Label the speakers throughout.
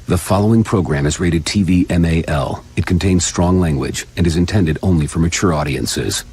Speaker 1: The following program is rated TV MAL. It contains strong language and is intended only for mature audiences.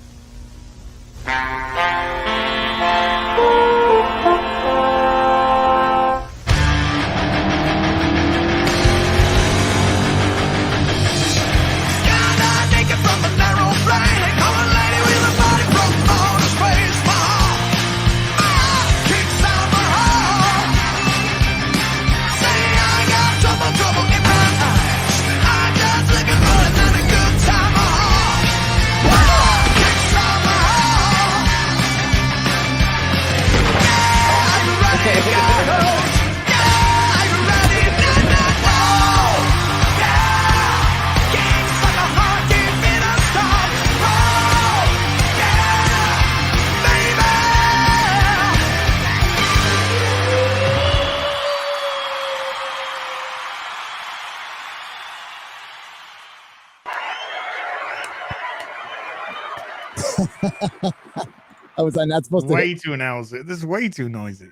Speaker 2: Was I not supposed to?
Speaker 3: Way too noisy. This is way too noisy.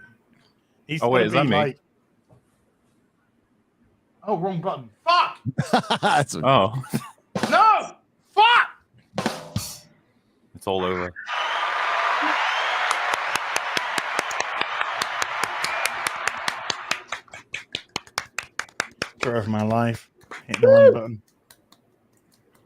Speaker 4: Oh wait, is that me?
Speaker 3: Oh, wrong button. Fuck!
Speaker 4: Oh.
Speaker 3: No! Fuck!
Speaker 4: It's all over.
Speaker 3: Story of my life. Hitting the wrong button.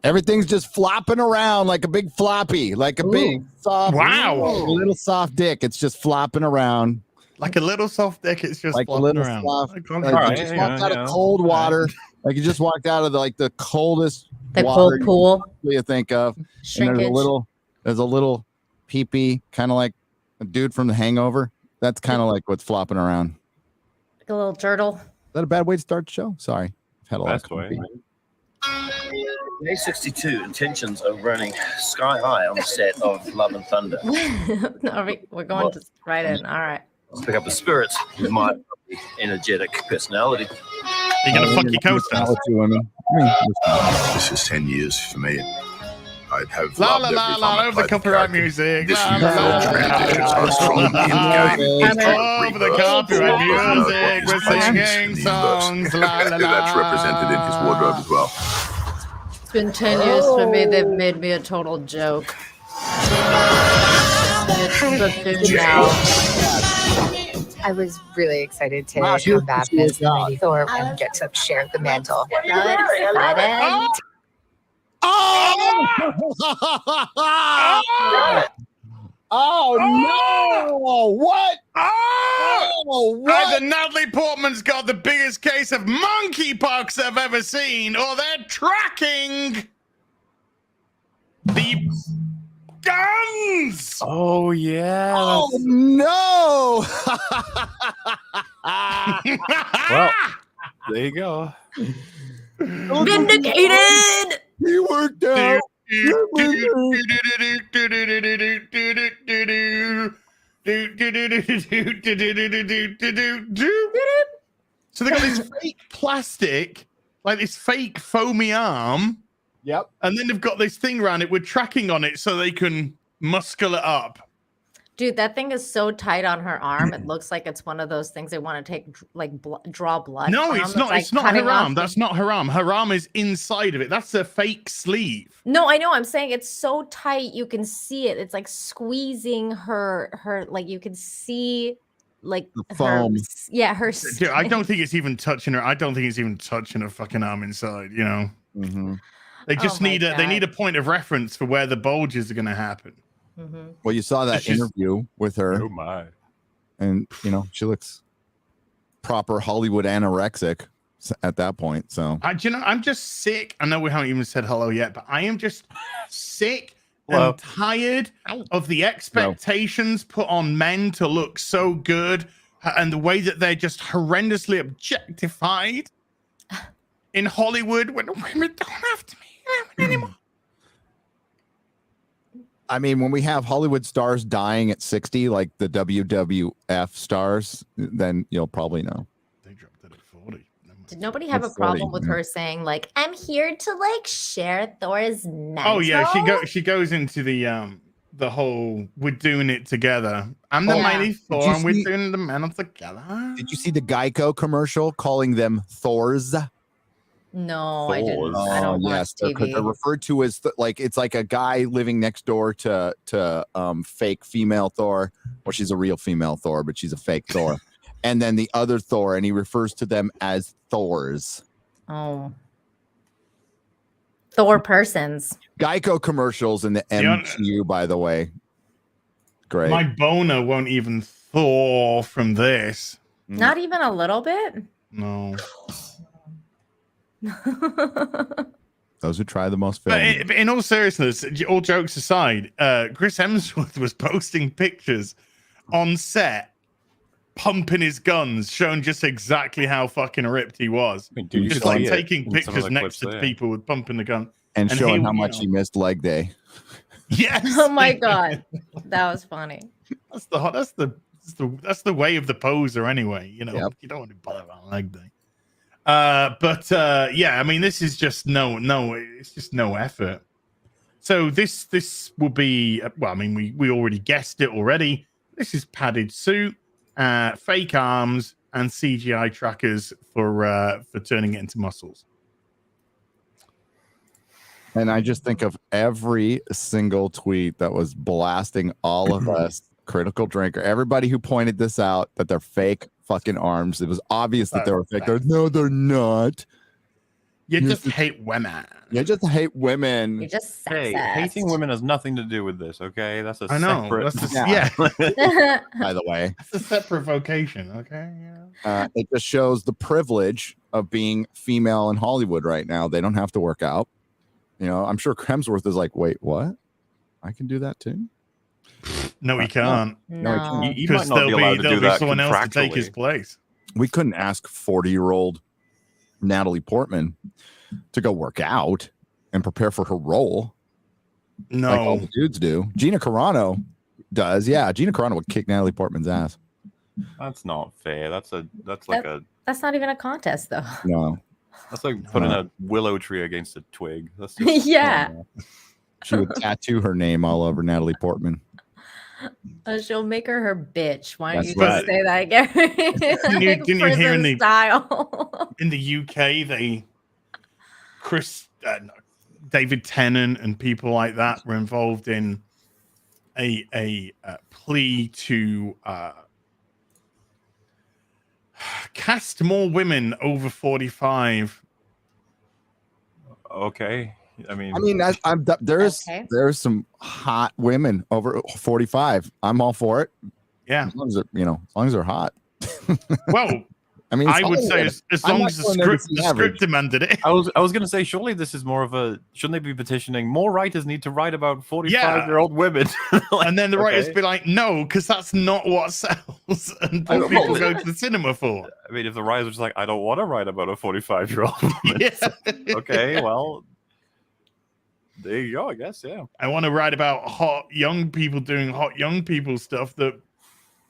Speaker 2: Everything's just flopping around like a big floppy, like a big soft, little soft dick. It's just flopping around
Speaker 3: like a little soft dick. It's just
Speaker 2: like a little
Speaker 3: around.
Speaker 2: soft.
Speaker 3: Like
Speaker 2: you just walked out of cold water, like you just walked out of the coldest
Speaker 5: cold pool
Speaker 2: you think of. And there's a little pee-pee, kind of like a dude from The Hangover. That's kind of like what's flopping around.
Speaker 5: Like a little turtle.
Speaker 2: Is that a bad way to start the show? Sorry, I've had a lot of coffee.
Speaker 6: Day 62, intentions of running sky high on the set of Love and Thunder.
Speaker 5: We're going to right in. All right.
Speaker 6: Let's pick up the spirits with my energetic personality.
Speaker 3: You're going to fuck your co-stars.
Speaker 7: This is 10 years for me. I'd have
Speaker 3: la la la la over the copyright music.
Speaker 7: This transitions are strong in game.
Speaker 3: Over the copyright music. We're singing songs. La la la.
Speaker 7: That's represented in his wardrobe as well.
Speaker 5: It's been 10 years for me. They've made me a total joke.
Speaker 8: I was really excited to come back as Lady Thor and get to share the mantle.
Speaker 2: Oh no! What?
Speaker 3: Oh, what? Either Natalie Portman's got the biggest case of monkeypox I've ever seen, or they're tracking the guns.
Speaker 4: Oh yeah.
Speaker 2: Oh no!
Speaker 4: Well, there you go.
Speaker 5: Vindicated.
Speaker 2: He worked out.
Speaker 3: So they got this fake plastic, like this fake foamy arm.
Speaker 2: Yep.
Speaker 3: And then they've got this thing around it with tracking on it so they can muscle it up.
Speaker 5: Dude, that thing is so tight on her arm. It looks like it's one of those things they want to take, like draw blood.
Speaker 3: No,
Speaker 5: from.
Speaker 3: it's not. It's not her arm. That's not her arm. Her arm is inside of it. That's a fake sleeve.
Speaker 5: No, I know. I'm saying it's so tight you can see it. It's like squeezing her. Like you can see, like
Speaker 2: the foam.
Speaker 5: Her.
Speaker 3: Dude, I don't think it's even touching her. I don't think it's even touching her fucking arm inside. You know.
Speaker 2: Mm-hmm.
Speaker 3: They just need a. They need a point of reference for where the bulges are going to happen.
Speaker 5: Mm-hmm.
Speaker 2: Well, you saw that interview with her.
Speaker 4: Oh my!
Speaker 2: And you know she looks proper Hollywood anorexic at that point. So
Speaker 3: I'm just sick. I know we haven't even said hello yet, but I am just sick and tired of the expectations put on men to look so good and the way that they're just horrendously objectified in Hollywood when women don't have to be women anymore.
Speaker 2: I mean, when we have Hollywood stars dying at 60, like the WWF stars, then you'll probably know.
Speaker 3: They dropped it at 40. Never
Speaker 5: Did nobody have a
Speaker 2: That's funny,
Speaker 5: problem with
Speaker 2: man.
Speaker 5: her saying like, "I'm here to like share Thor's mental"?
Speaker 3: Oh yeah, she goes into the whole we're doing it together. I'm the
Speaker 5: Yeah.
Speaker 3: mighty
Speaker 2: Did
Speaker 3: Thor,
Speaker 2: you
Speaker 3: and we're
Speaker 2: see-
Speaker 3: doing the mental together.
Speaker 2: Did you see the Geico commercial calling them Thors?
Speaker 5: No, I didn't.
Speaker 4: Thors.
Speaker 5: I don't watch
Speaker 2: yes, they're
Speaker 5: TV.
Speaker 2: referred to as like it's like a guy living next door to fake female Thor. Well, she's a real female Thor, but she's a fake Thor. And then the other Thor, and he refers to them as Thors.
Speaker 5: Oh. Thor persons.
Speaker 2: Geico commercials in the MCU, by the way. Great.
Speaker 3: My boner won't even thaw from this.
Speaker 5: Not even a little bit.
Speaker 3: No.
Speaker 2: Those who try the most.
Speaker 3: But in all seriousness, all jokes aside, Chris Hemsworth was posting pictures on set, pumping his guns, showing just exactly how fucking ripped he was.
Speaker 4: I mean, dude, you
Speaker 3: Just
Speaker 4: should
Speaker 3: like
Speaker 4: see it
Speaker 3: taking
Speaker 4: in some of
Speaker 3: pictures
Speaker 4: the
Speaker 3: next
Speaker 4: clips
Speaker 3: to
Speaker 4: there.
Speaker 3: people with pumping the gun.
Speaker 2: and showing how
Speaker 3: you
Speaker 2: much
Speaker 3: know.
Speaker 2: he missed leg day.
Speaker 3: Yes.
Speaker 5: Oh my god, that was funny.
Speaker 3: That's the way of the poser anyway. You know,
Speaker 2: Yep.
Speaker 3: you don't want to bother on leg day. But yeah, I mean, this is just it's just no effort. So this will be well, I mean, we already guessed it already. This is padded suit, fake arms, and CGI trackers for turning it into muscles.
Speaker 2: And I just think of every single tweet that was blasting all of us, Critical Drinker, everybody who pointed this out, that they're fake fucking arms. It was obvious that they were fake. No, they're not.
Speaker 3: You just hate women.
Speaker 2: You just hate women.
Speaker 5: You're just
Speaker 4: Hey,
Speaker 5: sexist.
Speaker 4: hating women has nothing to do with this, okay? That's a
Speaker 3: I know.
Speaker 4: separate...
Speaker 3: That's
Speaker 2: Yeah.
Speaker 3: yeah.
Speaker 2: By the way,
Speaker 3: That's a separate vocation. Okay. Yeah.
Speaker 2: it just shows the privilege of being female in Hollywood right now. They don't have to work out. You know, I'm sure Hemsworth is like, wait, what? I can do that too?
Speaker 3: No, he can't.
Speaker 5: No.
Speaker 4: You might
Speaker 3: Because
Speaker 4: not be allowed to
Speaker 3: there'll
Speaker 4: do
Speaker 3: be
Speaker 4: that
Speaker 3: someone else to take his
Speaker 4: contractually.
Speaker 3: place.
Speaker 2: We couldn't ask 40-year-old Natalie Portman to go work out and prepare for her role
Speaker 3: No.
Speaker 2: like all the dudes do. Gina Carano does. Yeah, Gina Carano would kick Natalie Portman's ass.
Speaker 4: That's not fair. That's
Speaker 5: That's not even a contest though.
Speaker 2: No,
Speaker 4: like putting a willow tree against a twig. That's just,
Speaker 5: Yeah.
Speaker 2: she would tattoo her name all over Natalie Portman.
Speaker 5: She'll make her bitch. Why don't
Speaker 2: That's
Speaker 5: you just
Speaker 2: right.
Speaker 5: say that again?
Speaker 3: Didn't you hear in
Speaker 5: Prison
Speaker 3: the
Speaker 5: style?
Speaker 3: in the UK David Tennant and people like that were involved in a plea to cast more women over 45.
Speaker 4: okay. I mean,
Speaker 5: Okay.
Speaker 2: there's some hot women over 45. I'm all for it.
Speaker 3: Yeah.
Speaker 2: As long as they're hot.
Speaker 3: Well,
Speaker 2: I mean,
Speaker 3: I would say
Speaker 2: Hollywood.
Speaker 3: as
Speaker 2: I'm
Speaker 3: long
Speaker 2: not
Speaker 3: as the
Speaker 2: going there to
Speaker 3: script,
Speaker 2: see
Speaker 3: the
Speaker 2: average.
Speaker 3: script demanded it.
Speaker 4: I was gonna say, surely this is more of a. Shouldn't they be petitioning? More writers need to write about 45-year-old women. Like,
Speaker 3: And then the writers
Speaker 4: okay.
Speaker 3: be like, no, because that's not what sells and
Speaker 4: I
Speaker 3: what
Speaker 4: know,
Speaker 3: people
Speaker 4: but-
Speaker 3: go to the cinema for.
Speaker 4: I mean, if the writers are just like, I don't want to write about a 45-year-old woman.
Speaker 3: Yeah.
Speaker 4: Okay, well, there you go. I guess, yeah.
Speaker 3: I want to write about hot young people doing hot young people stuff that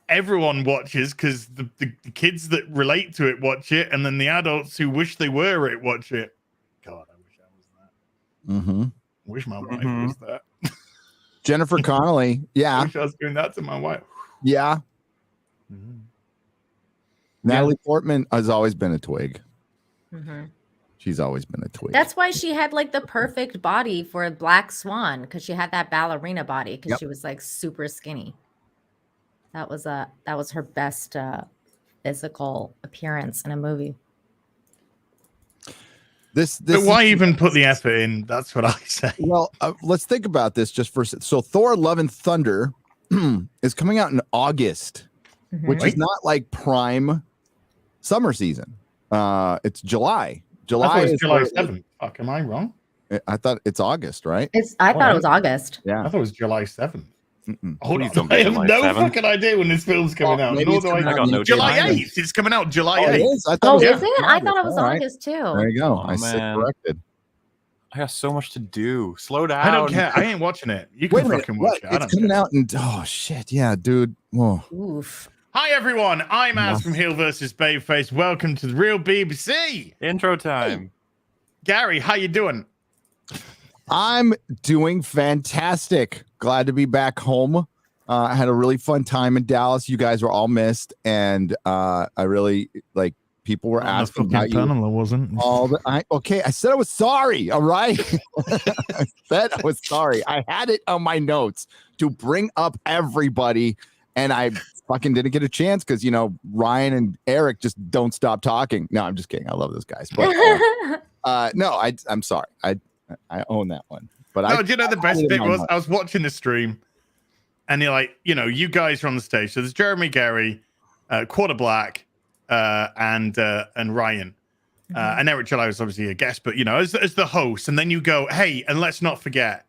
Speaker 3: everyone watches because the kids that relate to it watch it, and then the adults who wish they were it watch it. God, I wish I was that.
Speaker 2: Mm-hmm.
Speaker 3: I wish my wife
Speaker 4: Mhm.
Speaker 3: was that.
Speaker 2: Jennifer Connelly.
Speaker 3: I
Speaker 2: Yeah.
Speaker 3: wish I was doing that to my wife.
Speaker 2: Yeah. Natalie Portman has always been a twig.
Speaker 5: Mhm.
Speaker 2: She's always been a twig.
Speaker 5: That's why she had like the perfect body for Black Swan, because she had that ballerina body because
Speaker 2: Yep.
Speaker 5: she was like super skinny. That was her best physical appearance in a movie.
Speaker 2: This
Speaker 3: But why
Speaker 2: is-
Speaker 3: even put the effort in? That's what I say.
Speaker 2: Well, let's think about this just for so Thor: Love and Thunder is coming out in August,
Speaker 5: Mhm.
Speaker 2: which is not like prime summer season. It's July.
Speaker 3: I thought
Speaker 2: July
Speaker 3: it was
Speaker 2: is
Speaker 3: July
Speaker 2: where-
Speaker 3: 7th. Fuck, am I wrong?
Speaker 2: I thought it's August, right?
Speaker 5: I thought it was August.
Speaker 3: I
Speaker 2: Yeah.
Speaker 3: thought it was July 7th.
Speaker 2: Mm-mm.
Speaker 3: Hold
Speaker 4: Please
Speaker 3: on.
Speaker 4: don't be
Speaker 3: I have
Speaker 4: July
Speaker 3: no
Speaker 4: 7th.
Speaker 3: fucking idea when this film's coming
Speaker 2: Well,
Speaker 3: out.
Speaker 2: maybe
Speaker 3: Nor
Speaker 2: it's
Speaker 3: do I
Speaker 2: coming
Speaker 4: I
Speaker 2: out
Speaker 4: got
Speaker 2: in
Speaker 4: no
Speaker 2: the
Speaker 3: July
Speaker 2: July.
Speaker 3: 8th. It's coming out July
Speaker 2: Oh, it
Speaker 3: 8th.
Speaker 2: is? I thought
Speaker 5: Oh,
Speaker 2: it was
Speaker 5: is it? I thought it was
Speaker 2: All right.
Speaker 5: August too.
Speaker 2: There you go.
Speaker 4: Oh,
Speaker 2: I sit
Speaker 4: man.
Speaker 2: corrected.
Speaker 4: I got so much to do. Slow down.
Speaker 3: I don't care. I ain't watching it. You
Speaker 2: Wait
Speaker 3: can
Speaker 2: a minute.
Speaker 3: fucking watch
Speaker 2: What?
Speaker 3: it. I
Speaker 2: It's
Speaker 3: don't
Speaker 2: coming
Speaker 3: care.
Speaker 2: out in shit, yeah, dude. Whoa.
Speaker 5: Oof.
Speaker 3: Hi everyone, I'm Az from HeelvsBabyface. Welcome to the real BBC.
Speaker 4: Intro time.
Speaker 3: Gary, how you doing?
Speaker 2: I'm doing fantastic. Glad to be back home. I had a really fun time in Dallas. You guys were all missed, and I really like. People were asking about you.
Speaker 3: I wasn't.
Speaker 2: I said I was sorry. All right. I said I was sorry. I had it on my notes to bring up everybody, and I fucking didn't get a chance because Ryan and Eric just don't stop talking. No, I'm just kidding. I love those guys, but no, I'm sorry. I own that one. But
Speaker 3: the best bit was I was watching the stream, and you're like, you guys are on the stage. So there's Jeremy, Gary, Quarter Black. And Ryan and Eric July was obviously a guest, but as the host, and then you go, hey, and let's not forget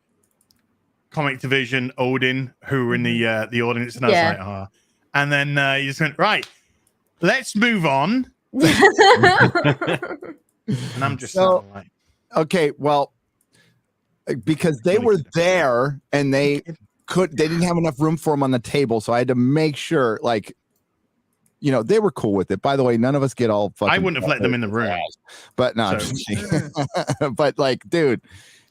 Speaker 3: Comic Division, Odin, who were in the audience, and I was like, and then you just went, right, let's move on. And I'm just like,
Speaker 2: okay, well, because they were there and they didn't have enough room for them on the table, so I had to make sure, like. They were cool with it. By the way, none of us get all fucking.
Speaker 3: I wouldn't have let them in the room.
Speaker 2: But no, but like, dude,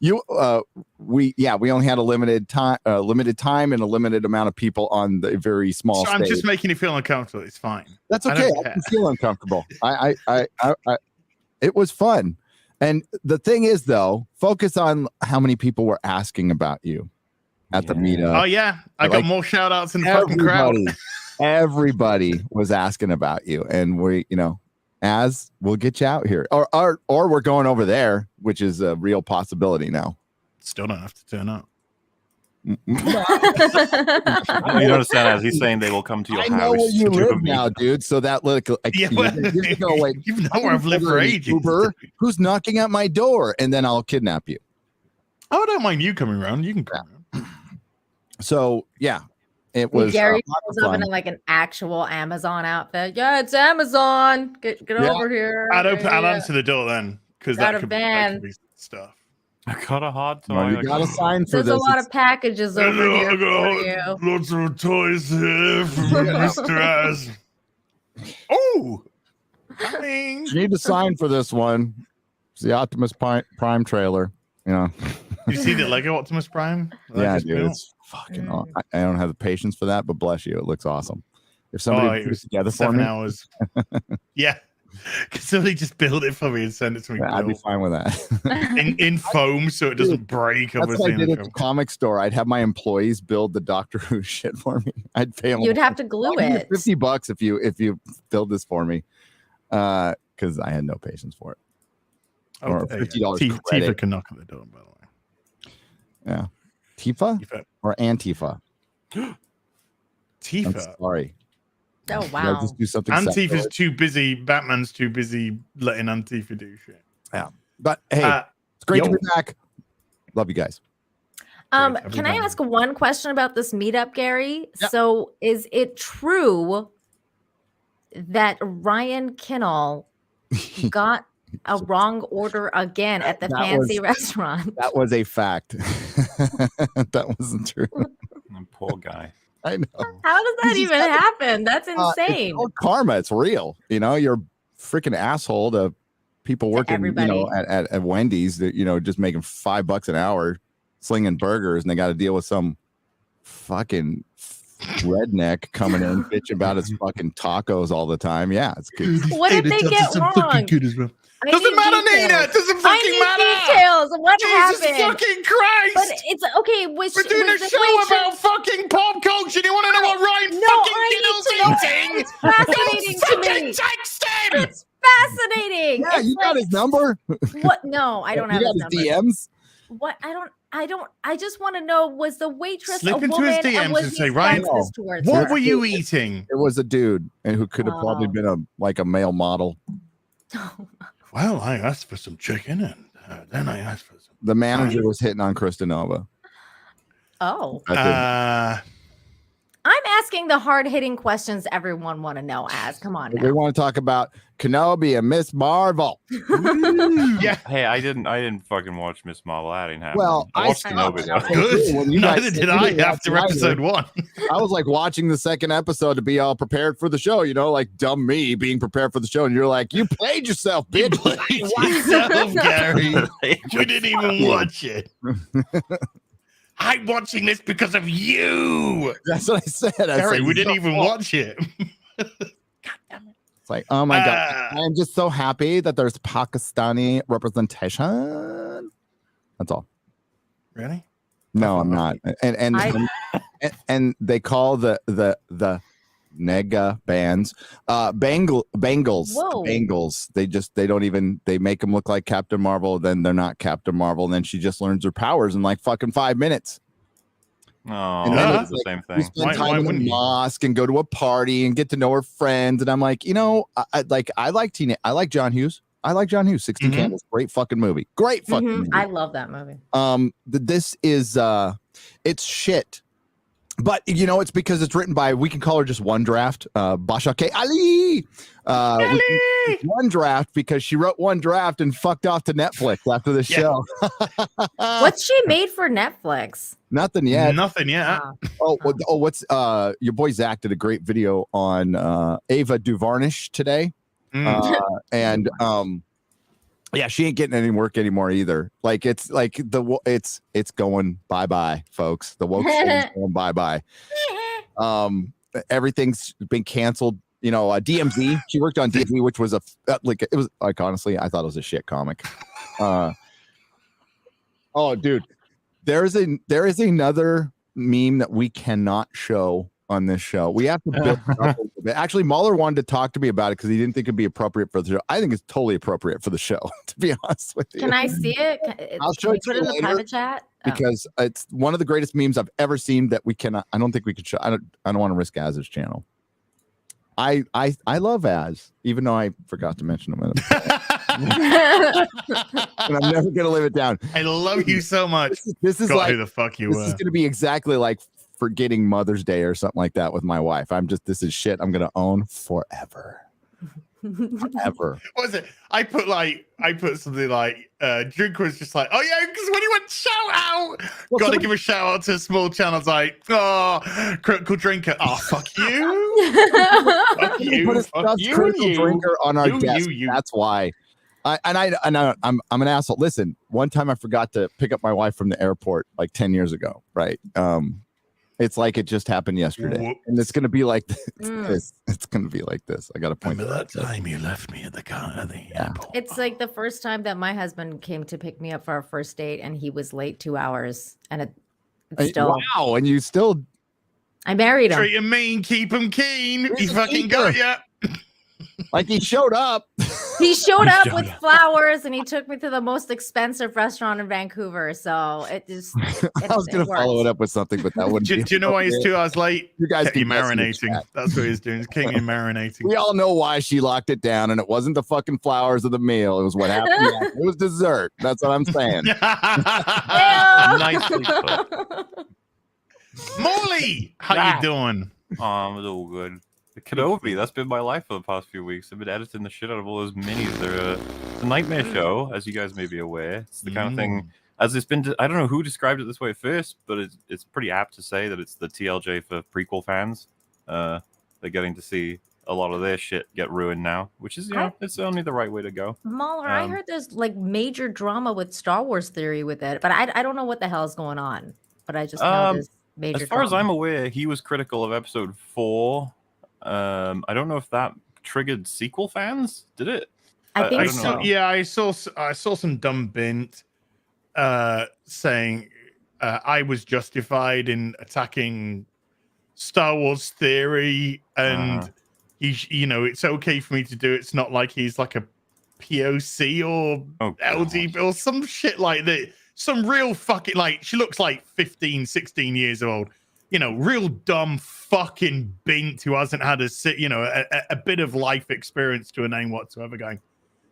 Speaker 2: we only had a limited time and a limited amount of people on the very small
Speaker 3: stage. I'm just making you feel uncomfortable. It's fine.
Speaker 2: That's okay. I can feel uncomfortable. I it was fun. And the thing is, though, focus on how many people were asking about you at the meetup.
Speaker 3: Oh yeah, I got more shout outs in the fucking crowd.
Speaker 2: Everybody was asking about you, and we'll get you out here, or we're going over there, which is a real possibility now.
Speaker 3: Still don't have to turn up.
Speaker 4: You understand, as he's saying they will come to your house.
Speaker 2: I know where you live now, dude. So that look,
Speaker 3: you know where I've lived for ages.
Speaker 2: Uber, who's knocking at my door, and then I'll kidnap you.
Speaker 3: Oh, I don't mind you coming around. You can come around.
Speaker 2: So yeah. It was
Speaker 5: Gary shows up in like an actual Amazon outfit. Yeah, it's Amazon. Get over here.
Speaker 3: I'd answer the door then, because that could be stuff.
Speaker 4: I got a hot toy.
Speaker 2: No, you got a sign for
Speaker 5: There's
Speaker 2: this.
Speaker 5: a lot of packages over here for you.
Speaker 3: Lots of toys here from Mr. Az. Oh,
Speaker 2: you need to sign for this one. It's the Optimus Prime trailer.
Speaker 3: You see the Lego Optimus Prime?
Speaker 2: Yeah, dude. It's fucking awesome. I don't have the patience for that, but bless you, it looks awesome. If somebody put it together for
Speaker 3: 7
Speaker 2: me,
Speaker 3: hours. Yeah, could somebody just build it for me and send it to me?
Speaker 2: I'd be fine with that.
Speaker 3: in foam, so it doesn't break.
Speaker 2: That's what I did at the comic store. I'd have my employees build the Doctor Who shit for me. I'd pay them.
Speaker 5: You'd have to glue it.
Speaker 2: $50 if you build this for me, because I had no patience for it. Or $50 credit.
Speaker 3: Tifa can knock at the door, by the way.
Speaker 2: Yeah. Tifa or Antifa?
Speaker 3: Tifa.
Speaker 2: I'm sorry.
Speaker 5: Oh wow.
Speaker 2: Just do something.
Speaker 3: Antifa's too busy. Batman's too busy letting Antifa do shit.
Speaker 2: Yeah. But hey, it's great to be back. Love you guys.
Speaker 5: Can I ask one question about this meetup, Gary? Yep. So is it true that Ryan Kinnell got a wrong order again at the fancy restaurant?
Speaker 2: That was a fact. That wasn't true.
Speaker 4: Poor guy.
Speaker 2: I know.
Speaker 5: How does that even happen? That's insane.
Speaker 2: It's karma. It's real. You're a freaking asshole to people working, at Wendy's that, just making $5 an hour slinging burgers, and they got to deal with some fucking redneck coming in bitch about his fucking tacos all the time. Yeah, it's good.
Speaker 5: What did they get wrong?
Speaker 3: Doesn't matter, Nina. It doesn't fucking matter.
Speaker 5: Details. What
Speaker 3: Jesus
Speaker 5: happened?
Speaker 3: fucking Christ!
Speaker 5: But it's okay.
Speaker 3: We're doing a show about fucking pop culture. Do you want to know what Ryan fucking Kinnell's eating?
Speaker 5: It's fascinating to me.
Speaker 3: Text him.
Speaker 5: It's fascinating.
Speaker 2: Yeah, you got his number.
Speaker 5: What? No, I don't have his number.
Speaker 2: DMs.
Speaker 5: What? I don't. I just want to know: was the waitress
Speaker 3: slip
Speaker 5: a
Speaker 3: into
Speaker 5: woman?
Speaker 3: his DMs
Speaker 5: and, was
Speaker 3: and say, Ryan, what were you eating?
Speaker 2: It was a dude, and who could have probably been a male model.
Speaker 3: Well, I asked for some chicken, and then I asked for some.
Speaker 2: The manager was hitting on Kristanova.
Speaker 5: Oh.
Speaker 2: I'm
Speaker 5: asking the hard-hitting questions everyone want to know. Come on now.
Speaker 2: We want to talk about Kenobi and Miss Marvel.
Speaker 3: Yeah.
Speaker 4: Hey, I didn't fucking watch Miss Marvel. That didn't happen.
Speaker 2: Well,
Speaker 4: I watched Kenobi though.
Speaker 3: Good.
Speaker 2: When you guys
Speaker 3: Neither
Speaker 2: said
Speaker 3: did
Speaker 2: you
Speaker 3: I
Speaker 2: didn't watch
Speaker 3: after
Speaker 2: it either,
Speaker 3: episode 1.
Speaker 2: I was like watching the second episode to be all prepared for the show, you know, like dumb me being prepared for the show. And you're like, you played yourself, bitch.
Speaker 3: You played yourself, Gary. We didn't even watch it. I'm watching this because of you.
Speaker 2: That's what I said.
Speaker 3: Gary, we didn't even watch it.
Speaker 2: It's like, oh my God. I'm just so happy that there's Pakistani representation. That's all.
Speaker 3: Really?
Speaker 2: No, I'm not. And they call the nega bands Bengals.
Speaker 5: Whoa.
Speaker 2: Bengals. They make them look like Captain Marvel, then they're not Captain Marvel, and then she just learns her powers in like fucking 5 minutes.
Speaker 4: Oh,
Speaker 2: And then
Speaker 4: it's the same
Speaker 2: We
Speaker 4: thing.
Speaker 2: spend
Speaker 3: Why
Speaker 2: time in
Speaker 3: wouldn't
Speaker 2: the
Speaker 3: you?
Speaker 2: mosque and go to a party and get to know her friends. And I'm like, you know, I like John Hughes. I like John Hughes. 16
Speaker 3: Mhm.
Speaker 2: Candles. Great fucking movie. Great fucking movie.
Speaker 5: I love that movie.
Speaker 2: This is it's shit. But you know, it's because it's written by, we can call her just One Draft, Basha K. Ali. One Draft because she wrote One Draft and fucked off to Netflix after the show.
Speaker 5: What's she made for Netflix?
Speaker 2: Nothing yet.
Speaker 3: Nothing yet.
Speaker 2: What's your boy Zach did a great video on Ava DuVarnish today. And yeah, she ain't getting any work anymore either. Like it's like it's going bye-bye, folks. The woke is going bye-bye. Everything's been canceled. You know, DMZ. She worked on DMZ, which was honestly, I thought it was a shit comic. Oh, dude, there is another meme that we cannot show on this show. We have to build it up a little bit. Actually, Mahler wanted to talk to me about it because he didn't think it'd be appropriate for the show. I think it's totally appropriate for the show, to be honest with you.
Speaker 5: Can I see it?
Speaker 2: I'll show it to
Speaker 5: Put it
Speaker 2: you
Speaker 5: in the
Speaker 2: later,
Speaker 5: private chat. Oh.
Speaker 2: because it's one of the greatest memes I've ever seen that we cannot. I don't think we could show. I don't want to risk Az's channel. I love Az, even though I forgot to mention him. And I'm never gonna live it down.
Speaker 3: I love you so much.
Speaker 2: This is
Speaker 3: God,
Speaker 2: like
Speaker 3: who the fuck you
Speaker 2: this
Speaker 3: were.
Speaker 2: is gonna be exactly like forgetting Mother's Day or something like that with my wife. This is shit I'm gonna own forever. Forever.
Speaker 3: What was it? I put something like Drink was just like, oh yeah, because when he went shout out, gotta give a shout out to a small channel. It's like, oh, Critical Drinker. Oh, fuck you. Fuck you.
Speaker 2: Put a
Speaker 3: Fuck
Speaker 2: stuffed
Speaker 3: you.
Speaker 2: Critical
Speaker 3: You.
Speaker 2: Drinker on our
Speaker 3: You,
Speaker 2: desk.
Speaker 3: you.
Speaker 2: That's why. I'm an asshole. Listen, one time I forgot to pick up my wife from the airport like 10 years ago, right? It's like it just happened yesterday.
Speaker 3: Whoops.
Speaker 2: And it's gonna be like this. It's gonna be like this. I gotta point
Speaker 3: Remember
Speaker 2: that
Speaker 3: that time you left me at the airport?
Speaker 5: It's like the first time that my husband came to pick me up for our first date, and he was late 2 hours, and it's still.
Speaker 2: Wow, and you still
Speaker 5: I married him.
Speaker 3: Treat him mean, keep him keen. He
Speaker 2: He's a
Speaker 3: fucking
Speaker 2: keeper.
Speaker 3: got ya.
Speaker 2: like he showed up.
Speaker 5: He showed up with flowers, and he took me to the most expensive restaurant in Vancouver. So it just.
Speaker 2: I was gonna follow it up with something, but that wouldn't.
Speaker 3: Do you know why he's 2 hours late?
Speaker 2: You guys
Speaker 3: Kept you
Speaker 2: keep messing with
Speaker 3: marinating.
Speaker 2: chat.
Speaker 3: That's what he's doing. He's keeping you marinating.
Speaker 2: We all know why she locked it down, and it wasn't the fucking flowers of the meal. It was what happened. It was dessert. That's what I'm saying.
Speaker 4: Nicely put.
Speaker 3: Molly, how you doing?
Speaker 4: It's all good. The Kenobi, that's been my life for the past few weeks. I've been editing the shit out of all those minis. They're a nightmare show, as you guys may be aware. It's the kind of thing, as it's been, I don't know who described it this way first, but it's pretty apt to say that it's the TLJ for prequel fans. They're getting to see a lot of their shit get ruined now, which is, it's only the right way to go.
Speaker 5: Mahler, I heard there's like major drama with Star Wars theory with it, but I don't know what the hell is going on. But I just know there's major
Speaker 4: as far as
Speaker 5: drama.
Speaker 4: I'm aware, he was critical of episode 4. I don't know if that triggered sequel fans. Did it?
Speaker 5: I think
Speaker 4: don't
Speaker 5: so.
Speaker 4: know.
Speaker 3: Yeah, I saw some dumb bint saying I was justified in attacking Star Wars theory, and it's okay for me to do it. It's not like he's like a POC or LD or some shit like that. Some real fucking, like, she looks like 15, 16 years old. Real dumb fucking bint who hasn't had a bit of life experience to a name whatsoever going.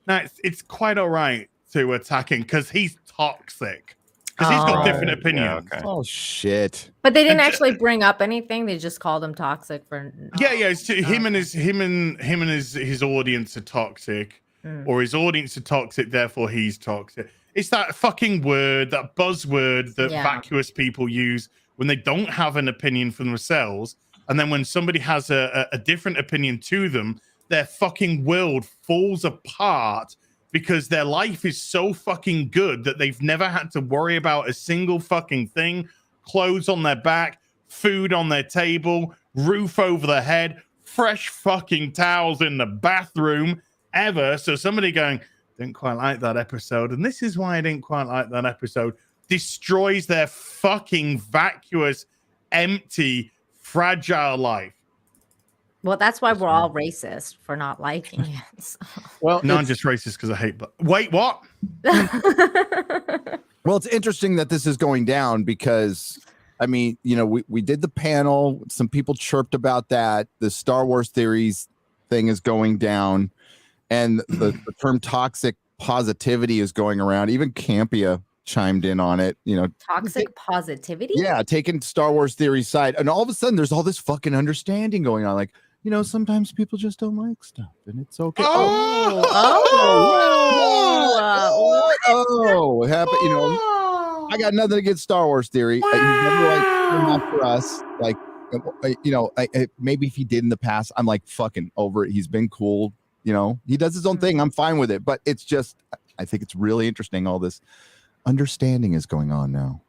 Speaker 3: Now, it's quite all right to attack him because he's toxic. because he's got
Speaker 5: Oh.
Speaker 3: different
Speaker 4: Right,
Speaker 3: opinions.
Speaker 4: yeah, okay.
Speaker 2: Oh shit.
Speaker 5: But they didn't actually bring up anything. They just called him toxic for.
Speaker 3: Yeah, it's him and his audience are toxic, or his audience are toxic, therefore he's toxic. It's that fucking word, that buzzword that vacuous people use when they don't have an opinion for themselves, and then when somebody has a different opinion to them, their fucking world falls apart because their life is so fucking good that they've never had to worry about a single fucking thing. Clothes on their back, food on their table, roof over their head, fresh fucking towels in the bathroom ever. So somebody going, didn't quite like that episode, and this is why I didn't quite like that episode, destroys their fucking vacuous, empty, fragile life.
Speaker 5: Well, that's why we're all racist for not liking it. So.
Speaker 2: Well,
Speaker 3: no, I'm just racist because I hate. Wait, what?
Speaker 2: Well, it's interesting that this is going down because, I mean, you know, we did the panel. Some people chirped about that. The Star Wars theories thing is going down, and the term toxic positivity is going around. Even Campia chimed in on it. You know,
Speaker 5: toxic positivity.
Speaker 2: Yeah, taking Star Wars theory side, and all of a sudden, there's all this fucking understanding going on. Like, you know, sometimes people just don't like stuff, and it's okay. What happened? You know, I got nothing against Star Wars theory. He's never like enough for us. Like, you know, maybe if he did in the past, I'm like fucking over it. He's been cool. You know, he does his own thing. I'm fine with it. But it's just, I think it's really interesting. All this understanding is going on now.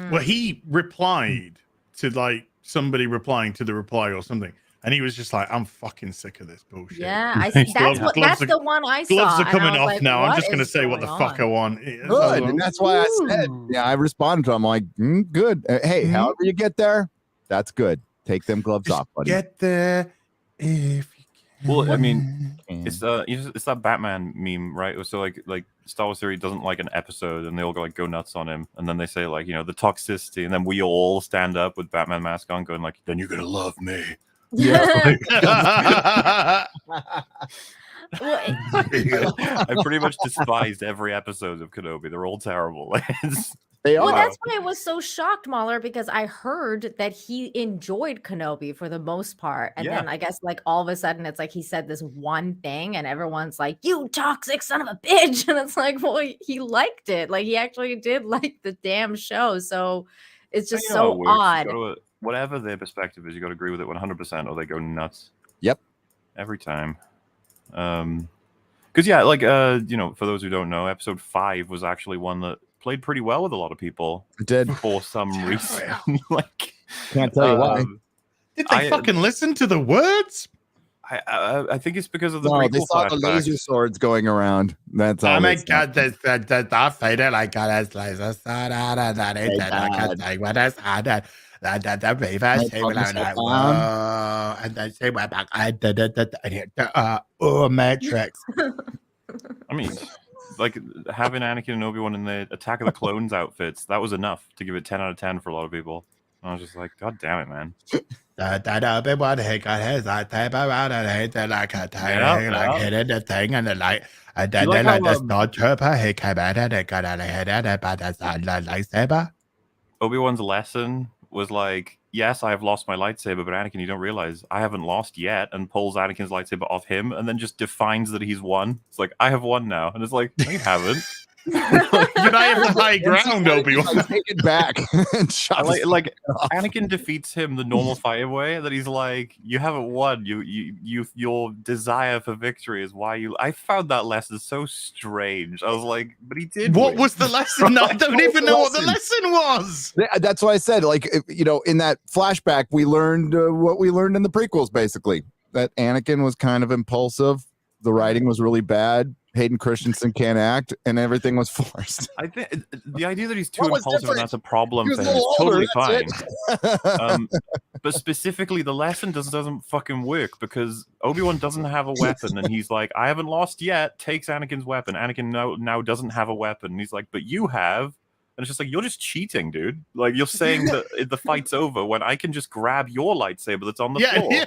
Speaker 3: Well, he replied to like somebody replying to the reply or something. And he was just like, I'm fucking sick of this bullshit.
Speaker 5: Yeah, I see. That's the one I saw.
Speaker 3: Gloves are coming off
Speaker 5: like,
Speaker 3: now. I'm just going to say what the fuck I want.
Speaker 2: Good. And that's why I said, yeah, I responded to him. I'm like, good. Hey, however you get there, that's good. Take them gloves off, buddy.
Speaker 3: Get there if you can.
Speaker 4: Well, I mean, it's that Batman meme, right? So like Star Wars theory doesn't like an episode, and they all go nuts on him, and then they say like, you know, the toxicity, and then we all stand up with Batman mask on, going like, then you're gonna love me.
Speaker 2: Yeah.
Speaker 4: I pretty much despised every episode of Kenobi. They're all terrible.
Speaker 2: They are.
Speaker 5: Well, that's why I was so shocked, Mahler, because I heard that he enjoyed Kenobi for the most part. And then I guess like all of a sudden it's like he said this one thing and everyone's like, you toxic son of a bitch. And it's like, well, he liked it. Like he actually did like the damn show. So it's just so odd.
Speaker 4: Whatever their perspective is, you got to agree with it 100% or they go nuts.
Speaker 2: Yep.
Speaker 4: Every time. Because yeah, like you know, for those who don't know, episode 5 was actually one that played pretty well with a lot of people.
Speaker 2: It did.
Speaker 4: For some reason. Like,
Speaker 2: can't tell you why.
Speaker 3: Did they fucking listen to the words?
Speaker 4: I think it's because of the
Speaker 2: they
Speaker 4: prequel
Speaker 2: saw the
Speaker 4: flashbacks.
Speaker 2: laser swords going around. That's all.
Speaker 3: Oh my god, that fighter like that laser sword. That baby say like whoa, and then say back Matrix.
Speaker 4: I mean, like having Anakin and Obi-Wan in the Attack of the Clones outfits, that was enough to give it 10 out of 10 for a lot of people. I was just like, God damn it, man.
Speaker 3: That Obi-Wan he got his lightsaber around and he like a thing, like hitting the thing and the light, and then like the stormtrooper he came out and he got out of hit it by the lightsaber.
Speaker 4: Obi-Wan's lesson was like, yes, I have lost my lightsaber, but Anakin, you don't realize I haven't lost yet, and pulls Anakin's lightsaber off him, and then just defines that he's won. It's like, I have won now, and it's like, no, you haven't.
Speaker 3: Did I have high ground, Obi-Wan?
Speaker 2: Take it back and shot
Speaker 4: like Anakin defeats him the normal fighter way. That he's like, you haven't won. Your desire for victory is why you. I found that lesson so strange. I was like, but he did.
Speaker 3: What
Speaker 4: win.
Speaker 3: was the lesson? No, I don't even know what the lesson was.
Speaker 2: That's why I said, like, you know, in that flashback, we learned what we learned in the prequels, basically. That Anakin was kind of impulsive. The writing was really bad. Hayden Christensen can't act, and everything was forced.
Speaker 4: I think the idea that he's too impulsive and that's a problem for him is totally fine. But specifically, the lesson doesn't fucking work because Obi-Wan doesn't have a weapon, and he's like, I haven't lost yet, takes Anakin's weapon. Anakin now doesn't have a weapon. And he's like, but you have. And it's just like, you're just cheating, dude. Like, you're saying that the fight's over when I can just grab your lightsaber that's on the floor.
Speaker 3: Yeah,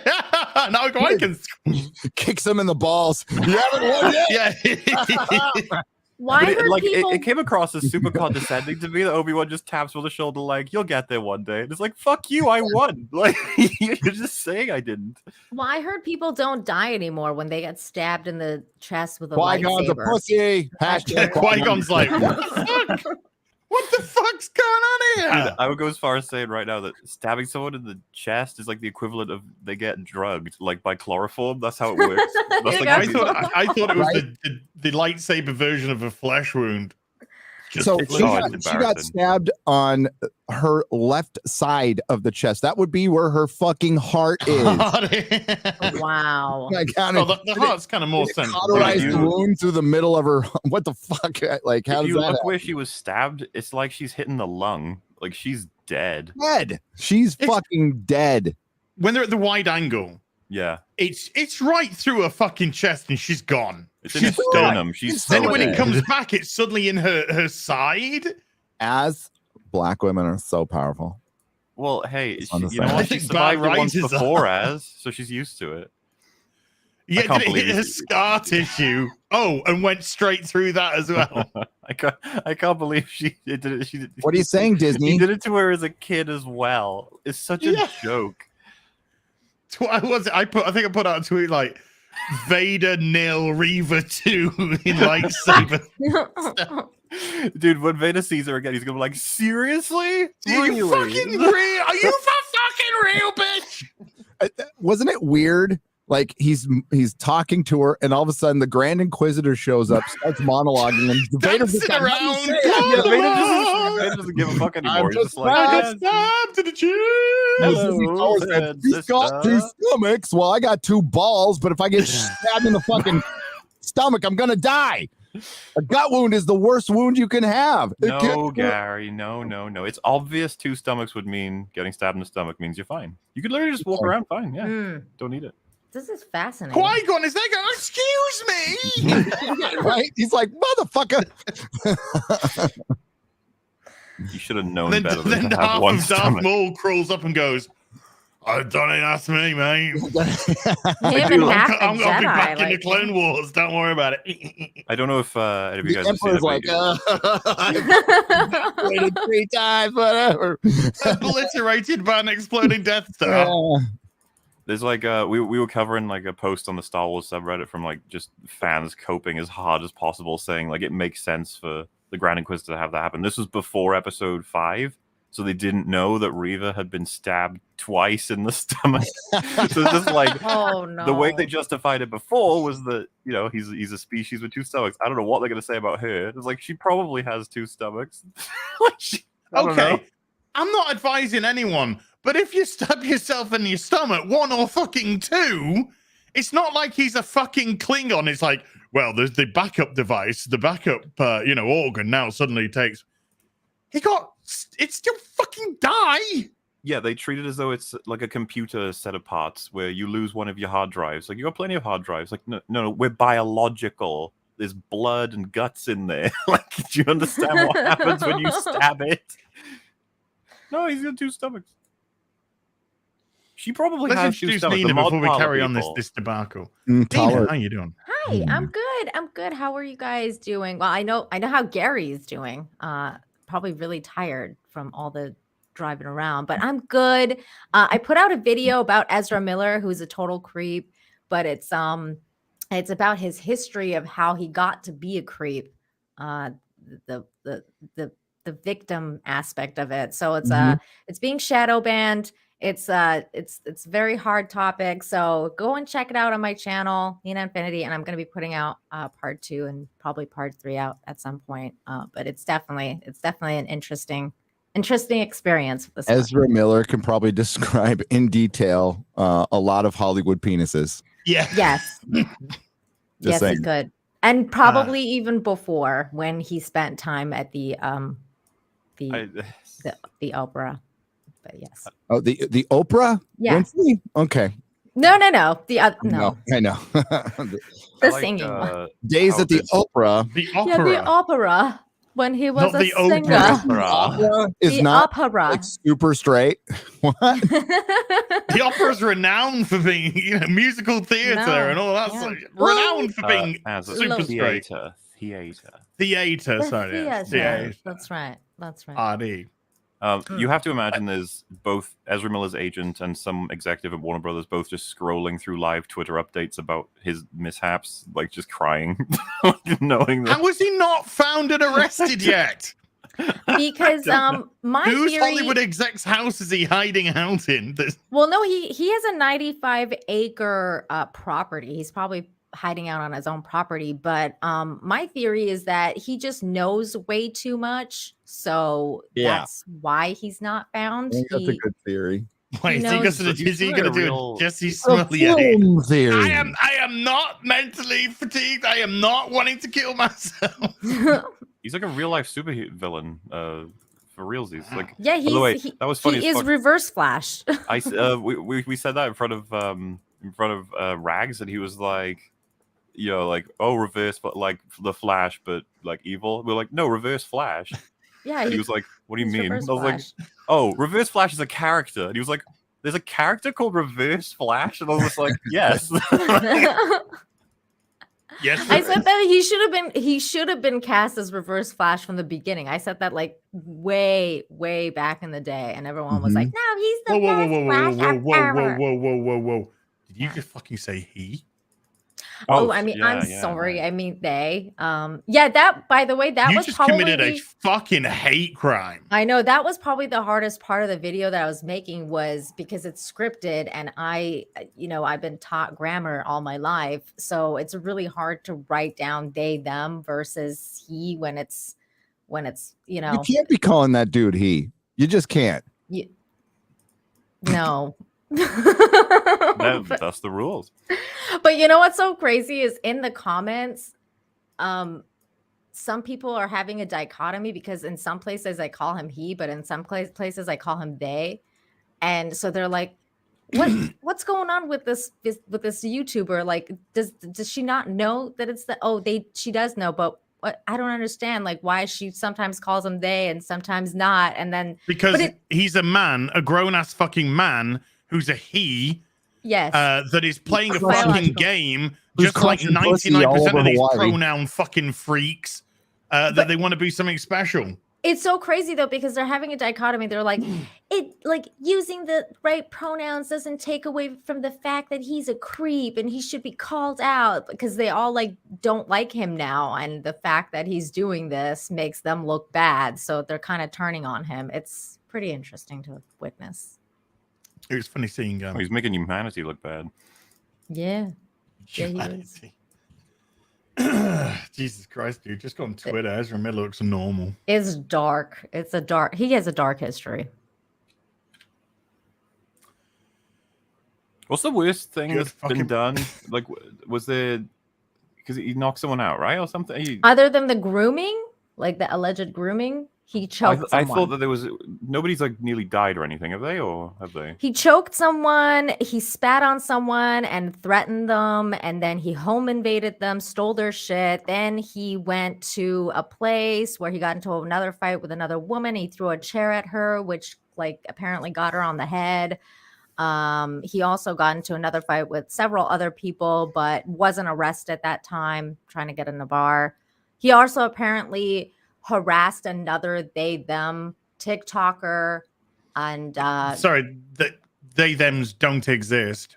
Speaker 3: now I can
Speaker 2: kicks him in the balls. You haven't won yet.
Speaker 3: Yeah.
Speaker 5: Why
Speaker 4: But
Speaker 5: are
Speaker 4: like
Speaker 5: people?
Speaker 4: it came across as super condescending to me that Obi-Wan just taps on the shoulder like, "You'll get there one day." And it's like, "Fuck you, I won." Like you're just saying I didn't.
Speaker 5: Well, I heard people don't die anymore when they get stabbed in the chest with a
Speaker 2: Qui-Gon's a
Speaker 5: lightsaber.
Speaker 2: pussy.
Speaker 3: Qui-Gon's like, what the fuck? What the fuck's going on here?
Speaker 4: Dude, I would go as far as saying right now that stabbing someone in the chest is like the equivalent of they get drugged, like by chloroform. That's how it works. That's like
Speaker 3: I thought it was the lightsaber version of a flesh wound.
Speaker 2: So
Speaker 4: it's
Speaker 2: she got
Speaker 4: embarrassing.
Speaker 2: stabbed on her left side of the chest. That would be where her fucking heart is.
Speaker 5: Wow.
Speaker 3: The heart's kind of more sensitive.
Speaker 2: Cauterized the wound through the middle of her. What the fuck? Like, how
Speaker 4: if
Speaker 2: does
Speaker 4: you
Speaker 2: that
Speaker 4: look
Speaker 2: happen?
Speaker 4: where she was stabbed, it's like she's hitting the lung. Like she's dead.
Speaker 2: Dead. She's fucking dead.
Speaker 3: When they're at the wide angle,
Speaker 4: Yeah.
Speaker 3: it's right through her fucking chest and she's gone.
Speaker 4: It's in her sternum. She's
Speaker 3: Then
Speaker 4: so
Speaker 3: when it
Speaker 4: dead.
Speaker 3: comes back, it's suddenly in her side.
Speaker 2: As black women are so powerful.
Speaker 4: Well, hey,
Speaker 2: on the
Speaker 4: you know
Speaker 2: side.
Speaker 3: I
Speaker 4: what? She
Speaker 3: think
Speaker 4: survived
Speaker 3: bad
Speaker 4: it once
Speaker 3: rises
Speaker 4: before
Speaker 3: are-
Speaker 4: as, so she's used to it.
Speaker 3: Yeah,
Speaker 4: can't
Speaker 3: did it hit
Speaker 4: believe
Speaker 3: her
Speaker 4: you-
Speaker 3: scar tissue? Oh, and went straight through that as well.
Speaker 4: I can't believe she did it. She did,
Speaker 2: What are you saying, Disney?
Speaker 4: He did it to her as a kid as well. It's such a
Speaker 3: Yeah.
Speaker 4: joke.
Speaker 3: What was it? I think I put out a tweet like Vader nil, Reaver 2 in lightsaber.
Speaker 4: Dude, when Vader sees her again, he's gonna be like, seriously?
Speaker 3: Are you fucking real? Are you fucking real, bitch?
Speaker 2: Wasn't it weird? Like he's talking to her, and all of a sudden the Grand Inquisitor shows up, starts monologuing, and Vader's just
Speaker 3: Dancing
Speaker 2: like,
Speaker 3: around.
Speaker 4: Yeah, Vader doesn't give a fuck anymore.
Speaker 2: I'm
Speaker 4: He's
Speaker 2: just
Speaker 4: just like,
Speaker 3: I
Speaker 4: "Yeah,
Speaker 3: got stabbed in the chin.
Speaker 4: Hello, said
Speaker 2: He's got two
Speaker 4: sister."
Speaker 2: stomachs. Well, I got two balls, but if I get stabbed in the fucking stomach, I'm gonna die. A gut wound is the worst wound you can have. It
Speaker 4: No,
Speaker 2: can't-
Speaker 4: Gary, no. It's obvious two stomachs would mean getting stabbed in the stomach means you're fine. You could literally just walk around fine. Yeah, don't need it.
Speaker 5: This is fascinating.
Speaker 3: Qui-Gon is there going, excuse me.
Speaker 2: Right? He's like, motherfucker.
Speaker 4: You should have known
Speaker 3: then
Speaker 4: better
Speaker 3: then
Speaker 4: than to have
Speaker 3: half
Speaker 4: one
Speaker 3: of Darth
Speaker 4: stomach.
Speaker 3: Maul crawls up and goes, I don't think that's me, mate.
Speaker 5: Him and half the
Speaker 3: I'll be back
Speaker 5: Jedi.
Speaker 3: in the Clone Wars. Don't worry about it.
Speaker 4: I don't know if any of you
Speaker 2: The
Speaker 4: guys have seen
Speaker 2: Emperor's
Speaker 4: it,
Speaker 2: like, waited 3 times, whatever.
Speaker 3: Obliterated by an exploding Death Star.
Speaker 4: There's like we were covering like a post on the Star Wars subreddit from like just fans coping as hard as possible, saying like it makes sense for the Grand Inquisitor to have that happen. This was before Episode 5, so they didn't know that Reva had been stabbed twice in the stomach. So it's just like
Speaker 5: Oh no.
Speaker 4: the way they justified it before was that, you know, he's a species with two stomachs. I don't know what they're gonna say about her. It's like she probably has two stomachs. Like, I don't know.
Speaker 3: Okay. I'm not advising anyone, but if you stab yourself in your stomach, 1 or fucking 2, it's not like he's a fucking Klingon. It's like, well, there's the backup device, the backup, organ now suddenly takes. It's still fucking die.
Speaker 4: Yeah, they treat it as though it's like a computer set of parts where you lose one of your hard drives. Like, you got plenty of hard drives. Like, no, we're biological. There's blood and guts in there. Like, do you understand what happens when you stab it? No, he's got two stomachs. She probably
Speaker 3: Let's
Speaker 4: has two
Speaker 3: introduce
Speaker 4: stomachs. The
Speaker 3: Nina
Speaker 4: mod
Speaker 3: before we
Speaker 4: parlor
Speaker 3: carry on
Speaker 4: people.
Speaker 3: this debacle.
Speaker 2: Taller.
Speaker 3: Nina, how you doing?
Speaker 5: Hi, I'm good. I'm good. How are you guys doing? Well, I know how Gary is doing. Probably really tired from all the driving around, but I'm good. I put out a video about Ezra Miller, who's a total creep, but it's about his history of how he got to be a creep. The victim aspect of it. So it's being shadow banned. It's very hard topic. So go and check it out on my channel, Nina Infinity, and I'm going to be putting out part 2 and probably part 3 out at some point. But it's definitely an interesting experience. With this one.
Speaker 2: Ezra Miller can probably describe in detail a lot of Hollywood penises.
Speaker 3: Yeah.
Speaker 5: Yes. Yes,
Speaker 2: saying.
Speaker 5: he could. And probably even before, when he spent time at the opera. But yes.
Speaker 2: Oh, the Oprah?
Speaker 5: Yeah.
Speaker 2: Winfrey? Okay.
Speaker 5: No. The no.
Speaker 2: I know.
Speaker 5: The singing one.
Speaker 2: Days at the Opera.
Speaker 3: The
Speaker 5: Yeah,
Speaker 3: opera.
Speaker 5: the opera when he was
Speaker 3: Not
Speaker 5: a
Speaker 3: the
Speaker 5: singer.
Speaker 2: Opera is
Speaker 5: The
Speaker 2: not
Speaker 5: opera.
Speaker 2: like super straight. What?
Speaker 3: The opera's renowned for being, musical theater
Speaker 5: No,
Speaker 3: and all that.
Speaker 5: yeah.
Speaker 3: Stuff. Renowned for being
Speaker 4: as a
Speaker 3: super straight.
Speaker 4: theater theater.
Speaker 3: Theater,
Speaker 5: The
Speaker 3: sorry.
Speaker 5: theater.
Speaker 3: Theater.
Speaker 5: That's right. That's right.
Speaker 3: RD.
Speaker 4: You have to imagine there's both Ezra Miller's agent and some executive at Warner Brothers both just scrolling through live Twitter updates about his mishaps, like just crying, knowing that.
Speaker 3: How was he not found and arrested yet?
Speaker 5: Because my
Speaker 3: Whose
Speaker 5: theory,
Speaker 3: Hollywood exec's house is he hiding out in?
Speaker 5: well, no, he has a 95-acre property. He's probably hiding out on his own property. But my theory is that he just knows way too much, so that's why he's not found.
Speaker 2: I think that's a good theory.
Speaker 3: Wait, is he gonna do Jesse
Speaker 2: Film
Speaker 3: Smollett?
Speaker 2: theory.
Speaker 3: I am not mentally fatigued. I am not wanting to kill myself.
Speaker 4: He's like a real life super villain. For realsies. Like,
Speaker 5: yeah,
Speaker 4: by the way, that was funny.
Speaker 5: He is Reverse Flash.
Speaker 4: We said that in front of Rags, and he was like, you know, like, oh, reverse, but like the Flash, but like evil. We're like, no, Reverse Flash.
Speaker 5: Yeah,
Speaker 4: and he was like, what do you mean? I was
Speaker 5: Flash.
Speaker 4: like, oh, Reverse Flash is a character. And he was like, there's a character called Reverse Flash, and I was like, yes.
Speaker 3: Yes,
Speaker 5: I said that he should have been cast as Reverse Flash from the beginning. I said that like way back in the day, and everyone was like, "No, he's the best Flash
Speaker 3: whoa. Did you just fucking say he?
Speaker 5: Oh, I mean, I'm sorry. I mean, they. Yeah, that, by the way, that
Speaker 3: you
Speaker 5: was
Speaker 3: just
Speaker 5: probably
Speaker 3: committed a fucking hate crime.
Speaker 5: I know that was probably the hardest part of the video that I was making, was because it's scripted, and I've been taught grammar all my life, so it's really hard to write down they, them versus he when it's
Speaker 2: You can't be calling that dude he. You just can't.
Speaker 5: No.
Speaker 4: That's the rules.
Speaker 5: But you know what's so crazy is in the comments, some people are having a dichotomy, because in some places I call him he, but in some places I call him they, and so they're like, what's going on with this YouTuber? Like, does she not know that it's she does know, but I don't understand, like, why she sometimes calls him they and sometimes not, and then
Speaker 3: because he's a man, a grown ass fucking man who's a he.
Speaker 5: Yes.
Speaker 3: That is playing a fucking game, just like 99% of these pronoun fucking freaks that they want to be something special.
Speaker 5: It's so crazy though, because they're having a dichotomy. They're like, using the right pronouns doesn't take away from the fact that he's a creep and he should be called out, because they all don't like him now, and the fact that he's doing this makes them look bad. So they're kind of turning on him. It's pretty interesting to witness.
Speaker 3: It was funny seeing
Speaker 4: he's making humanity look bad.
Speaker 5: Yeah. Yeah, he is.
Speaker 3: Jesus Christ, dude. Just go on Twitter. Ezra Miller looks normal.
Speaker 5: It's dark. He has a dark history.
Speaker 4: What's the worst thing that's been done? Like, was there, because he knocked someone out, right? Or something?
Speaker 5: Other than the grooming, like the alleged grooming, he choked someone.
Speaker 4: I thought that there was, nobody's like nearly died or anything, have they? Or have they?
Speaker 5: He choked someone, he spat on someone and threatened them, and then he home invaded them, stole their shit. Then he went to a place where he got into another fight with another woman. He threw a chair at her, which apparently got her on the head. He also got into another fight with several other people, but wasn't arrested at that time, trying to get in the bar. He also apparently harassed another they-them TikToker, and
Speaker 3: sorry, they-thems don't exist.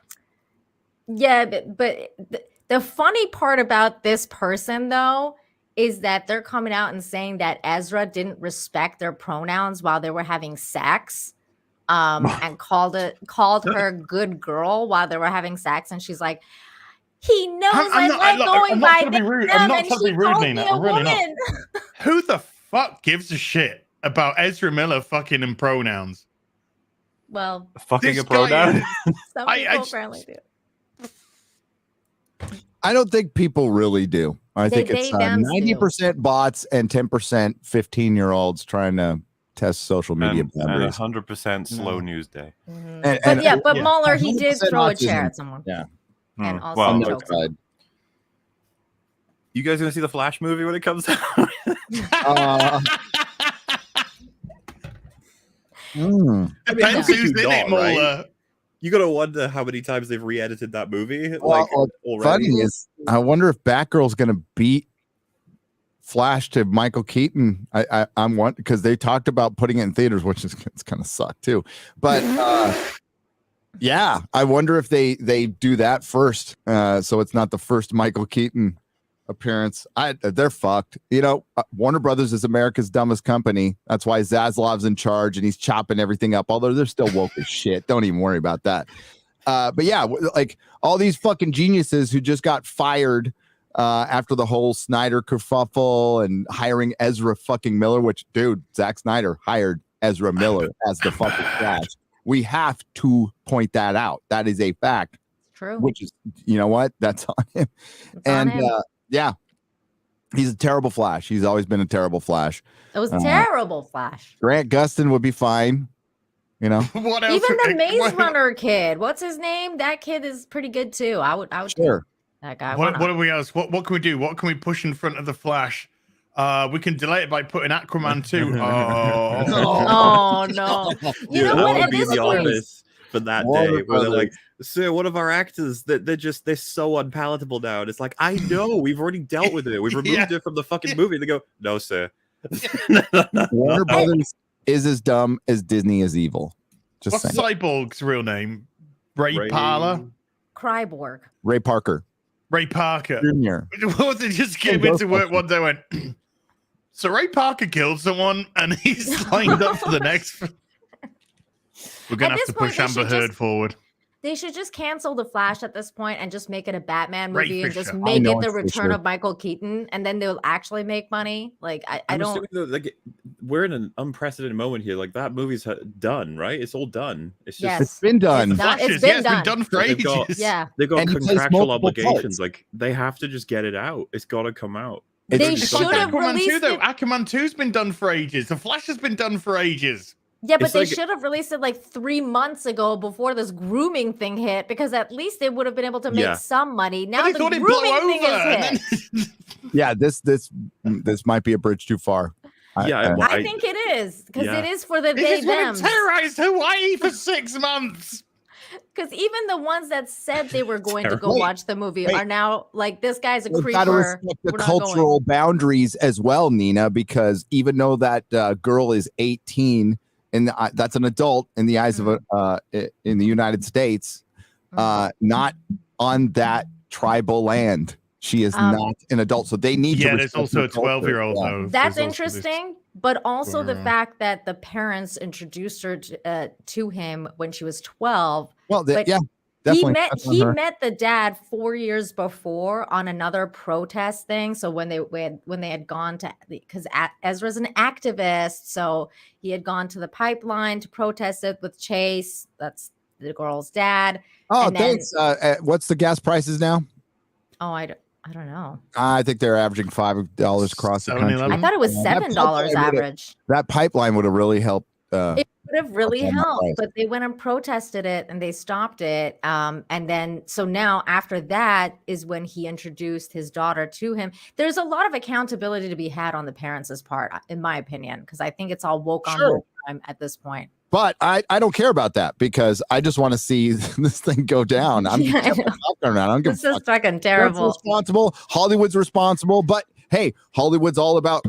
Speaker 5: Yeah, but the funny part about this person, though, is that they're coming out and saying that Ezra didn't respect their pronouns while they were having sex, and called her good girl while they were having sex, and she's like, he knows I like going by them,
Speaker 3: I'm not trying to be rude, Nina.
Speaker 5: I'm
Speaker 3: really not. Who the fuck gives a shit about Ezra Miller fucking and pronouns?
Speaker 5: Well,
Speaker 4: fucking a pronoun.
Speaker 5: Some people apparently do.
Speaker 2: I don't think people really do. I think it's 90% bots and 10% 15-year-olds trying to test social media boundaries.
Speaker 4: And 100% slow news day.
Speaker 5: Mm-hmm. But Mueller, he did throw a chair at someone.
Speaker 2: Yeah.
Speaker 5: And also choked.
Speaker 4: You guys gonna see the Flash movie when it comes out?
Speaker 3: Depends who's in it, Mueller.
Speaker 9: You gotta wonder how many times they've re-edited that movie.
Speaker 2: Funny is, I wonder if Batgirl's gonna beat Flash to Michael Keaton. I'm one because they talked about putting it in theaters, which is it's kind of sucked too. But yeah, I wonder if they do that first, so it's not the first Michael Keaton appearance. They're fucked. You know, Warner Brothers is America's dumbest company. That's why Zaslav's in charge and he's chopping everything up. Although they're still woke as shit. Don't even worry about that. But yeah, like all these fucking geniuses who just got fired after the whole Snyder kerfuffle and hiring Ezra fucking Miller, which, dude, Zack Snyder hired Ezra Miller as the fucking Flash. We have to point that out. That is a fact.
Speaker 5: True.
Speaker 2: Which is, you know what? That's on him. Yeah, he's a terrible Flash. He's always been a terrible Flash.
Speaker 5: It was terrible Flash.
Speaker 2: Grant Gustin would be fine. You know,
Speaker 3: what else?
Speaker 5: Even the Maze Runner kid. What's his name? That kid is pretty good too. I would
Speaker 2: sure.
Speaker 5: That guy.
Speaker 3: What do we else? What can we do? What can we push in front of the Flash? We can delay it by putting Aquaman 2.
Speaker 5: Oh no! You know what? At this point,
Speaker 9: for that day, where they're like, "Sir, one of our actors they're so unpalatable now." And it's like, I know, we've already dealt with it. We've removed it from the fucking movie. They go, "No, sir."
Speaker 2: Warner Brothers is as dumb as Disney is evil. Just
Speaker 3: what's
Speaker 2: saying.
Speaker 3: Cyborg's real name? Ray Parler?
Speaker 5: Cryborg.
Speaker 2: Ray Parker.
Speaker 3: Ray Parker.
Speaker 2: Jr.
Speaker 3: What they just came into work one day and went, so Ray Parker killed someone and he's lined up for the next. We're going to have to push Amber Heard forward.
Speaker 5: They should just cancel the Flash at this point and just make it a Batman movie and just
Speaker 3: Fisher.
Speaker 5: make it the return of Michael Keaton, and then they'll actually make money. Like I don't.
Speaker 9: Like, we're in an unprecedented moment here. Like that movie's done, right? It's all done. It's just
Speaker 5: Yes.
Speaker 2: It's been done.
Speaker 5: It's been
Speaker 3: done for ages.
Speaker 9: They've got
Speaker 2: And he plays
Speaker 9: contractual
Speaker 2: multiple
Speaker 9: obligations.
Speaker 2: parts.
Speaker 9: Like they have to just get it out. It's got to come out.
Speaker 5: They
Speaker 3: It's
Speaker 5: should
Speaker 3: like
Speaker 5: have
Speaker 3: Aquaman 2
Speaker 5: released
Speaker 3: though.
Speaker 5: it.
Speaker 3: Aquaman 2's been done for ages. The Flash has been done for ages.
Speaker 5: Yeah, but
Speaker 9: It's
Speaker 5: they
Speaker 9: like-
Speaker 5: should have released it like 3 months ago before this grooming thing hit, because at least they would have been able to make
Speaker 9: Yeah.
Speaker 5: some money. Now
Speaker 3: But they
Speaker 5: the
Speaker 3: thought it'd blow
Speaker 5: grooming thing
Speaker 3: over.
Speaker 5: is hit.
Speaker 2: Yeah, this might be a bridge too far.
Speaker 5: I think it is, because
Speaker 9: Yeah.
Speaker 5: it is for the
Speaker 3: These
Speaker 5: they
Speaker 3: women
Speaker 5: them.
Speaker 3: terrorized Hawaii for 6 months.
Speaker 5: Because even the ones that said they were going to go
Speaker 2: Wait,
Speaker 5: watch the movie
Speaker 2: wait.
Speaker 5: are now like, this guy's a
Speaker 2: We've got to
Speaker 5: creeper.
Speaker 2: respect the
Speaker 5: We're not
Speaker 2: cultural boundaries as well, Nina, because even though that girl is 18 and that's an adult in the eyes of in the United States, not on that tribal land. She is not an adult, so they need to.
Speaker 3: Yeah, there's
Speaker 2: respect
Speaker 3: also a
Speaker 2: the culture.
Speaker 3: 12-year-old
Speaker 2: Yeah.
Speaker 3: though.
Speaker 5: That's
Speaker 3: There's also this-
Speaker 5: interesting, but also the
Speaker 3: Yeah.
Speaker 5: fact that the parents introduced her to him when she was 12.
Speaker 2: Well,
Speaker 5: But
Speaker 2: yeah, definitely.
Speaker 5: He
Speaker 2: That's on her.
Speaker 5: met the dad 4 years before on another protest thing. So when they had gone to, because Ezra's an activist, so he had gone to the pipeline to protest it with Chase. That's the girl's dad.
Speaker 2: Oh,
Speaker 5: and then-
Speaker 2: thanks. What's the gas prices now?
Speaker 5: Oh, I don't know.
Speaker 2: I think they're averaging $5 across the country.
Speaker 3: 7-Eleven?
Speaker 5: I thought it was
Speaker 2: That
Speaker 5: $7
Speaker 2: pipeline would've-
Speaker 5: average.
Speaker 2: That pipeline would have really helped.
Speaker 5: It would have really
Speaker 2: Okay, not
Speaker 5: helped,
Speaker 2: right.
Speaker 5: but they went and protested it and they stopped it. And then, so now after that is when he introduced his daughter to him. There's a lot of accountability to be had on the parents' part, in my opinion, because I think it's all woke on
Speaker 2: Sure.
Speaker 5: woke time at this point.
Speaker 2: But I don't care about that because I just want to see this thing go down. I'm
Speaker 5: Yeah, I know.
Speaker 2: I don't give a
Speaker 5: This is
Speaker 2: fuck.
Speaker 5: fucking
Speaker 2: That's
Speaker 5: terrible.
Speaker 2: responsible. Hollywood's responsible, but hey, Hollywood's all about,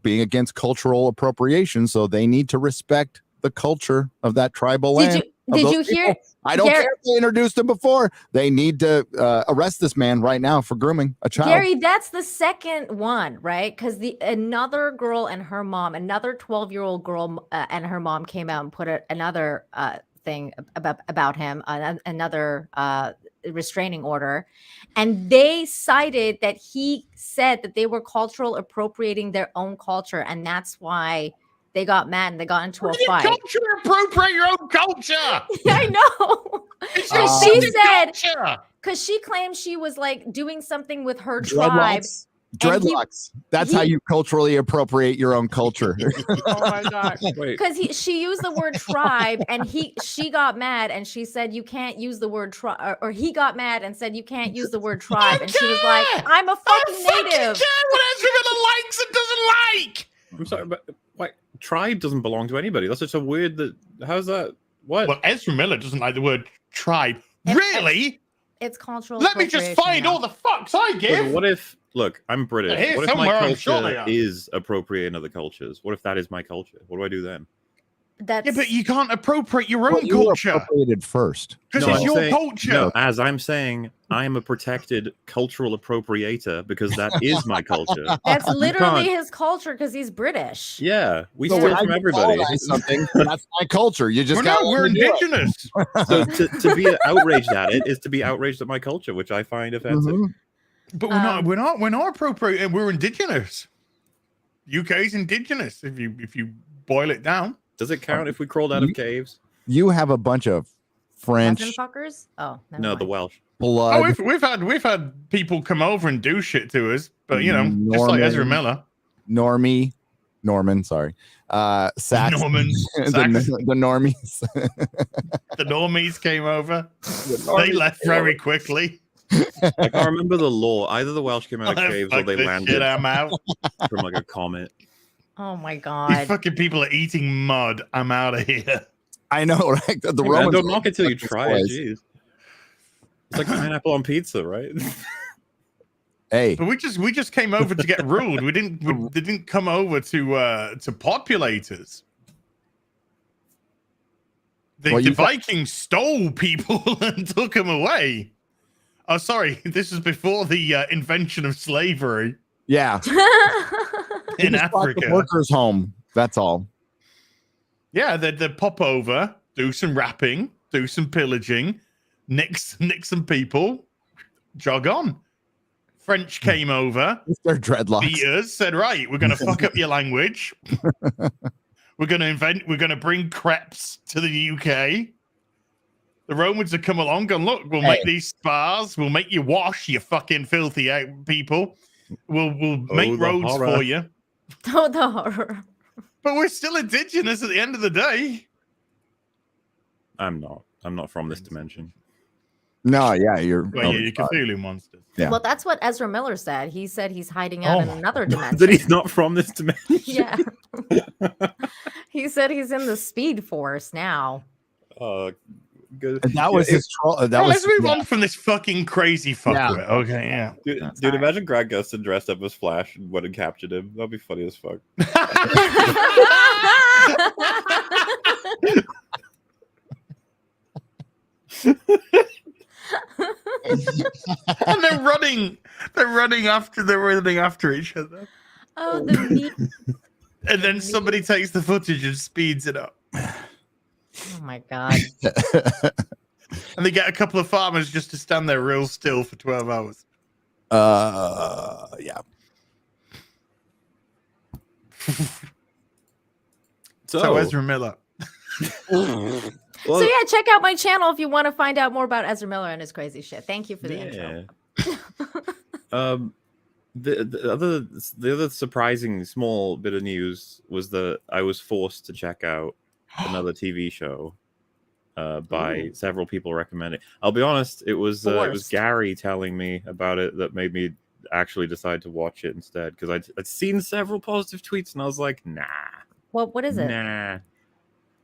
Speaker 2: being against cultural appropriation, so they need to respect the culture of that tribal land.
Speaker 5: Did
Speaker 2: of
Speaker 5: you
Speaker 2: those
Speaker 5: hear?
Speaker 2: people. I don't care if they introduced him before. They need to arrest this man right now for grooming a child.
Speaker 5: Gary, that's the second one, right? Because another girl and her mom, another 12-year-old girl and her mom came out and put another thing about him, another restraining order, and they cited that he said that they were cultural appropriating their own culture, and that's why they got mad and they got into a fight.
Speaker 3: Culture, appropriate your own culture.
Speaker 5: I know.
Speaker 3: It's
Speaker 5: Because
Speaker 3: your
Speaker 5: she
Speaker 3: fucking
Speaker 5: said,
Speaker 3: culture.
Speaker 5: because she claimed she was like doing something with her tribe.
Speaker 2: Dreadlocks.
Speaker 5: and he-
Speaker 2: Dreadlocks. That's how you culturally appropriate your own culture.
Speaker 5: Oh my god!
Speaker 9: Wait.
Speaker 5: Because she used the word tribe, and she got mad, and she said you can't use the word tribe, or he got mad and said you can't use the word tribe, and she was like, "I'm a fucking native."
Speaker 3: Care what Ezra Miller likes and doesn't like.
Speaker 9: I'm sorry, but like tribe doesn't belong to anybody. That's just a weird. How's that? What?
Speaker 3: Well, Ezra Miller doesn't like the word tribe.
Speaker 5: And-
Speaker 3: Really?
Speaker 5: It's cultural.
Speaker 3: Let me just find all the fucks I give.
Speaker 9: What if? Look, I'm British.
Speaker 3: Here
Speaker 9: What if my
Speaker 3: somewhere, I'm sure they
Speaker 9: culture
Speaker 3: are.
Speaker 9: is appropriating other cultures? What if that is my culture? What do I do then?
Speaker 5: That's...
Speaker 3: Yeah, but you can't appropriate your
Speaker 2: Well,
Speaker 3: own
Speaker 2: you were
Speaker 3: culture
Speaker 2: appropriated first.
Speaker 3: because
Speaker 9: No,
Speaker 3: it's
Speaker 9: I'm
Speaker 3: your
Speaker 9: saying-
Speaker 3: culture.
Speaker 9: No, as I'm saying, I'm a protected cultural appropriator because that is my culture.
Speaker 5: That's
Speaker 9: You
Speaker 5: literally
Speaker 9: can't-
Speaker 5: his culture because he's British.
Speaker 9: Yeah, we
Speaker 2: So
Speaker 9: steal
Speaker 2: when I
Speaker 9: from everybody.
Speaker 2: colonize something, that's my culture. You just
Speaker 3: we're indigenous.
Speaker 9: So to be outraged at it is to be outraged at my culture, which I find offensive.
Speaker 3: But we're not appropriating. We're indigenous. UK's indigenous. If you boil it down,
Speaker 9: Does it count if we crawled out of caves?
Speaker 2: You have a bunch of French
Speaker 5: Peasant fuckers? Oh, never
Speaker 9: No,
Speaker 5: mind.
Speaker 9: the Welsh.
Speaker 2: blood.
Speaker 3: oh, we've had people come over and do shit to us, but you know, just like
Speaker 2: Norman.
Speaker 3: Ezra Miller,
Speaker 2: Norman, sorry. Saxon,
Speaker 3: Normans,
Speaker 2: the normies.
Speaker 3: the normies came over. They left very quickly.
Speaker 9: I can't remember the law. Either the Welsh came out of caves or
Speaker 3: Fuck
Speaker 9: they
Speaker 3: this
Speaker 9: landed
Speaker 3: shit, I'm out.
Speaker 9: from like a comet.
Speaker 5: Oh my
Speaker 3: These
Speaker 5: god.
Speaker 3: fucking people are eating mud. I'm out of here.
Speaker 2: I know, right? The
Speaker 9: Man,
Speaker 2: Romans
Speaker 9: don't knock it till you
Speaker 2: this
Speaker 9: try it.
Speaker 2: place.
Speaker 9: Jeez. It's like pineapple on pizza, right?
Speaker 2: Hey,
Speaker 3: But we just came over to get ruled. They didn't come over to populate us. The Vikings stole people and took them away. Oh, sorry. This is before the invention of slavery
Speaker 2: yeah,
Speaker 3: in
Speaker 2: Just brought the
Speaker 3: Africa.
Speaker 2: workers home. That's all.
Speaker 3: Yeah, they'd pop over, do some rapping, do some pillaging, nick some people, jog on. French came over,
Speaker 2: With their dreadlocks.
Speaker 3: beat us, said, right, we're going to fuck up your language. We're going to bring crepes to the UK. The Romans have come along and look, we'll make these spas. We'll make you wash, you fucking filthy people. We'll make
Speaker 9: the
Speaker 3: roads
Speaker 9: horror.
Speaker 3: for you.
Speaker 5: Oh, the horror.
Speaker 3: But we're still indigenous at the end of the day.
Speaker 9: I'm not from this dimension.
Speaker 2: No, yeah, you're.
Speaker 3: Well, yeah, you Cthulhu monsters.
Speaker 2: Yeah.
Speaker 5: Well, that's what Ezra Miller said. He said he's hiding out
Speaker 3: Oh
Speaker 5: in
Speaker 3: my
Speaker 5: another
Speaker 3: God.
Speaker 5: dimension.
Speaker 9: That he's not from this dimension.
Speaker 5: Yeah. He said he's in the Speed Force now.
Speaker 9: Good.
Speaker 2: That was his troll. That
Speaker 3: Well,
Speaker 2: was
Speaker 3: let's move on from this fucking crazy fuckwit.
Speaker 2: Yeah.
Speaker 3: Okay, yeah.
Speaker 9: Dude, imagine Grant Gustin dressed up as Flash and went and captured him. That'd be funny as fuck.
Speaker 3: And they're running after each other.
Speaker 5: Oh, the meat.
Speaker 3: And then somebody takes the footage and speeds it up.
Speaker 5: Oh my god.
Speaker 3: And they get a couple of farmers just to stand there real still for 12 hours.
Speaker 2: Yeah.
Speaker 3: So Ezra Miller.
Speaker 5: So yeah, check out my channel if you want to find out more about Ezra Miller and his crazy shit. Thank you for the intro.
Speaker 9: The other surprising small bit of news was that I was forced to check out another TV show by several people recommending. I'll be honest, it was Gary telling me about it that made me actually decide to watch it instead, because I'd seen several positive tweets and I was like, nah.
Speaker 5: Well, what is it?
Speaker 9: Nah.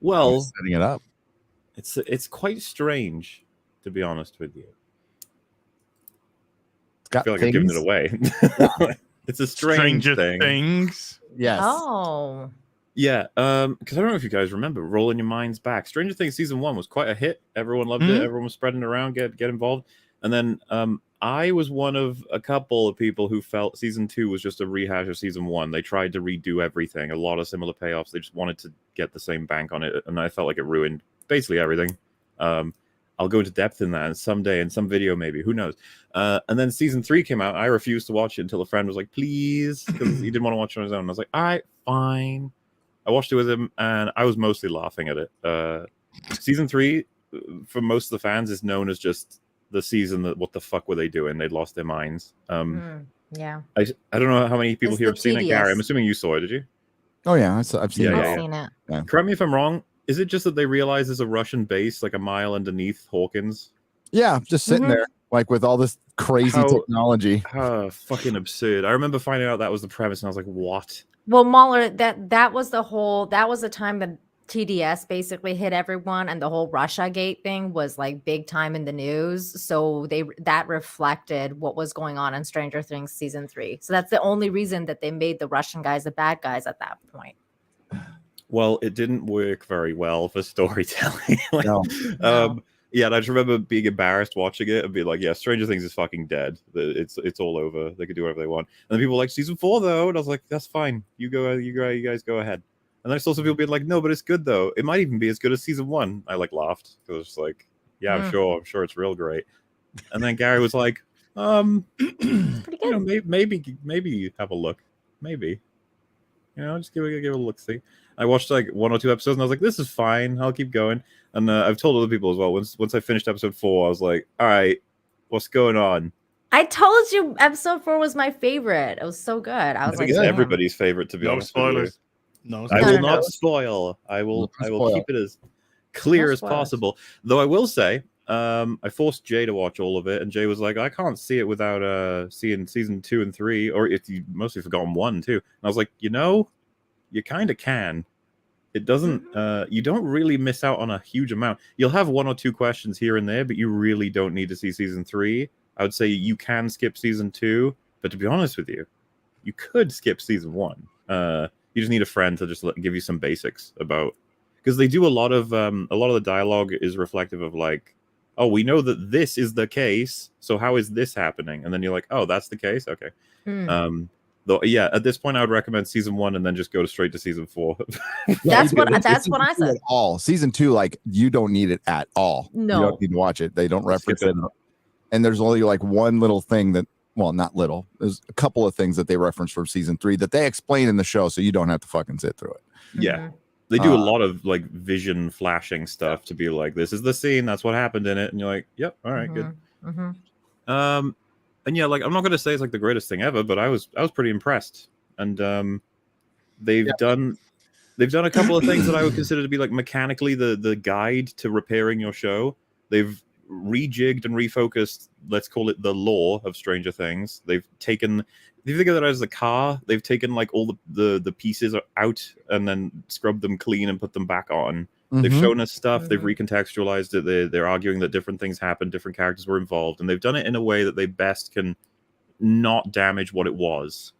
Speaker 9: Well,
Speaker 2: setting it up.
Speaker 9: It's quite strange, to be honest with you.
Speaker 2: It's
Speaker 9: I feel like I'm giving it away. It's a strange
Speaker 3: Stranger
Speaker 9: thing.
Speaker 3: Things.
Speaker 2: Yes.
Speaker 5: Oh.
Speaker 9: Yeah, because I don't know if you guys remember, rolling your minds back. Stranger Things season 1 was quite a hit. Everyone loved it. Everyone was spreading it around, get involved. And then I was one of a couple of people who felt season 2 was just a rehash of season 1. They tried to redo everything, a lot of similar payoffs. They just wanted to get the same bank on it, and I felt like it ruined basically everything. I'll go into depth in that someday in some video, maybe. Who knows? And then season 3 came out. I refused to watch it until a friend was like, please, because he didn't want to watch it on his own. And I was like, all right, fine. I watched it with him, and I was mostly laughing at it. Season 3, for most of the fans, is known as just the season that what the fuck were they doing? They lost their minds.
Speaker 5: Yeah.
Speaker 9: I don't know how many people
Speaker 5: It's
Speaker 9: here
Speaker 5: the
Speaker 9: have seen it. Gary, I'm assuming you saw it, did you?
Speaker 2: Oh yeah, I've seen it.
Speaker 5: I've seen it.
Speaker 2: Yeah.
Speaker 9: Correct me if I'm wrong. Is it just that they realize there's a Russian base like a mile underneath Hawkins?
Speaker 2: Yeah, just sitting there like with all this crazy technology.
Speaker 9: Fucking absurd. I remember finding out that was the premise, and I was like, what?
Speaker 5: Well, Mahler, that was the time that TDS basically hit everyone, and the whole Russia Gate thing was like big time in the news. So that reflected what was going on in Stranger Things season 3. So that's the only reason that they made the Russian guys the bad guys at that point.
Speaker 9: Well, it didn't work very well for storytelling. Like,
Speaker 5: No.
Speaker 9: yeah, and I just remember being embarrassed watching it and being like, "Yeah, Stranger Things is fucking dead. It's all over. They can do whatever they want." And then people were like, "Season 4 though," and I was like, "That's fine. You guys go ahead." And then I saw some people being like, "No, but it's good though. It might even be as good as season 1." I like laughed because I was just like, "Yeah, I'm sure it's real great." And then Gary was like,
Speaker 5: pretty good.
Speaker 9: maybe have a look, maybe, just give it a look. See, I watched like 1 or 2 episodes and I was like, "This is fine. I'll keep going." And I've told other people as well. Once I finished episode 4, I was like, "All right, what's going on?"
Speaker 5: I told you episode 4 was my favorite. It was so good. I
Speaker 9: think it's everybody's favorite, to be honest with you.
Speaker 3: No,
Speaker 9: I will not spoil. I will keep it as clear as possible. Though I will say, I forced Jay to watch all of it, and Jay was like, "I can't see it without seeing season 2 and 3, or if you mostly forgotten 1 too." And I was like, you kind of can. It doesn't. You don't really miss out on a huge amount. You'll have 1 or 2 questions here and there, but you really don't need to see season 3. I would say you can skip season 2, but to be honest with you, you could skip season 1. You just need a friend to just give you some basics about, because they do a lot of the dialogue is reflective of like, "Oh, we know that this is the case, so how is this happening?" And then you're like, "Oh, that's the case, okay." Though, yeah, at this point, I would recommend season 1 and then just go straight to season 4.
Speaker 5: That's what I said.
Speaker 2: All season 2, like you don't need it at all.
Speaker 5: No,
Speaker 2: you don't need to watch it. They don't reference it, and there's only like one little thing that. Well, not little. There's a couple of things that they reference from season 3 that they explain in the show, so you don't have to fucking sit through it.
Speaker 9: Yeah. They do a lot of like vision flashing stuff to be like, "This is the scene, that's what happened in it," and you're like, "Yep, all right, good." And yeah, like I'm not gonna say it's like the greatest thing ever, but I was pretty impressed. And they've done a couple of things that I would consider to be like mechanically the guide to repairing your show. They've rejigged and refocused, let's call it the lore of Stranger Things. They've taken, if you think of that as a car, they've taken like all the pieces out and then scrubbed them clean and put them back on. They've shown us stuff, they've recontextualized it, they're arguing that different things happened, different characters were involved, and they've done it in a way that they best can not damage what it was.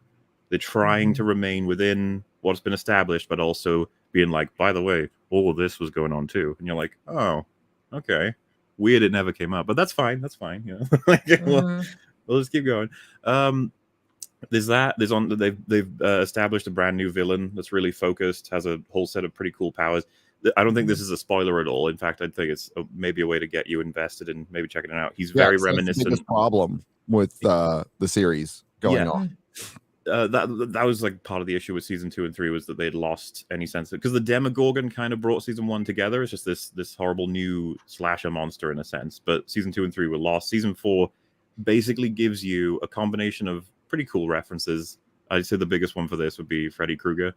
Speaker 9: They're trying to remain within what's been established, but also being like, "By the way, all of this was going on too." And you're like, "Oh, okay. Weird it never came up, but that's fine. We'll just keep going." There's that. They've established a brand new villain that's really focused, has a whole set of pretty cool powers. I don't think this is a spoiler at all. In fact, I think it's maybe a way to get you invested in maybe checking it out. He's very reminiscent.
Speaker 2: That's the biggest problem with the series going on.
Speaker 9: That was like part of the issue with season 2 and 3 was that they'd lost any sense of, because the Demogorgon kind of brought season 1 together. It's just this horrible new slasher monster in a sense, but season 2 and 3 were lost. Season 4 basically gives you a combination of pretty cool references. I'd say the biggest one for this would be Freddy Krueger.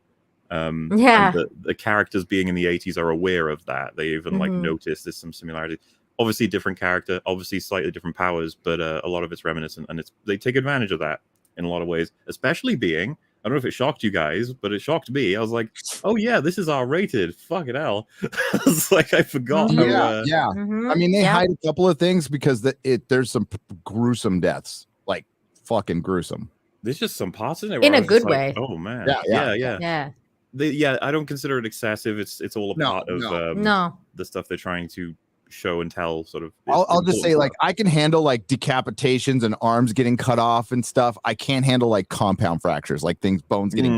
Speaker 9: And the characters being in the 80s are aware of that. They even like notice there's some similarity. Obviously different character, obviously slightly different powers, but a lot of it's reminiscent, and they take advantage of that in a lot of ways, especially being, I don't know if it shocked you guys, but it shocked me. I was like, "Oh yeah, this is R-rated. Fuck it hell." I was like, I forgot.
Speaker 2: I mean, they hide a couple of things because there's some gruesome deaths, like fucking gruesome.
Speaker 9: There's just some parts in it
Speaker 5: in a good way.
Speaker 9: Like, oh man,
Speaker 5: yeah.
Speaker 9: I don't consider it excessive. It's all a part of the stuff they're trying to show and tell. Sort of.
Speaker 2: I'll just say, like, I can handle like decapitations and arms getting cut off and stuff. I can't handle like compound fractures, like bones getting.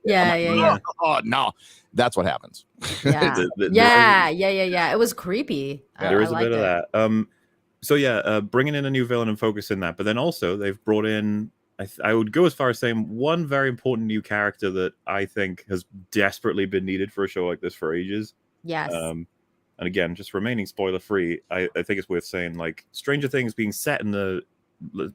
Speaker 5: Yeah.
Speaker 2: Oh no, that's what happens.
Speaker 5: Yeah. It was creepy.
Speaker 9: There is a bit of that. So bringing in a new villain and focusing that, but then also they've brought in, I would go as far as saying, one very important new character that I think has desperately been needed for a show like this for ages.
Speaker 5: Yes.
Speaker 9: And again, just remaining spoiler free, I think it's worth saying, like, Stranger Things being set in the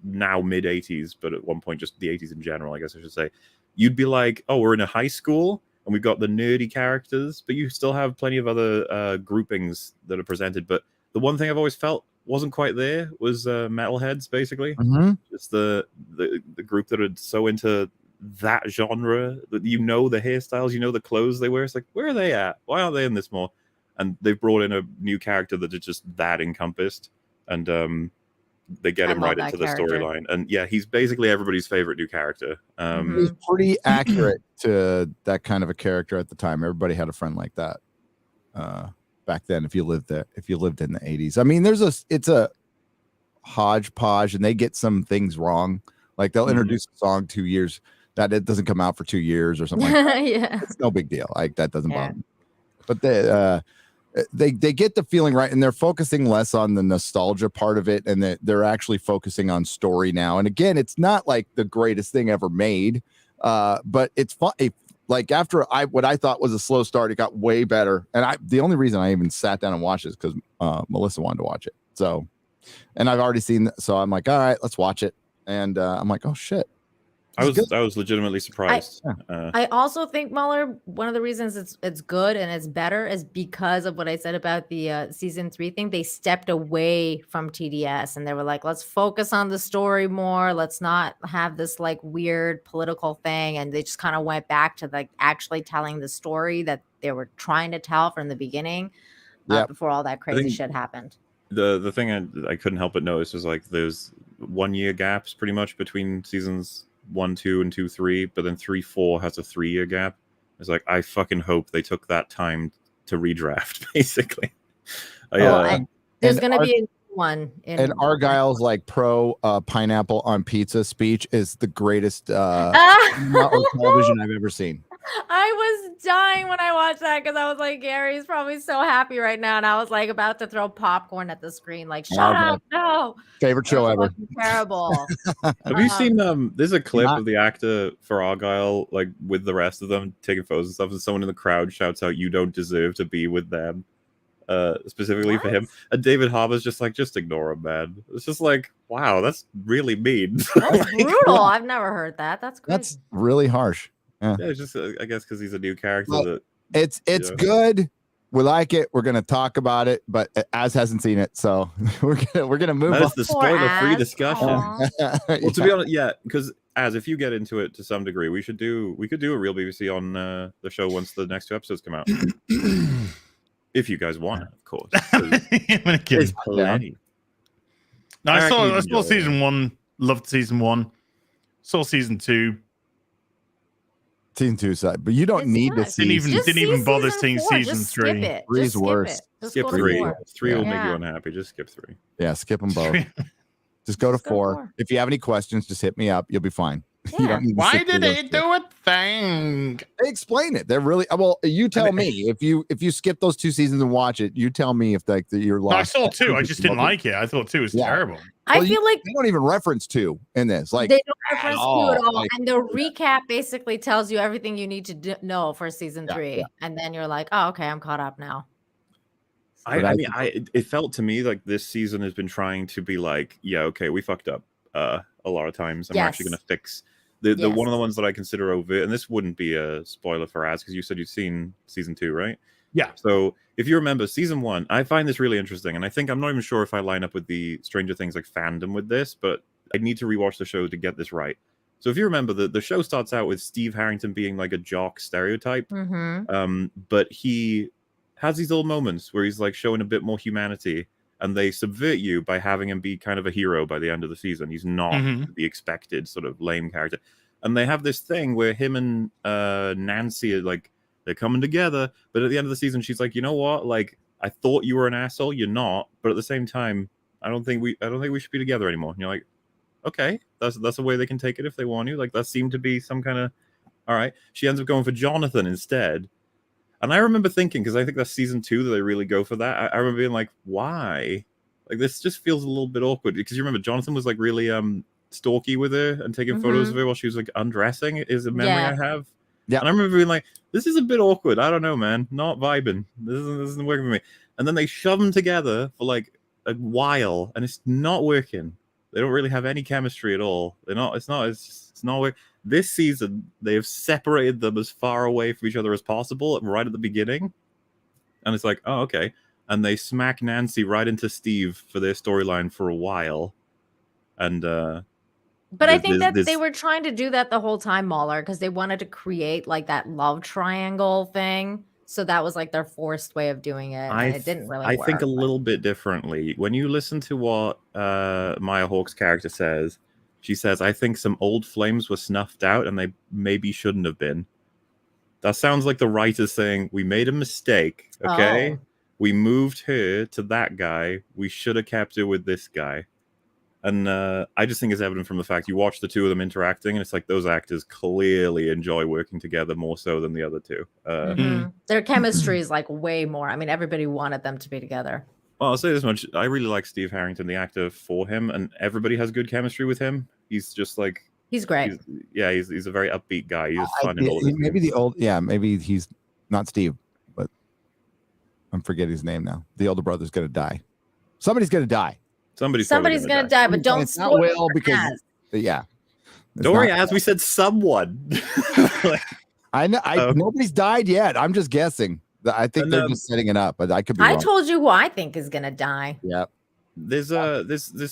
Speaker 9: now mid 80s, but at one point just the 80s in general, I guess I should say, you'd be like, "Oh, we're in a high school and we've got the nerdy characters, but you still have plenty of other groupings that are presented." But the one thing I've always felt wasn't quite there was metalheads, basically. It's the group that are so into that genre. That you know the hairstyles, you know the clothes they wear. It's like, where are they at? Why aren't they in this more? And they've brought in a new character that is just that encompassed, and they get him right into the storyline. And yeah, he's basically everybody's favorite new character.
Speaker 2: He's pretty accurate to that kind of a character at the time. Everybody had a friend like that back then. If you lived in the 80s, I mean, it's a hodgepodge, and they get some things wrong. Like they'll introduce a song 2 years that it doesn't come out for 2 years or something like that.
Speaker 5: Yeah,
Speaker 2: it's no big deal. Like that doesn't bother me. But they get the feeling right, and they're focusing less on the nostalgia part of it, and they're actually focusing on story now. And again, it's not like the greatest thing ever made, but it's fun. Like after what I thought was a slow start, it got way better. And the only reason I even sat down and watched it is because Melissa wanted to watch it. So, and I've already seen, so I'm like, all right, let's watch it. And I'm like, oh shit.
Speaker 9: I was legitimately surprised.
Speaker 5: I also think, Mueller, one of the reasons it's good and it's better is because of what I said about the season 3 thing. They stepped away from TDS and they were like, let's focus on the story more. Let's not have this like weird political thing. And they just kind of went back to like actually telling the story that they were trying to tell from the beginning before all that crazy shit happened.
Speaker 9: The thing I couldn't help but notice was like there's 1 year gaps pretty much between seasons 1, 2, and 2, 3, but then 3, 4 has a 3 year gap. It's like, I fucking hope they took that time to redraft, basically.
Speaker 5: There's going to be a new one.
Speaker 2: And Argyle's like pro pineapple on pizza speech is the greatest television I've ever seen.
Speaker 5: I was dying when I watched that because I was like, Gary's probably so happy right now. And I was like about to throw popcorn at the screen, like, shut up, no.
Speaker 2: Favorite show ever.
Speaker 5: Terrible.
Speaker 9: Have you seen there's a clip of the actor for Argyle, like with the rest of them taking photos and stuff, and someone in the crowd shouts out, "You don't deserve to be with them." Specifically for him. And David Harbour's just like, just ignore him, man. It's just like, wow, that's really mean.
Speaker 5: That's brutal. I've never heard that. That's crazy.
Speaker 2: That's really harsh. Yeah,
Speaker 9: it's just I guess because he's a new character.
Speaker 2: It's good. We like it. We're gonna talk about it, but Az hasn't seen it, so we're gonna move on.
Speaker 9: That's the spoiler-free discussion. Well, to be honest, because Az, if you get into it to some degree, we could do a real BBC on the show once the next 2 episodes come out. If you guys want, of course. There's plenty.
Speaker 3: No, I saw season 1. Loved season 1. Saw season 2.
Speaker 2: Season 2 side, but you don't need to see.
Speaker 3: Didn't even bother seeing season 3.
Speaker 2: 3 is worse.
Speaker 9: Skip 3. 3 will make you unhappy. Just skip 3.
Speaker 2: Yeah, skip them both. Just go to 4. If you have any questions, just hit me up. You'll be fine.
Speaker 5: Yeah.
Speaker 2: You don't need to
Speaker 3: Why did it do a thing?
Speaker 2: They explain it. They're really well. You tell me if you skip those 2 seasons and watch it. You tell me if you're lost.
Speaker 3: I saw 2. I just didn't like it. I thought 2 was terrible.
Speaker 5: I feel like
Speaker 2: they don't even reference 2 in this. Like
Speaker 5: they don't reference 2 at all. Like, and the recap basically tells you everything you need to know for season 3, and then you're like, oh, okay, I'm caught up now.
Speaker 9: It felt to me like this season has been trying to be like, yeah, okay, we fucked up a lot of times, and we're actually going to fix the one of the ones that I consider overt. And this wouldn't be a spoiler for Az because you said you'd seen season 2, right?
Speaker 3: Yeah.
Speaker 9: So if you remember season 1, I find this really interesting, and I think I'm not even sure if I line up with the Stranger Things like fandom with this, but I need to rewatch the show to get this right. So if you remember, the show starts out with Steve Harrington being like a jock stereotype, but he has these little moments where he's like showing a bit more humanity, and they subvert you by having him be kind of a hero by the end of the season. He's not the expected sort of lame character. And they have this thing where him and Nancy are like, they're coming together, but at the end of the season, she's like, you know what? Like, I thought you were an asshole. You're not. But at the same time, I don't think we should be together anymore. And you're like, okay, that's a way they can take it if they want to. Like, that seemed to be some kind of, all right. She ends up going for Jonathan instead. And I remember thinking, because I think that's season 2 that they really go for that. I remember being like, why? Like, this just feels a little bit awkward. Because you remember Jonathan was like really stalky with her and taking photos of her while she was like undressing, is a memory I have. Yeah. And I remember being like, this is a bit awkward. I don't know, man. Not vibing. This isn't working for me. And then they shove them together for like a while, and it's not working. They don't really have any chemistry at all. It's not working. This season, they have separated them as far away from each other as possible right at the beginning. And it's like, oh, okay. And they smack Nancy right into Steve for their storyline for a while. And
Speaker 5: But I think that they were trying to do that the whole time, Mahler, because they wanted to create like that love triangle thing. So that was like their forced way of doing it, and it didn't really work.
Speaker 9: I think a little bit differently. When you listen to what Maya Hawke's character says, she says, I think some old flames were snuffed out and they maybe shouldn't have been. That sounds like the writer's saying, we made a mistake, okay?
Speaker 5: Oh.
Speaker 9: We moved her to that guy. We should have kept her with this guy. And I just think it's evident from the fact you watch the two of them interacting, and it's like those actors clearly enjoy working together more so than the other two.
Speaker 5: Their chemistry is like way more. I mean, everybody wanted them to be together.
Speaker 9: Well, I'll say this much. I really like Steve Harrington, the actor, for him, and everybody has good chemistry with him. He's just like...
Speaker 5: He's great.
Speaker 9: He's a very upbeat guy. He's fun in all of his
Speaker 2: maybe
Speaker 9: games.
Speaker 2: maybe he's not Steve, but I'm forgetting his name now. The older brother's going to die. Somebody's going to die.
Speaker 9: Somebody's
Speaker 5: going to die, but don't
Speaker 2: it's not
Speaker 5: spoil
Speaker 2: Will
Speaker 5: it
Speaker 2: because
Speaker 5: as.
Speaker 2: yeah.
Speaker 9: Don't worry, as we said, someone.
Speaker 2: I know. Nobody's died yet. I'm just guessing. I think they're just setting it up, but I could be wrong.
Speaker 5: told you who I think is going to die.
Speaker 2: Yeah.
Speaker 9: There's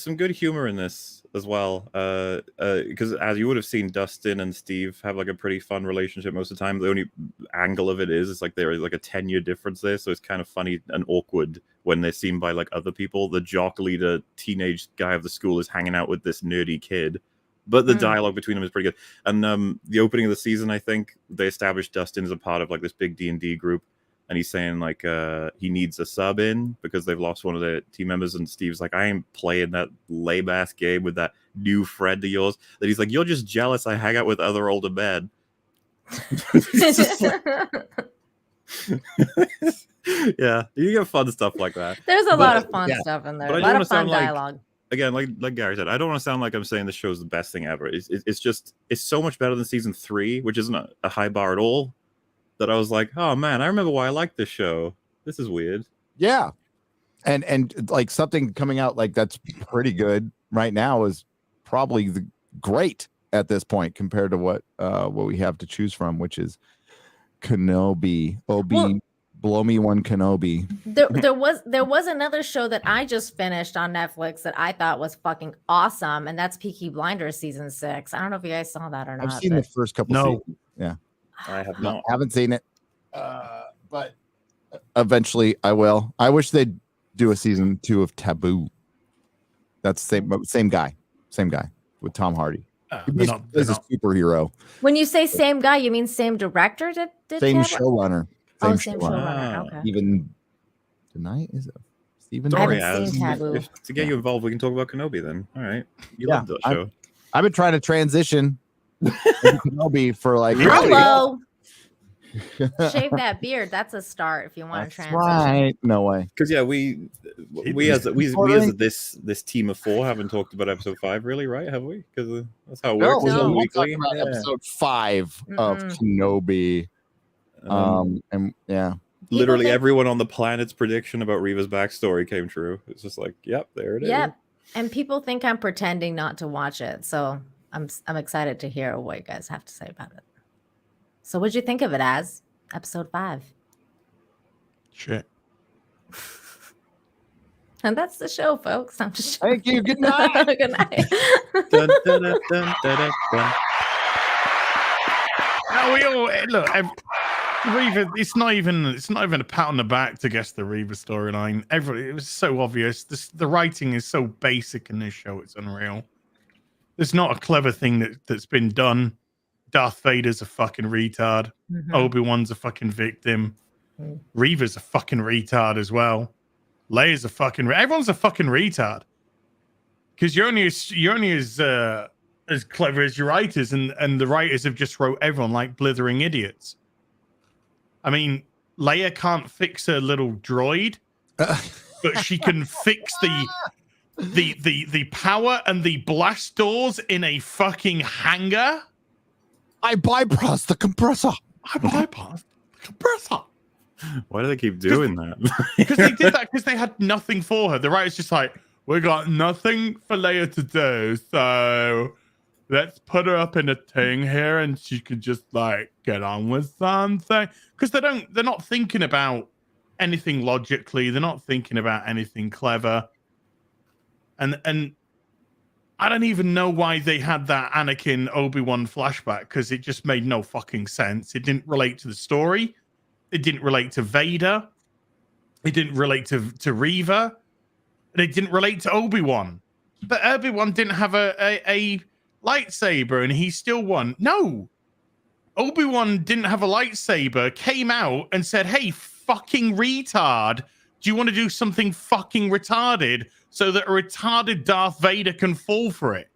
Speaker 9: some good humor in this as well, because as you would have seen, Dustin and Steve have like a pretty fun relationship most of the time. The only angle of it is it's like there is like a 10-year difference there, so it's kind of funny and awkward when they're seen by like other people. The jock leader, teenage guy of the school, is hanging out with this nerdy kid, but the dialogue between them is pretty good. And the opening of the season, I think they established Dustin as a part of like this big D&D group. And he's saying like he needs a sub in because they've lost one of their team members. And Steve's like, I ain't playing that lame ass game with that new friend of yours. That he's like, you're just jealous I hang out with other older men. Yeah, you get fun stuff like that.
Speaker 5: There's a lot of fun stuff in there. A lot of fun dialogue.
Speaker 9: Again, like Gary said, I don't want to sound like I'm saying this show's the best thing ever. It's just so much better than season 3, which isn't a high bar at all. That I was like, oh man, I remember why I like this show. This is weird.
Speaker 2: Yeah. And like something coming out like that's pretty good right now is probably great at this point compared to what we have to choose from, which is Kenobi. Blow me one Kenobi.
Speaker 5: There was another show that I just finished on Netflix that I thought was fucking awesome, and that's Peaky Blinders season 6. I don't know if you guys saw that or not.
Speaker 2: I've seen the first couple seasons. Yeah.
Speaker 9: I have not.
Speaker 2: Haven't seen it. But eventually I will. I wish they'd do a season 2 of Taboo. That's same guy with Tom Hardy. He's a superhero.
Speaker 5: When you say same guy, you mean same director? Did
Speaker 2: same showrunner.
Speaker 5: Same showrunner. Okay.
Speaker 2: Even tonight is it Stephen?
Speaker 5: I haven't seen Taboo.
Speaker 9: To get you involved, we can talk about Kenobi then. All right. You love that show.
Speaker 2: I've been trying to transition Kenobi for like
Speaker 5: hello. Shave that beard. That's a start if you want to transition.
Speaker 2: Right. No way.
Speaker 9: Because we as this team of 4 haven't talked about episode 5 really, right? Have we? Because that's how it works.
Speaker 2: No, we're talking about episode 5 of Kenobi. And yeah.
Speaker 9: Literally everyone on the planet's prediction about Reva's backstory came true. It's just like, yep, there it is.
Speaker 5: Yep. And people think I'm pretending not to watch it. So I'm excited to hear what you guys have to say about it. So what'd you think of it as episode 5?
Speaker 3: Shit.
Speaker 5: And that's the show, folks. I'm just
Speaker 2: thank you. Good night.
Speaker 5: Good night.
Speaker 9: Dun, dun, dun, dun, dun, dun.
Speaker 3: No, we all look. Reva, it's not even a pat on the back to guess the Reva storyline. It was so obvious. The writing is so basic in this show. It's unreal. There's not a clever thing that's been done. Darth Vader's a fucking retard. Obi-Wan's a fucking victim. Reva's a fucking retard as well. Leia's a fucking. Everyone's a fucking retard. Because you're only as clever as your writers, and the writers have just wrote everyone like blithering idiots. I mean, Leia can't fix her little droid, but she can fix the power and the blast doors in a fucking hangar.
Speaker 2: I bypassed the compressor.
Speaker 9: Why do they keep doing that?
Speaker 3: Because they did that because they had nothing for her. The writer's just like, we got nothing for Leia to do, so let's put her up in a thing here and she could just like get on with something. Because they're not thinking about anything logically. They're not thinking about anything clever. And I don't even know why they had that Anakin Obi-Wan flashback, because it just made no fucking sense. It didn't relate to the story. It didn't relate to Vader. It didn't relate to Reva. And it didn't relate to Obi-Wan. But Obi-Wan didn't have a lightsaber and he still won. No. Obi-Wan didn't have a lightsaber, came out and said, hey, fucking retard, do you want to do something fucking retarded so that a retarded Darth Vader can fall for it?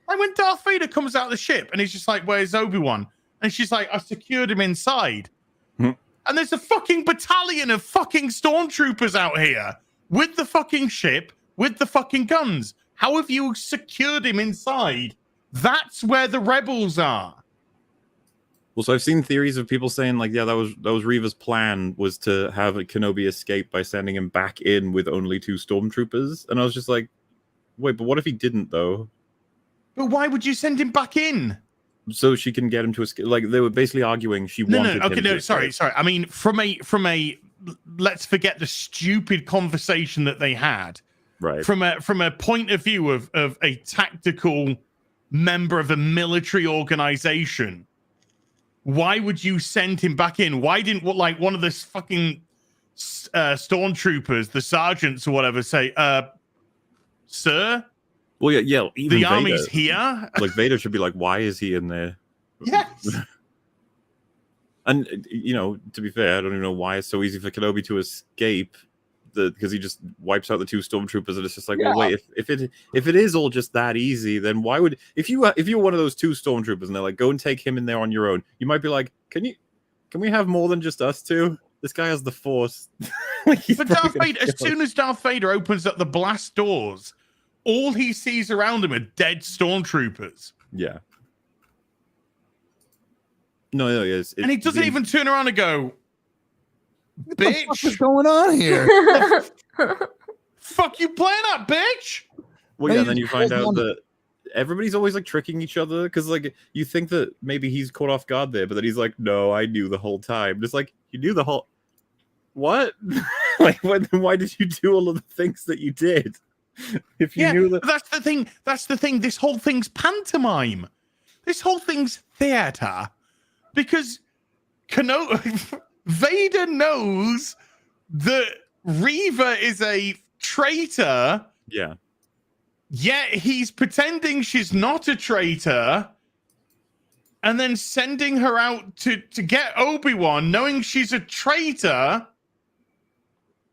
Speaker 3: And when Darth Vader comes out of the ship and he's just like, where's Obi-Wan? And she's like, I secured him inside. And there's a fucking battalion of fucking stormtroopers out here with the fucking ship, with the fucking guns. How have you secured him inside? That's where the rebels are.
Speaker 9: Well, so I've seen theories of people saying like, yeah, that was Reva's plan, was to have Kenobi escape by sending him back in with only 2 stormtroopers. And I was just like, wait, but what if he didn't though?
Speaker 3: But why would you send him back in?
Speaker 9: So she can get him to escape. Like they were basically arguing she wanted him to
Speaker 3: sorry. I mean, from a let's forget the stupid conversation that they had.
Speaker 9: Right.
Speaker 3: From a point of view of a tactical member of a military organization, why would you send him back in? Why didn't one of the fucking stormtroopers, the sergeants or whatever, say, sir?
Speaker 9: Well, yeah. Even
Speaker 3: the
Speaker 9: Vader,
Speaker 3: army's here.
Speaker 9: Like Vader should be like, why is he in there?
Speaker 3: Yes.
Speaker 9: And to be fair, I don't even know why it's so easy for Kenobi to escape. Because he just wipes out the 2 stormtroopers, and it's just like, well, wait, if it is all just that easy, then why would if you were one of those 2 stormtroopers and they're like, go and take him in there on your own, you might be like, can we have more than just us 2? This guy has the Force.
Speaker 3: But Darth Vader, as soon as Darth Vader opens up the blast doors, all he sees around him are dead stormtroopers.
Speaker 9: Yeah. No, yes.
Speaker 3: And he doesn't even turn around and go, bitch,
Speaker 2: what's going on here?
Speaker 3: Fuck you playing at, bitch?
Speaker 9: Well, yeah, and then you find out that everybody's always like tricking each other, because like you think that maybe he's caught off guard there, but then he's like, no, I knew the whole time. It's like, you knew the whole what? Like, why did you do all of the things that you did? If you knew that.
Speaker 3: That's the thing. This whole thing's pantomime. This whole thing's theater. Because Vader knows that Reva is a traitor.
Speaker 9: Yeah.
Speaker 3: Yet he's pretending she's not a traitor, and then sending her out to get Obi-Wan, knowing she's a traitor,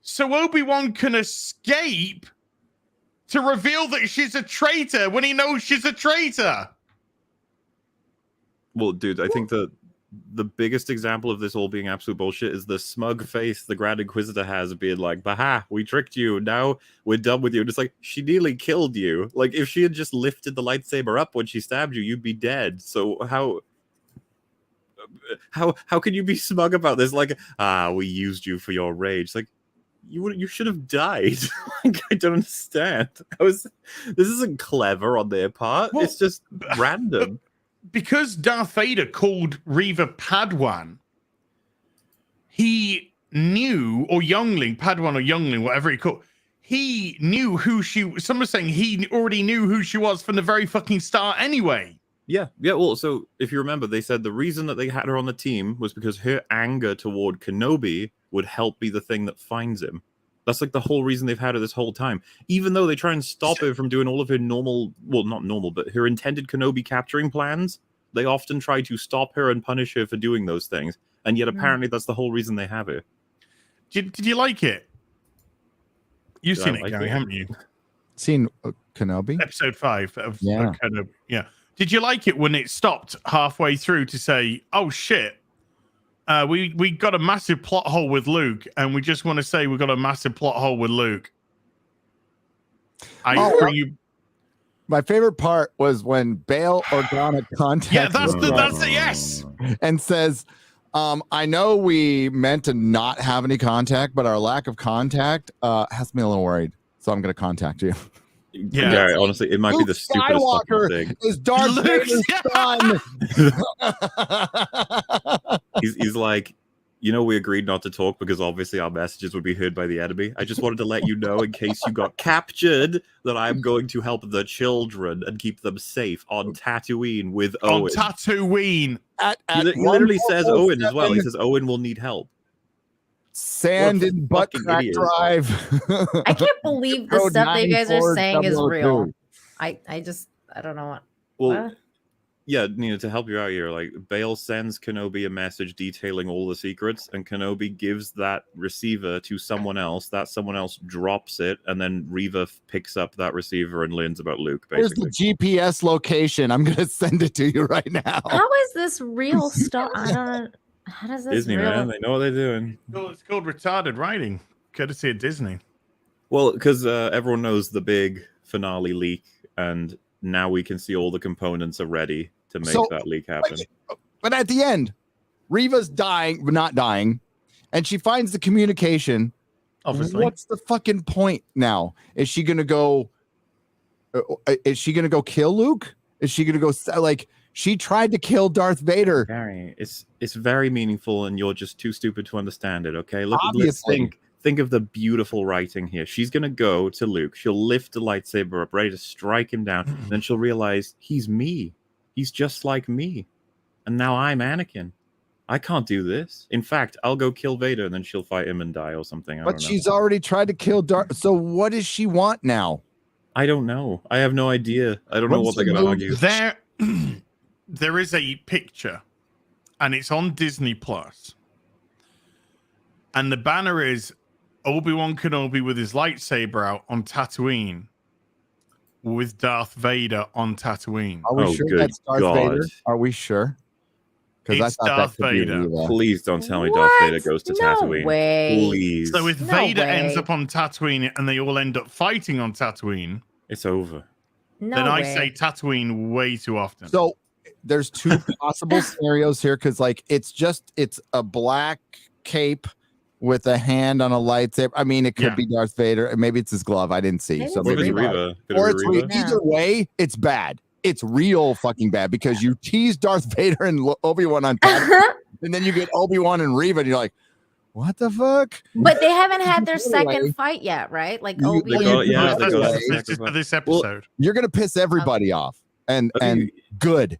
Speaker 3: so Obi-Wan can escape to reveal that she's a traitor when he knows she's a traitor.
Speaker 9: Well, dude, I think the biggest example of this all being absolute bullshit is the smug face the Grand Inquisitor has of being like, baha, we tricked you, now we're done with you. And it's like, she nearly killed you. Like, if she had just lifted the lightsaber up when she stabbed you, you'd be dead. So how can you be smug about this? Like, we used you for your rage. Like, you should have died. Like, I don't understand. This isn't clever on their part. Well, it's just random.
Speaker 3: Because Darth Vader called Reva Padawan, he knew, or Youngling, Padawan or Youngling, whatever he called, he knew who she. Someone's saying he already knew who she was from the very fucking start anyway.
Speaker 9: Yeah. Well, so if you remember, they said the reason that they had her on the team was because her anger toward Kenobi would help be the thing that finds him. That's like the whole reason they've had her this whole time. Even though they try and stop her from doing all of her normal, well, not normal, but her intended Kenobi capturing plans, they often try to stop her and punish her for doing those things. And yet apparently that's the whole reason they have her.
Speaker 3: Did you like it? You've seen it, Gary, haven't you?
Speaker 2: Seen Kenobi?
Speaker 3: Episode 5 of Kenobi. Yeah. Did you like it when it stopped halfway through to say, oh, shit, we got a massive plot hole with Luke, and we just want to say we got a massive plot hole with Luke?
Speaker 2: My favorite part was when Bail Organa contacts.
Speaker 3: Yeah, that's it. Yes,
Speaker 2: and says, "I know we meant to not have any contact, but our lack of contact has me a little worried. So I'm going to contact you."
Speaker 9: Yeah, honestly, it might be the stupidest fucking thing.
Speaker 2: Is Darth Vader's son?
Speaker 9: He's like, You know, we agreed not to talk because obviously our messages would be heard by the enemy. I just wanted to let you know, in case you got captured, that I'm going to help the children and keep them safe on Tatooine with Owen.
Speaker 3: On Tatooine.
Speaker 9: He literally says Owen as well. He says Owen will need help.
Speaker 2: Sand and butt crack drive.
Speaker 5: I can't believe the
Speaker 2: Code
Speaker 5: stuff that you guys are
Speaker 2: 94
Speaker 5: saying is
Speaker 2: 002.
Speaker 5: real. I don't know what.
Speaker 9: Well,
Speaker 5: What?
Speaker 9: yeah, Nina, to help you out here, like Bale sends Kenobi a message detailing all the secrets, and Kenobi gives that receiver to someone else. That someone else drops it, and then Reva picks up that receiver and learns about Luke. Basically,
Speaker 2: Here's the GPS location. I'm gonna send it to you right now.
Speaker 5: How is this real stuff? I don't. How does this
Speaker 9: Disney,
Speaker 5: real?
Speaker 9: man, they know what they're doing.
Speaker 3: Well, it's called retarded writing, courtesy of Disney.
Speaker 9: Well, because everyone knows the big finale leak, and now we can see all the components are ready to make that leak happen.
Speaker 2: But at the end, Reva's dying, but not dying, and she finds the communication.
Speaker 3: Obviously,
Speaker 2: what's the fucking point now? Is she gonna go? Is she gonna go kill Luke? Is she gonna go like? She tried to kill Darth Vader.
Speaker 9: Gary, it's very meaningful, and you're just too stupid to understand it. Okay, let's
Speaker 2: Obviously.
Speaker 9: think of the beautiful writing here. She's gonna go to Luke. She'll lift the lightsaber up, ready to strike him down. Then she'll realize he's me. He's just like me, and now I'm Anakin. I can't do this. In fact, I'll go kill Vader, and then she'll fight him and die or something. I
Speaker 2: But
Speaker 9: don't know.
Speaker 2: she's already tried to kill Darth. So what does she want now?
Speaker 9: I don't know. I have no idea. I don't know what they're gonna argue.
Speaker 3: There is a picture, and it's on Disney Plus, and the banner is Obi-Wan Kenobi with his lightsaber out on Tatooine, with Darth Vader on Tatooine.
Speaker 2: Are we sure that's Darth Vader? Are we sure?
Speaker 3: It's Darth Vader.
Speaker 9: Please don't tell me Darth Vader goes to Tatooine.
Speaker 5: Way.
Speaker 9: Please.
Speaker 3: So if Vader ends up on Tatooine and they all end up fighting on Tatooine,
Speaker 9: it's over.
Speaker 5: No
Speaker 3: then I
Speaker 5: way.
Speaker 3: say Tatooine way too often.
Speaker 2: So there's two possible scenarios here, because like it's a black cape with a hand on a lightsaber. I mean, it could be Darth Vader, and maybe it's his glove. I didn't see.
Speaker 5: Maybe
Speaker 2: So
Speaker 5: it's
Speaker 2: maybe
Speaker 9: Reva.
Speaker 2: or it's either way, it's bad. It's real fucking bad, because you tease Darth Vader and Obi-Wan on top, and then you get Obi-Wan and Reva, and you're like, what the fuck?
Speaker 5: But they haven't had their second fight yet, right? Like Obi.
Speaker 3: This episode.
Speaker 2: Well, you're gonna piss everybody off, and good.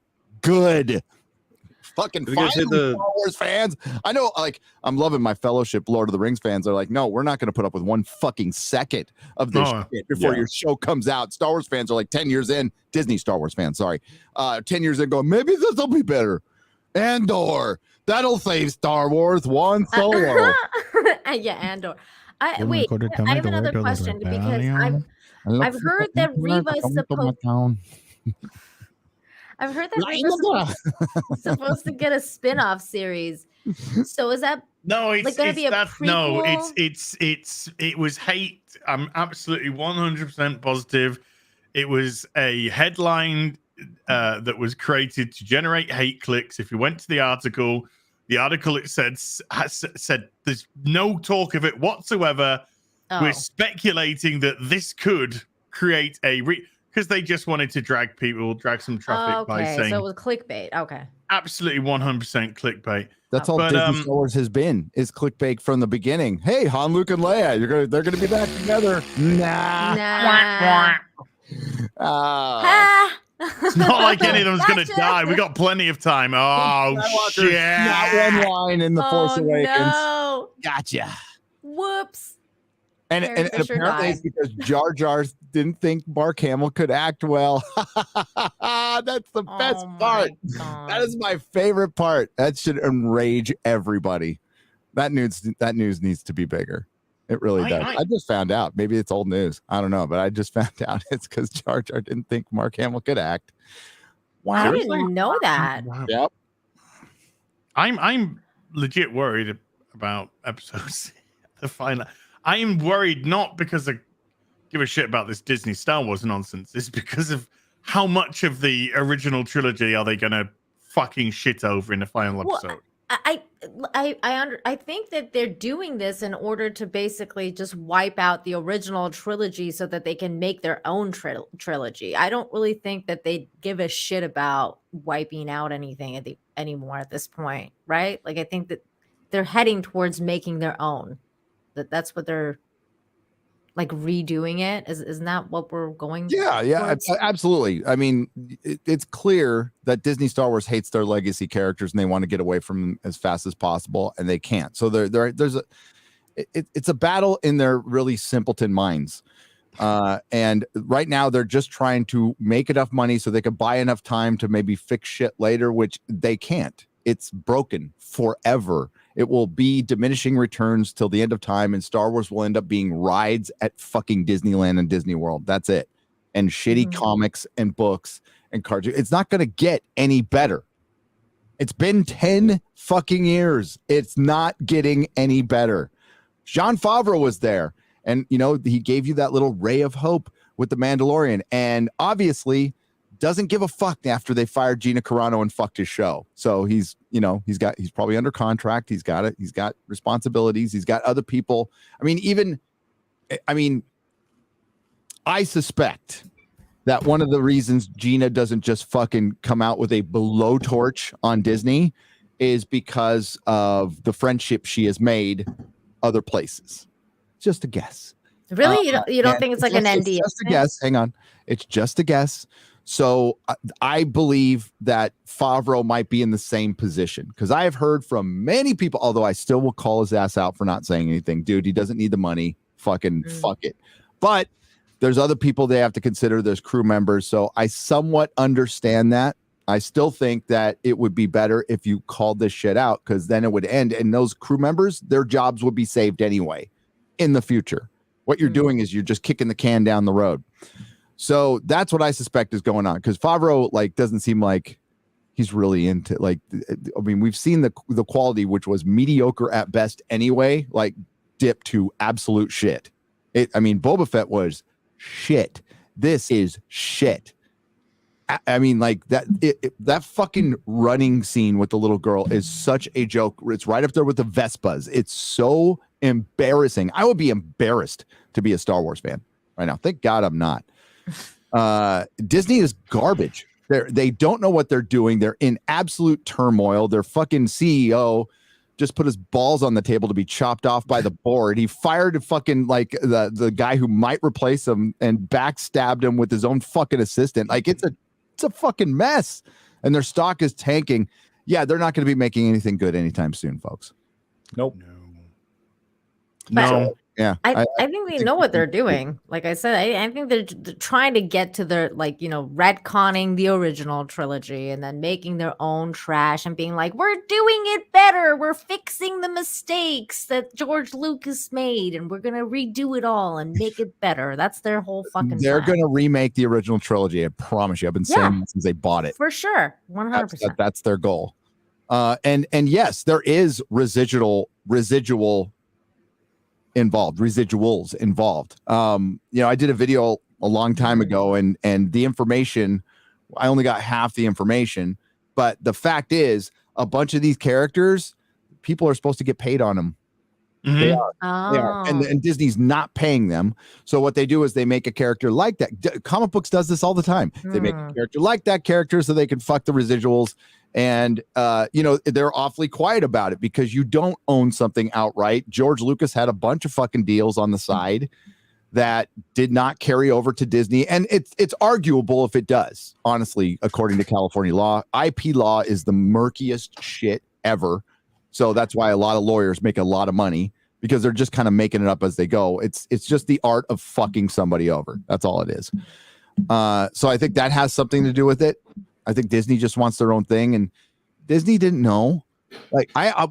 Speaker 2: Fucking finally, Star Wars fans. I know, like, I'm loving my Fellowship Lord of the Rings fans. They're like, no, we're not going to put up with 1 fucking second of this shit before your show comes out. Star Wars fans are like 10 years in. Disney StarArs fans, sorry. 10 years in, going, maybe this will be better. Andor, that'll save Star Wars one solo.
Speaker 5: Yeah, Andor. I have another question, because I've heard that Reva is I've heard that Reva's supposed to get a spin-off series. So is that
Speaker 3: it's
Speaker 5: gonna be a prequel?
Speaker 3: No, it was hate. I'm absolutely 100% positive. It was a headline that was created to generate hate clicks. If you went to the article it said there's no talk of it whatsoever. We're speculating that this could create because they just wanted to drag some traffic by saying.
Speaker 5: So it was clickbait. Okay.
Speaker 3: Absolutely 100% clickbait.
Speaker 2: That's all Disney Star Wars has been, is clickbait from the beginning. Hey, Han, Luke, and Leia, they're gonna be back together. Nah.
Speaker 3: It's not like any of them's gonna die. We got plenty of time. Oh shit!
Speaker 2: Not one line in the Force Awakens.
Speaker 5: No.
Speaker 2: Gotcha.
Speaker 5: Whoops.
Speaker 2: And apparently it's because Jar Jar didn't think Mark Hamill could act well. That's the best part. That is my favorite part. That should enrage everybody. That news needs to be bigger. It really does. I just found out. Maybe it's old news. I don't know, but I just found out it's because Jar Jar didn't think Mark Hamill could act.
Speaker 5: Wow. I didn't know that.
Speaker 2: Yep.
Speaker 3: I'm legit worried about episodes. The final. I am worried not because I give a shit about this Disney Star Wars nonsense. It's because of how much of the original trilogy are they going to fucking shit over in the final episode.
Speaker 5: I think that they're doing this in order to basically just wipe out the original trilogy so that they can make their own trilogy. I don't really think that they give a shit about wiping out anything anymore at this point, right? Like, I think that they're heading towards making their own. That's what they're like redoing it. Isn't that what we're going?
Speaker 2: Yeah,
Speaker 5: towards?
Speaker 2: absolutely. I mean, it's clear that Disney Star Wars hates their legacy characters and they want to get away from them as fast as possible, and they can't. So it's a battle in their really simpleton minds. And right now they're just trying to make enough money so they can buy enough time to maybe fix shit later, which they can't. It's broken forever. It will be diminishing returns till the end of time, and Star Wars will end up being rides at fucking Disneyland and Disney World. That's it. And shitty comics and books and cartoons. It's not going to get any better. It's been 10 fucking years. It's not getting any better. Jon Favreau was there, and he gave you that little ray of hope with The Mandalorian, and obviously doesn't give a fuck after they fired Gina Carano and fucked his show. So he's probably under contract. He's got responsibilities. He's got other people. I suspect that one of the reasons Gina doesn't just fucking come out with a blowtorch on Disney is because of the friendship she has made other places. Just a guess.
Speaker 5: Really? You don't think it's like an NDA?
Speaker 2: It's just a guess. Hang on. It's just a guess. So I believe that Favreau might be in the same position, because I have heard from many people, although I still will call his ass out for not saying anything. Dude, he doesn't need the money. Fucking fuck it. But there's other people they have to consider. There's crew members. So I somewhat understand that. I still think that it would be better if you called this shit out, because then it would end. And those crew members, their jobs would be saved anyway in the future. What you're doing is you're just kicking the can down the road. So that's what I suspect is going on, because Favreau doesn't seem like he's really into we've seen the quality, which was mediocre at best anyway, dip to absolute shit. Boba Fett was shit. This is shit. That fucking running scene with the little girl is such a joke. It's right up there with the Vespas. It's so embarrassing. I would be embarrassed to be a Star Wars fan right now. Thank God I'm not. Disney is garbage. They don't know what they're doing. They're in absolute turmoil. Their fucking CEO just put his balls on the table to be chopped off by the board. He fired fucking the guy who might replace him and backstabbed him with his own fucking assistant. It's a fucking mess, and their stock is tanking. Yeah, they're not going to be making anything good anytime soon, folks.
Speaker 9: Nope.
Speaker 3: No.
Speaker 2: Yeah,
Speaker 5: I think they know what they're doing. Like I said, I think they're trying to get to their retconning the original trilogy and then making their own trash and being like, we're doing it better. We're fixing the mistakes that George Lucas made, and we're gonna redo it all and make it better. That's their whole fucking.
Speaker 2: They're
Speaker 5: plan.
Speaker 2: gonna remake the original trilogy. I promise you. I've been saying that since they bought it.
Speaker 5: For sure, 100%.
Speaker 2: That's their goal. And yes, there is residuals involved. I did a video a long time ago, and the information, I only got half the information, but the fact is a bunch of these characters, people are supposed to get paid on them.
Speaker 3: Mm-hmm.
Speaker 2: They are. And Disney's not paying them. So what they do is they make a character like that. Comic books does this all the time. They make a character like that character so they can fuck the residuals. And, they're awfully quiet about it because you don't own something outright. George Lucas had a bunch of fucking deals on the side that did not carry over to Disney. And it's arguable if it does, honestly, according to California law. IP law is the murkiest shit ever. So that's why a lot of lawyers make a lot of money, because they're just kind of making it up as they go. It's just the art of fucking somebody over. That's all it is. So I think that has something to do with it. I think Disney just wants their own thing, and Disney didn't know.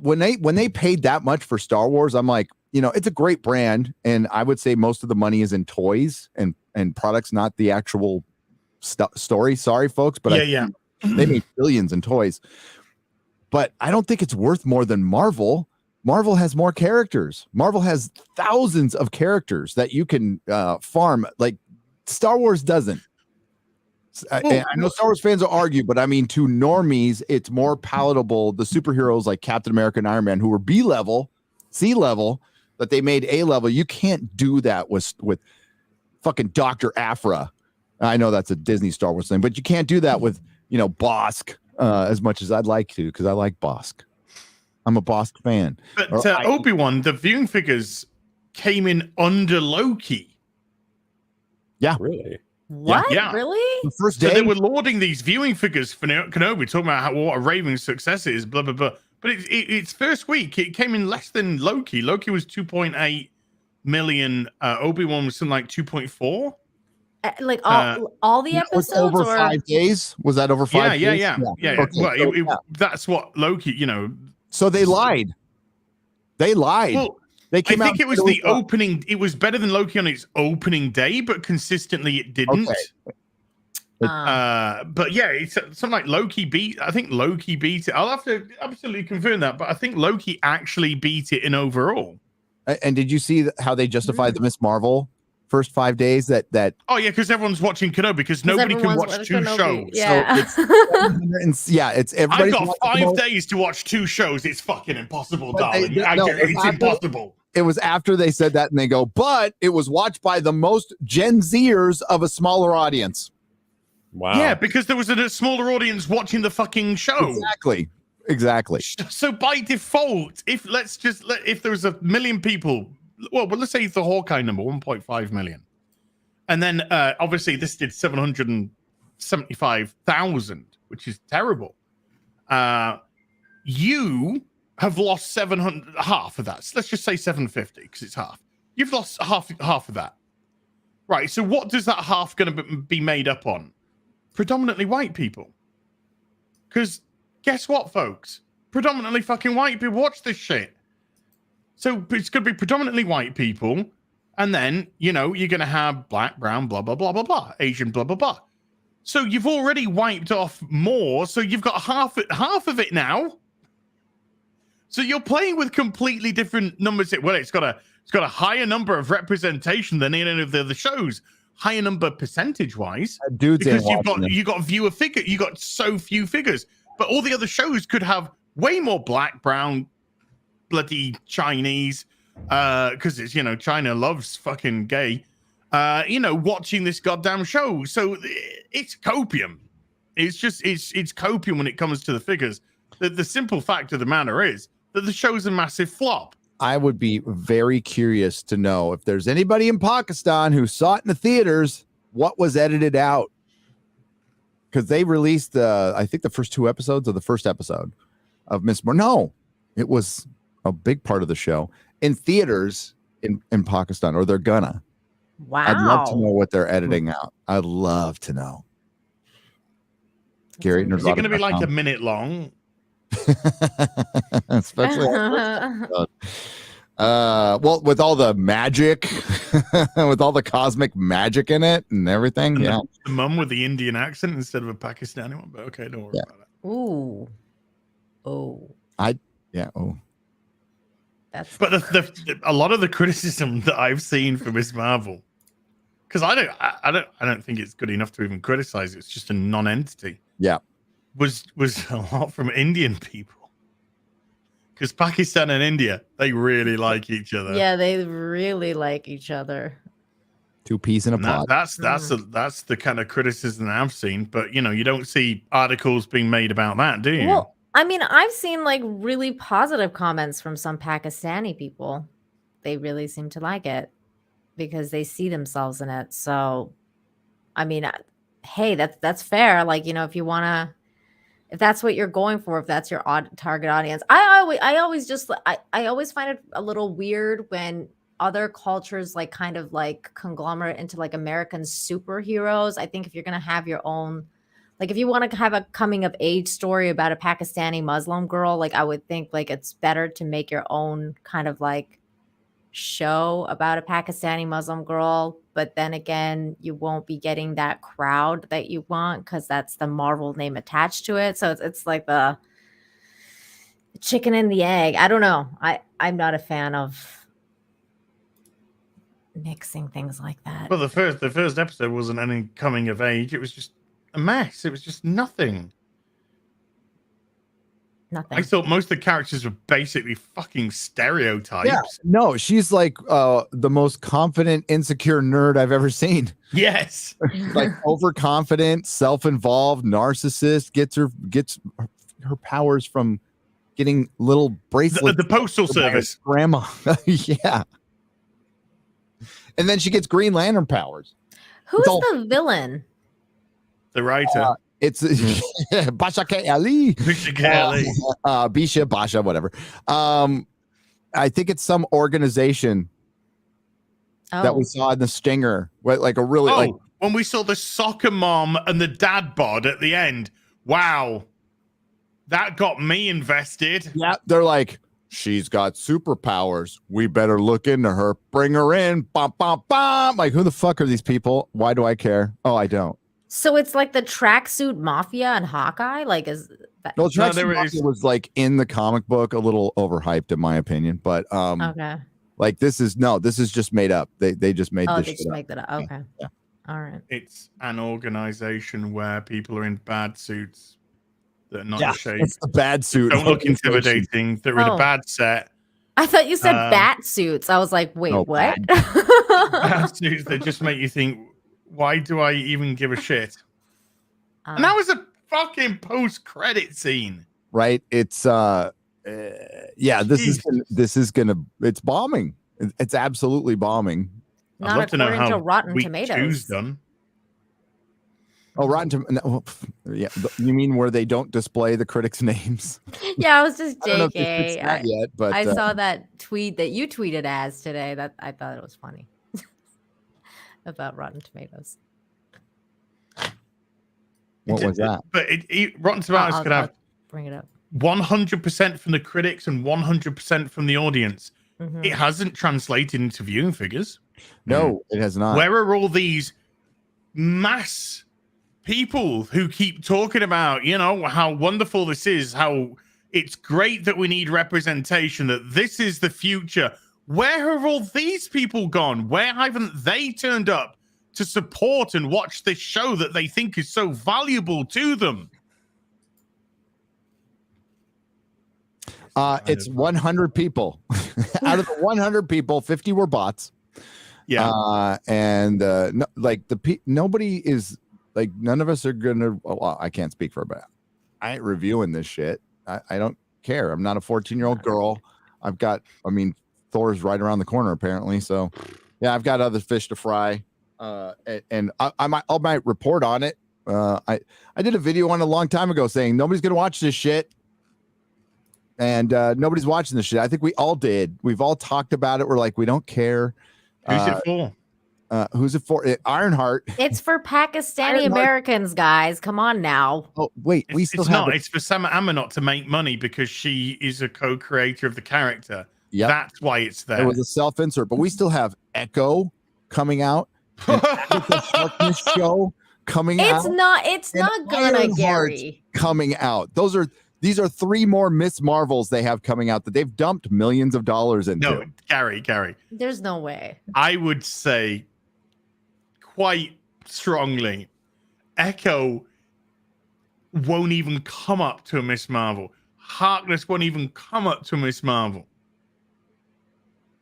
Speaker 2: When they paid that much for Star Wars, I'm like, it's a great brand, and I would say most of the money is in toys and products, not the actual story. Sorry, folks, but they made billions in toys. But I don't think it's worth more than Marvel. Marvel has more characters. Marvel has thousands of characters that you can farm. Like Star Wars doesn't. I know Star Wars fans will argue, but to normies, it's more palatable. The superheroes like Captain America and Iron Man, who were B level, C level, that they made A level. You can't do that with fucking Dr. Aphra. I know that's a Disney Star Wars thing, but you can't do that with Bosk as much as I'd like to, because I like Bosk. I'm a Bosk fan.
Speaker 3: But Obi-Wan, the viewing figures came in under Loki.
Speaker 2: Yeah.
Speaker 9: Really?
Speaker 5: What?
Speaker 3: Yeah.
Speaker 5: Really?
Speaker 2: The first
Speaker 3: So
Speaker 2: day
Speaker 3: they were lauding these viewing figures for Kenobi, talking about what a raving success it is, blah, blah, blah. But it's first week, it came in less than Loki. Loki was 2.8 million. Obi-Wan was something like 2.4.
Speaker 5: Like all the episodes?
Speaker 2: Over
Speaker 5: or?
Speaker 2: 5 days? Was that over 5 days?
Speaker 3: Yeah.
Speaker 2: Okay,
Speaker 3: Well, that's what Loki,
Speaker 2: So they lied. They lied.
Speaker 3: Well,
Speaker 2: they came
Speaker 3: I think
Speaker 2: out
Speaker 3: it was the opening. It was better than Loki on its opening day, but consistently it didn't.
Speaker 2: Okay.
Speaker 3: But yeah, it's something like Loki beat. I think Loki beat it. I'll have to absolutely confirm that, but I think Loki actually beat it in overall.
Speaker 2: And did you see how they justified the Miss Marvel first 5 days? That
Speaker 3: Oh yeah, because everyone's watching Kenobi because nobody can watch 2 shows.
Speaker 5: Yeah.
Speaker 2: So it's everybody's
Speaker 3: I've got 5 days to watch 2 shows. It's fucking impossible, darling. It's impossible.
Speaker 2: It was after they said that, and they go, but it was watched by the most Gen Zers of a smaller audience.
Speaker 9: Wow.
Speaker 3: Yeah, because there was a smaller audience watching the fucking show.
Speaker 2: Exactly.
Speaker 3: So by default, if there was 1 million people, well, let's say the Hawkeye number 1.5 million, and then obviously this did 775,000, which is terrible. You have lost 700, half of that. So let's just say 750 because it's half. You've lost half of that, right? So what does that half going to be made up on? Predominantly white people. Because guess what, folks? Predominantly fucking white people watch this shit. So it's going to be predominantly white people, and then you're going to have black, brown, blah blah blah blah blah, Asian, blah blah blah. So you've already wiped off more. So you've got half of it now. So you're playing with completely different numbers. Well, it's got a higher number of representation than any of the other shows. Higher number percentage wise, because you got viewer figure. You got so few figures, but all the other shows could have way more black, brown, bloody Chinese. Because it's China loves fucking gay. Watching this goddamn show. So it's copium. It's copium when it comes to the figures. The simple fact of the matter is that the show's a massive flop.
Speaker 2: I would be very curious to know if there's anybody in Pakistan who saw it in the theaters, what was edited out. Because they released, I think, the first 2 episodes of the first episode of Miss Moore. No, it was a big part of the show in theaters in Pakistan, or they're gonna.
Speaker 5: Wow.
Speaker 2: I'd love to know what they're editing out. I'd love to know. Gary,
Speaker 3: is it going to be like a minute long?
Speaker 2: Especially well, with all the magic, with all the cosmic magic in it and everything. And
Speaker 3: the mum with the Indian accent instead of a Pakistani one, but okay, don't worry about it.
Speaker 5: Ooh. That's
Speaker 3: but a lot of the criticism that I've seen for Miss Marvel, because I don't think it's good enough to even criticize it. It's just a non-entity.
Speaker 2: Yeah.
Speaker 3: Was a lot from Indian people, because Pakistan and India, they really like each other.
Speaker 5: Yeah, they really like each other.
Speaker 2: 2 peas in a pod.
Speaker 3: That's the kind of criticism that I've seen. But you don't see articles being made about that, do you?
Speaker 5: Well, I mean, I've seen like really positive comments from some Pakistani people. They really seem to like it because they see themselves in it. So, I mean, hey, that's fair. Like, if that's what you're going for, if that's your target audience, I always find it a little weird when other cultures like kind of like conglomerate into like American superheroes. I think if you're gonna have your own, like if you want to have a coming of age story about a Pakistani Muslim girl, like I would think like it's better to make your own kind of like show about a Pakistani Muslim girl. But then again, you won't be getting that crowd that you want because that's the Marvel name attached to it. So it's like the chicken and the egg. I don't know. I'm not a fan of mixing things like that.
Speaker 3: Well, the first episode wasn't any coming of age. It was just a mess. It was just nothing. I thought most of the characters were basically fucking stereotypes.
Speaker 2: Yeah, no, she's like the most confident, insecure nerd I've ever seen.
Speaker 3: Yes.
Speaker 2: Like overconfident, self-involved, narcissist, gets her powers from getting little bracelets.
Speaker 3: The postal service.
Speaker 2: Grandma. Yeah. And then she gets Green Lantern powers.
Speaker 5: Who's the villain?
Speaker 3: The writer.
Speaker 2: It's Basha K. Ali. Bisha, Basha, whatever. I think it's some organization that we saw in the Stinger. Like a really
Speaker 3: when we saw the soccer mom and the dad bod at the end. Wow. That got me invested.
Speaker 2: Yeah, they're like, she's got superpowers. We better look into her. Bring her in. Bum, bum, bum. Like, who the fuck are these people? Why do I care? Oh, I don't.
Speaker 5: So it's like the tracksuit mafia and Hawkeye? Like, is that...
Speaker 2: No, tracksuit mafia was like in the comic book, a little overhyped in my opinion. But
Speaker 5: okay.
Speaker 2: Like this is just made up. They just made this
Speaker 5: they
Speaker 2: shit
Speaker 5: just
Speaker 2: up.
Speaker 5: make that up. Okay.
Speaker 2: Yeah.
Speaker 5: All right.
Speaker 3: It's an organization where people are in bad suits that are not shaped.
Speaker 2: It's the bad suit.
Speaker 3: Don't look intimidating. They're in a bad set.
Speaker 5: I thought you said bat suits. I was like, wait, what?
Speaker 3: Bad suits that just make you think, why do I even give a shit? And that was a fucking post-credit scene.
Speaker 2: Right? It's this is gonna it's bombing. It's absolutely bombing.
Speaker 5: Not according to Rotten Tomatoes.
Speaker 3: Done.
Speaker 2: Oh, yeah. You mean where they don't display the critics' names?
Speaker 5: Yeah, I was just
Speaker 2: I don't know if they
Speaker 5: JK.
Speaker 2: fixed that yet, but
Speaker 5: I saw that tweet that you tweeted as today. That I thought it was funny about Rotten Tomatoes.
Speaker 2: What was that?
Speaker 3: But Rotten Tomatoes could have
Speaker 5: bring it up
Speaker 3: 100% from the critics and 100% from the audience.
Speaker 5: Mm-hmm.
Speaker 3: It hasn't translated into viewing figures.
Speaker 2: No, it has not.
Speaker 3: Where are all these mass people who keep talking about, how wonderful this is, how it's great that we need representation, that this is the future? Where have all these people gone? Where haven't they turned up to support and watch this show that they think is so valuable to them?
Speaker 2: It's 100 people. Out of the 100 people, 50 were bots.
Speaker 3: Yeah.
Speaker 2: Nobody is like, none of us are gonna. Well, I can't speak for about. I ain't reviewing this shit. I don't care. I'm not a 14-year-old girl. Thor's right around the corner apparently. So, yeah, I've got other fish to fry. And I might report on it. I did a video on it a long time ago saying nobody's gonna watch this shit. And nobody's watching this shit. I think we all did. We've all talked about it. We're like, we don't care.
Speaker 3: Who's it for?
Speaker 2: Who's it for? Ironheart.
Speaker 5: It's for Pakistani Americans, guys. Come on now.
Speaker 2: Oh, wait.
Speaker 3: It's for Sama Amanot to make money because she is a co-creator of the character.
Speaker 2: Yep.
Speaker 3: That's why it's there.
Speaker 2: It was a self-insert, but we still have Echo coming out. The Sharkness show coming out.
Speaker 5: It's not gonna, Gary.
Speaker 2: Coming out. These are 3 more Miss Marvels they have coming out that they've dumped millions of dollars into.
Speaker 3: No, Gary.
Speaker 5: There's no way.
Speaker 3: I would say quite strongly, Echo won't even come up to a Miss Marvel. Harkness won't even come up to a Miss Marvel.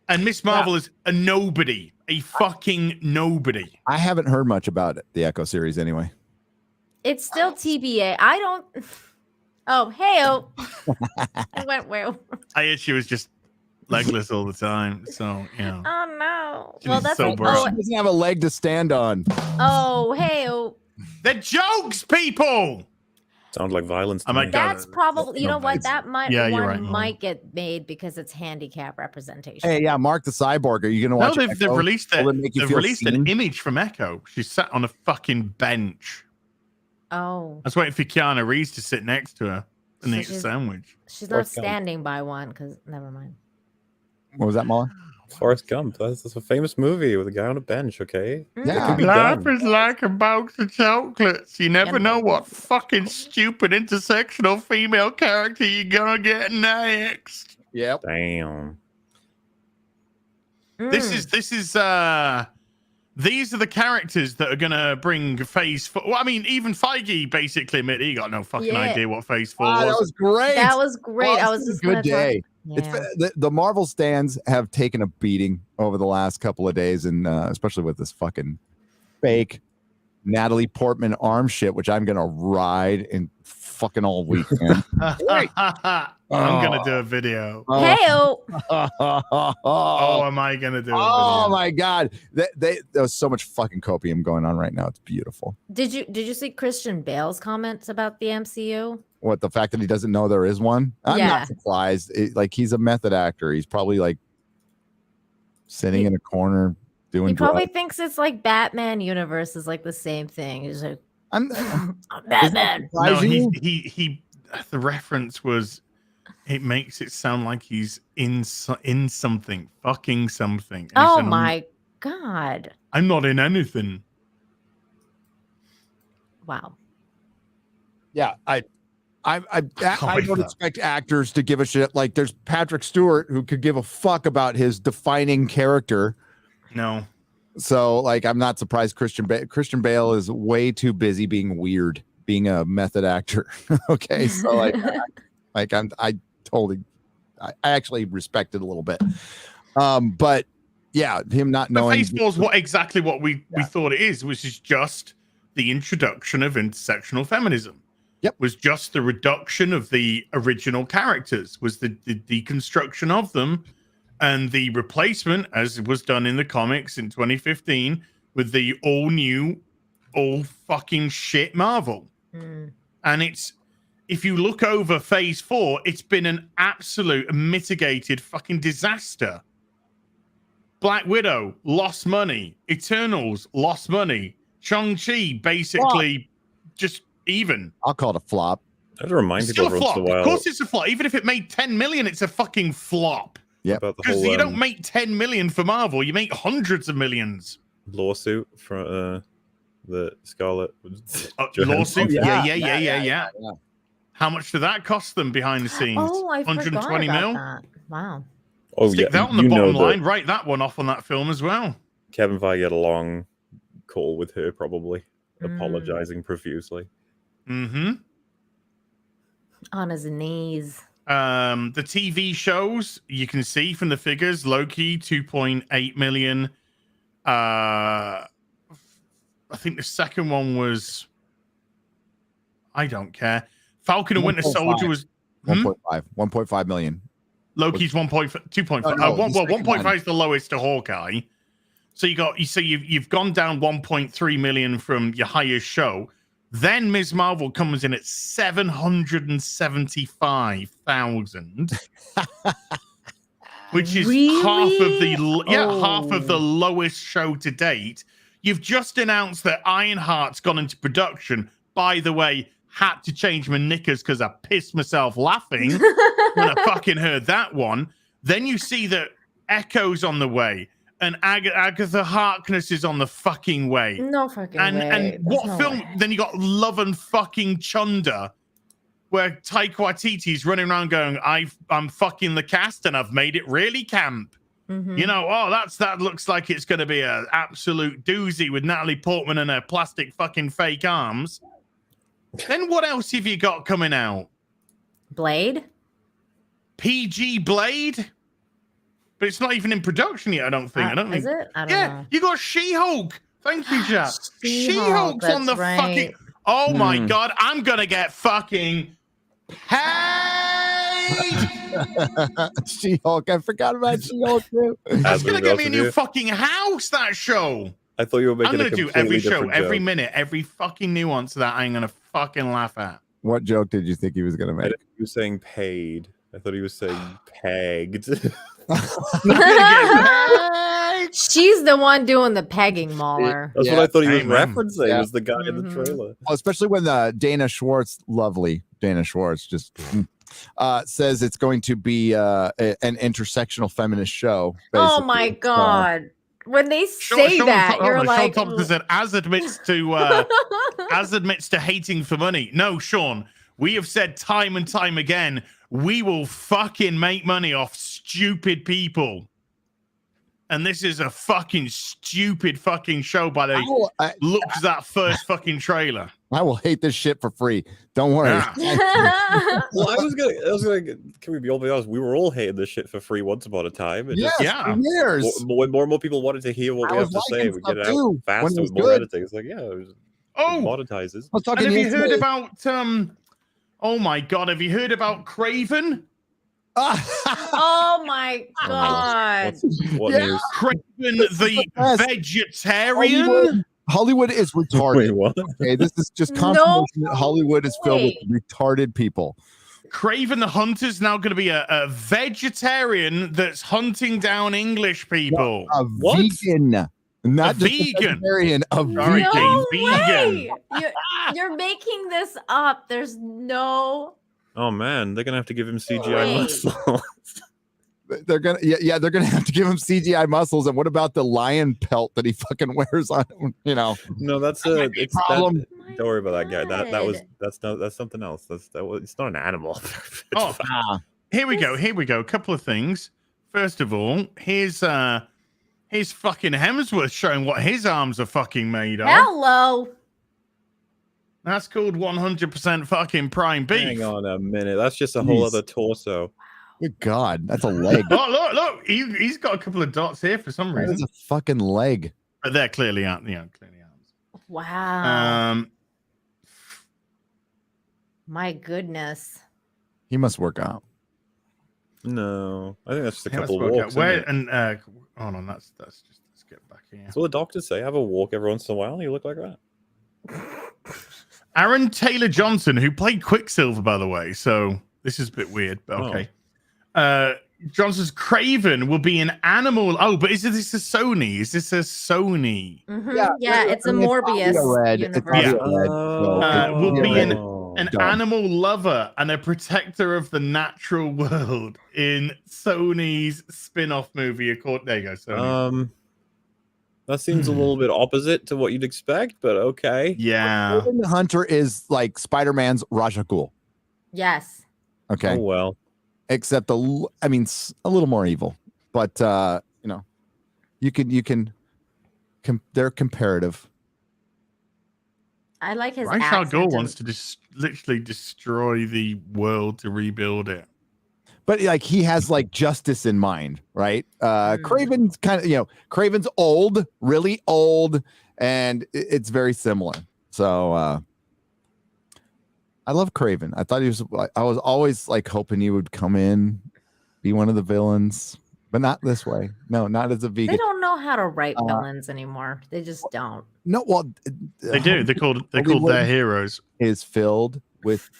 Speaker 3: And Miss Marvel is a nobody, a fucking nobody.
Speaker 2: I haven't heard much about it, the Echo series anyway.
Speaker 5: It's still TBA. I don't... Oh, hey-oh. I went well.
Speaker 3: She was just legless all the time. So,
Speaker 5: Oh, no.
Speaker 3: Well, that's so boring.
Speaker 2: She doesn't have a leg to stand on.
Speaker 5: Oh, hey-oh.
Speaker 3: The jokes, people.
Speaker 9: Sounds like violence.
Speaker 5: That's probably, you know what? That might
Speaker 3: right,
Speaker 5: get made because it's handicap representation.
Speaker 2: Hey, yeah, Mark the Cyborg. Are you going to watch
Speaker 3: No, they've released it. They've released
Speaker 2: seen?
Speaker 3: an image from Echo. She's sat on a fucking bench.
Speaker 5: Oh.
Speaker 3: I was waiting for Keanu Reeves to sit next to her and eat a sandwich.
Speaker 5: She's not standing by one because never mind.
Speaker 2: What was that, Molly?
Speaker 9: Forrest Gump. That's a famous movie with a guy on a bench, okay?
Speaker 2: Yeah.
Speaker 3: Life is like a box of chocolates. You never know what fucking stupid intersectional female character you're gonna get next.
Speaker 2: Yep.
Speaker 9: Damn.
Speaker 3: These are the characters that are gonna bring Phase 4. Well, I mean, even Feige basically admitted he got no fucking idea what Phase 4 was.
Speaker 2: That was great.
Speaker 5: That was great.
Speaker 2: Well,
Speaker 5: I was just
Speaker 2: a good day.
Speaker 5: Yeah.
Speaker 2: The Marvel stands have taken a beating over the last couple of days, and especially with this fucking fake Natalie Portman arm shit, which I'm gonna ride in fucking all weekend.
Speaker 3: I'm gonna do a video.
Speaker 5: Heyo.
Speaker 3: Oh, am I gonna do a video?
Speaker 2: Oh my god. There's so much fucking copium going on right now. It's beautiful.
Speaker 5: Did you see Christian Bale's comments about the MCU?
Speaker 2: What, the fact that he doesn't know there is one? I'm not surprised. Like, he's a method actor. He's probably like sitting in a corner doing.
Speaker 5: He probably thinks it's like Batman universe is like the same thing. He's like, I'm Batman.
Speaker 3: No, he. The reference was, it makes it sound like he's in something, fucking something. And
Speaker 5: oh
Speaker 3: said,
Speaker 5: my god!
Speaker 3: I'm not in anything.
Speaker 5: Wow.
Speaker 2: Yeah, I don't expect actors to give a shit. Like, there's Patrick Stewart who could give a fuck about his defining character.
Speaker 3: No. So, like, I'm not surprised Christian Bale is way too busy being weird, being a method actor. Okay, so I actually respect it a little bit. But yeah, him not knowing. The face was exactly what we thought it is, which is just the introduction of intersectional feminism.
Speaker 2: Yep.
Speaker 3: Was just the reduction of the original characters, was the deconstruction of them, and the replacement, as was done in the comics in 2015, with the all fucking shit Marvel. And it's, if you look over phase 4, it's been an absolute mitigated fucking disaster. Black Widow lost money. Eternals lost money. Shang-Chi basically just even.
Speaker 2: I'll call it a flop.
Speaker 9: I have to remind
Speaker 3: Still
Speaker 9: people
Speaker 3: a flop.
Speaker 9: every once in a while.
Speaker 3: Of course it's a flop. Even if it made 10 million, it's a fucking flop.
Speaker 2: Yeah,
Speaker 3: because you don't make 10 million for Marvel. You make hundreds of millions.
Speaker 9: Lawsuit from the Scarlet
Speaker 3: lawsuit. Yeah. How much did that cost them behind the scenes?
Speaker 5: Oh, I
Speaker 3: 120
Speaker 5: forgot
Speaker 3: mil.
Speaker 5: about that. Wow.
Speaker 9: Oh,
Speaker 3: Stick that on the bottom line. Write that one off on that film as well.
Speaker 9: Kevin Feige had a long call with her, probably apologizing profusely.
Speaker 3: Mm-hmm.
Speaker 5: On his knees.
Speaker 3: The TV shows, you can see from the figures, Loki 2.8 million. I think the second one was, I don't care. Falcon and Winter Soldier was
Speaker 2: 1.5 million.
Speaker 3: Loki's 2.5. 1.5 is the lowest to Hawkeye. So you've gone down 1.3 million from your highest show. Then Ms. Marvel comes in at 775,000, which is half of the lowest show to date. You've just announced that Ironheart's gone into production. By the way, had to change my knickers because I pissed myself laughing when I fucking heard that one. Then you see that Echo's on the way. And Agatha Harkness is on the fucking way.
Speaker 5: No fucking
Speaker 3: way. And what
Speaker 5: no
Speaker 3: film?
Speaker 5: way.
Speaker 3: Then you got Love and Fucking Chunder, where Taika Waititi's running around going, I'm fucking the cast and I've made it really camp.
Speaker 5: Mm-hmm.
Speaker 3: You know, that looks like it's going to be an absolute doozy with Natalie Portman and her plastic fucking fake arms. Then what else have you got coming out?
Speaker 5: Blade?
Speaker 3: PG Blade? But it's not even in production yet, I don't think.
Speaker 5: Is it? I don't know.
Speaker 3: You got She-Hulk. Thank you, Jack. She-Hulk's on the fucking... Oh, my God. I'm going to get fucking paid.
Speaker 2: She-Hulk. I forgot about She-Hulk, too.
Speaker 3: That's going to get me a new fucking house, that show.
Speaker 9: I thought you were making
Speaker 3: I'm going to do every show, every minute, every fucking nuance of that I'm going to fucking laugh at.
Speaker 2: What joke did you think he was going to make?
Speaker 9: He was saying paid. I thought he was saying pegged.
Speaker 5: She's the one doing the pegging, Mauler.
Speaker 9: That's what I thought he was referencing. Was the guy in the trailer.
Speaker 2: Well, especially when Dana Schwartz, lovely Dana Schwartz, just says it's going to be an intersectional feminist show. Basically.
Speaker 5: Oh my God. When they say that, you're like,
Speaker 3: Sean Thompson said, as admits to hating for money. No, Sean, we have said time and time again, we will fucking make money off stupid people. And this is a fucking stupid fucking show by the looks of that first fucking trailer.
Speaker 2: I will hate this shit for free. Don't worry.
Speaker 3: Yeah.
Speaker 9: Well, I was gonna. Can we be all be honest? We were all hating this shit for free once upon a time.
Speaker 2: Years.
Speaker 9: When more and more people wanted to hear what we have to say, we get it out faster with more editing. It's like, it monetizes.
Speaker 3: And have you heard about? Oh my God, have you heard about Craven?
Speaker 5: Oh my god.
Speaker 9: What
Speaker 2: Yeah.
Speaker 9: news?
Speaker 3: Craven the
Speaker 2: best.
Speaker 3: vegetarian.
Speaker 2: Hollywood is retarded.
Speaker 9: Wait, what?
Speaker 2: Okay, this is just
Speaker 5: No
Speaker 2: confirmation that Hollywood is filled with
Speaker 5: way.
Speaker 2: retarded people.
Speaker 3: Craven the Hunter's now going to be a vegetarian that's hunting down English people.
Speaker 2: A
Speaker 9: What?
Speaker 2: vegan, not
Speaker 3: A
Speaker 2: just
Speaker 3: vegan.
Speaker 2: a vegetarian. A
Speaker 3: Sorry,
Speaker 2: vegan.
Speaker 5: No
Speaker 3: vegan.
Speaker 5: way. You're making this up. There's no.
Speaker 9: Oh man, they're gonna have to give him CGI
Speaker 5: Wait.
Speaker 9: muscle.
Speaker 2: They're gonna, yeah, they're gonna have to give him CGI muscles. And what about the lion pelt that he fucking wears on him? You know,
Speaker 9: No, that's
Speaker 2: That
Speaker 9: a
Speaker 2: might be a
Speaker 9: it's
Speaker 2: problem.
Speaker 9: that, don't worry about that guy.
Speaker 5: God.
Speaker 9: That's something else. It's not an animal.
Speaker 3: Oh, here we go. Here we go. A couple of things. First of all, here's fucking Hemsworth showing what his arms are fucking made of.
Speaker 5: Hello.
Speaker 3: That's called 100% fucking prime beef.
Speaker 9: Hang on a minute. That's just a whole
Speaker 2: Jeez.
Speaker 9: other torso.
Speaker 2: Good God, that's a leg.
Speaker 3: Oh, look. He's got a couple of dots here for some
Speaker 2: That is
Speaker 3: reason.
Speaker 2: a fucking leg.
Speaker 3: But they're clearly out. Yeah, clearly arms.
Speaker 5: Wow. My goodness.
Speaker 2: He must work out.
Speaker 9: No, I think that's just a
Speaker 3: Yeah, let's
Speaker 9: couple
Speaker 3: work out.
Speaker 9: walks.
Speaker 3: Where
Speaker 9: Isn't it?
Speaker 3: and hold on, let's get back here.
Speaker 9: That's what the doctors say. Have a walk every once in a while. You look like that.
Speaker 3: Aaron Taylor Johnson, who played Quicksilver, by the way. So this is a bit weird, but okay. Johnson's Craven will be an animal. Oh, but is this a Sony? Is this a Sony?
Speaker 5: Yeah, it's a Morbius universe.
Speaker 3: Will be an
Speaker 2: Dumb.
Speaker 3: animal lover and a protector of the natural world in Sony's spin-off movie. There you go, Sony.
Speaker 9: That seems a little bit opposite to what you'd expect, but okay.
Speaker 3: Yeah.
Speaker 2: Craven the Hunter is like Spider-Man's Ra's al Ghul.
Speaker 5: Yes.
Speaker 2: Okay.
Speaker 9: Oh well.
Speaker 2: Except a little more evil, but you know, you can they're comparative.
Speaker 5: I like his
Speaker 3: Ra's al
Speaker 5: accent.
Speaker 3: Ghul wants to just literally destroy the world to rebuild it.
Speaker 2: But like he has like justice in mind, right? Craven's kind of, Craven's old, really old, and it's very similar. So I love Craven. I thought I was always like hoping he would come in, be one of the villains, but not this way. No, not as a vegan.
Speaker 5: They don't know how to write villains anymore. They just don't.
Speaker 2: No, well,
Speaker 3: They do. They're called their heroes.
Speaker 2: Is filled with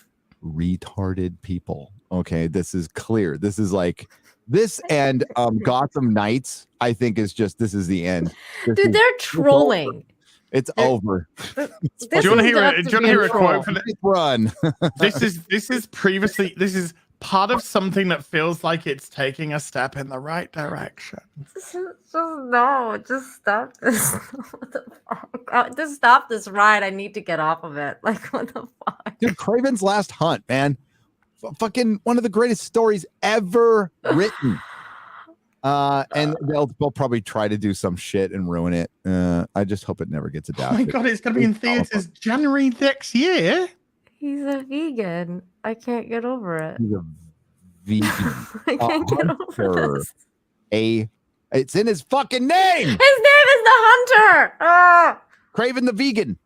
Speaker 2: retarded people. Okay, this is clear. This is like this and Gotham Knights. I think is this is the end.
Speaker 5: Dude, they're trolling.
Speaker 2: It's over.
Speaker 3: Do you want to hear a quote from it?
Speaker 2: Run.
Speaker 3: This is part of something that feels like it's taking a step in the right direction.
Speaker 5: Just stop this. What the fuck? Just stop this ride. I need to get off of it. Like, what the fuck?
Speaker 2: Dude, Craven's Last Hunt, man. Fucking one of the greatest stories ever written. And they'll probably try to do some shit and ruin it. I just hope it never gets
Speaker 3: Oh
Speaker 2: adapted.
Speaker 3: my god, it's gonna be in theaters January next year.
Speaker 5: He's a vegan. I can't get over it.
Speaker 2: He's a vegan.
Speaker 5: I can't get over this.
Speaker 2: It's in his fucking name.
Speaker 5: His name is the Hunter. Ah!
Speaker 2: Craven the Vegan.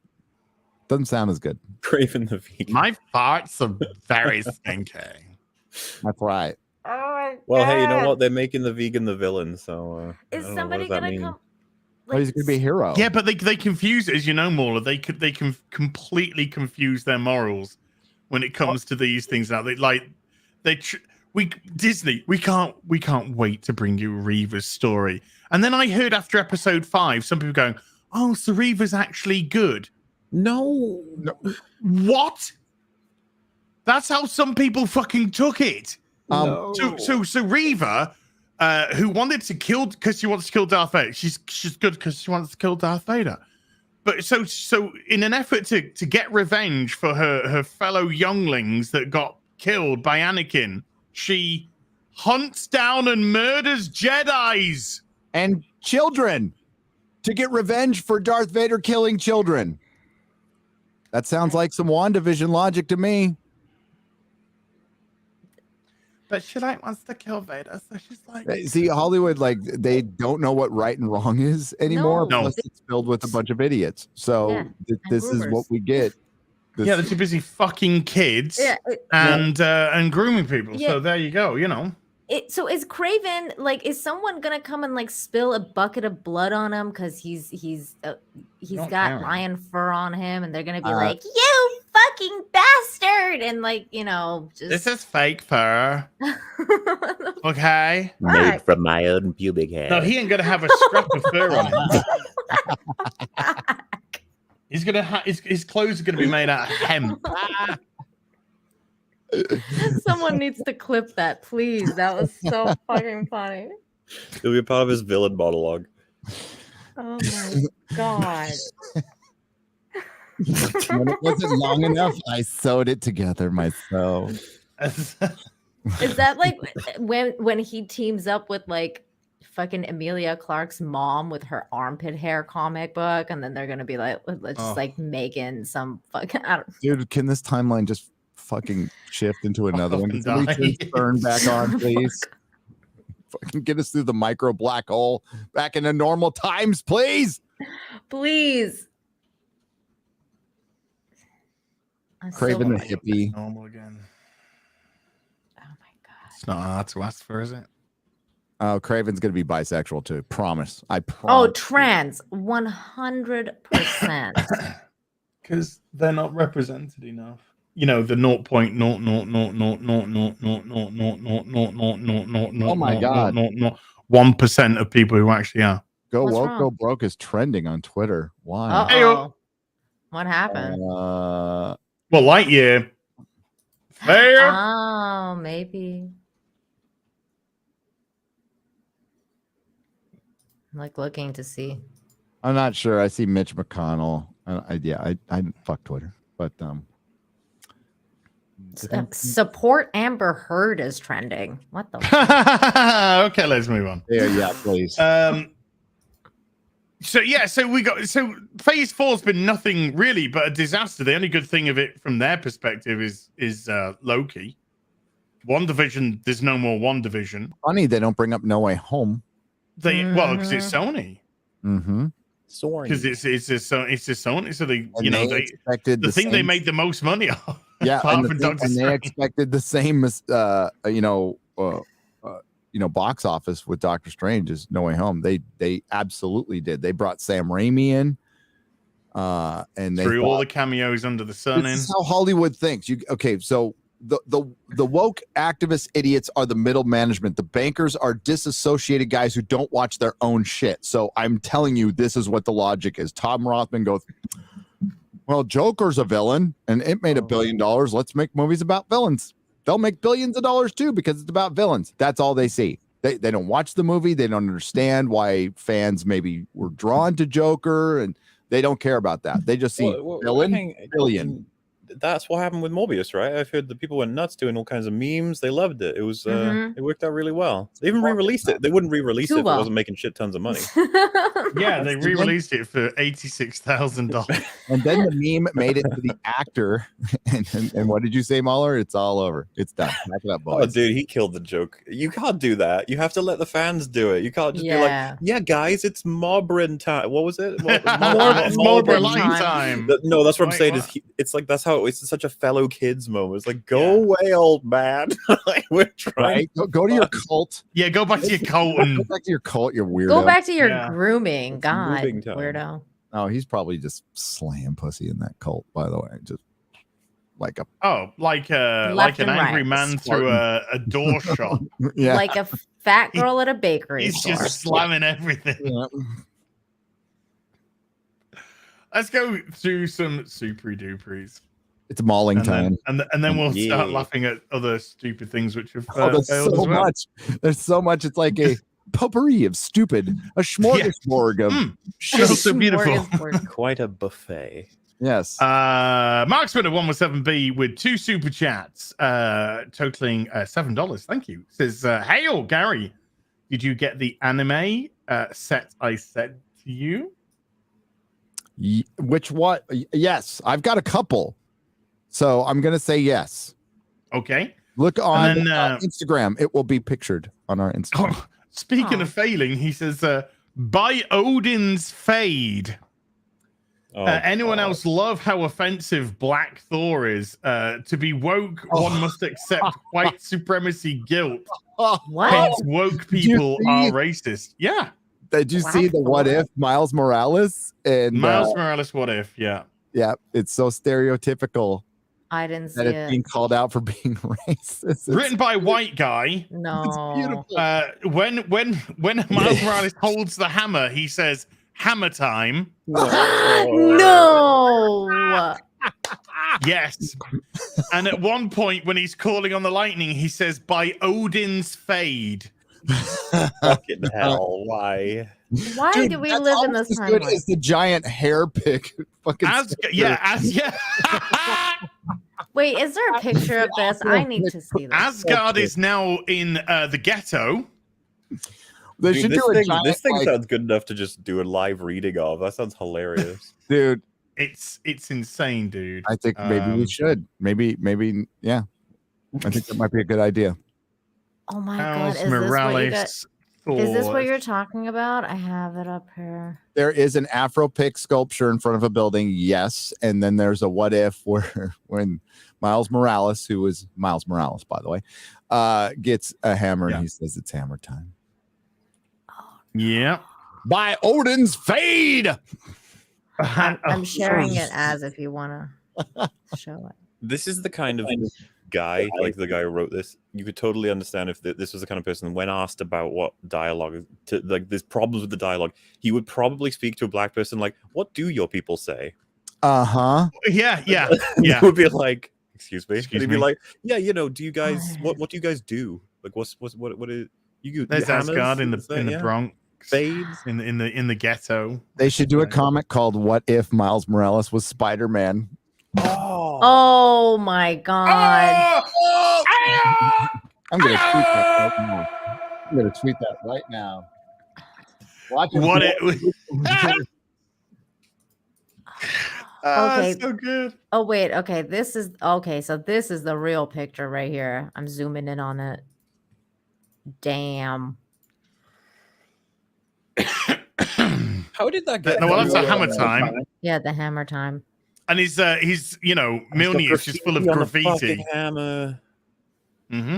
Speaker 2: Doesn't sound as good.
Speaker 9: Craven the vegan.
Speaker 3: My farts are very stinky.
Speaker 2: That's right.
Speaker 5: Oh my
Speaker 9: Well, hey, you know
Speaker 5: God.
Speaker 9: what? They're making the vegan the villain, so
Speaker 5: Is
Speaker 9: I don't know, what
Speaker 5: somebody
Speaker 9: does that
Speaker 5: gonna
Speaker 9: mean?
Speaker 5: come?
Speaker 2: Oh, he's gonna be a hero.
Speaker 3: Yeah, but they confuse, as you know, Mauler. They can completely confuse their morals when it comes to these things. Now, Disney, we can't wait to bring you Reva's story. And then I heard after episode 5, some people going, "Oh, so Reva's actually good."
Speaker 9: No.
Speaker 3: What? That's how some people fucking took it. So Reva, who wanted to kill because she wants to kill Darth Vader. She's good because she wants to kill Darth Vader. But so in an effort to get revenge for her fellow younglings that got killed by Anakin, she hunts down and murders Jedis
Speaker 2: and children to get revenge for Darth Vader killing children. That sounds like some WandaVision logic to me.
Speaker 3: But she wants to kill Vader, so she's like,
Speaker 2: See, Hollywood, they don't know what right and wrong is anymore.
Speaker 3: No.
Speaker 2: Plus it's filled with a bunch of idiots. So this is what we get.
Speaker 3: they're too busy fucking kids and grooming people.
Speaker 5: Yeah.
Speaker 3: So there you go.
Speaker 5: So is Craven like? Is someone gonna come and like spill a bucket of blood on him because he's got
Speaker 3: caring.
Speaker 5: lion fur on him, and they're gonna be like, "You fucking bastard!" and like just
Speaker 3: This is fake fur. Okay.
Speaker 10: Made from my own pubic hair.
Speaker 3: No, he ain't gonna have a scrap of fur on him. He's gonna his clothes are gonna be made out of hemp.
Speaker 5: Someone needs to clip that, please. That was so fucking funny.
Speaker 9: It'll be a part of his villain monologue.
Speaker 5: Oh my god.
Speaker 2: When it wasn't long enough, I sewed it together myself.
Speaker 5: Is that like when he teams up with like fucking Emilia Clarke's mom with her armpit hair comic book, and then they're gonna be like, let's just like Megan some fucking
Speaker 2: Dude, can this timeline just fucking shift into another one? Can we turn back on, please? Fucking get us through the micro black hole back into normal times, please.
Speaker 5: Please.
Speaker 2: Craven the hippie.
Speaker 3: Normal again.
Speaker 5: Oh my god.
Speaker 3: It's not hard to ask for, is it?
Speaker 2: Oh, Craven's gonna be bisexual too. Promise. I
Speaker 5: Oh,
Speaker 2: promise.
Speaker 5: trans, 100%.
Speaker 3: Because they're not represented enough. The 1% of people who actually are.
Speaker 2: Go
Speaker 5: What's
Speaker 2: woke,
Speaker 5: wrong?
Speaker 2: go broke is trending on Twitter. Why?
Speaker 5: Uh-oh. What happened?
Speaker 3: Well, Lightyear. Fair.
Speaker 5: Oh, maybe. I'm like looking to see.
Speaker 2: I'm not sure. I see Mitch McConnell. I fuck Twitter, but
Speaker 5: Support Amber Heard is trending. What the?
Speaker 3: Okay, let's move on.
Speaker 2: Yeah, please.
Speaker 3: So phase 4's been nothing really but a disaster. The only good thing of it from their perspective is Loki. WandaVision, there's no more WandaVision.
Speaker 2: Funny they don't bring up No Way Home.
Speaker 3: Well, because it's Sony.
Speaker 2: Mm-hmm.
Speaker 3: Because it's a Sony, so they
Speaker 2: expected
Speaker 3: the thing they made the most money off.
Speaker 2: Yeah,
Speaker 3: apart from Doctor
Speaker 2: and they
Speaker 3: Strange.
Speaker 2: expected the same as box office with Doctor Strange as No Way Home. They absolutely did. They brought Sam Raimi in, and they
Speaker 3: threw all the cameos under the sun in.
Speaker 2: This is how Hollywood thinks. So the woke activist idiots are the middle management. The bankers are disassociated guys who don't watch their own shit. So I'm telling you, this is what the logic is. Tom Rothman goes, well, Joker's a villain and it made $1 billion. Let's make movies about villains. They'll make billions of dollars too because it's about villains. That's all they see. They don't watch the movie. They don't understand why fans maybe were drawn to Joker, and they don't care about that. They just see billion.
Speaker 9: That's what happened with Morbius, right? I've heard the people went nuts doing all kinds of memes. They loved it. It was it worked out really well. They even re-released it. They wouldn't re-release it if it wasn't making shit tons of money.
Speaker 3: Yeah, they re-released it for $86,000.
Speaker 2: And then the meme made it to the actor. And what did you say, Mahler? It's all over. It's done. Back it up, boys.
Speaker 9: Oh, dude, he killed the joke. You can't do that. You have to let the fans do it. You can't just be like, yeah, guys, it's Mobrin time. What was it?
Speaker 3: Mobrin time.
Speaker 9: No, that's what I'm saying. It's like that's how it's such a fellow kids moment. It's like, go away, old man. Like, we're trying.
Speaker 2: Right? Go to your cult.
Speaker 3: Yeah, go back to your cult.
Speaker 2: Go back to your cult, you weirdo.
Speaker 5: Go back to your grooming. God, weirdo.
Speaker 2: Oh, he's probably just slaying pussy in that cult, by the way. Just like a
Speaker 3: like an angry man through a door shop.
Speaker 2: Yeah.
Speaker 5: Like a fat girl at a bakery.
Speaker 3: He's
Speaker 5: store.
Speaker 3: just slamming everything.
Speaker 2: Yeah.
Speaker 3: Let's go through some super duperies.
Speaker 2: It's mauling time.
Speaker 3: And then we'll start laughing at other stupid things which have
Speaker 2: there's
Speaker 3: failed
Speaker 2: so
Speaker 3: as well.
Speaker 2: much. There's so much. It's like a potpourri of stupid, a smorgasbord of
Speaker 3: so beautiful.
Speaker 9: Quite a buffet.
Speaker 2: Yes.
Speaker 3: Mark Spinner 117B with 2 super chats, totaling $7. Thank you. Says, hail, Gary. Did you get the anime set I said to you?
Speaker 2: Which what? Yes, I've got a couple. So I'm going to say yes.
Speaker 3: Okay.
Speaker 2: Look on Instagram. It will be pictured on our Instagram.
Speaker 3: Oh, speaking of failing, he says, by Odin's Fade. Anyone else love how offensive Black Thor is? To be woke, one must accept white supremacy guilt.
Speaker 5: What?
Speaker 3: Hence, woke people are racist. Yeah.
Speaker 2: Did you see the what if Miles Morales? And
Speaker 3: Miles Morales, what if? Yeah.
Speaker 2: Yeah, it's so stereotypical.
Speaker 5: I didn't see
Speaker 2: that it's
Speaker 5: it.
Speaker 2: being called out for being racist.
Speaker 3: Written by a white guy.
Speaker 5: No.
Speaker 2: It's beautiful.
Speaker 3: When Miles Morales holds the hammer, he says, "Hammer time."
Speaker 5: No.
Speaker 3: Yes. And at one point, when he's calling on the lightning, he says, "By Odin's fade."
Speaker 9: Fucking hell! Why?
Speaker 5: Why do we live in this
Speaker 2: time? Good
Speaker 5: timeline?
Speaker 2: as the giant hair pick. Fucking
Speaker 5: Wait, is there a picture of this? I need to see this.
Speaker 3: Asgard is now in the ghetto.
Speaker 2: They
Speaker 9: Dude,
Speaker 2: should do a giant,
Speaker 9: this thing
Speaker 2: like-
Speaker 9: sounds good enough to just do a live reading of. That sounds hilarious.
Speaker 2: Dude,
Speaker 3: It's insane, dude.
Speaker 2: I think maybe we should. Maybe, yeah. I think that might be a good idea.
Speaker 5: Oh my
Speaker 3: Miles
Speaker 5: god, is
Speaker 3: Morales,
Speaker 5: this what you're talking about? I have it up here.
Speaker 2: There is an Afro pick sculpture in front of a building, yes. And then there's a what if where when Miles Morales, who is Miles Morales, by the way, gets a hammer and he says it's hammer time.
Speaker 3: Yeah.
Speaker 2: By Odin's fade.
Speaker 5: I'm sharing it as if you want to show it.
Speaker 9: This is the kind of guy, like the guy who wrote this. You could totally understand if this was the kind of person, when asked about what dialogue, like there's problems with the dialogue, he would probably speak to a black person like, "What do your people say?"
Speaker 2: Uh-huh.
Speaker 3: Yeah.
Speaker 9: He would be like, "Excuse me." And he'd be like, "Yeah, do you guys what do you guys do? Like what is you?"
Speaker 3: There's Asgard in the
Speaker 9: yeah.
Speaker 3: Bronx.
Speaker 9: Fades
Speaker 3: in the ghetto.
Speaker 2: They should do a comic called "What If Miles Morales Was Spider-Man."
Speaker 5: Oh my god.
Speaker 2: I'm gonna tweet that right now. I'm gonna tweet that right now. Watch
Speaker 3: What
Speaker 2: it.
Speaker 5: Okay.
Speaker 3: So good.
Speaker 5: Oh wait, okay. So this is the real picture right here. I'm zooming in on it. Damn.
Speaker 9: How did that get?
Speaker 3: No, well, that's a hammer time.
Speaker 5: Yeah, the hammer time.
Speaker 3: And he's Milne is just full of
Speaker 9: on the
Speaker 3: graffiti.
Speaker 9: fucking hammer.
Speaker 3: Mm-hmm.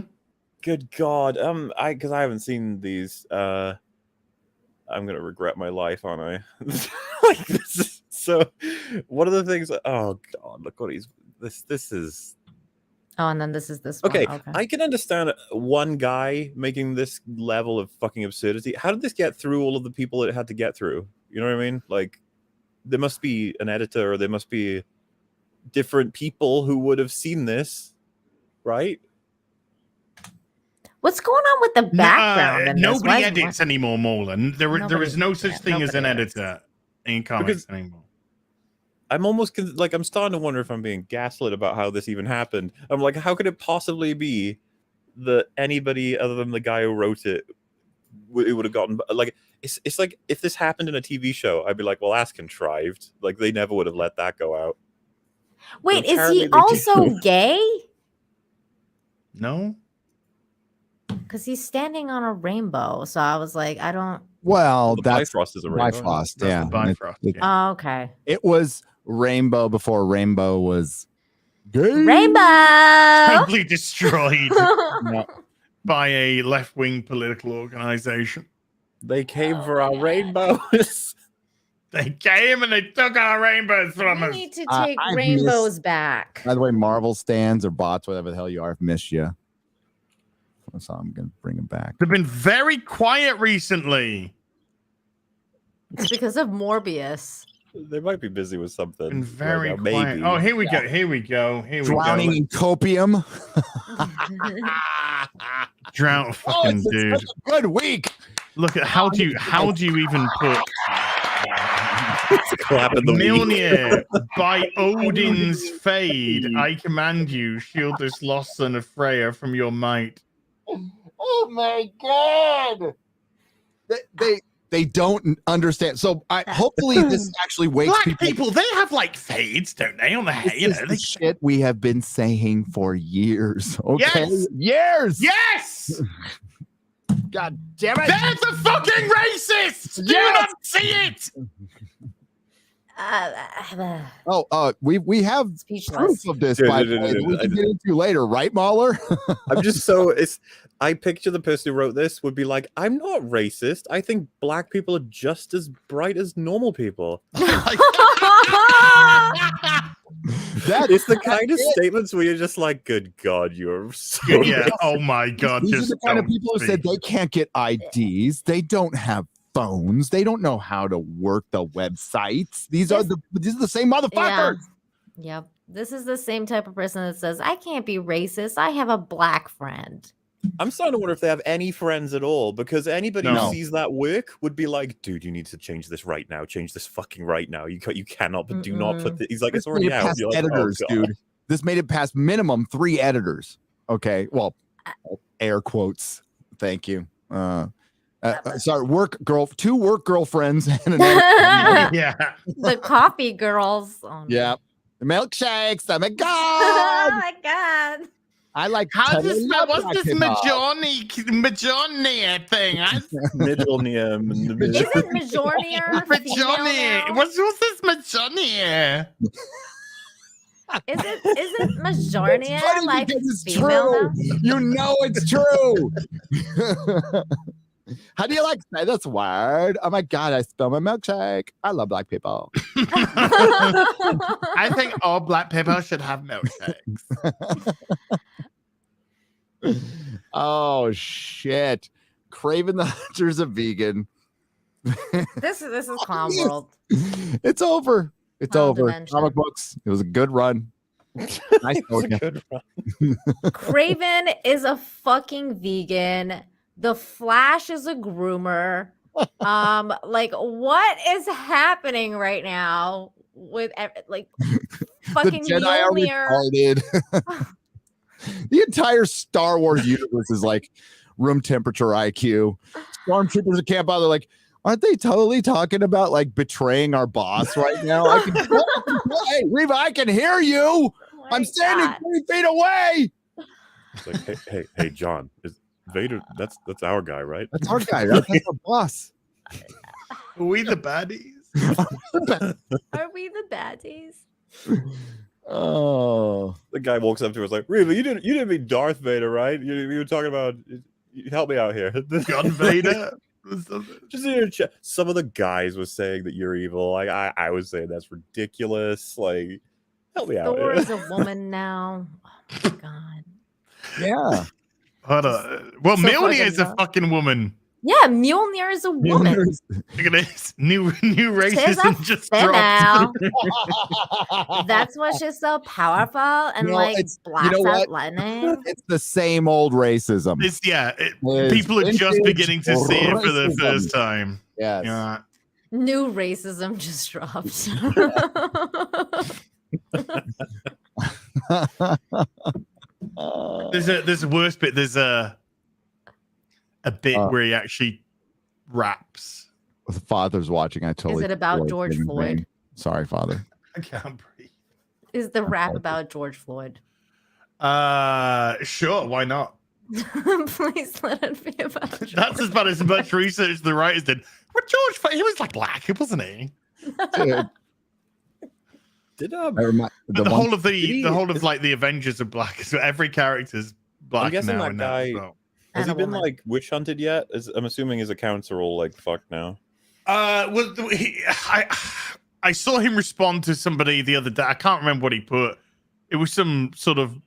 Speaker 9: Good God. Because I haven't seen these. I'm gonna regret my life, aren't I? Like this is so. One of the things. Oh God! Look what he's. This is.
Speaker 5: Oh, and then this is this one.
Speaker 9: Okay,
Speaker 5: Okay.
Speaker 9: I can understand one guy making this level of fucking absurdity. How did this get through all of the people it had to get through? You know what I mean? Like, there must be an editor, or there must be different people who would have seen this, right?
Speaker 5: What's going on with the background? in this?
Speaker 3: Nobody
Speaker 5: Why is-
Speaker 3: edits anymore, Molan. There is no such thing as an
Speaker 5: nobody edits.
Speaker 3: editor in comics anymore.
Speaker 9: I'm almost I'm starting to wonder if I'm being gaslit about how this even happened. I'm like, how could it possibly be that anybody other than the guy who wrote it would have gotten like it's like if this happened in a TV show, I'd be like, well, that's contrived. Like they never would have let that go out.
Speaker 5: Wait,
Speaker 9: But
Speaker 5: is
Speaker 9: apparently
Speaker 5: he
Speaker 9: they
Speaker 5: also
Speaker 9: do.
Speaker 5: gay?
Speaker 3: No.
Speaker 5: Because he's standing on a rainbow. So I was like, I don't.
Speaker 2: Well,
Speaker 9: The
Speaker 2: that's
Speaker 9: Bifrost is a rainbow.
Speaker 2: Bifrost,
Speaker 3: That's
Speaker 2: yeah.
Speaker 3: the Bifrost,
Speaker 2: It,
Speaker 5: Oh, okay.
Speaker 2: it was rainbow before rainbow was gay.
Speaker 5: Rainbow.
Speaker 3: Totally destroyed by a left-wing political organization.
Speaker 9: They came for our rainbows.
Speaker 3: They came and they took our rainbows from
Speaker 5: We
Speaker 3: us.
Speaker 5: need to take
Speaker 2: I've
Speaker 5: rainbows
Speaker 2: missed-
Speaker 5: back.
Speaker 2: By the way, Marvel stands or bots, whatever the hell you are, I've missed you. So I'm gonna bring them back.
Speaker 3: They've been very quiet recently.
Speaker 5: It's because of Morbius.
Speaker 9: They might be busy with something.
Speaker 3: Been very
Speaker 9: right now,
Speaker 3: quiet.
Speaker 9: maybe.
Speaker 3: Oh, here we go. Here we go. Here we
Speaker 2: Drowning
Speaker 3: go.
Speaker 2: in copium.
Speaker 3: Drown, fucking
Speaker 2: it's
Speaker 3: dude.
Speaker 2: such a good week.
Speaker 3: Look at how do you even put
Speaker 9: Clapping the
Speaker 3: Mjolnir by Odin's fade? I command you, shield this lost son of Freya from your might.
Speaker 2: Oh my god! They don't understand. So hopefully this actually wakes
Speaker 3: Black people, they have like fades, don't they? On the head,
Speaker 2: This is the shit we have been saying for years. Okay,
Speaker 3: Yes!
Speaker 2: years.
Speaker 3: Yes!
Speaker 2: God damn it!
Speaker 3: They're the fucking racists! Do you not see it?
Speaker 2: We have
Speaker 5: Speechless.
Speaker 2: proof of this, by the way, that we can get into later, right, Mahler?
Speaker 9: I'm just so I picture the person who wrote this would be like, I'm not racist. I think black people are just as bright as normal people. That is the kind of statements where you're just like, good God, you're so
Speaker 3: yeah. Oh my God.
Speaker 2: These are the kind of people who said they can't get IDs. They don't have phones. They don't know how to work the websites. These are the same motherfuckers.
Speaker 5: Yeah. Yep. This is the same type of person that says, I can't be racist. I have a black friend.
Speaker 9: I'm starting to wonder if they have any friends at all, because anybody who sees that work would be like, dude, you need to change this right now. Change this fucking right now. You cannot, but do not put He's like, it's already out. You're like,
Speaker 2: editors, dude. This made it past minimum 3 editors. Okay. Well, air quotes. Thank you. Sorry, 2 work girlfriends and an
Speaker 3: yeah.
Speaker 5: The coffee girls. Oh,
Speaker 2: yeah. The milkshakes. Oh my God.
Speaker 5: Oh my God.
Speaker 2: I like
Speaker 3: what's this Majorni thing?
Speaker 9: Majornia.
Speaker 5: Is it Majornier?
Speaker 3: Majorni. What's this Majorni?
Speaker 5: Is it Majornia like
Speaker 2: it's
Speaker 5: female
Speaker 2: true.
Speaker 5: now?
Speaker 2: You know it's true. How do you like to say this word? Oh my God, I spilled my milkshake. I love black people.
Speaker 3: I think all black people should have milkshakes.
Speaker 2: Oh shit. Craven the Hunter's a vegan.
Speaker 5: This is Clown World.
Speaker 2: It's over. It's
Speaker 5: Clown
Speaker 2: over.
Speaker 5: dimension.
Speaker 2: Comic books. It was a good run. Nice
Speaker 9: good run.
Speaker 5: Craven is a fucking vegan. The Flash is a groomer. Like what is happening right now with fucking
Speaker 2: the Jedi are
Speaker 5: Mjolnir?
Speaker 2: retarded. The entire Star Wars universe is like room temperature IQ. Stormtroopers at camp out, they're like, aren't they totally talking about like betraying our boss right now? Hey, Reva, I can hear you.
Speaker 5: Oh
Speaker 2: I'm standing 3 feet away.
Speaker 9: It's like, hey, John, is Vader? That's our guy, right?
Speaker 2: That's our guy. Right? That's our boss.
Speaker 3: Are we the baddies?
Speaker 5: Are we the baddies?
Speaker 2: Oh,
Speaker 9: the guy walks up to us like, Reva, you didn't mean Darth Vader, right? You were talking about. Help me out here.
Speaker 3: John Vader.
Speaker 9: Just in your some of the guys was saying that you're evil. Like I was saying that's ridiculous. Like, help me out.
Speaker 5: Thor is a woman now. Oh my God.
Speaker 2: Yeah.
Speaker 3: Hold on. Well, Mjolnir is a fucking woman.
Speaker 5: Yeah, Mjolnir is a woman.
Speaker 3: Look at this. New racism just
Speaker 5: dropped.
Speaker 3: dropped.
Speaker 5: That's why she's so powerful and blacks out lightning.
Speaker 2: It's the same old racism.
Speaker 3: People are just beginning to see it for the first time.
Speaker 2: Yes.
Speaker 3: Yeah.
Speaker 5: New racism just dropped.
Speaker 3: There's a worse bit. There's a bit where he actually raps.
Speaker 2: The father's watching. I totally.
Speaker 5: Is it about George Floyd?
Speaker 2: Sorry, father.
Speaker 3: I can't breathe.
Speaker 5: Is the rap about George Floyd?
Speaker 3: Sure. Why not?
Speaker 5: Please let it be about George.
Speaker 3: That's about as much research the writers did. But George Floyd, he was like black, wasn't he?
Speaker 9: Did
Speaker 3: the whole of the Avengers are black, so every character's black.
Speaker 9: I'm guessing
Speaker 3: now
Speaker 9: that guy.
Speaker 3: well.
Speaker 9: Has he been like witch hunted yet? I'm assuming his accounts are all like fucked now.
Speaker 3: Well, I saw him respond to somebody the other day. I can't remember what he put. It was some sort of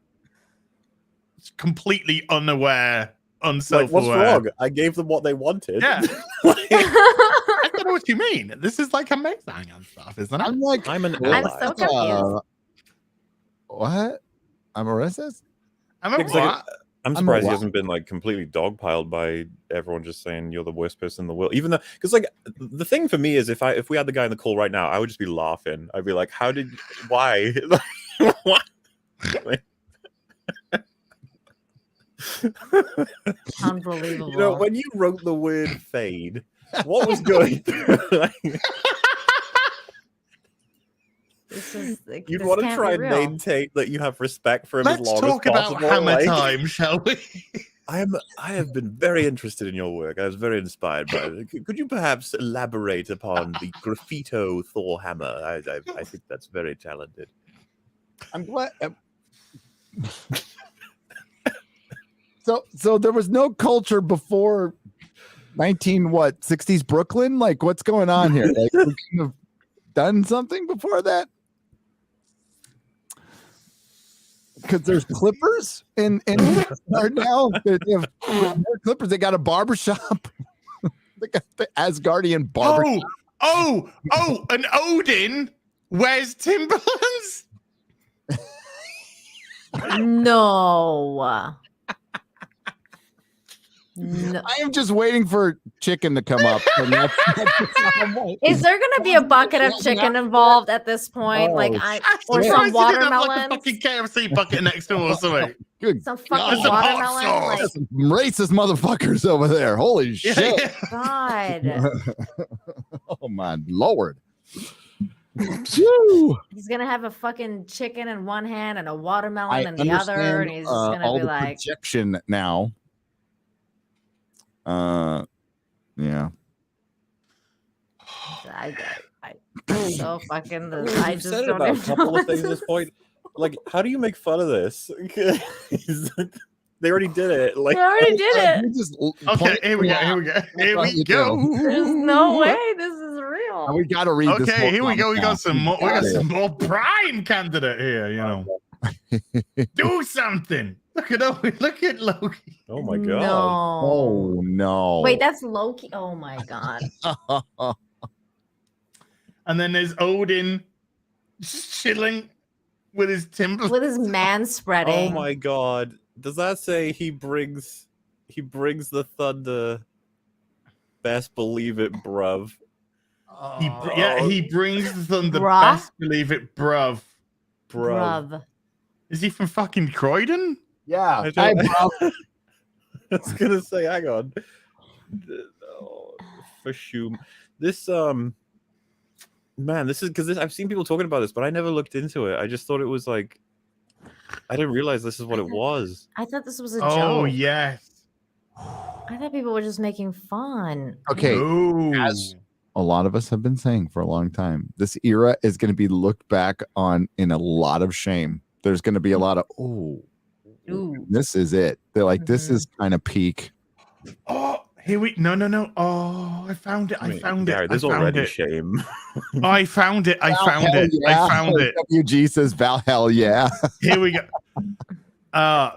Speaker 3: completely unaware, unself-aware.
Speaker 9: Like, what's wrong? I gave them what they wanted.
Speaker 3: Yeah. I don't know what you mean. This is like amazing and stuff, isn't it?
Speaker 2: I'm like,
Speaker 9: I'm so
Speaker 5: confused.
Speaker 2: What? I'm a racist?
Speaker 9: I'm surprised he hasn't been like completely dogpiled by everyone just saying you're the worst person in the world. Even though, because like the thing for me is if we had the guy in the call right now, I would just be laughing. I'd be like, why? What?
Speaker 5: Unbelievable.
Speaker 9: You know, when you wrote the word fade, what was going through? You'd want to try and maintain that you have respect for him as long as possible.
Speaker 3: Let's talk about Hammer Time, shall we?
Speaker 9: I have been very interested in your work. I was very inspired by it. Could you perhaps elaborate upon the graffito Thor hammer? I think that's very talented.
Speaker 2: I'm glad. So there was no culture before 60s Brooklyn? Like, what's going on here? Like, we couldn't have done something before that? Because there's clippers in or now they have clippers. They got a barbershop. They got the Asgardian barbershop.
Speaker 3: Oh, and Odin wears Timberlands.
Speaker 5: No. No.
Speaker 2: I am just waiting for chicken to come up.
Speaker 5: Is there going to be a bucket of chicken involved at this point? Or some watermelon?
Speaker 3: Like a fucking KFC bucket next to us, or something.
Speaker 2: Good.
Speaker 5: Some fucking watermelon? Like,
Speaker 2: some racist motherfuckers over there. Holy shit.
Speaker 5: God.
Speaker 2: Oh my Lord.
Speaker 5: He's gonna have a fucking chicken in one hand and a watermelon in the other, and he's just gonna be like
Speaker 2: projection now. Yeah.
Speaker 5: I so fucking. I just
Speaker 9: said
Speaker 5: don't
Speaker 9: about a
Speaker 5: even
Speaker 9: couple
Speaker 5: know
Speaker 9: of things at this point. Like, how do you make fun of this? They already did it. Like,
Speaker 5: they already did it.
Speaker 3: Okay, here we go.
Speaker 5: There's no way this is real.
Speaker 2: We gotta read this.
Speaker 3: Okay, here we go. We got some more. We got some more prime candidate here. You know, do something. Look at Loki.
Speaker 9: Oh my god.
Speaker 5: No.
Speaker 2: Oh no.
Speaker 5: Wait, that's Loki. Oh my god.
Speaker 3: And then there's Odin just chilling with his Timberlands.
Speaker 5: With his man spreading.
Speaker 9: Oh my god. Does that say he brings the thunder? Best believe it, bruv.
Speaker 3: He brings the thunder.
Speaker 5: Bruh?
Speaker 3: Best believe it, bruv.
Speaker 5: Bruv.
Speaker 3: Is he from fucking Croydon?
Speaker 2: Yeah.
Speaker 9: I was gonna say, hang on. Oh, for sure. This man, this is because I've seen people talking about this, but I never looked into it. I just thought it was like, I didn't realize this is what it was.
Speaker 5: I thought this was a joke.
Speaker 3: Oh yes.
Speaker 5: I thought people were just making fun.
Speaker 2: Okay. As a lot of us have been saying for a long time, this era is going to be looked back on in a lot of shame. There's going to be a lot of this is it. They're like, this is kind of peak.
Speaker 3: Oh, here we no. Oh, I found it. I found it.
Speaker 9: There's already shame.
Speaker 3: I found it. I found it.
Speaker 2: WG says Valhalla, yeah.
Speaker 3: Here we go.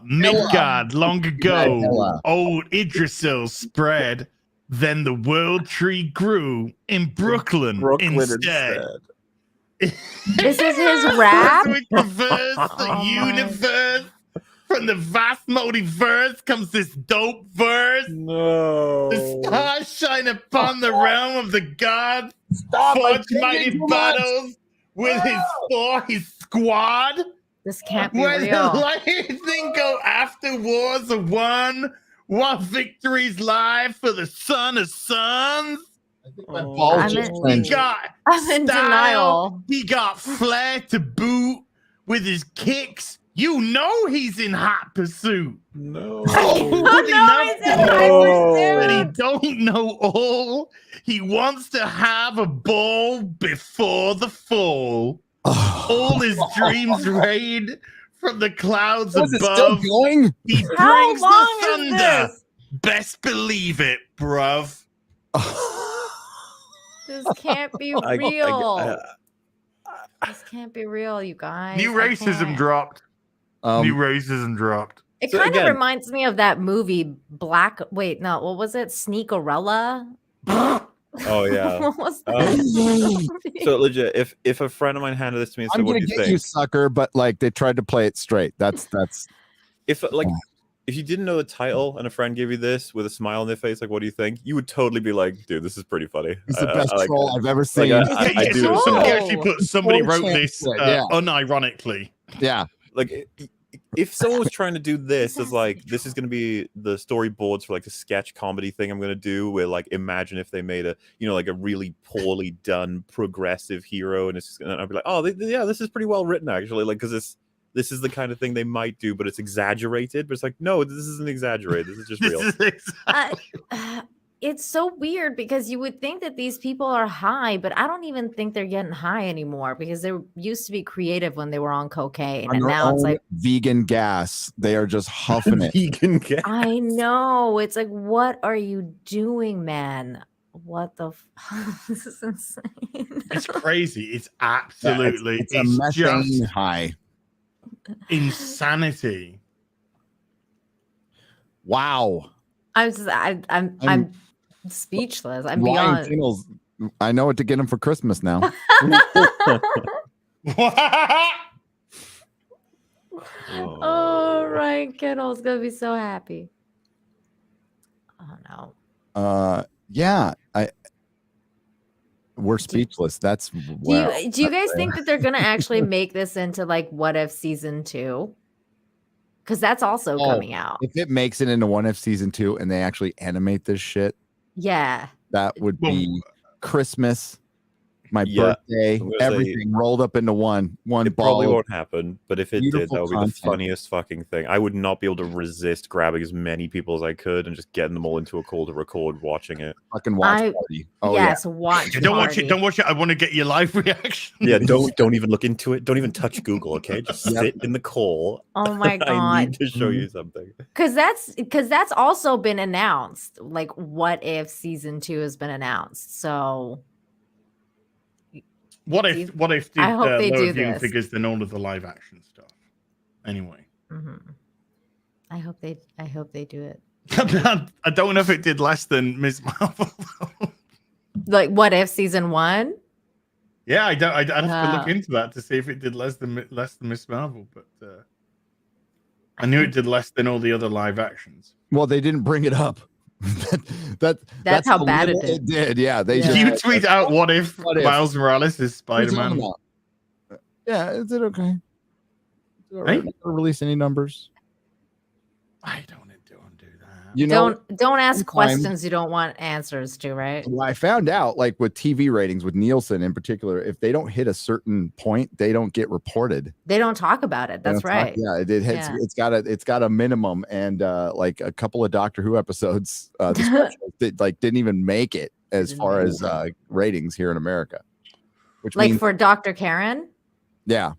Speaker 3: Midgard, long ago, old Yggdrasil spread. Then the world tree grew in Brooklyn instead.
Speaker 5: This is his rap?
Speaker 3: We traverse the universe. From the vast multiverse comes this dope verse.
Speaker 9: No.
Speaker 3: The stars shine upon the realm of the gods. Forge mighty battles with his squad.
Speaker 5: This can't be
Speaker 3: When
Speaker 5: real.
Speaker 3: the lightning go after wars are won, while victories lie for the son of sons.
Speaker 5: I'm in
Speaker 3: style.
Speaker 5: denial.
Speaker 3: He got flair to boot with his kicks. You know he's in hot pursuit.
Speaker 9: No.
Speaker 3: But he don't know all. He wants to have a ball before the fall. All his dreams rain from the clouds above.
Speaker 2: Is it still going?
Speaker 3: He brings the thunder. Best believe it, bruv.
Speaker 5: This can't be real. This can't be real, you guys.
Speaker 3: New racism dropped. New racism dropped.
Speaker 5: It kind of reminds me of that movie what was it? Sneakerella?
Speaker 9: Oh yeah.
Speaker 5: What was that?
Speaker 9: So legit, if a friend of mine handed this to me and said,
Speaker 2: I'm
Speaker 9: "What
Speaker 2: gonna
Speaker 9: do you
Speaker 2: get
Speaker 9: think?"
Speaker 2: you, sucker, but like they tried to play it straight. That's
Speaker 9: if you didn't know the title and a friend gave you this with a smile on their face, like, what do you think? You would totally be like, dude, this is pretty funny.
Speaker 2: It's the best troll I've ever seen.
Speaker 3: I do. Somebody wrote this unironically.
Speaker 2: Yeah.
Speaker 9: Like, if someone was trying to do this as like, this is going to be the storyboards for like the sketch comedy thing I'm going to do, where like, imagine if they made a, like a really poorly done progressive hero, and I'd be like, oh, yeah, this is pretty well written actually, like, because this is the kind of thing they might do, but it's exaggerated. But it's like, no, this isn't exaggerated. This is just real.
Speaker 5: It's so weird because you would think that these people are high, but I don't even think they're getting high anymore because they used to be creative when they were on cocaine, and now it's like
Speaker 2: vegan gas. They are just huffing it.
Speaker 9: Vegan gas.
Speaker 5: I know. It's like, what are you doing, man? What the? This is insane.
Speaker 3: It's crazy. It's absolutely.
Speaker 2: It's a methane high.
Speaker 3: Insanity.
Speaker 2: Wow.
Speaker 5: I'm speechless. I'm
Speaker 2: Ryan
Speaker 5: beyond.
Speaker 2: Kinnell's, I know what to get him for Christmas now.
Speaker 5: Oh, Ryan Kinnell's gonna be so happy. Oh no.
Speaker 2: Yeah. We're speechless. That's
Speaker 5: Do you guys think that they're gonna actually make this into like What If season 2? Because that's also coming out.
Speaker 2: If it makes it into What If season 2 and they actually animate this shit,
Speaker 5: yeah,
Speaker 2: that would be Christmas, my birthday, everything rolled up into one
Speaker 9: It
Speaker 2: ball.
Speaker 9: probably won't happen, but if it did,
Speaker 2: beautiful
Speaker 9: that would be
Speaker 2: content.
Speaker 9: the funniest fucking thing. I would not be able to resist grabbing as many people as I could and just getting them all into a call to record watching it.
Speaker 2: Fucking watch party. Oh
Speaker 5: yes, watch.
Speaker 3: Don't watch
Speaker 5: party.
Speaker 3: it. Don't watch it. I want to get your live reaction.
Speaker 9: Yeah, don't even look into it. Don't even touch Google, okay? Just sit in the call.
Speaker 5: Oh my god!
Speaker 9: I need to show you something.
Speaker 5: Because that's also been announced. Like, What If season 2 has been announced. So
Speaker 3: What if did
Speaker 5: I hope they
Speaker 3: lower
Speaker 5: do
Speaker 3: viewing
Speaker 5: this.
Speaker 3: figures than all of the live action stuff? Anyway,
Speaker 5: I hope they do it.
Speaker 3: I don't know if it did less than Ms. Marvel.
Speaker 5: Like, What If season 1?
Speaker 3: Yeah, I'd have to look into that to see if it did less than Miss Marvel, but I knew it did less than all the other live actions.
Speaker 2: Well, they didn't bring it up. That's
Speaker 5: how
Speaker 2: the
Speaker 5: bad
Speaker 2: little
Speaker 5: it did.
Speaker 2: did. Yeah, they
Speaker 3: Can you tweet out what if
Speaker 2: What if?
Speaker 3: Miles Morales is Spider-Man?
Speaker 2: Yeah, is it okay? Is it all right?
Speaker 3: Hey?
Speaker 2: Not gonna release any numbers.
Speaker 3: I don't do that.
Speaker 2: You know,
Speaker 5: Don't ask
Speaker 2: Anytime.
Speaker 5: questions you don't want answers to, right?
Speaker 2: well, I found out, like with TV ratings, with Nielsen in particular, if they don't hit a certain point, they don't get reported.
Speaker 5: They don't talk about it.
Speaker 2: They
Speaker 5: That's
Speaker 2: don't talk-
Speaker 5: right.
Speaker 2: Yeah, it hits.
Speaker 5: Yeah.
Speaker 2: It's got a minimum, and like a couple of Doctor Who episodes, the specials didn't even make it as far as ratings here in America. Which
Speaker 5: Like
Speaker 2: means,
Speaker 5: for Dr. Karen.
Speaker 2: yeah,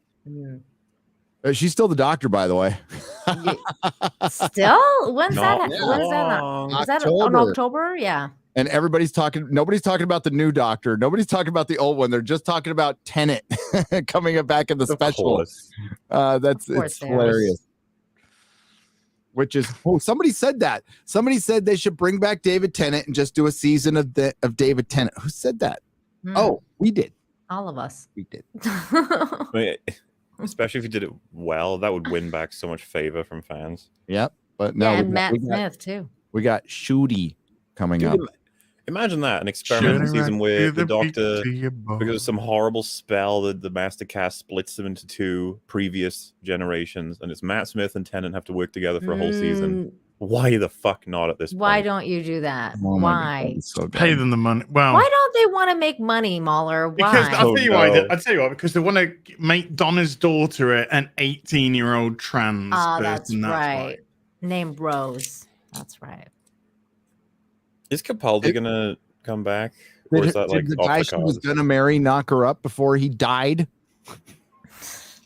Speaker 2: she's still the Doctor, by the way.
Speaker 5: Still? When's that?
Speaker 9: Not
Speaker 5: When's that?
Speaker 9: long.
Speaker 5: Is that on October? Yeah.
Speaker 2: And nobody's talking about the new Doctor. Nobody's talking about the old one. They're just talking about Tennant coming back in the special.
Speaker 9: course.
Speaker 2: It's
Speaker 5: they are.
Speaker 2: hilarious. Which is somebody said that. Somebody said they should bring back David Tennant and just do a season of David Tennant. Who said that? Oh, we did.
Speaker 5: All of us.
Speaker 2: We did.
Speaker 9: I mean, especially if you did it well, that would win back so much favor from fans.
Speaker 2: Yep. But no,
Speaker 5: Yeah, and
Speaker 2: we
Speaker 5: Matt
Speaker 2: got-
Speaker 5: Smith too.
Speaker 2: We got Shooty coming up.
Speaker 9: Imagine that, an experimental season where the Doctor,
Speaker 3: because
Speaker 9: because of some horrible spell that the Master Cast splits them into two previous generations, and it's Matt Smith and Tennant have to work together for a whole season. Why the fuck not at this point?
Speaker 5: Why don't you do that?
Speaker 2: Oh my
Speaker 5: Why?
Speaker 2: God, it's so good.
Speaker 3: pay them the money. Well,
Speaker 5: Why don't they want to make money, Mahler?
Speaker 3: because
Speaker 5: Why?
Speaker 3: I'll tell you why.
Speaker 9: no.
Speaker 3: I'll tell you why. Because they want to make Donna's daughter an 18-year-old trans
Speaker 5: Oh, that's
Speaker 3: person.
Speaker 5: right. Named Rose. That's right.
Speaker 9: Is Capaldi gonna come back, or
Speaker 2: Did,
Speaker 9: is that like
Speaker 2: did the
Speaker 9: off
Speaker 2: guy
Speaker 9: the
Speaker 2: she was
Speaker 9: cards?
Speaker 2: gonna marry knock her up before he died,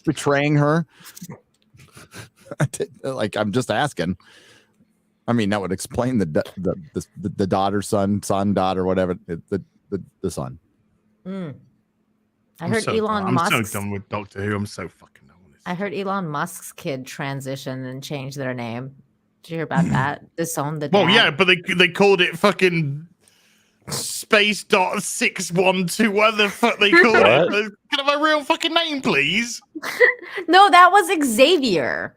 Speaker 2: betraying her? Like, I'm just asking. I mean, that would explain the daughter, son, daughter, whatever. The son.
Speaker 5: I
Speaker 3: I'm
Speaker 5: heard
Speaker 3: so
Speaker 5: Elon
Speaker 3: done.
Speaker 5: Musk's.
Speaker 3: I'm so done with Doctor Who. I'm so fucking done with this.
Speaker 5: I heard Elon Musk's kid transition and change their name. Did you hear about that? Disown the dad.
Speaker 3: Well, yeah, but they called it fucking space.612. What the fuck they call
Speaker 9: What?
Speaker 3: it? Can I have a real fucking name, please?
Speaker 5: No, that was Xavier.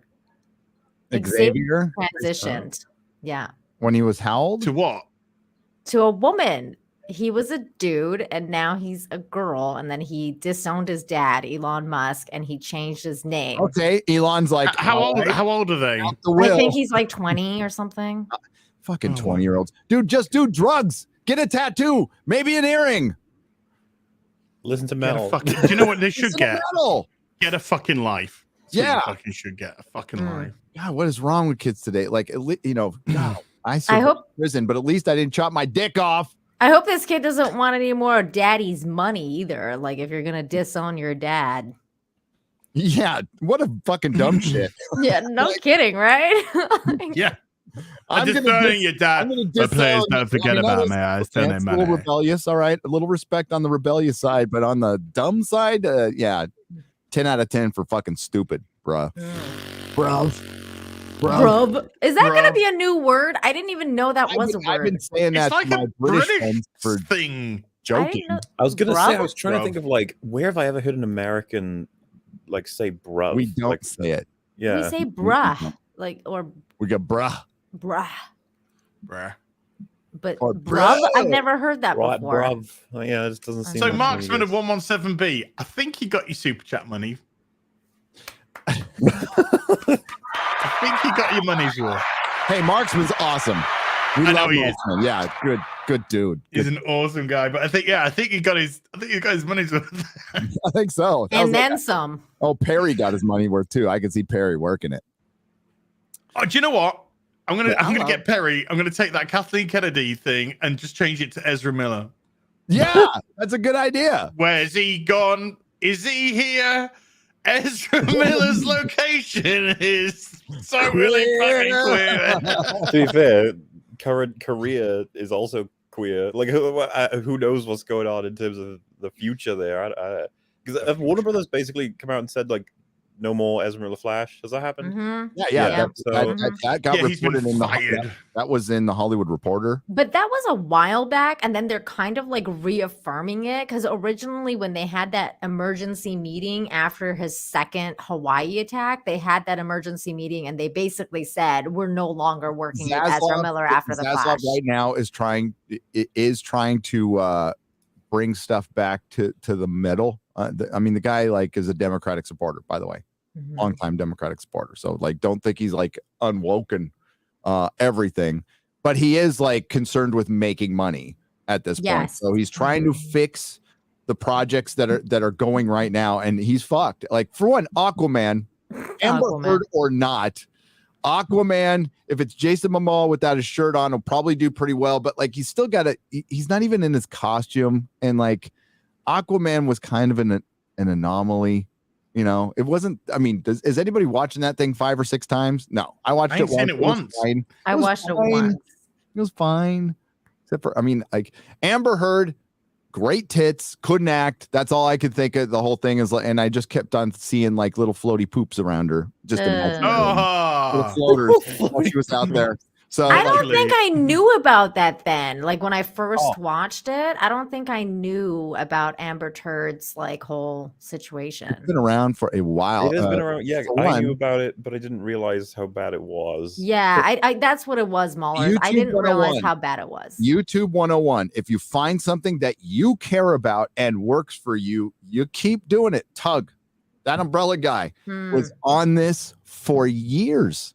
Speaker 2: Xavier
Speaker 5: transitioned. Yeah.
Speaker 2: when he was how old?
Speaker 3: To what?
Speaker 5: To a woman. He was a dude and now he's a girl. And then he disowned his dad, Elon Musk, and he changed his name.
Speaker 2: Okay, Elon's like,
Speaker 3: How
Speaker 2: all
Speaker 3: old?
Speaker 2: right,
Speaker 3: How old are they?
Speaker 2: out the
Speaker 5: I
Speaker 2: will.
Speaker 5: think he's like 20 or something.
Speaker 2: Fucking
Speaker 3: Oh.
Speaker 2: 20-year-olds, dude. Just do drugs. Get a tattoo. Maybe an earring.
Speaker 9: Listen to
Speaker 3: Get a
Speaker 9: Mel.
Speaker 3: fucking, do you know what they should
Speaker 2: Some
Speaker 3: get?
Speaker 2: metal.
Speaker 3: Get a fucking life. So
Speaker 2: Yeah.
Speaker 3: you fucking should get a fucking life.
Speaker 2: God, what is wrong with kids today? Like, God, I
Speaker 5: hope
Speaker 2: prison, but at least I didn't chop my dick off.
Speaker 5: I hope this kid doesn't want any more daddy's money either. Like if you're gonna disown your dad.
Speaker 2: Yeah, what a fucking dumb shit.
Speaker 5: Yeah, no kidding, right?
Speaker 3: Yeah.
Speaker 2: I'm
Speaker 3: disowning your dad. But please don't forget about me. I still need
Speaker 2: A
Speaker 3: money.
Speaker 2: little rebellious, all right. A little respect on the rebellious side, but on the dumb side, 10 out of 10 for fucking stupid, bruh.
Speaker 5: Brub. Is that gonna be a new word? I didn't even know that was a word.
Speaker 2: I've been saying that
Speaker 3: It's like
Speaker 2: to my
Speaker 3: a
Speaker 2: British
Speaker 3: British
Speaker 2: friends for
Speaker 3: thing.
Speaker 2: joking.
Speaker 9: I was gonna say, I was trying
Speaker 3: Bruv.
Speaker 9: to think of like, where have I ever heard an American like say bruv?
Speaker 2: We don't
Speaker 9: like,
Speaker 2: say it.
Speaker 9: Yeah.
Speaker 5: We say bruh, like or
Speaker 2: We got bruh.
Speaker 5: bruh. But
Speaker 2: Or
Speaker 5: brub, I've
Speaker 2: bruh.
Speaker 5: never heard that
Speaker 9: Right,
Speaker 5: before.
Speaker 9: bruv. Oh, yeah, it just doesn't seem.
Speaker 3: So
Speaker 9: like
Speaker 3: Marksman of
Speaker 9: it is.
Speaker 3: 117B, I think you got your super chat money. I think you got your money's worth.
Speaker 2: Hey, Marksman's awesome. We
Speaker 3: I know
Speaker 2: love
Speaker 3: he is.
Speaker 2: Marksman. Yeah, good dude.
Speaker 3: He's an awesome guy, but I think he got his money's worth.
Speaker 2: I think so.
Speaker 5: And then some.
Speaker 2: Oh, Perry got his money worth too. I could see Perry working it.
Speaker 3: Oh, do you know what? I'm gonna get Perry. I'm gonna take that Kathleen Kennedy thing and just change it to Ezra Miller.
Speaker 2: Yeah, that's a good idea.
Speaker 3: Where's he gone? Is he here? Ezra Miller's location is so really fucking queer.
Speaker 9: To be fair, current Korea is also queer. Like, who knows what's going on in terms of the future there? Because Warner Brothers basically come out and said like, no more Ezra Miller Flash. Has that happened?
Speaker 5: Mm-hmm.
Speaker 2: Yeah.
Speaker 9: So-
Speaker 2: That got
Speaker 3: he's been
Speaker 2: reported in
Speaker 3: fired.
Speaker 2: that was in the Hollywood Reporter.
Speaker 5: But that was a while back, and then they're kind of like reaffirming it because originally, when they had that emergency meeting after his second Hawaii attack, they had that emergency meeting and they basically said, we're no longer working with Ezra Miller after the
Speaker 2: Zaslav
Speaker 5: Flash.
Speaker 2: right now is trying to bring stuff back to the middle. The guy like is a Democratic supporter, by the way. Longtime Democratic supporter. So like, don't think he's like unwoken everything, but he is like concerned with making money at this point.
Speaker 5: Yes.
Speaker 2: So he's trying to fix the projects that are going right now, and he's fucked. Like for one, Aquaman, Amber Heard or not, Aquaman, if it's Jason Momoa without his shirt on, he'll probably do pretty well. But like, he's still got he's not even in his costume, and like, Aquaman was kind of an anomaly. You know, it wasn't. I mean, is anybody watching that thing 5 or 6 times? No, I watched
Speaker 3: I ain't seen it once.
Speaker 5: I watched it once.
Speaker 2: It was fine, except for like Amber Heard, great tits, couldn't act. That's all I could think of. The whole thing is, and I just kept on seeing like little floaty poops around her, just imagine little floaters while she was out there. So
Speaker 5: I don't think I knew about that then. Like when I first watched it, I don't think I knew about Amber Turd's like whole situation.
Speaker 2: It's been around for a while.
Speaker 9: It has been around. Yeah, I knew about it, but I didn't realize how bad it was.
Speaker 5: Yeah, I that's what it was, Muller. I didn't realize how bad it was.
Speaker 2: YouTube 101. If you find something that you care about and works for you, you keep doing it. Tug, that umbrella guy, was on this for years.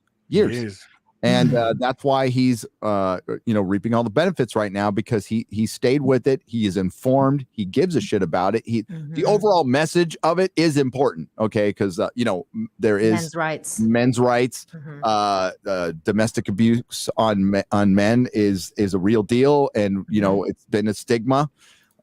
Speaker 2: And that's why he's reaping all the benefits right now, because he stayed with it. He is informed. He gives a shit about it. The overall message of it is important, okay? Because there is men's rights. Domestic abuse on men is a real deal, and it's been a stigma.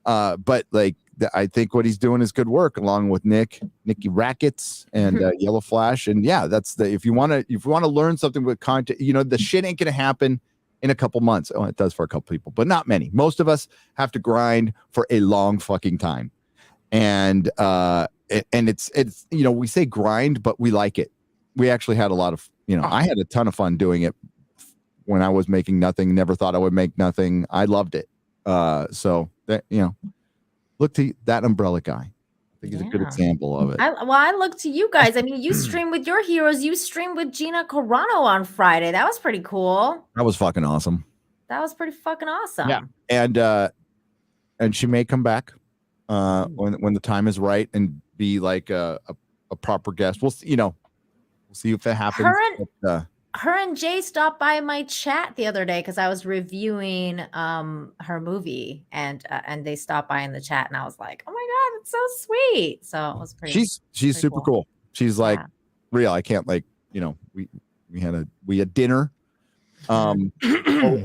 Speaker 2: But like, I think what he's doing is good work, along with Nicky Rackets and Yellow Flash. And yeah, that's if you want to learn something with content, the shit ain't gonna happen in a couple months. Oh, it does for a couple people, but not many. Most of us have to grind for a long fucking time. And it's we say grind, but we like it. We actually had a lot of I had a ton of fun doing it when I was making nothing. Never thought I would make nothing. I loved it. So that look to that umbrella guy. I think he's a good example of it.
Speaker 5: I look to you guys. I mean, you stream with your heroes. You streamed with Gina Carano on Friday. That was pretty cool.
Speaker 2: That was fucking awesome.
Speaker 5: That was pretty fucking awesome.
Speaker 2: Yeah, and she may come back when the time is right and be like a proper guest. We'll see. We'll see if it happens.
Speaker 5: Her and Jay stopped by my chat the other day because I was reviewing her movie, and they stopped by in the chat, and I was like, oh my god, it's so sweet. So it was pretty.
Speaker 2: She's super cool. She's like real. I can't we had dinner. I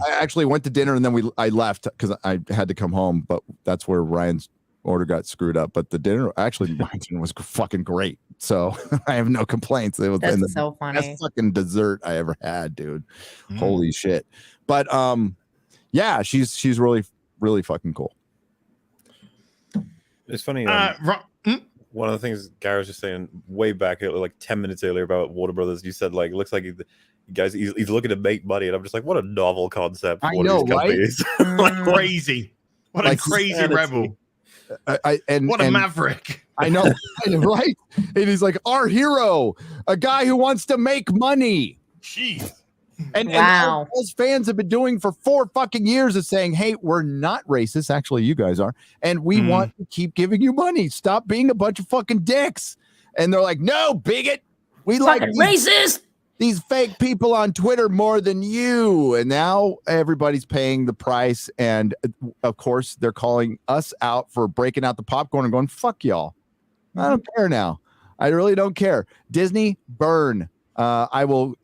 Speaker 2: actually went to dinner and then I left because I had to come home, but that's where Ryan's order got screwed up. But the dinner, actually, my dinner was fucking great. So I have no complaints. It was
Speaker 5: That's so funny.
Speaker 2: Best fucking dessert I ever had, dude. Holy shit. But yeah, she's really, really fucking cool.
Speaker 9: It's funny. One of the things Gary was just saying way back, like 10 minutes earlier about Warner Brothers, you said like, looks like he's looking to make money, and I'm just like, what a novel concept.
Speaker 2: I know, right?
Speaker 3: Like crazy. What a crazy rebel. What a maverick.
Speaker 2: I know, right? And he's like, our hero, a guy who wants to make money.
Speaker 3: Jeez.
Speaker 2: And those fans have been doing for 4 fucking years is saying, hey, we're not racist. Actually, you guys are. And we want to keep giving you money. Stop being a bunch of fucking dicks. And they're like, no, bigot. We like
Speaker 5: racist.
Speaker 2: These fake people on Twitter more than you. And now everybody's paying the price. And of course, they're calling us out for breaking out the popcorn and going, fuck y'all. I don't care now. I really don't care. Disney, burn. I will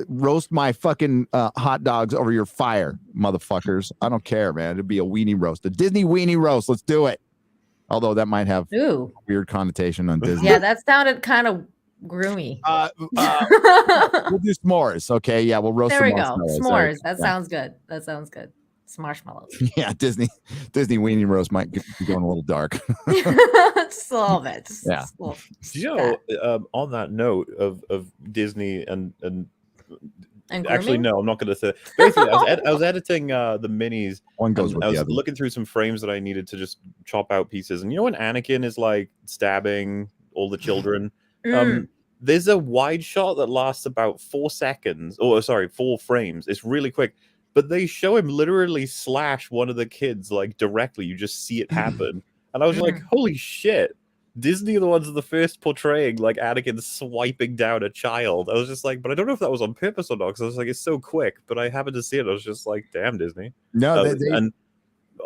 Speaker 2: roast my fucking hot dogs over your fire, motherfuckers. I don't care, man. It'd be a weenie roast, a Disney weenie roast. Let's do it. Although that might have a weird connotation on Disney.
Speaker 5: Yeah, that sounded kind of groomy.
Speaker 2: We'll do s'mores. Okay, yeah, we'll roast.
Speaker 5: There we go. S'mores.
Speaker 2: Right?
Speaker 5: That sounds good. That sounds good. Marshmallows.
Speaker 2: Yeah, Disney weenie roast might be going a little dark.
Speaker 5: Just a little bit.
Speaker 9: On that note of Disney and actually, no, I'm not going to say. Basically, I was editing the minis.
Speaker 2: One goes with
Speaker 9: I was
Speaker 2: the other.
Speaker 9: looking through some frames that I needed to just chop out pieces. And you know when Anakin is like stabbing all the children? There's a wide shot that lasts about 4 seconds. 4 frames. It's really quick. But they show him literally slash one of the kids like directly. You just see it happen. And I was like, holy shit. Disney are the ones that the first portraying like Anakin swiping down a child. I was just like, but I don't know if that was on purpose or not, because I was like, it's so quick. But I happened to see it. I was just like, damn, Disney.
Speaker 2: No,
Speaker 9: and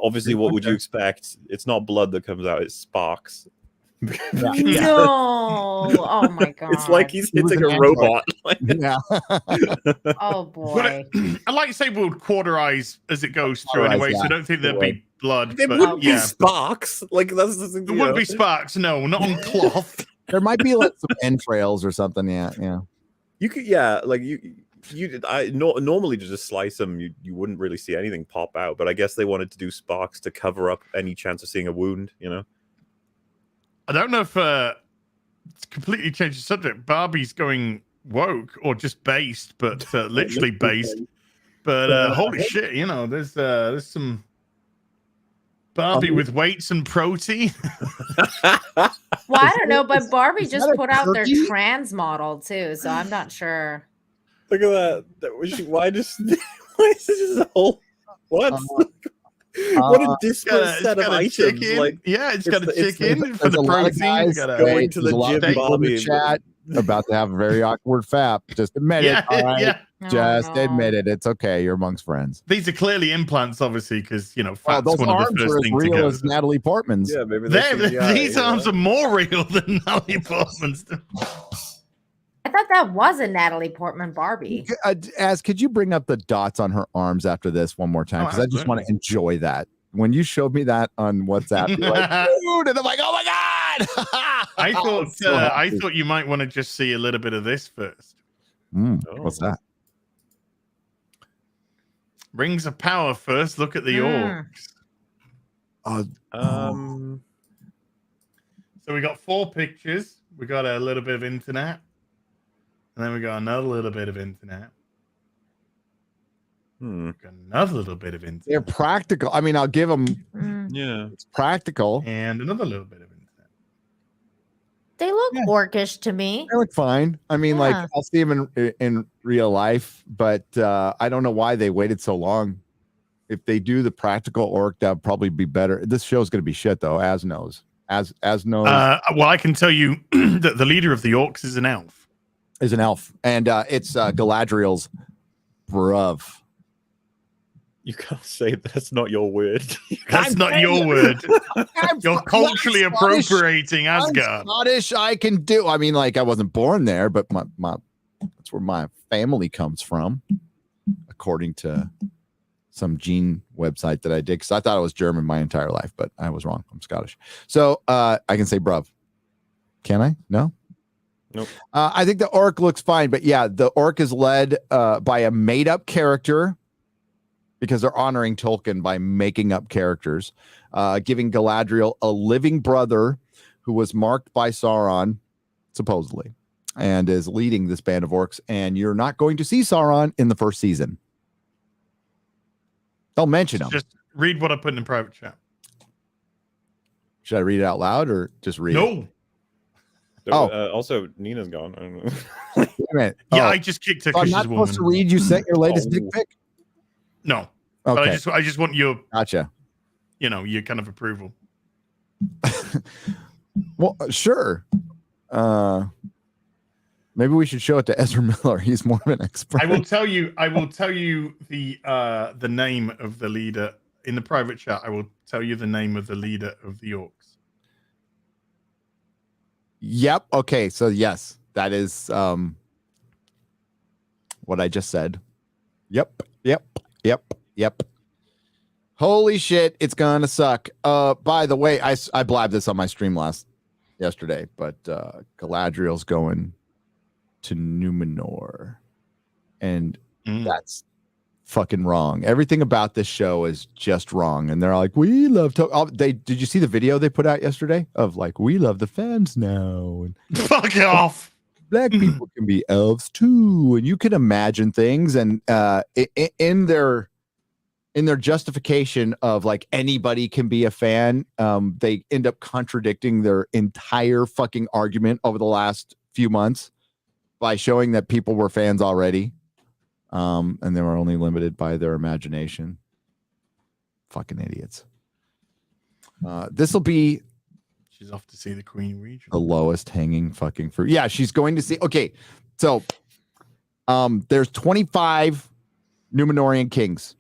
Speaker 9: obviously, what would you expect? It's not blood that comes out; it's sparks.
Speaker 5: No! Oh my god!
Speaker 9: It's like he's hitting a robot.
Speaker 2: Yeah.
Speaker 5: Oh boy!
Speaker 3: A lightsaber would cauterize as it goes through anyway, so I don't think there'd be blood.
Speaker 9: There wouldn't be sparks. Like that's the thing.
Speaker 3: There wouldn't be sparks. No, not on cloth.
Speaker 2: There might be like some entrails or something. Yeah.
Speaker 9: You could, like normally to just slice them, you wouldn't really see anything pop out. But I guess they wanted to do sparks to cover up any chance of seeing a wound.
Speaker 3: I don't know if it's completely changed the subject. Barbie's going woke or just based, but literally based. But holy shit, there's some Barbie with weights and protein.
Speaker 5: Well, I don't know, but Barbie just put out their trans model too, so I'm not sure.
Speaker 9: Look at that. Why is this a whole what? What a disparate set of items! Like,
Speaker 3: it's got a chicken for the protein.
Speaker 2: Going to the gym, Bobby. Chat about to have a very awkward fap. Just admit it. All right? Just admit it. It's okay. You're amongst friends.
Speaker 3: These are clearly implants, obviously, because fat's
Speaker 2: those
Speaker 3: one of
Speaker 2: arms
Speaker 3: the
Speaker 2: are
Speaker 3: first
Speaker 2: as
Speaker 3: things
Speaker 2: real
Speaker 3: to
Speaker 2: as Natalie Portman's.
Speaker 9: Yeah, maybe
Speaker 3: these arms are more real than Natalie Portman's.
Speaker 5: I thought that was a Natalie Portman Barbie.
Speaker 2: Could you bring up the dots on her arms after this one more time? Because I just want to enjoy that. When you showed me that on WhatsApp, you're like, dude, and I'm like, oh my god!
Speaker 3: I thought you might want to just see a little bit of this first.
Speaker 2: What's that?
Speaker 3: Rings of Power first. Look at the orcs. So we got 4 pictures. We got a little bit of internet. And then we got another little bit of internet. Got another little bit of internet.
Speaker 2: They're practical. I mean, I'll give them.
Speaker 9: Yeah,
Speaker 2: it's practical.
Speaker 3: And another little bit of internet.
Speaker 5: They look orcish to me.
Speaker 2: They look fine. I mean, like I'll see them in real life, but I don't know why they waited so long. If they do the practical orc, that'd probably be better. This show's going to be shit, though. As knows. As knows.
Speaker 3: Well, I can tell you that the leader of the orcs is an elf.
Speaker 2: And it's Galadriel's bruv.
Speaker 9: You can't say that's not your word.
Speaker 3: That's not your word. You're culturally appropriating Asgard.
Speaker 2: I'm Scottish. I can do. I mean, like I wasn't born there, but my that's where my family comes from, according to some gene website that I did. Because I thought I was German my entire life, but I was wrong. I'm Scottish. So I can say bruv. Can I? No.
Speaker 9: Nope.
Speaker 2: I think the orc looks fine, but yeah, the orc is led by a made-up character. Because they're honoring Tolkien by making up characters, giving Galadriel a living brother who was marked by Sauron, supposedly, and is leading this band of orcs. And you're not going to see Sauron in the first season. They'll mention him.
Speaker 3: Just read what I put in the private chat.
Speaker 2: Should I read it out loud or just read it?
Speaker 3: No.
Speaker 9: Also, Nina's gone. I don't know.
Speaker 2: Wait a minute.
Speaker 3: Yeah, I just kicked her
Speaker 2: So I'm
Speaker 3: because
Speaker 2: not
Speaker 3: she's a woman.
Speaker 2: supposed to read you sent your latest dick pic?
Speaker 3: No. But
Speaker 2: Okay.
Speaker 3: I just want your,
Speaker 2: Gotcha.
Speaker 3: your kind of approval.
Speaker 2: Well, sure. Maybe we should show it to Ezra Miller. He's more of an expert.
Speaker 3: I will tell you the name of the leader in the private chat. I will tell you the name of the leader of the orcs.
Speaker 2: Yep. Okay. So yes, that is what I just said. Yep. Holy shit, it's gonna suck. By the way, I blabbed this on my stream yesterday, but Galadriel's going to Numenor, and that's fucking wrong. Everything about this show is just wrong, and they're like, we love did you see the video they put out yesterday of like, we love the fans now, and
Speaker 3: fuck off.
Speaker 2: Black people can be elves too, and you can imagine things. And in their justification of like anybody can be a fan, they end up contradicting their entire fucking argument over the last few months by showing that people were fans already, and they were only limited by their imagination. Fucking idiots. This will be.
Speaker 3: She's off to see the Queen Regent.
Speaker 2: The lowest hanging fucking fruit. Yeah, she's going to see. Okay, so there's 25 Numenorian kings.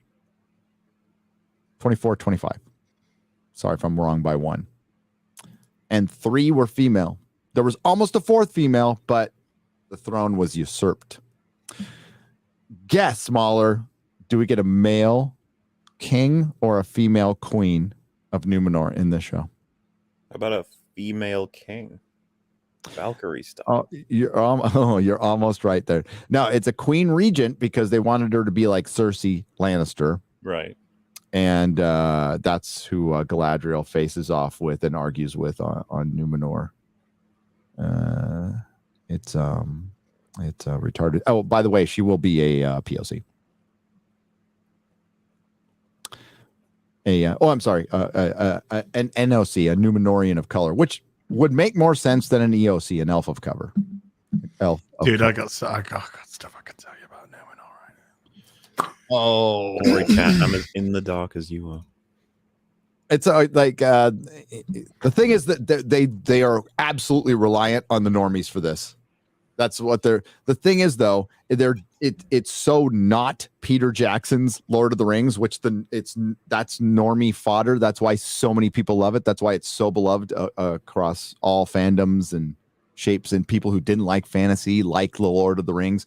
Speaker 2: 24, 25. Sorry if I'm wrong by one. And 3 were female. There was almost a 4th female, but the throne was usurped. Guess, Smaller, do we get a male king or a female queen of Numenor in this show?
Speaker 9: How about a female king? Valkyrie style.
Speaker 2: Oh, you're almost right there. No, it's a queen regent because they wanted her to be like Cersei Lannister.
Speaker 9: Right.
Speaker 2: And that's who Galadriel faces off with and argues with on Numenor. It's retarded. Oh, by the way, she will be a POC. I'm sorry, an NOC, a Numenorian of color, which would make more sense than an EOC, an elf of cover.
Speaker 3: Dude, I got stuff I can tell you about now.
Speaker 2: Oh,
Speaker 9: sorry, Cat. I'm as in the dark as you are.
Speaker 2: It's like the thing is that they are absolutely reliant on the normies for this. That's what they're. The thing is, though, it's so not Peter Jackson's Lord of the Rings, which that's normie fodder. That's why so many people love it. That's why it's so beloved across all fandoms and shapes, and people who didn't like fantasy like the Lord of the Rings.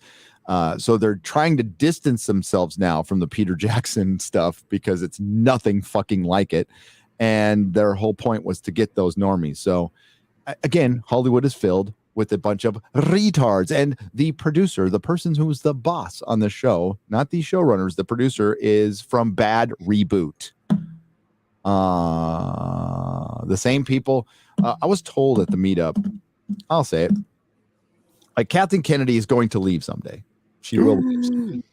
Speaker 2: So they're trying to distance themselves now from the Peter Jackson stuff because it's nothing fucking like it. And their whole point was to get those normies. So again, Hollywood is filled with a bunch of retards, and the producer, the person who's the boss on the show, not the showrunners, the producer is from Bad Reboot. The same people. I was told at the meetup, I'll say it, like Kathleen Kennedy is going to leave someday. She will leave.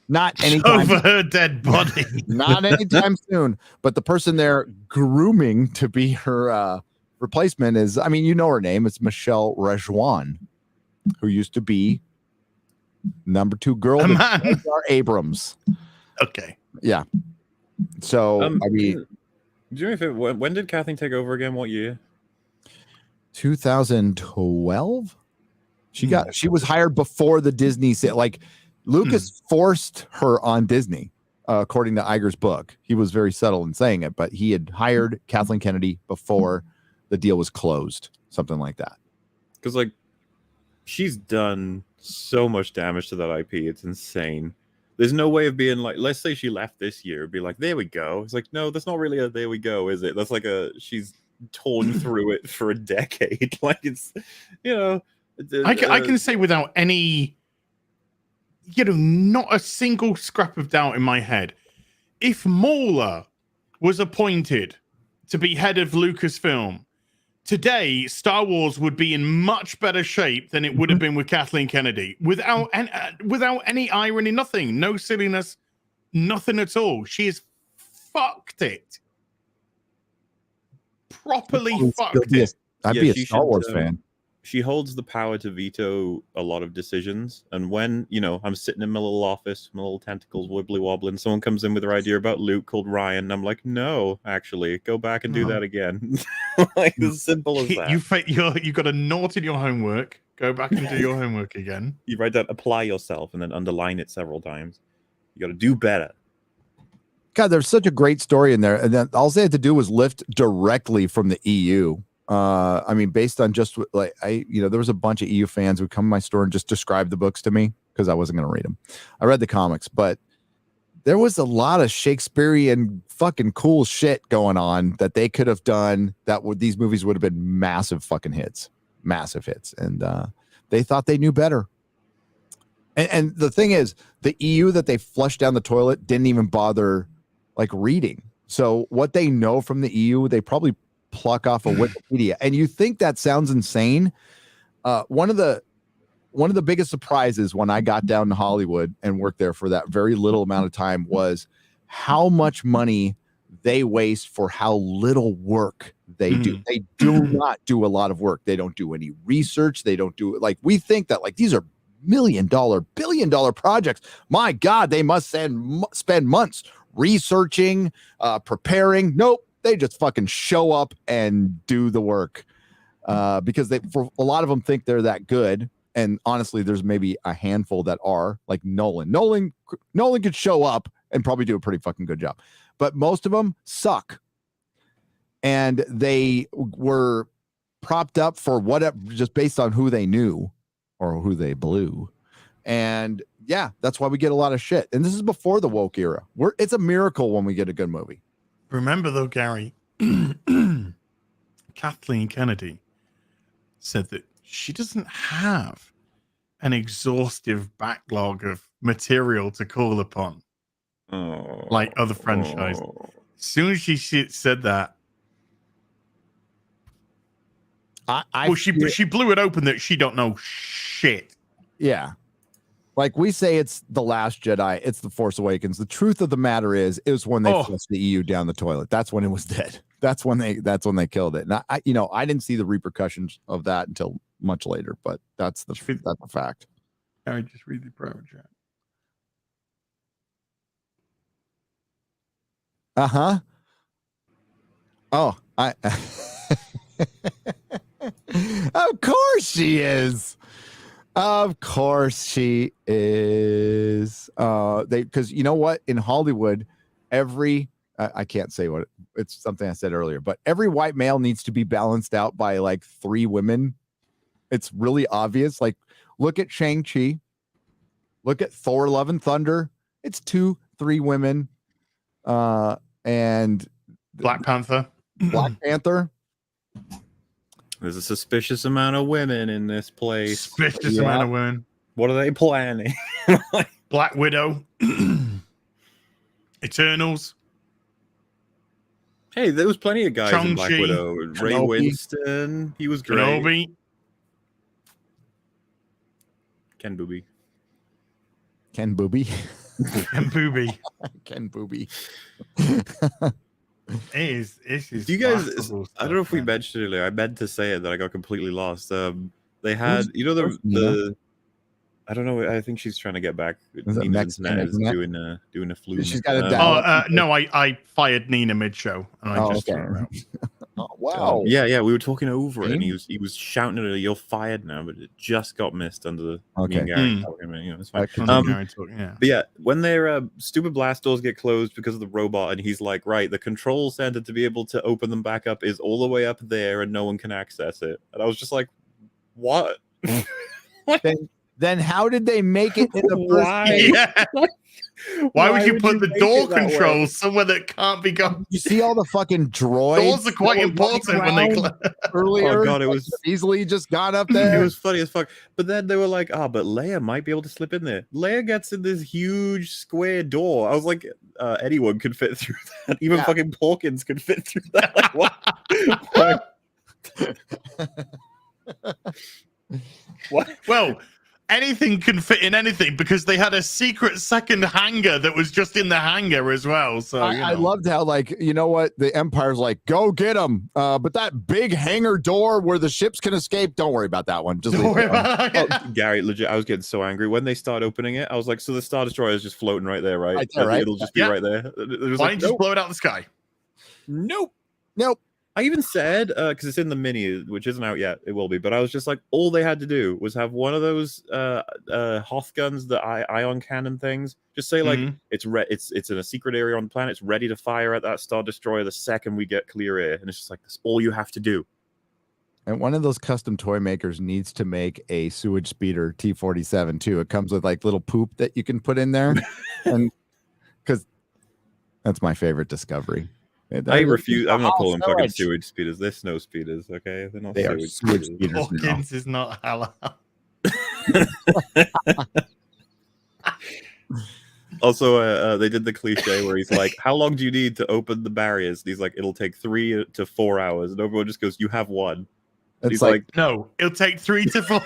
Speaker 2: Not anytime
Speaker 3: over her dead body.
Speaker 2: Not anytime soon. But the person they're grooming to be her replacement is, I mean, you know her name. It's Michelle Rejoin, who used to be number 2 girl to J.J. Abrams.
Speaker 3: Okay.
Speaker 2: Yeah. So, I mean,
Speaker 9: do you know when did Kathleen take over again? What year?
Speaker 2: 2012. She was hired before the Disney sale. Like Lucas forced her on Disney. according to Iger's book. He was very subtle in saying it, but he had hired Kathleen Kennedy before the deal was closed, something like that.
Speaker 9: Because like she's done so much damage to that IP, it's insane. There's no way of being like, let's say she left this year, be like, there we go. It's like, no, that's not really a there we go, is it? That's like she's torn through it for a decade. Like it's, you know.
Speaker 3: I can say without any, not a single scrap of doubt in my head, if Mauler was appointed to be head of Lucasfilm, today Star Wars would be in much better shape than it would have been with Kathleen Kennedy. Without any irony, nothing, no silliness, nothing at all. She has fucked it. Properly fucked it.
Speaker 2: I'd be a Star Wars fan.
Speaker 9: She holds the power to veto a lot of decisions. And when, I'm sitting in my little office, my little tentacles wibbly wobbling, someone comes in with their idea about Luke called Ryan, and I'm like, no, actually, go back and do that again. Like, as simple as that.
Speaker 3: You got a note in your homework. Go back and do your homework again.
Speaker 9: You write down, apply yourself, and then underline it several times. You got to do better.
Speaker 2: God, there's such a great story in there. And then all they had to do was lift directly from the EU. I mean, based on just like there was a bunch of EU fans who would come to my store and just describe the books to me because I wasn't going to read them. I read the comics, but there was a lot of Shakespearean fucking cool shit going on that they could have done these movies would have been massive fucking hits, and they thought they knew better. And the thing is, the EU that they flushed down the toilet didn't even bother like reading. So what they know from the EU, they probably pluck off of Wikipedia. And you think that sounds insane? One of the biggest surprises when I got down to Hollywood and worked there for that very little amount of time was how much money they waste for how little work they do. They do not do a lot of work. They don't do any research. They don't do like we think that like these are $1 million, $1 billion projects. My God, they must spend months researching, preparing. Nope. They just fucking show up and do the work because for a lot of them think they're that good. And honestly, there's maybe a handful that are like Nolan. Nolan could show up and probably do a pretty fucking good job, but most of them suck. And they were propped up for whatever, just based on who they knew or who they blew. And yeah, that's why we get a lot of shit. And this is before the woke era. It's a miracle when we get a good movie.
Speaker 3: Remember though, Gary, Kathleen Kennedy said that she doesn't have an exhaustive backlog of material to call upon, like other franchises. As soon as she said that, she blew it open that she don't know shit.
Speaker 2: Yeah. Like we say, it's The Last Jedi. It's The Force Awakens. The truth of the matter is, it was when they flushed the EU down the toilet. That's when it was dead. That's when they killed it. And I didn't see the repercussions of that until much later. But that's the fact.
Speaker 3: I just read the private chat.
Speaker 2: Oh, of course she is. Of course she is. Because you know what? In Hollywood, I can't say what it's something I said earlier, but every white male needs to be balanced out by like 3 women. It's really obvious. Like, look at Shang-Chi. Look at Thor: Love and Thunder. It's 2-3 women. And
Speaker 3: Black Panther.
Speaker 9: There's a suspicious amount of women in this place.
Speaker 3: Suspicious amount of women.
Speaker 9: What are they planning?
Speaker 3: Black Widow. Eternals.
Speaker 9: Hey, there was plenty of guys in Black Widow. Ray Winston. He was great.
Speaker 3: Kenobi.
Speaker 9: Ken Booby.
Speaker 2: Ken Booby.
Speaker 3: Ken Booby.
Speaker 2: Ken Booby.
Speaker 3: Do
Speaker 9: you guys? I don't know if we mentioned it earlier. I meant to say it that I got completely lost. They had, the I don't know. I think she's trying to get back.
Speaker 2: Is it
Speaker 9: Nina's
Speaker 2: Mexican,
Speaker 9: internet is
Speaker 2: isn't it?
Speaker 9: doing a flu.
Speaker 2: She's got a dial.
Speaker 3: No, I fired Nina mid-show, and I just
Speaker 2: okay.
Speaker 3: threw her out.
Speaker 2: Oh, wow.
Speaker 9: Yeah, we were talking over it, and he was shouting at her, "You're fired now!" But it just got missed under the me and Gary talking. You know, it's fine.
Speaker 3: Yeah.
Speaker 9: But yeah, when their stupid blast doors get closed because of the robot, and he's like, "Right, the control center to be able to open them back up is all the way up there, and no one can access it." And I was just like, "What?"
Speaker 2: Then how did they make it in the first place?
Speaker 3: Yeah. Why would you put the door controls somewhere that can't be gone?
Speaker 2: You see all the fucking droids.
Speaker 3: Doors are quite important when they
Speaker 2: earlier.
Speaker 9: Oh god, it was
Speaker 2: easily just got up there.
Speaker 9: It was funny as fuck. But then they were like, but Leia might be able to slip in there. Leia gets in this huge square door. I was like, anyone could fit through that. Even fucking Porkins could fit through that. Like, what?
Speaker 3: Well, anything can fit in anything because they had a secret second hangar that was just in the hangar as well. So
Speaker 2: I loved how, like, you know what, the Empire's like, go get them, but that big hangar door where the ships can escape, don't worry about that one. Just leave it alone.
Speaker 9: Gary, legit, I was getting so angry when they started opening it. I was like, so the Star Destroyer is just floating right there, right?
Speaker 2: Right.
Speaker 9: It'll just be right there.
Speaker 3: Why don't you just blow it out of the sky?
Speaker 9: Nope.
Speaker 2: Nope.
Speaker 9: I even said, because it's in the mini, which isn't out yet, it will be, but I was just like, all they had to do was have one of those Hoth guns, the ion cannon things. Just say, like, it's in a secret area on the planet, it's ready to fire at that Star Destroyer the second we get clear air. And it's just like, that's all you have to do.
Speaker 2: And one of those custom toy makers needs to make a sewage speeder T-47 too. It comes with like little poop that you can put in there. And because that's my favorite discovery.
Speaker 9: I refuse. I'm not calling them fucking sewage speeders. They're snow speeders, okay? They're not sewage speeders.
Speaker 3: Hawkins is not halal.
Speaker 9: Also, they did the cliche where he's like, "How long do you need to open the barriers?" And he's like, "It'll take 3 to 4 hours." And everyone just goes, "You have one."
Speaker 2: It's
Speaker 3: like, no, it'll take 3 to 4.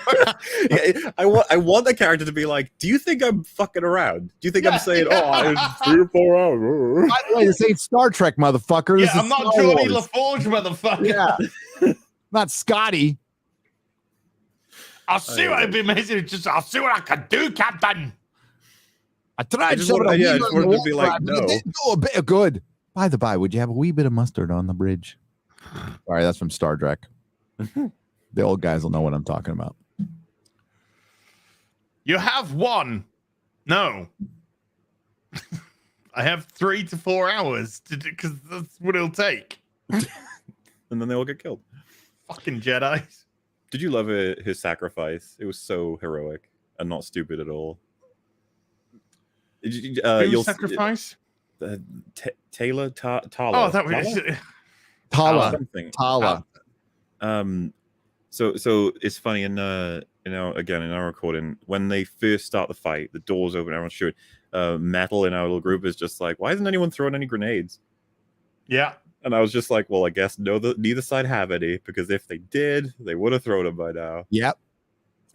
Speaker 9: I want the character to be like, "Do you think I'm fucking around? Do you think I'm saying, oh, it's 3 or 4 hours?"
Speaker 2: By the way, this ain't Star Trek, motherfucker.
Speaker 3: Yeah, I'm not Geordie LaForge, motherfucker.
Speaker 2: Yeah, not Scotty.
Speaker 3: I'll see what it'd be amazing. I'll see what I can do, Captain.
Speaker 2: I tried.
Speaker 9: I just wanted to be like, no.
Speaker 2: It didn't go a bit good. By the by, would you have a wee bit of mustard on the bridge? Sorry, that's from Star Trek. The old guys will know what I'm talking about.
Speaker 3: You have one. No. I have 3 to 4 hours because that's what it'll take.
Speaker 9: And then they all get killed.
Speaker 3: Fucking Jedis.
Speaker 9: Did you love his sacrifice? It was so heroic and not stupid at all.
Speaker 3: Who's sacrifice?
Speaker 9: Tala.
Speaker 3: Oh, that was
Speaker 2: Tala.
Speaker 9: So it's funny in again in our recording, when they first start the fight, the doors open, everyone's shooting. Metal in our little group is just like, why isn't anyone throwing any grenades?
Speaker 3: Yeah.
Speaker 9: And I was just like, well, I guess neither side have any, because if they did, they would have thrown them by now.
Speaker 2: Yep.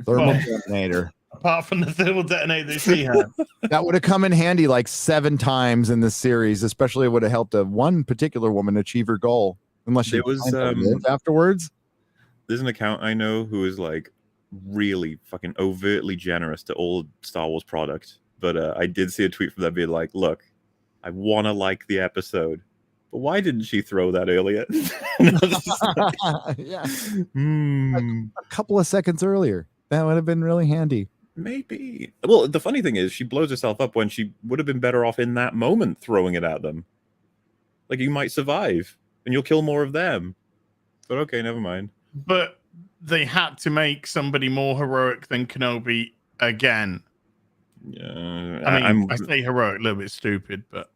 Speaker 2: Thermal detonator.
Speaker 3: Apart from the thermal detonator she had.
Speaker 2: That would have come in handy like 7 times in this series, especially it would have helped one particular woman achieve her goal. Unless she lived afterwards.
Speaker 9: There's an account I know who is like really fucking overtly generous to all Star Wars product. But I did see a tweet from them being like, look, I want to like the episode, but why didn't she throw that earlier?
Speaker 2: Yeah. Like a couple of seconds earlier. That would have been really handy.
Speaker 9: Maybe. Well, the funny thing is she blows herself up when she would have been better off in that moment throwing it at them. Like, you might survive and you'll kill more of them. But okay, never mind.
Speaker 3: But they had to make somebody more heroic than Kenobi again.
Speaker 9: Yeah,
Speaker 3: I mean, I say heroic, a little bit stupid, but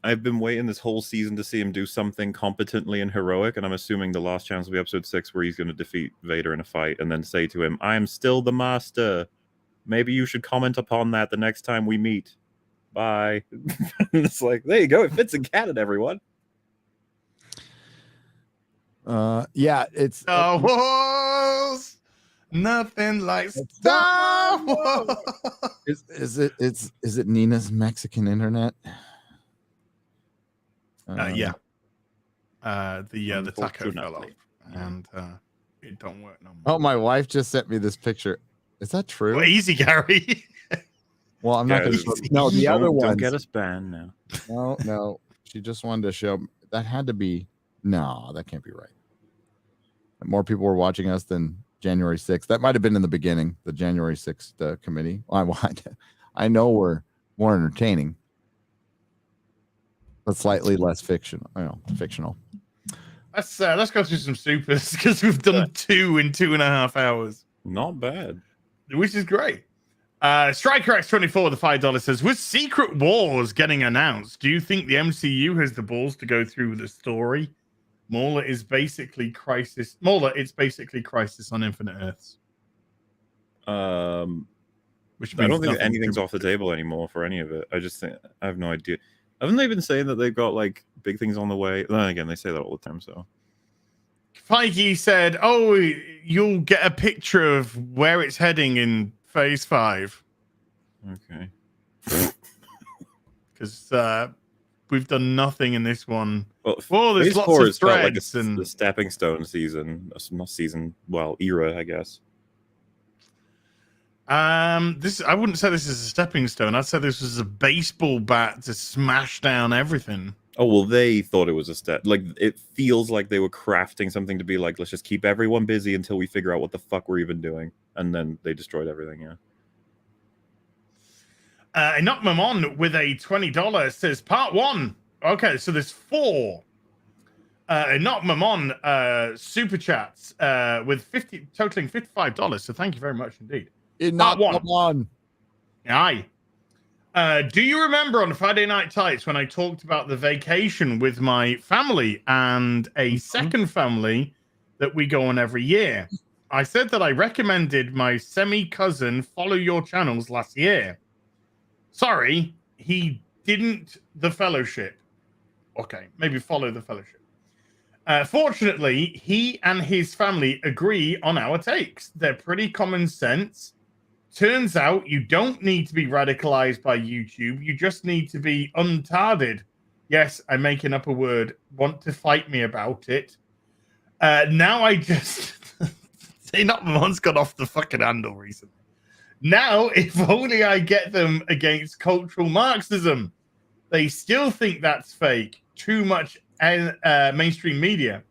Speaker 9: I've been waiting this whole season to see him do something competently and heroic, and I'm assuming the last chance will be episode 6, where he's going to defeat Vader in a fight and then say to him, "I am still the master. Maybe you should comment upon that the next time we meet. Bye." It's like, there you go. It fits in canon, everyone.
Speaker 2: Yeah, it's
Speaker 3: Star Wars. Nothing like Star Wars.
Speaker 2: Is it Nina's Mexican internet?
Speaker 3: Yeah. The taco fell off, and it don't work no more.
Speaker 2: Oh, my wife just sent me this picture. Is that true?
Speaker 3: Well, easy, Gary.
Speaker 2: Well, I'm not
Speaker 9: Yeah,
Speaker 2: going to. No, the other one.
Speaker 9: Don't get us banned now.
Speaker 2: No. She just wanted to show. That had to be. No, that can't be right. More people were watching us than January 6th. That might have been in the beginning, the January 6th committee. I know we're more entertaining, but slightly less fictional.
Speaker 3: Let's go through some supers because we've done 2 in 2.5 hours.
Speaker 9: Not bad.
Speaker 3: Which is great. Striker X24 with the $5 says, with Secret Wars getting announced, do you think the MCU has the balls to go through the story? It's basically Crisis on Infinite Earths.
Speaker 9: Which I don't think anything's off the table anymore for any of it. I just think I have no idea. Haven't they been saying that they've got like big things on the way? Then again, they say that all the time. So
Speaker 3: Feige said, "Oh, you'll get a picture of where it's heading in Phase 5."
Speaker 9: Okay.
Speaker 3: Because we've done nothing in this one.
Speaker 9: Well,
Speaker 3: there's
Speaker 9: Phase
Speaker 3: lots
Speaker 9: 4
Speaker 3: of
Speaker 9: has felt like
Speaker 3: threads
Speaker 9: the stepping stone season, not season, era, I guess.
Speaker 3: I wouldn't say this is a stepping stone. I'd say this was a baseball bat to smash down everything.
Speaker 9: Oh, well, they thought it was a step. Like, it feels like they were crafting something to be like, let's just keep everyone busy until we figure out what the fuck we're even doing. And then they destroyed everything, yeah.
Speaker 3: Knock them on with a $20 says part 1. Okay, so there's 4. Knock them on super chats with totaling $55. So thank you very much indeed.
Speaker 2: Not one.
Speaker 3: Aye. Do you remember on Friday Night Tights when I talked about the vacation with my family and a second family that we go on every year? I said that I recommended my semi-cousin follow your channels last year. Sorry, he didn't the fellowship. Okay, maybe follow the fellowship. Fortunately, he and his family agree on our takes. They're pretty common sense. Turns out you don't need to be radicalized by YouTube. You just need to be untarded. Yes, I'm making up a word. Want to fight me about it. Now I just... Say not one's got off the fucking handle recently. Now, if only I get them against cultural Marxism. They still think that's fake. Too much mainstream media.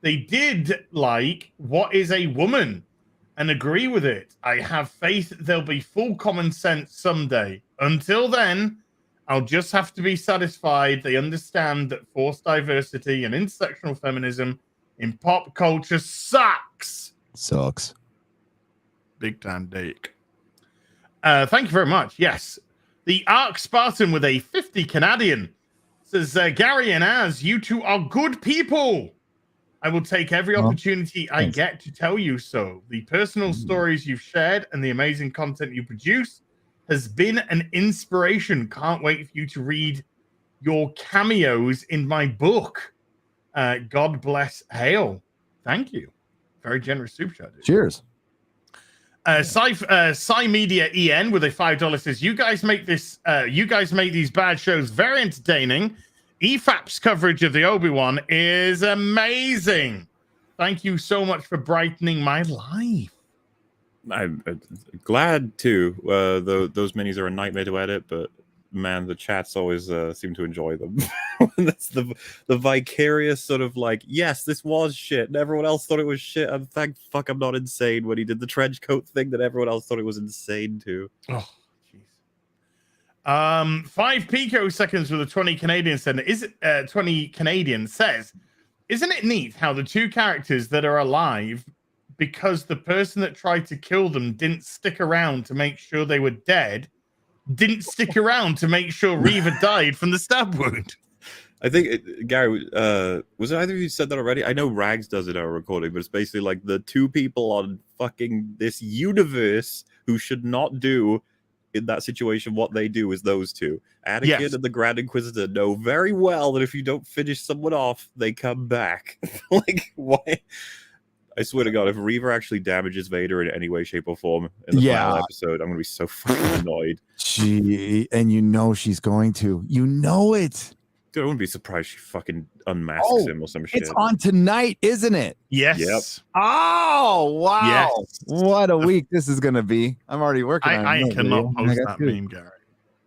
Speaker 3: They did like What is a Woman? And agree with it. I have faith there'll be full common sense someday. Until then, I'll just have to be satisfied they understand that forced diversity and intersectional feminism in pop culture sucks. Big time dick. Thank you very much. Yes. The Arc Spartan with a 50 Canadian says, Gary and Az, you two are good people. I will take every opportunity I get to tell you so. The personal stories you've shared and the amazing content you produce has been an inspiration. Can't wait for you to read your cameos in my book. God bless Hale. Thank you. Very generous super chat. Dude.
Speaker 2: Cheers.
Speaker 3: Sci Media EN with a $5 says, you guys make these bad shows very entertaining. EFAP's coverage of the Obi-Wan is amazing. Thank you so much for brightening my life.
Speaker 9: I'm glad too. Those minis are a nightmare to edit, but man, the chats always seem to enjoy them. That's the vicarious sort of like, yes, this was shit, and everyone else thought it was shit. And thank fuck I'm not insane when he did the trench coat thing that everyone else thought it was insane too.
Speaker 3: Oh. 5 picoseconds with a 20 Canadian said, 20 Canadian says, isn't it neat how the two characters that are alive, because the person that tried to kill them didn't stick around to make sure they were dead, didn't stick around to make sure Reva died from the stab wound?
Speaker 9: I think, Gary, was it either of you said that already? I know Rags does it in our recording, but it's basically like the two people on fucking this universe who should not do in that situation what they do is those two. Anakin and the Grand Inquisitor know very well that if you don't finish someone off, they come back. Like, why? I swear to God, if Reva actually damages Vader in any way, shape, or form in the final episode, I'm going to be so fucking annoyed.
Speaker 2: And you know she's going to. You know it.
Speaker 9: Dude, I wouldn't be surprised she fucking unmasks him or some shit.
Speaker 2: It's on tonight, isn't it?
Speaker 3: Yes.
Speaker 9: Yep.
Speaker 2: Oh, wow.
Speaker 3: Yes.
Speaker 2: What a week this is going to be. I'm already working on it.
Speaker 3: I cannot post that meme, Gary.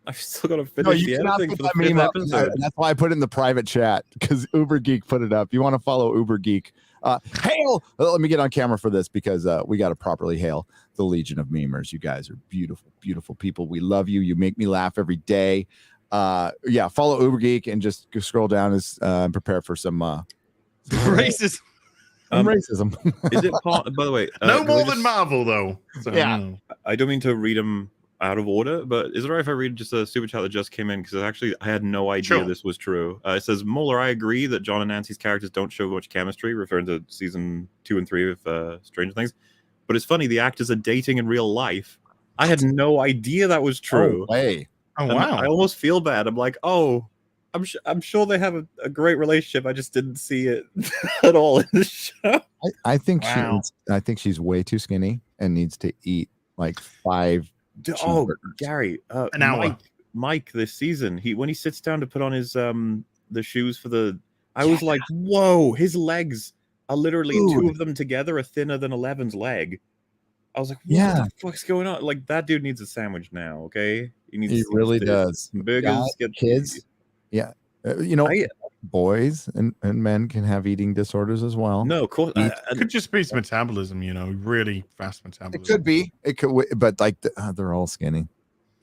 Speaker 9: I've still got to finish
Speaker 2: No, you
Speaker 9: the
Speaker 2: cannot
Speaker 9: editing
Speaker 2: put
Speaker 9: for the
Speaker 2: that meme
Speaker 9: 5th
Speaker 2: up.
Speaker 9: episode.
Speaker 2: That's why I put it in the private chat, because Uber Geek put it up. You want to follow Uber Geek. Hail! Let me get on camera for this, because we got to properly hail the Legion of Memers. You guys are beautiful, beautiful people. We love you. You make me laugh every day. Yeah, follow Uber Geek and just scroll down and prepare for some
Speaker 3: racism.
Speaker 2: Racism.
Speaker 9: Is it part? By the way,
Speaker 3: no more than Marvel, though. So,
Speaker 2: yeah,
Speaker 9: I don't mean to read them out of order, but is it right if I read just a super chat that just came in? Because actually, I had no idea this was true. It says, Moeller, I agree that John and Nancy's characters don't show much chemistry, referring to season 2 and 3 of Stranger Things. But it's funny, the actors are dating in real life. I had no idea that was true.
Speaker 2: Oh, way.
Speaker 3: Oh,
Speaker 9: and
Speaker 3: wow.
Speaker 9: I almost feel bad. I'm like, oh, I'm sure they have a great relationship. I just didn't see it at all in the show.
Speaker 2: I think I think she's way too skinny and needs to eat like 5.
Speaker 9: Oh, Gary,
Speaker 3: an hour.
Speaker 9: Mike, this season, when he sits down to put on his the shoes for the, I was like, whoa, his legs are literally 2 of them together are thinner than 11's leg. I was like, what the fuck's going on? Like, that dude needs a sandwich now, okay? He
Speaker 2: really does.
Speaker 9: Burgers,
Speaker 2: get kids. Yeah, boys and men can have eating disorders as well.
Speaker 9: No, of course.
Speaker 3: It could just be metabolism, really fast metabolism.
Speaker 2: It could be. It could, but like they're all skinny.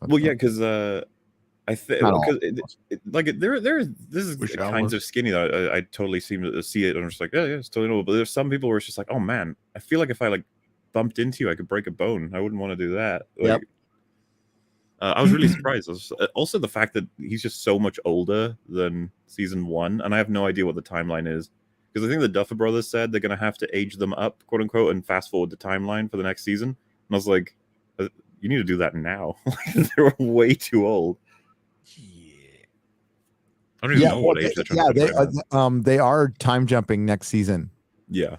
Speaker 9: Well, yeah, because I think this is the kinds of skinny that I totally seem to see it, and I'm just like, yeah, it's totally normal. But there's some people where it's just like, oh man, I feel like if I like bumped into you, I could break a bone. I wouldn't want to do that. Like, I was really surprised. Also, the fact that he's just so much older than season 1, and I have no idea what the timeline is, because I think the Duffer Brothers said they're going to have to age them up, quote unquote, and fast forward the timeline for the next season. And I was like, you need to do that now. They're way too old. I don't even know what age they're trying to
Speaker 2: they are time jumping next season.
Speaker 9: Yeah.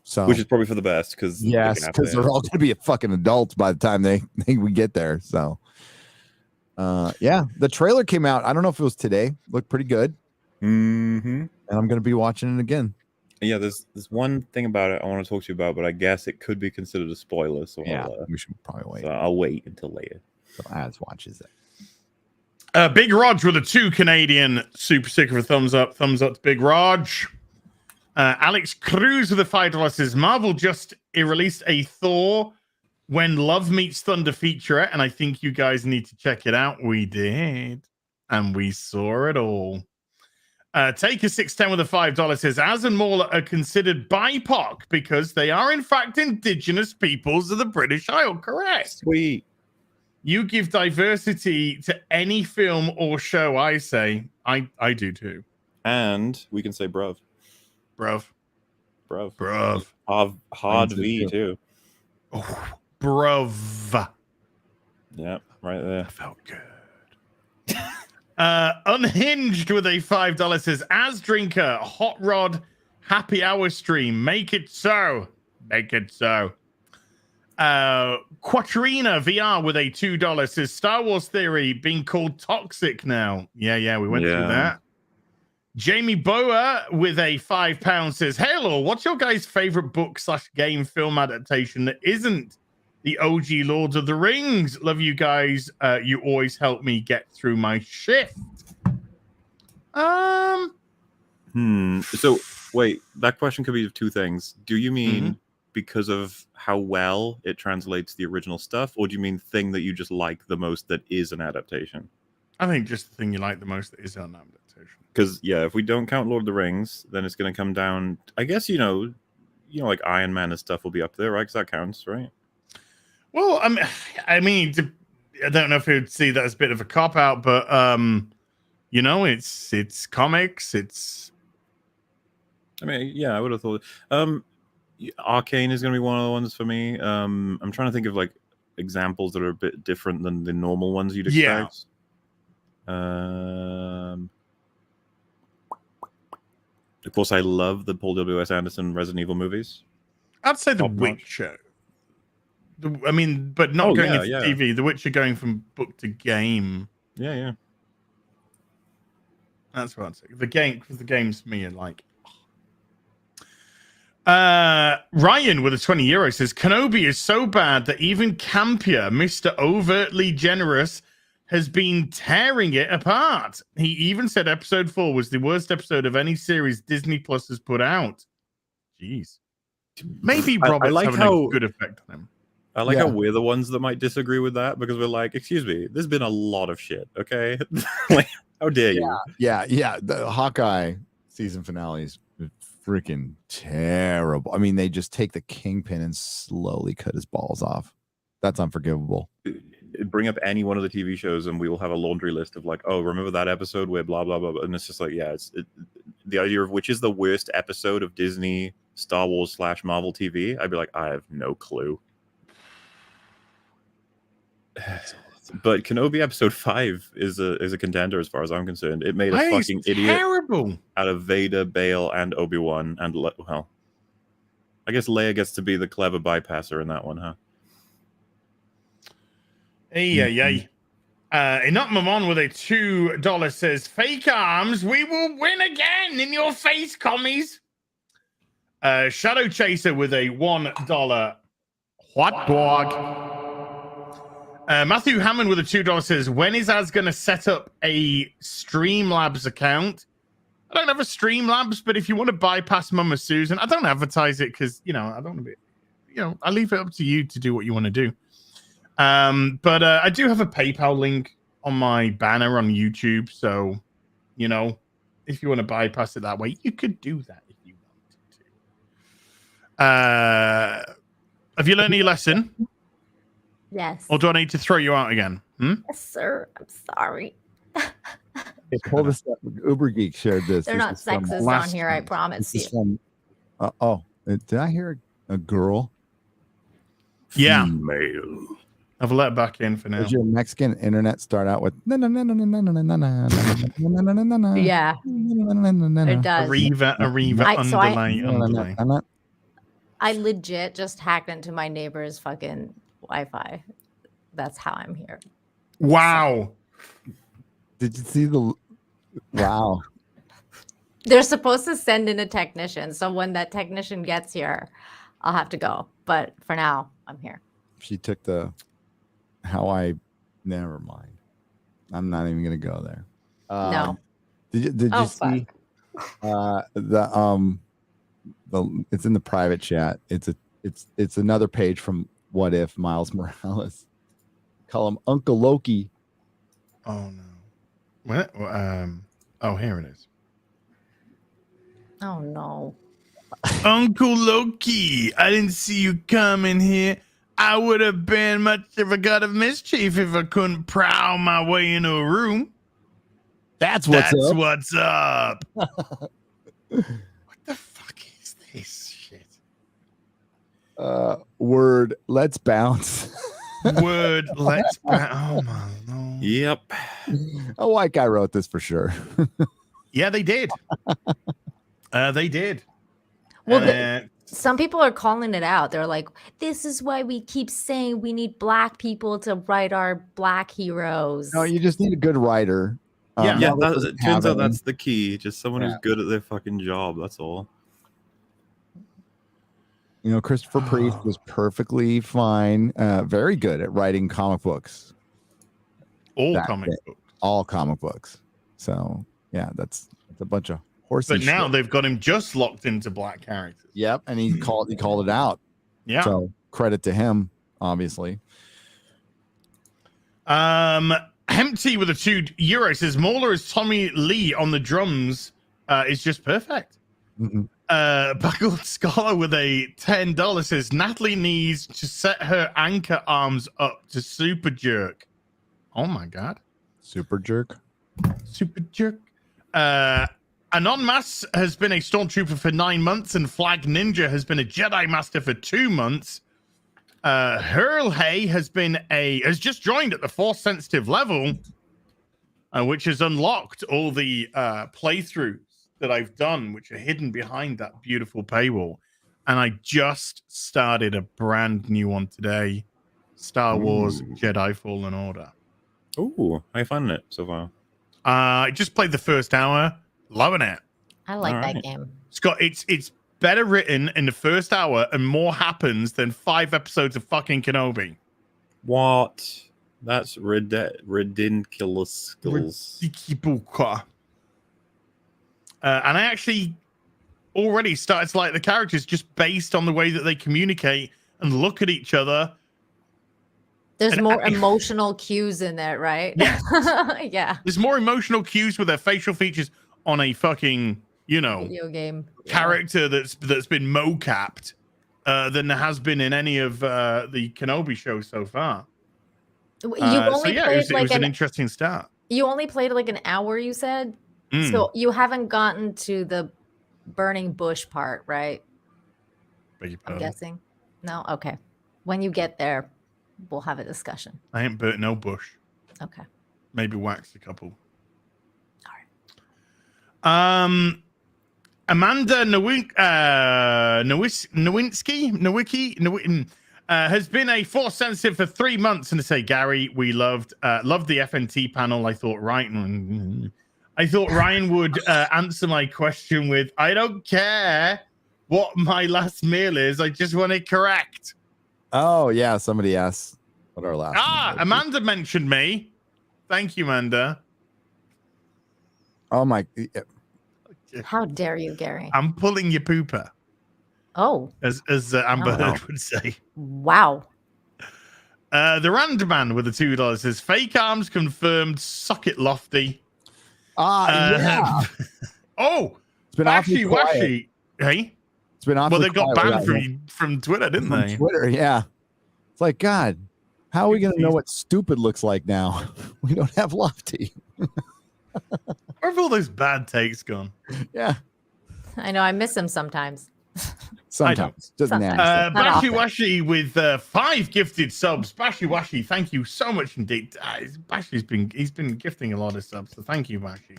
Speaker 2: So,
Speaker 9: which is probably for the best, because
Speaker 2: they're all going to be fucking adults by the time we get there. So, the trailer came out. I don't know if it was today. Looked pretty good.
Speaker 9: And
Speaker 2: I'm going to be watching it again.
Speaker 9: Yeah, there's one thing about it I want to talk to you about, but I guess it could be considered a spoiler. So
Speaker 2: we should probably wait.
Speaker 9: So I'll wait until later.
Speaker 2: So Az watches it.
Speaker 3: Big Rog with a 2 Canadian super sticker for thumbs up to Big Rog. Alex Cruz with a $5 says Marvel just released a Thor When Love Meets Thunder featurette, and I think you guys need to check it out. We did, and we saw it all. Taker 610 with a $5 says Az and Mauler are considered BIPOC because they are in fact indigenous peoples of the British Isle. Correct.
Speaker 9: Sweet.
Speaker 3: You give diversity to any film or show, I say. I do too.
Speaker 9: And we can say bruv.
Speaker 3: Bruv.
Speaker 9: Hard V too.
Speaker 3: Oh, bruv.
Speaker 9: Yeah, right there.
Speaker 3: That felt good. Unhinged with a $5 says Az Drinker, Hot Rod, Happy Hour stream. Make it so. Quattrina VR with a $2 says Star Wars Theory being called toxic now. Yeah, we went through that. Jamie Boa with a £5 says, Halo, what's your guys' favorite book / game film adaptation that isn't the OG Lords of the Rings? Love you guys. You always help me get through my shift.
Speaker 9: So wait, that question could be of 2 things. Do you mean because of how well it translates the original stuff, or do you mean thing that you just like the most that is an adaptation?
Speaker 3: I think just the thing you like the most that is an adaptation.
Speaker 9: Because if we don't count Lord of the Rings, then it's going to come down. I guess like Iron Man and stuff will be up there, right? Because that counts, right?
Speaker 3: Well, I mean, I don't know if you'd see that as a bit of a cop out, but it's comics. It's.
Speaker 9: I mean, yeah, I would have thought. Arcane is going to be one of the ones for me. I'm trying to think of like examples that are a bit different than the normal ones you'd expect. Of course, I love the Paul W.S. Anderson Resident Evil movies.
Speaker 3: I'd say The Witcher. But not going into TV. The Witcher going from book to game.
Speaker 9: Yeah.
Speaker 3: That's what I'd say. The game, because the games for me are like. Ryan with a 20 euro says Kenobi is so bad that even campier Mr. Overtly Generous has been tearing it apart. He even said episode 4 was the worst episode of any series Disney Plus has put out. Jeez. Maybe Robert's
Speaker 9: like
Speaker 3: having a good effect on him.
Speaker 9: I like how we're the ones that might disagree with that because we're like, excuse me, there's been a lot of shit, okay? Like, how dare you?
Speaker 2: Yeah. The Hawkeye season finales freaking terrible. I mean, they just take the kingpin and slowly cut his balls off. That's unforgivable.
Speaker 9: Bring up any one of the TV shows and we will have a laundry list of like, oh, remember that episode where blah blah blah, and it's just like, yeah, the idea of which is the worst episode of Disney, Star Wars / Marvel TV. I'd be like, I have no clue. But Kenobi episode 5 is a contender as far as I'm concerned. It made a fucking idiot out of Vader, Bail, and Obi-Wan, and well, I guess Leia gets to be the clever bypasser in that one, huh?
Speaker 3: Hey. Enoch Mamon with a $2 says, fake arms, we will win again in your face, commies. Shadow Chaser with a $1 hot dog. Matthew Hammond with a $2 says, when is Az going to set up a Streamlabs account? I don't have a Streamlabs, but if you want to bypass Mama Susan, I don't advertise it because, I don't want to be, I leave it up to you to do what you want to do. But I do have a PayPal link on my banner on YouTube. So, if you want to bypass it that way, you could do that if you wanted to. Have you learned any lesson?
Speaker 5: Yes.
Speaker 3: Or do I need to throw you out again?
Speaker 5: Yes, sir. I'm sorry.
Speaker 2: Pull this up. Uber Geek shared this.
Speaker 5: They're not sexist on here, I promise you.
Speaker 2: Did I hear a girl?
Speaker 3: Yeah.
Speaker 2: Female.
Speaker 3: I've let it back in for now.
Speaker 2: Does your Mexican internet start out with
Speaker 5: Yeah. It does.
Speaker 3: Arriva, underlay.
Speaker 5: I legit just hacked into my neighbor's fucking Wi-Fi. That's how I'm here.
Speaker 3: Wow.
Speaker 2: Did you see the wow?
Speaker 5: They're supposed to send in a technician. So when that technician gets here, I'll have to go. But for now, I'm here.
Speaker 2: She took never mind. I'm not even gonna go there.
Speaker 5: No.
Speaker 2: Did you see it's in the private chat. It's another page from What If Miles Morales. Call him Uncle Loki.
Speaker 3: Oh no. What? Here it is.
Speaker 5: Oh no.
Speaker 3: Uncle Loki, I didn't see you coming here. I would have been much of a god of mischief if I couldn't prowl my way into a room.
Speaker 2: That's what's
Speaker 3: up. What the fuck is this shit?
Speaker 2: Word, let's bounce.
Speaker 3: Word, let's bounce. Oh my lord.
Speaker 9: Yep.
Speaker 2: A white guy wrote this for sure.
Speaker 3: Yeah, they did. They did.
Speaker 5: Well, some people are calling it out. They're like, this is why we keep saying we need black people to write our black heroes.
Speaker 2: No, you just need a good writer.
Speaker 9: It turns out that's the key. Just someone who's good at their fucking job. That's all.
Speaker 2: Christopher Priest was perfectly fine. Very good at writing comic books.
Speaker 3: All comic books.
Speaker 2: So, yeah, that's a bunch of horsey
Speaker 3: But now
Speaker 2: shit.
Speaker 3: they've got him just locked into black characters.
Speaker 2: Yep, and he called it out.
Speaker 3: Yeah.
Speaker 2: So credit to him, obviously.
Speaker 3: Empty with a €2 says Mauler as Tommy Lee on the drums is just perfect. Buckled Scholar with a $10 says Natalie needs to set her anchor arms up to super jerk. Oh my god.
Speaker 2: Super jerk.
Speaker 3: Super jerk. Anonmas has been a stormtrooper for 9 months, and Flag Ninja has been a Jedi Master for 2 months. Hurl Hay has just joined at the Force sensitive level, which has unlocked all the playthroughs that I've done, which are hidden behind that beautiful paywall. And I just started a brand new one today, Star Wars Jedi Fallen Order.
Speaker 9: Ooh, how you finding it so far?
Speaker 3: I just played the first hour, loving it.
Speaker 5: I like that game.
Speaker 3: It's better written in the first hour, and more happens than 5 episodes of fucking Kenobi.
Speaker 9: What? That's ridiculous.
Speaker 3: And I actually already started to like the characters just based on the way that they communicate and look at each other.
Speaker 5: There's more emotional cues in there, right?
Speaker 3: Yeah.
Speaker 5: Yeah.
Speaker 3: There's more emotional cues with their facial features on a fucking,
Speaker 5: video game
Speaker 3: character that's been mocapped than there has been in any of the Kenobi shows so far.
Speaker 5: You've only played
Speaker 3: it was an interesting start.
Speaker 5: You only played like an hour, you said? So you haven't gotten to the burning bush part, right? I'm guessing. No? Okay. When you get there, we'll have a discussion.
Speaker 3: I ain't burnt no bush.
Speaker 5: Okay.
Speaker 3: Maybe waxed a couple.
Speaker 5: All right.
Speaker 3: Amanda Nowinski has been a force sensitive for 3 months, and to say, Gary, we loved the FNT panel. I thought Ryan would answer my question with, I don't care what my last meal is. I just want it correct.
Speaker 2: Oh, yeah. Somebody asked what our last meal was.
Speaker 3: Amanda mentioned me. Thank you, Amanda.
Speaker 2: Oh, my.
Speaker 5: How dare you, Gary?
Speaker 3: I'm pulling your pooper.
Speaker 5: Oh.
Speaker 3: As Amber Heard would say.
Speaker 5: Wow.
Speaker 3: The Rand Man with the $2 says, fake arms confirmed, suck it, Lofty.
Speaker 2: Yeah.
Speaker 3: Oh,
Speaker 2: it's been
Speaker 3: Bashy Washy. Hey?
Speaker 2: It's been awfully
Speaker 3: Well, they got
Speaker 2: quiet
Speaker 3: banned from Twitter, didn't
Speaker 2: from
Speaker 3: they?
Speaker 2: Twitter, yeah. It's like, God, how are we going to know what stupid looks like now? We don't have Lofty.
Speaker 3: Where have all those bad takes gone?
Speaker 2: Yeah.
Speaker 5: I know. I miss him sometimes.
Speaker 2: Sometimes. Just nasty.
Speaker 3: Bashy Washy with 5 gifted subs. Bashy Washy, thank you so much indeed. Bashy's been gifting a lot of subs, so thank you, Bashy.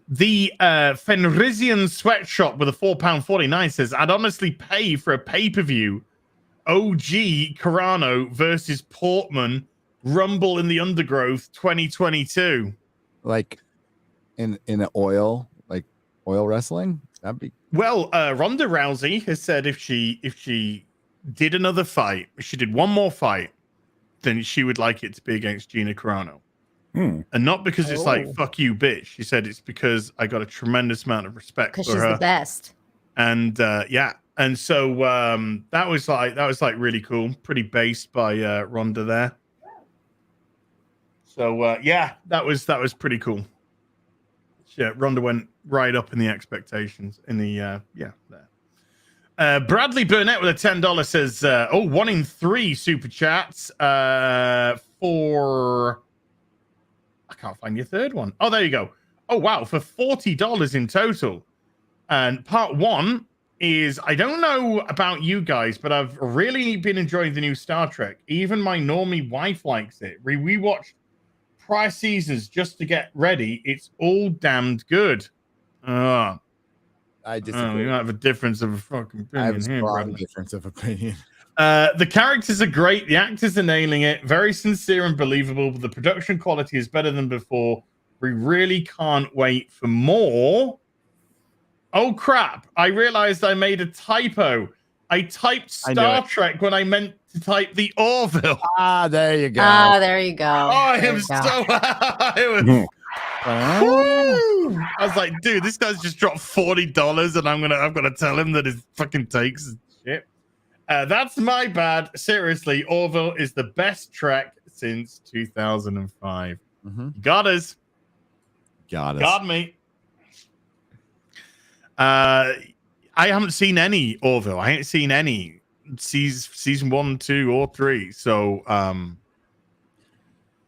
Speaker 3: The Fenrisian Sweatshop with a £4.49 says, I'd honestly pay for a pay-per-view OG Carano versus Portman Rumble in the Undergrowth 2022.
Speaker 2: Like in an oil wrestling? That'd be
Speaker 3: Well, Ronda Rousey has said if she did another fight, if she did one more fight, then she would like it to be against Gina Carano. And not because it's like, fuck you, bitch. She said it's because I got a tremendous amount of respect for her.
Speaker 5: Because she's the best.
Speaker 3: And yeah. And so that was like really cool. Pretty based by Ronda there. So yeah, that was pretty cool. Yeah, Ronda went right up in the expectations in the there. Bradley Burnett with a $10 says, 1 in 3 super chats for I can't find your third one. Oh, there you go. Oh wow, for $40 in total. And part 1 is, I don't know about you guys, but I've really been enjoying the new Star Trek. Even my normie wife likes it. We watched prior seasons just to get ready. It's all damned good.
Speaker 2: I disagree.
Speaker 3: You have a difference of fucking opinion.
Speaker 2: I have a strong
Speaker 3: brother.
Speaker 2: difference of opinion.
Speaker 3: The characters are great. The actors are nailing it. Very sincere and believable. But the production quality is better than before. We really can't wait for more. Oh, crap. I realized I made a typo. I typed Star Trek when I meant to type the Orville.
Speaker 2: There you go.
Speaker 5: There you go.
Speaker 3: Oh, I am so I was like, dude, this guy's just dropped $40 and I'm gonna tell him that his fucking takes is shit. That's my bad. Seriously, Orville is the best Trek since 2005. Got us. Got me. I haven't seen any Orville. I ain't seen any season 1, 2, or 3. So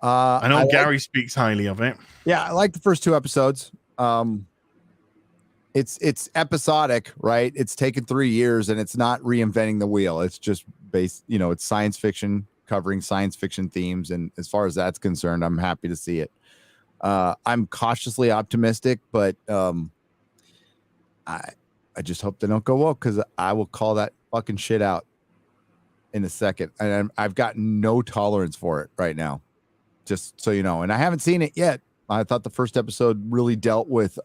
Speaker 3: I know Gary speaks highly of it.
Speaker 2: Yeah, I like the first 2 episodes. It's episodic, right? It's taken 3 years and it's not reinventing the wheel. It's just based, it's science fiction covering science fiction themes. And as far as that's concerned, I'm happy to see it. I'm cautiously optimistic, but I just hope they don't go woke, because I will call that fucking shit out in a second. And I've got no tolerance for it right now, just so you know. And I haven't seen it yet, I thought the first episode really dealt with,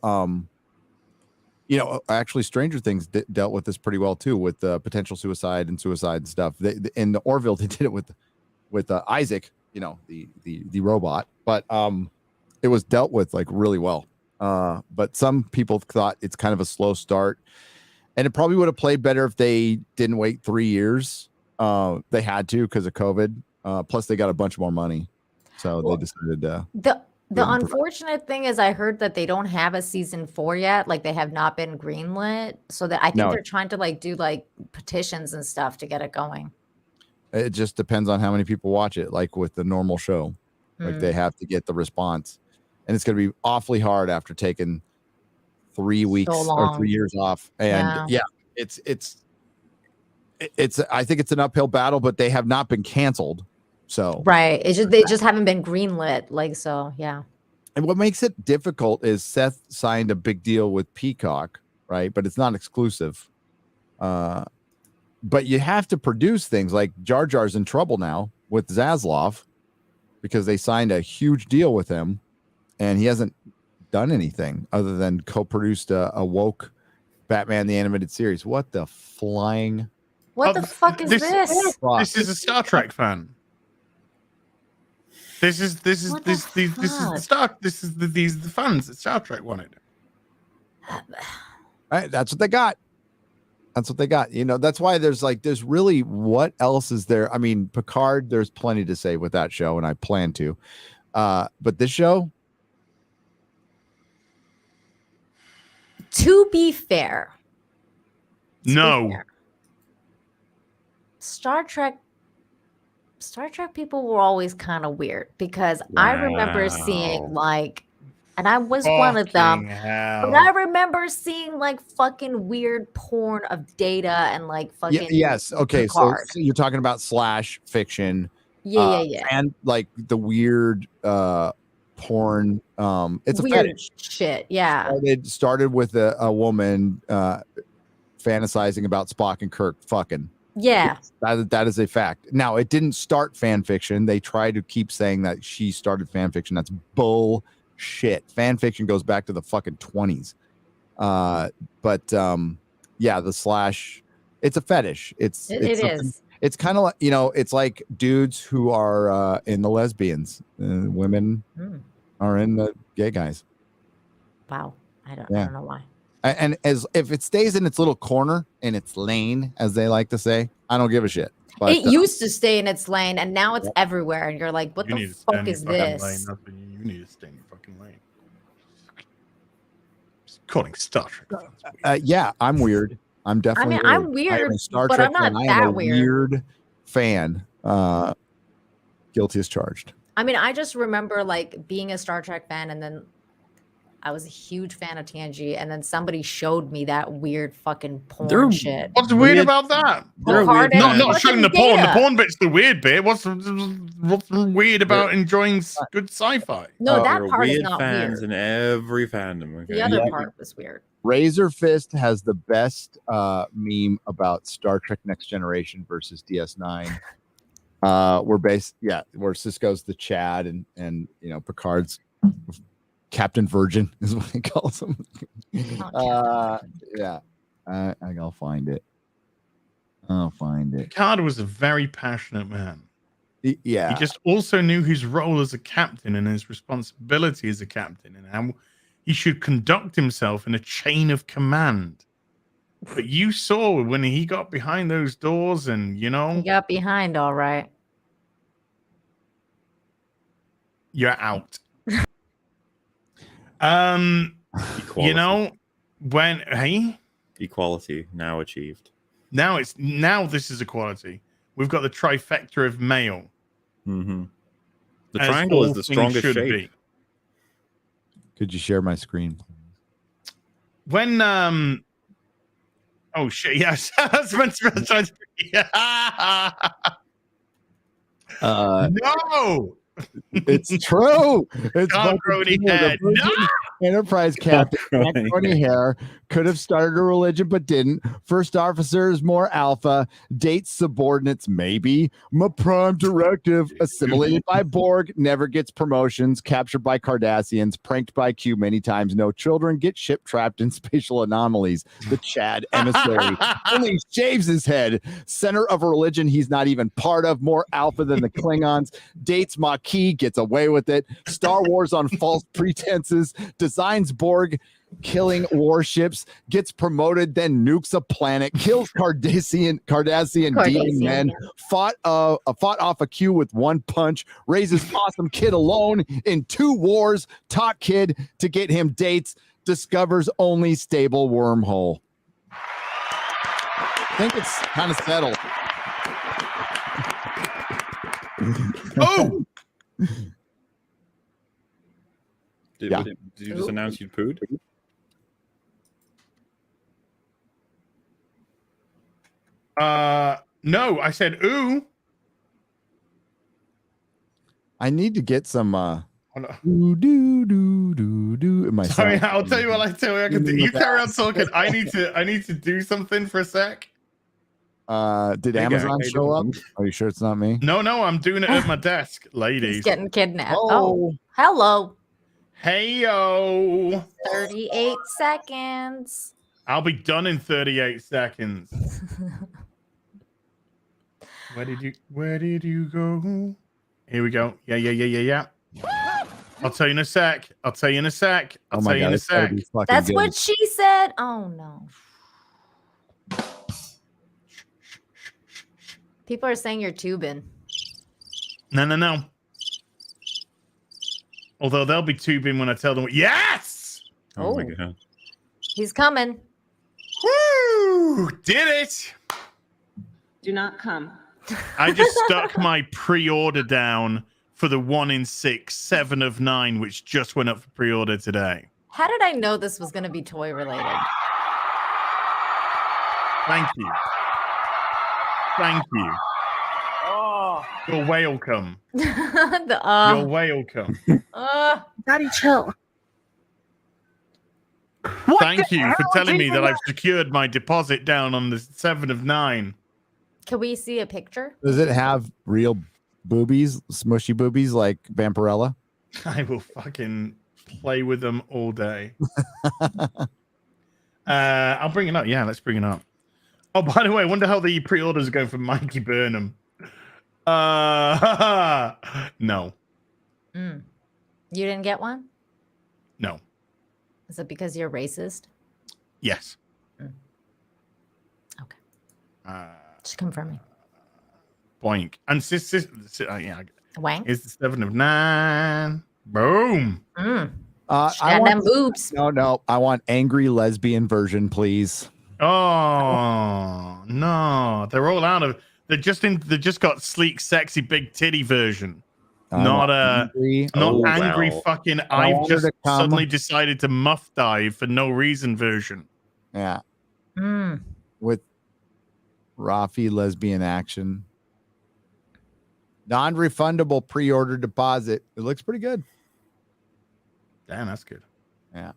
Speaker 2: actually Stranger Things dealt with this pretty well too, with potential suicide and stuff. In the Orville, they did it with Isaac, the robot, but it was dealt with like really well. But some people thought it's kind of a slow start, and it probably would have played better if they didn't wait 3 years. They had to because of COVID. Plus, they got a bunch more money, so they decided to.
Speaker 5: The unfortunate thing is, I heard that they don't have a season 4 yet. Like, they have not been greenlit, so that I think they're trying to like do like petitions and stuff to get it going.
Speaker 2: It just depends on how many people watch it. Like with the normal show, like they have to get the response, and it's going to be awfully hard after taking 3 weeks or 3 years off. And it's I think it's an uphill battle, but they have not been canceled. So
Speaker 5: right, it's just they just haven't been greenlit, like, so yeah.
Speaker 2: And what makes it difficult is Seth signed a big deal with Peacock, right? But it's not exclusive. But you have to produce things like Jar Jar's in trouble now with Zaslav because they signed a huge deal with him, and he hasn't done anything other than co-produced a woke Batman the Animated Series. What the flying?
Speaker 5: What the fuck is this?
Speaker 3: This is a Star Trek fan. This is the fans that Star Trek wanted.
Speaker 2: Right, that's what they got. That's what they got. That's why there's really, what else is there? I mean, Picard, there's plenty to say with that show, and I plan to. But this show,
Speaker 5: to be fair, Star Trek people were always kind of weird because I remember seeing and I was one of them, but I remember seeing like fucking weird porn of Data and like fucking
Speaker 2: yes. Okay, so you're talking about slash fiction, and like the weird porn. It's
Speaker 5: weird
Speaker 2: a fetish
Speaker 5: shit. Yeah,
Speaker 2: it started with a woman fantasizing about Spock and Kirk fucking.
Speaker 5: Yeah,
Speaker 2: that is a fact. Now, it didn't start fan fiction. They try to keep saying that she started fan fiction. That's bullshit. Fan fiction goes back to the fucking 20s. But the slash, it's a fetish. It is. It's kind of like, it's like dudes who are in the lesbians. Women are in the gay guys.
Speaker 5: Wow. I don't know why.
Speaker 2: And if it stays in its little corner, in its lane, as they like to say, I don't give a shit. But,
Speaker 5: it used to stay in its lane, and now it's everywhere. And you're like, what the fuck is this?
Speaker 3: You need to stay in your fucking lane. Just calling Star Trek.
Speaker 2: Yeah, I'm weird. I'm definitely weird.
Speaker 5: I'm weird, but I'm not that weird.
Speaker 2: Fan. Guilty as charged.
Speaker 5: I just remember like being a Star Trek fan, and then I was a huge fan of TNG, and then somebody showed me that weird fucking porn shit.
Speaker 3: What's weird about that? Not showing the porn. The porn bit's the weird bit. What's weird about enjoying good sci-fi?
Speaker 5: No, that part is not
Speaker 9: fans
Speaker 5: weird.
Speaker 9: In every fandom. Okay?
Speaker 5: The other part was weird.
Speaker 2: Razor Fist has the best meme about Star Trek Next Generation versus DS9. Where Cisco's the Chad and Picard's Captain Virgin is what he calls him. I'll find it.
Speaker 3: Picard was a very passionate man.
Speaker 2: Yeah.
Speaker 3: He just also knew his role as a captain and his responsibility as a captain and how he should conduct himself in a chain of command. But you saw when he got behind those doors and,
Speaker 5: He got behind, all right.
Speaker 3: You're out.
Speaker 9: Equality.
Speaker 3: When
Speaker 9: equality now achieved.
Speaker 3: Now this is equality. We've got the trifecta of male.
Speaker 9: Mm-hmm. The triangle is the strongest shape.
Speaker 3: Be.
Speaker 2: Could you share my screen?
Speaker 3: When oh shit, yes. No.
Speaker 2: It's true. It's
Speaker 3: Head. No.
Speaker 2: Enterprise captain Macaroni Hair could have started a religion but didn't. First officer is more alpha. Dates subordinates, maybe. My prime directive, assimilated by Borg, never gets promotions. Captured by Cardassians, pranked by Q many times. No children, get ship trapped in spatial anomalies. The Chad emissary only shaves his head. Center of a religion he's not even part of. More alpha than the Klingons. Dates Maquis, gets away with it. Star Wars on false pretenses. Designs Borg killing warships, gets promoted, then nukes a planet, kills Cardassian demon men, fought off a Q with one punch, raises awesome kid alone in 2 wars, taught kid to get him dates, discovers only stable wormhole. I think it's kind of settled.
Speaker 3: Oh!
Speaker 9: Did you just announce you'd pooed?
Speaker 3: No, I said ooh.
Speaker 2: I need to get some do do do do do in my
Speaker 3: Sorry,
Speaker 2: sound.
Speaker 3: I'll tell you what I can do. You carry on talking. I need to do something for a sec.
Speaker 2: Did Amazon show up? Are you sure it's not me?
Speaker 3: No, I'm doing it at my desk, ladies.
Speaker 5: He's getting kidnapped. Oh, hello.
Speaker 3: Hey yo.
Speaker 5: 38 seconds.
Speaker 3: I'll be done in 38 seconds. Where did you go? Here we go. Yeah. I'll tell you in a sec.
Speaker 5: That's
Speaker 2: Good.
Speaker 5: what she said. Oh no. People are saying you're tubing.
Speaker 3: No. Although they'll be tubing when I tell them. Yes!
Speaker 9: Oh my god.
Speaker 5: He's coming.
Speaker 3: Woo! Did it!
Speaker 11: Do not come.
Speaker 3: I just stuck my pre-order down for the 1 in 6, 7 of 9, which just went up for pre-order today.
Speaker 5: How did I know this was going to be toy related?
Speaker 3: Thank you. You're welcome. You're welcome.
Speaker 11: Daddy, chill.
Speaker 3: Thank you for telling me that I've secured my deposit down on the 7 of 9.
Speaker 5: Can we see a picture?
Speaker 2: Does it have real boobies, smushy boobies like Vampirella?
Speaker 3: I will fucking play with them all day. I'll bring it up. Yeah, let's bring it up. Oh, by the way, I wonder how the pre-orders are going for Mikey Burnham. No.
Speaker 5: You didn't get one?
Speaker 3: No.
Speaker 5: Is it because you're racist?
Speaker 3: Yes.
Speaker 5: Okay. Just confirming.
Speaker 3: Boink. And yeah.
Speaker 5: Wank.
Speaker 3: It's the 7 of 9. Boom.
Speaker 2: I want
Speaker 5: boobs.
Speaker 2: No. I want angry lesbian version, please.
Speaker 3: Oh no. They're all out of they just got sleek, sexy, big titty version. Not angry fucking I've just suddenly decided to muff dive for no reason version.
Speaker 2: Yeah. With Rafi lesbian action. Non-refundable pre-order deposit. It looks pretty good.
Speaker 3: Damn, that's good.
Speaker 2: Yeah.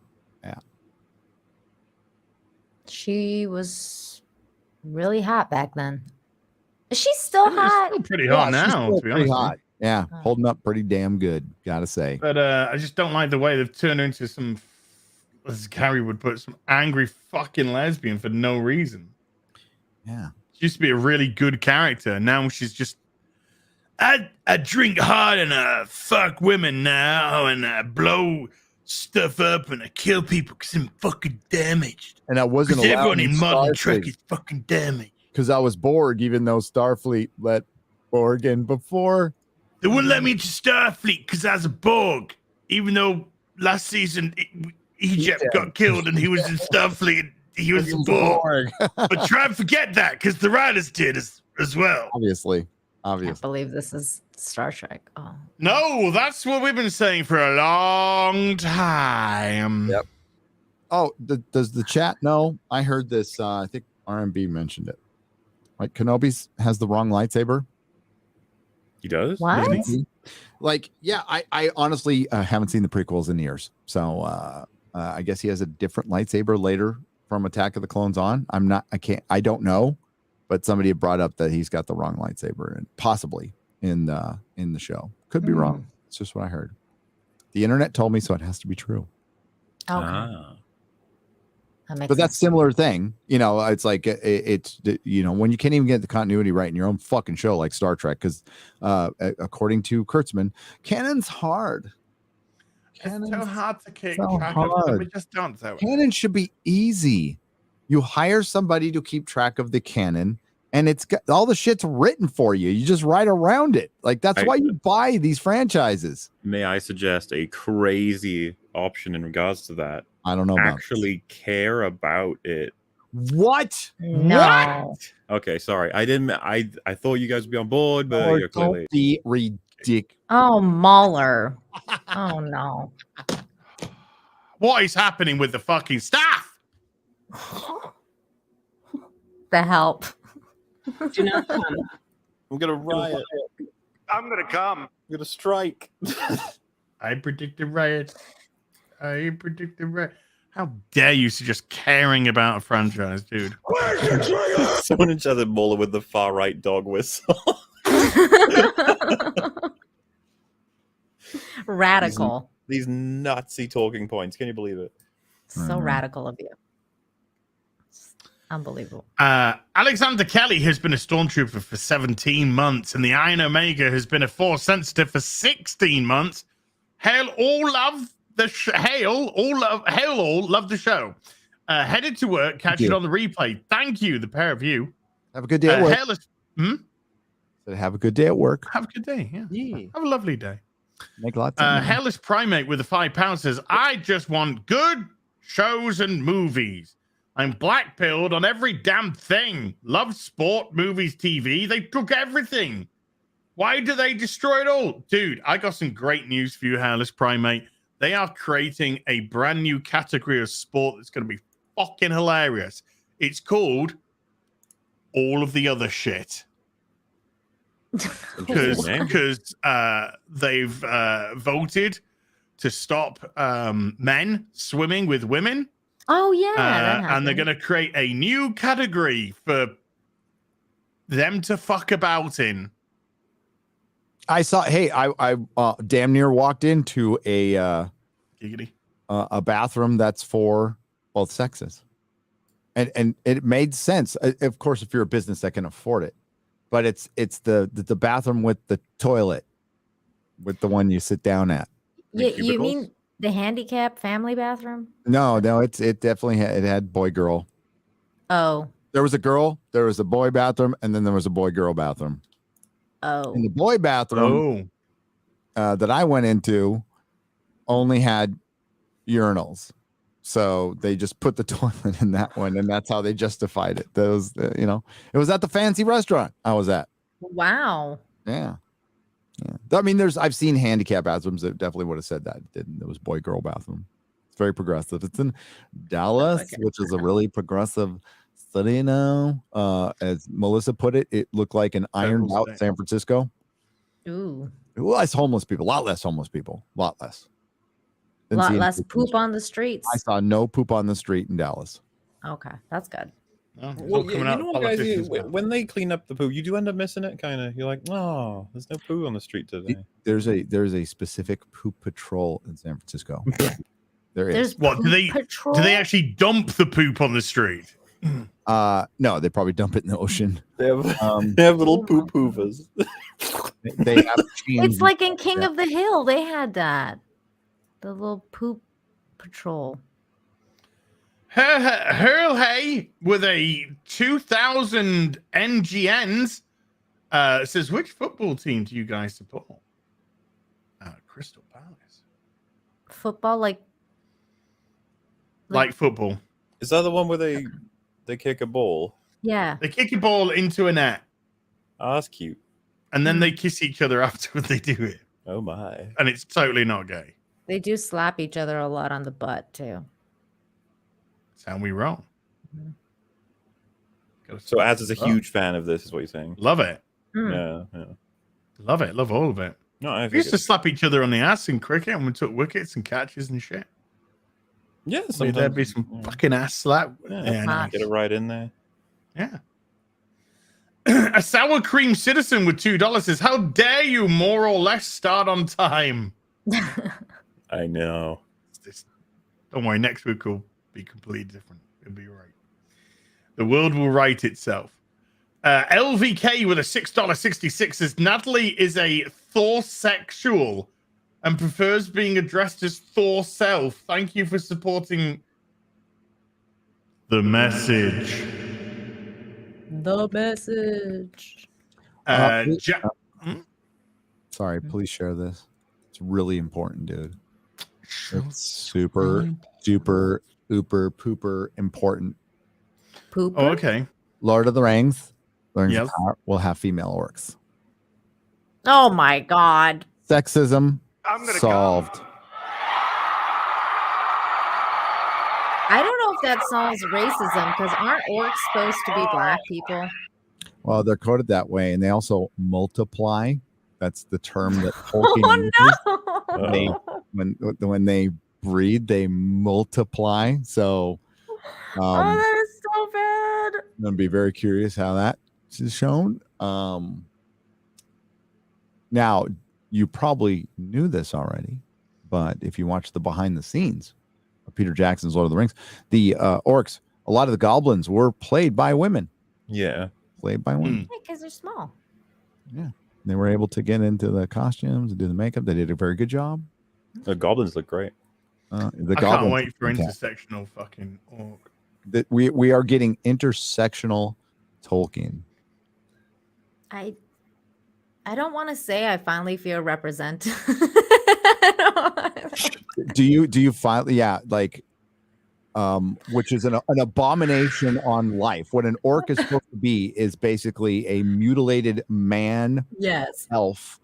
Speaker 5: She was really hot back then. Is she still hot?
Speaker 3: Still pretty hot now, to be honest.
Speaker 2: Hot. Yeah, holding up pretty damn good, gotta say.
Speaker 3: But I just don't like the way they've turned her into some, as Gary would put, some angry fucking lesbian for no reason.
Speaker 2: Yeah.
Speaker 3: She used to be a really good character. Now she's just, I drink hard and I fuck women now and I blow stuff up and I kill people because I'm fucking damaged.
Speaker 2: And I wasn't allowed
Speaker 3: everyone in Modern Trek
Speaker 2: Starfleet
Speaker 3: is fucking damaged.
Speaker 2: because I was Borg, even though Starfleet let Borg in before.
Speaker 3: They wouldn't let me into Starfleet because I was a Borg, even though last season Egypt got killed and he was in Starfleet and he was a Borg. But try and forget that because the writers did as well.
Speaker 2: Obviously.
Speaker 5: I can't believe this is Star Trek. Oh.
Speaker 3: No, that's what we've been saying for a long time.
Speaker 2: Yep. Oh, does the chat know? I heard this. I think RMB mentioned it. Like Kenobi has the wrong lightsaber.
Speaker 9: He does?
Speaker 5: What?
Speaker 2: Like, yeah, I honestly haven't seen the prequels in years. So I guess he has a different lightsaber later from Attack of the Clones on. I don't know, but somebody had brought up that he's got the wrong lightsaber and possibly in the show. Could be wrong. It's just what I heard. The internet told me, so it has to be true.
Speaker 5: Okay.
Speaker 2: But that's similar thing. It's like it's when you can't even get the continuity right in your own fucking show like Star Trek, because according to Kurtzman, canon's hard.
Speaker 3: It's so hard to keep
Speaker 2: so
Speaker 3: track
Speaker 2: hard.
Speaker 3: of. We just don't.
Speaker 2: Canon should be easy. You hire somebody to keep track of the canon, and it's got all the shit's written for you. You just write around it. Like that's why you buy these franchises.
Speaker 9: May I suggest a crazy option in regards to that?
Speaker 2: I don't know.
Speaker 9: Actually care about it.
Speaker 2: What?
Speaker 5: No.
Speaker 2: What?
Speaker 9: Okay, sorry. I didn't. I thought you guys would be on board, but you're clearly.
Speaker 2: Don't be ridiculous.
Speaker 5: Oh, Mahler. Oh no.
Speaker 3: What is happening with the fucking staff?
Speaker 5: The help.
Speaker 11: Do not come.
Speaker 9: I'm gonna riot.
Speaker 12: I'm gonna come.
Speaker 9: I'm gonna strike.
Speaker 3: I predicted riot. How dare you suggest caring about a franchise, dude?
Speaker 9: Someone in chat said Muller with the far right dog whistle.
Speaker 5: Radical.
Speaker 9: These Nazi talking points. Can you believe it?
Speaker 5: So radical of you. Unbelievable.
Speaker 3: Alexander Kelly has been a stormtrooper for 17 months, and the Iron Omega has been a Force sensitive for 16 months. Hail all love the love the show. Headed to work, catch it on the replay. Thank you, the pair of you.
Speaker 2: Have a good day at work. Have a good day at work.
Speaker 3: Have a good day. Yeah. Have a lovely day.
Speaker 2: Make lots of
Speaker 3: Hairless Primate with the £5 says, I just want good shows and movies. I'm black-pilled on every damn thing. Love sport, movies, TV. They took everything. Why do they destroy it all? Dude, I got some great news for you, Hairless Primate. They are creating a brand new category of sport that's going to be fucking hilarious. It's called All of the Other Shit. Because they've voted to stop men swimming with women.
Speaker 5: Oh yeah,
Speaker 3: and they're going to create a new category for them to fuck about in.
Speaker 2: I saw. Hey, I damn near walked into a bathroom that's for both sexes, and it made sense. Of course, if you're a business that can afford it, but it's the bathroom with the toilet, with the one you sit down at.
Speaker 5: You mean the handicap family bathroom?
Speaker 2: No, it definitely had boy girl.
Speaker 5: Oh,
Speaker 2: there was a girl, there was a boy bathroom, and then there was a boy girl bathroom.
Speaker 5: Oh,
Speaker 2: and the boy bathroom that I went into only had urinals, so they just put the toilet in that one, and that's how they justified it. Those, it was at the fancy restaurant I was at.
Speaker 5: Wow.
Speaker 2: Yeah. I mean, I've seen handicap bathrooms that definitely would have said that. It was boy girl bathroom. It's very progressive. It's in Dallas, which is a really progressive city now. As Melissa put it, it looked like an ironed out San Francisco.
Speaker 5: Ooh.
Speaker 2: Less homeless people, a lot less homeless people, a lot less.
Speaker 5: A lot less poop on the streets.
Speaker 2: I saw no poop on the street in Dallas.
Speaker 5: Okay, that's good.
Speaker 9: Well, guys, when they clean up the poo, you do end up missing it, kind of. You're like, oh, there's no poo on the street today.
Speaker 2: There's a specific poop patrol in San Francisco.
Speaker 3: There's what do they actually dump the poop on the street?
Speaker 2: No, they probably dump it in the ocean.
Speaker 9: They have little poop hoovers.
Speaker 2: They have
Speaker 5: it's like in King of the Hill, they had that. The little poop patrol.
Speaker 3: Hurl Hay with a 2,000 NGNs says, which football team do you guys support? Crystal Palace.
Speaker 5: Football, like
Speaker 3: football.
Speaker 9: Is that the one where they kick a ball?
Speaker 5: Yeah.
Speaker 3: They kick a ball into a net.
Speaker 9: Oh, that's cute.
Speaker 3: And then they kiss each other after they do it.
Speaker 9: Oh my.
Speaker 3: And it's totally not gay.
Speaker 5: They do slap each other a lot on the butt too.
Speaker 3: That's how we roll.
Speaker 9: So Az is a huge fan of this, is what you're saying.
Speaker 3: Love it.
Speaker 9: Yeah.
Speaker 3: Love it. Love all of it.
Speaker 9: No,
Speaker 3: we used to slap each other on the ass in cricket, and we took wickets and catches and shit.
Speaker 9: Yeah,
Speaker 3: Maybe there'd be some fucking ass slap.
Speaker 9: Yeah,
Speaker 3: nice.
Speaker 9: Get it right in there.
Speaker 3: Yeah. A sour cream citizen with $2 says, "How dare you more or less start on time?"
Speaker 9: I know.
Speaker 3: Don't worry, next week will be completely different. It'll be right. The world will right itself. LVK with a $6.66 says, "Natalie is a Thor sexual and prefers being addressed as Thor self. Thank you for supporting the message."
Speaker 5: The message.
Speaker 2: Sorry, please share this. It's really important, dude. It's super, super, ooper, pooper important.
Speaker 5: Pooper?
Speaker 3: Oh, okay.
Speaker 2: Lord of the Rings, Rings
Speaker 3: Yes.
Speaker 2: of Power will have female orcs.
Speaker 5: Oh my god.
Speaker 2: Sexism solved.
Speaker 5: I don't know if that solves racism because aren't orcs supposed to be black people?
Speaker 2: Well, they're coded that way, and they also multiply. That's the term that Tolkien uses. When they breed, they multiply. So,
Speaker 5: oh, that is so bad.
Speaker 2: I'm gonna be very curious how that is shown. Now, you probably knew this already, but if you watch the behind the scenes of Peter Jackson's Lord of the Rings, the orcs, a lot of the goblins were played by women.
Speaker 9: Yeah.
Speaker 2: Played by women.
Speaker 5: Because they're small.
Speaker 2: Yeah. They were able to get into the costumes and do the makeup. They did a very good job.
Speaker 9: The goblins look great.
Speaker 3: I can't wait for intersectional fucking orc.
Speaker 2: That we are getting intersectional Tolkien.
Speaker 5: I don't want to say I finally feel represented.
Speaker 2: do you finally which is an abomination on life. What an orc is supposed to be is basically a mutilated man elf,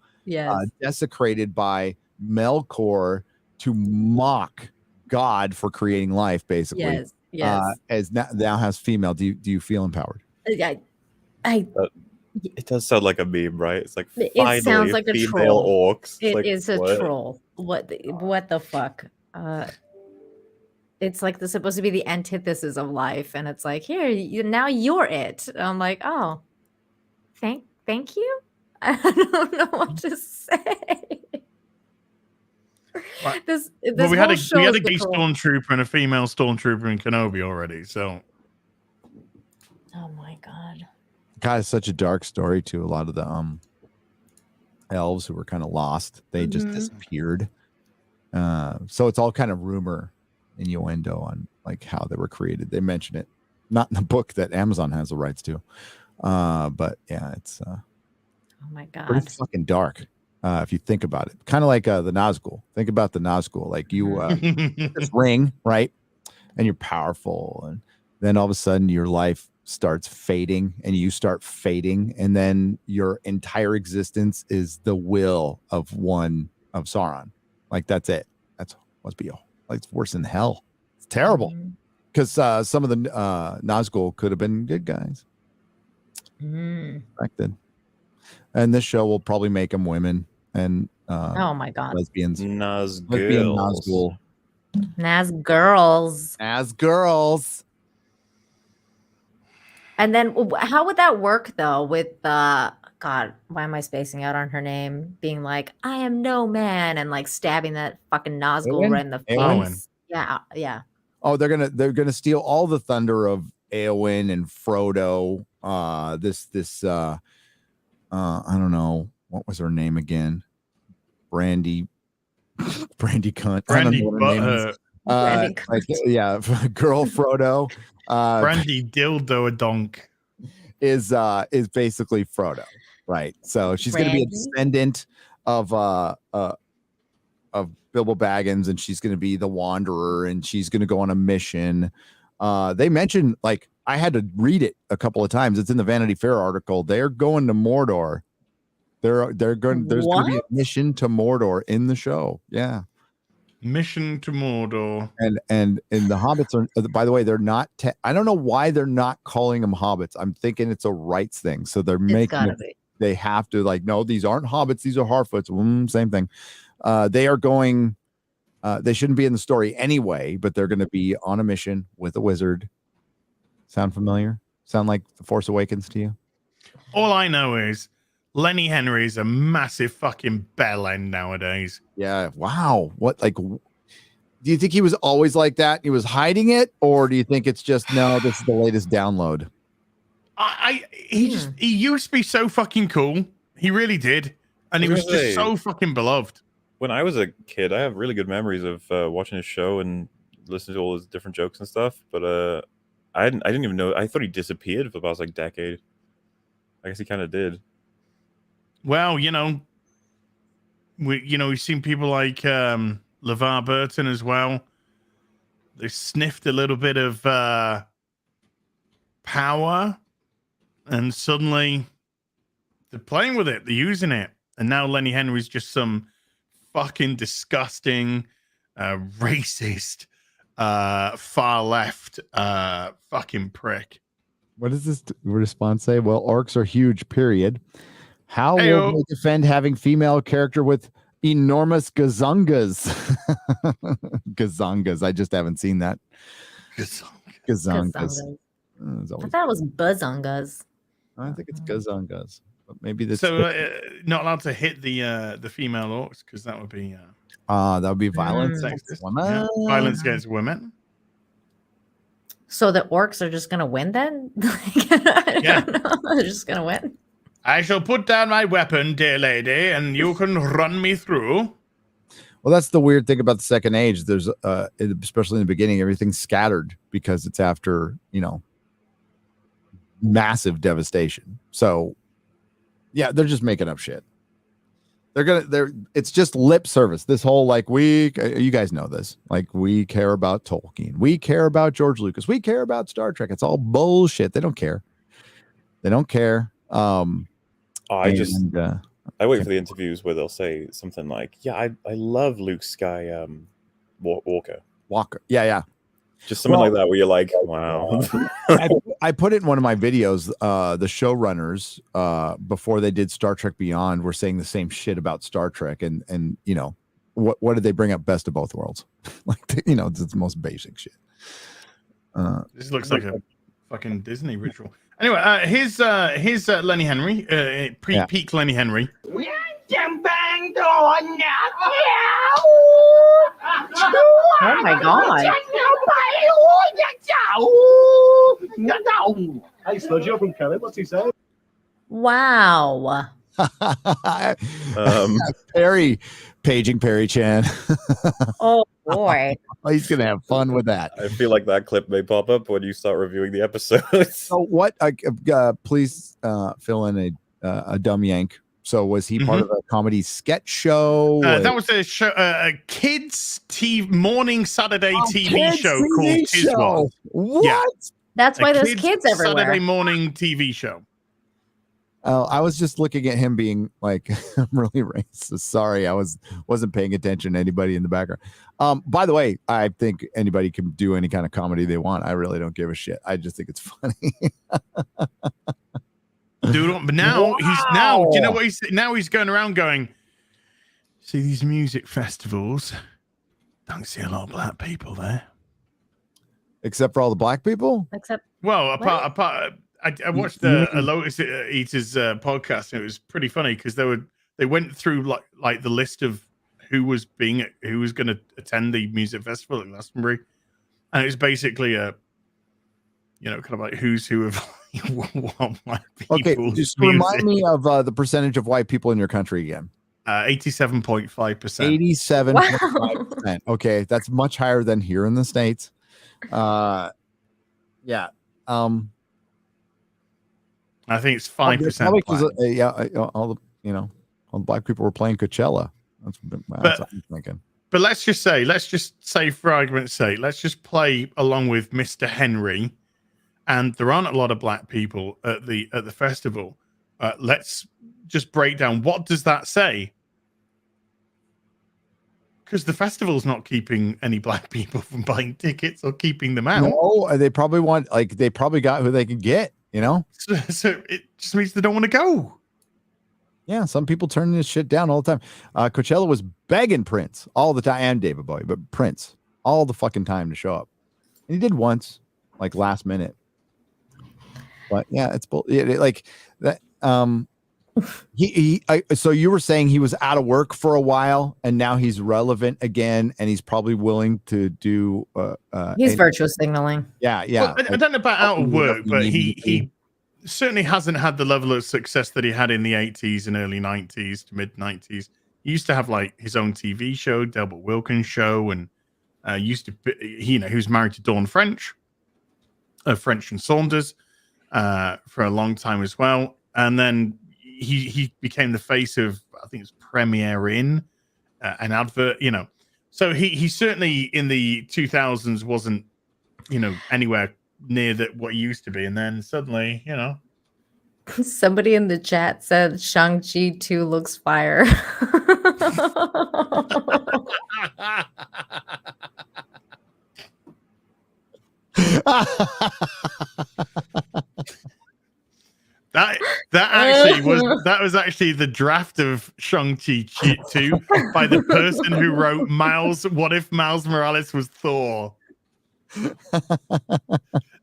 Speaker 2: desecrated by Melkor to mock God for creating life, basically. As now has female. Do you feel empowered?
Speaker 5: It
Speaker 9: does sound like a meme, right? It's like
Speaker 5: it sounds like a
Speaker 9: female
Speaker 5: troll.
Speaker 9: orcs.
Speaker 5: It
Speaker 9: like,
Speaker 5: is a
Speaker 9: what?
Speaker 5: troll. What the fuck? It's like the supposed to be the antithesis of life, and it's like now you're it. I'm like, oh, thank you. I don't know what to say. This
Speaker 3: we had a
Speaker 5: gay
Speaker 3: gay stormtrooper and a female stormtrooper in Kenobi already. So,
Speaker 5: oh my god,
Speaker 2: God, it's such a dark story too. A lot of the elves who were kind of lost, they just disappeared. So it's all kind of rumor, innuendo on like how they were created. They mention it, not in the book that Amazon has the rights to, but yeah, it's
Speaker 5: oh my god,
Speaker 2: pretty fucking dark. If you think about it, kind of like the Nazgul. Think about the Nazgul. Like you this ring, right? And you're powerful, and then all of a sudden your life starts fading, and you start fading, and then your entire existence is the will of one of Sauron. Like that's it. That's must be like it's worse than hell. It's terrible because some of the Nazgul could have been good guys. Affected. And this show will probably make them women and
Speaker 5: oh my god,
Speaker 2: lesbians.
Speaker 9: Nazgul.
Speaker 2: Nazgirls.
Speaker 5: And then how would that work though with God, why am I spacing out on her name? Being like, I am no man, and like stabbing that fucking Nazgul right in the face. Yeah.
Speaker 2: Oh, they're gonna steal all the thunder of Eowyn and Frodo. I don't know what was her name again. Brandy cunt.
Speaker 3: Brandy
Speaker 2: girl Frodo.
Speaker 3: Brandy dildo a donk
Speaker 2: is basically Frodo, right? So she's going to be a descendant of Bilbo Baggins, and she's going to be the Wanderer, and she's going to go on a mission. They mentioned, like, I had to read it a couple of times. It's in the Vanity Fair article. They're going to Mordor. There's going to be a mission to Mordor in the show. Yeah.
Speaker 3: Mission to Mordor.
Speaker 2: And the hobbits are, by the way, they're not I don't know why they're not calling them hobbits. I'm thinking it's a rights thing. So they're they have to, like, no, these aren't hobbits, these are Harfoots. Same thing. They are going They shouldn't be in the story anyway, but they're going to be on a mission with a wizard. Sound familiar? Sound like The Force Awakens to you?
Speaker 3: All I know is Lenny Henry is a massive fucking bell end nowadays.
Speaker 2: Yeah. Wow. What, like, do you think he was always like that? He was hiding it, or do you think it's just, no, this is the latest download?
Speaker 3: He used to be so fucking cool. He really did. And he was just so fucking beloved.
Speaker 9: When I was a kid, I have really good memories of watching his show and listening to all his different jokes and stuff. But I didn't even know. I thought he disappeared for about like a decade. I guess he kind of did.
Speaker 3: Well, we've seen people like LeVar Burton as well. They sniffed a little bit of power, and suddenly they're playing with it. They're using it. And now Lenny Henry's just some fucking disgusting, racist, far left fucking prick.
Speaker 2: What does this response say? Well, orcs are huge, period. How will they defend having female character with enormous gazungas? Gazungas. I just haven't seen that. Gazungas.
Speaker 5: I thought it was buzzungas.
Speaker 2: I think it's gazungas. But maybe this.
Speaker 3: So not allowed to hit the female orcs because that would be
Speaker 2: violence against women.
Speaker 3: Yeah, violence against women.
Speaker 5: So the orcs are just gonna win then? Yeah, they're just gonna win.
Speaker 3: I shall put down my weapon, dear lady, and you can run me through.
Speaker 2: Well, that's the weird thing about the Second Age. There's especially in the beginning, everything's scattered because it's after, massive devastation. So yeah, they're just making up shit. It's just lip service. This whole you guys know this. Like, we care about Tolkien. We care about George Lucas. We care about Star Trek. It's all bullshit. They don't care.
Speaker 9: I wait for the interviews where they'll say something like, "Yeah, I love Luke Sky Walker."
Speaker 2: Yeah.
Speaker 9: Just something like that where you're like, wow.
Speaker 2: I put it in one of my videos. The showrunners, before they did Star Trek Beyond, were saying the same shit about Star Trek, and what did they bring up? Best of both worlds. It's the most basic shit.
Speaker 3: This looks like a fucking Disney ritual. Anyway, here's Lenny Henry, pre-peak Lenny Henry.
Speaker 5: Oh my god.
Speaker 6: Hey, Sludge, you're from Kelly. What's he saying?
Speaker 5: Wow.
Speaker 2: Paging Perry Chan.
Speaker 5: Oh boy.
Speaker 2: He's gonna have fun with that.
Speaker 9: I feel like that clip may pop up when you start reviewing the episodes.
Speaker 2: So what? Please fill in a dumb yank. So was he part of a comedy sketch show?
Speaker 3: That was a show, a kids morning Saturday TV show called Tiswas.
Speaker 2: What?
Speaker 3: Yeah.
Speaker 5: That's why there's kids everywhere.
Speaker 3: Saturday morning TV show.
Speaker 2: I was just looking at him being like, I'm really racist. Sorry, I wasn't paying attention to anybody in the background. By the way, I think anybody can do any kind of comedy they want. I really don't give a shit. I just think it's funny.
Speaker 3: Dude, but now do you know what he's going around going, see these music festivals, don't see a lot of black people there.
Speaker 2: Except for all the black people?
Speaker 3: Apart I watched a Lotus Eaters podcast, and it was pretty funny because they went through like the list of who was going to attend the music festival in Glastonbury, and it was basically a kind of like who's who of white people.
Speaker 2: Okay, just remind me of the percentage of white people in your country again.
Speaker 3: 87.5%.
Speaker 2: 87.5%. Okay, that's much higher than here in the States. Yeah.
Speaker 3: I think it's 5%.
Speaker 2: All the black people were playing Coachella. That's what I'm thinking.
Speaker 3: But let's just say for argument's sake, let's just play along with Mr. Henry, and there aren't a lot of black people at the festival. Let's just break down, what does that say? Because the festival's not keeping any black people from buying tickets or keeping them out.
Speaker 2: No, they probably got who they could get.
Speaker 3: So it just means they don't want to go.
Speaker 2: Yeah, some people turn this shit down all the time. Coachella was begging Prince all the time, and David Bowie, but Prince all the fucking time to show up. And he did once, like last minute. But yeah, it's like that. So you were saying he was out of work for a while, and now he's relevant again, and he's probably willing to do.
Speaker 5: He's virtual signaling.
Speaker 2: Yeah.
Speaker 3: Well, I don't know about out of work, but he certainly hasn't had the level of success that he had in the 80s and early 90s to mid 90s. He used to have like his own TV show, Delbert Wilkins show, and used to be, he was married to Dawn French, French and Saunders, for a long time as well. And then he became the face of, I think it's Premier Inn, an advert, So he certainly in the 2000s wasn't, anywhere near what he used to be. And then suddenly,
Speaker 5: Somebody in the chat said Shang-Chi 2 looks fire.
Speaker 3: That was actually the draft of Shang-Chi 2 by the person who wrote What If Miles Morales was Thor?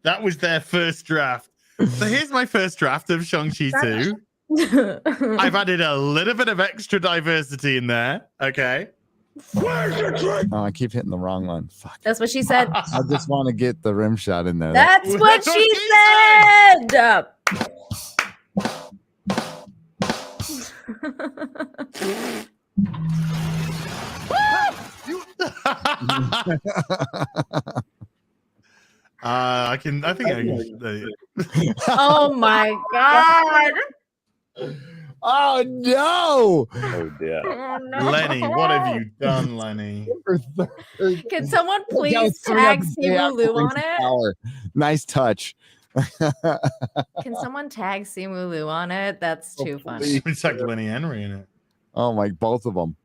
Speaker 3: That was their first draft. So here's my first draft of Shang-Chi 2. I've added a little bit of extra diversity in there. Okay.
Speaker 2: Oh, I keep hitting the wrong one. Fuck.
Speaker 5: That's what she said.
Speaker 2: I just want to get the rim shot in there.
Speaker 5: That's what she said.
Speaker 3: I think I can.
Speaker 5: Oh my god.
Speaker 2: Oh no!
Speaker 9: Oh dear.
Speaker 5: Oh, no.
Speaker 3: Lenny, what have you done, Lenny?
Speaker 5: Can someone please tag Simu Lu on it?
Speaker 2: Nice touch.
Speaker 5: Can someone tag Simu Lu on it? That's too funny.
Speaker 3: It's like Lenny Henry in it.
Speaker 2: Oh my, both of them.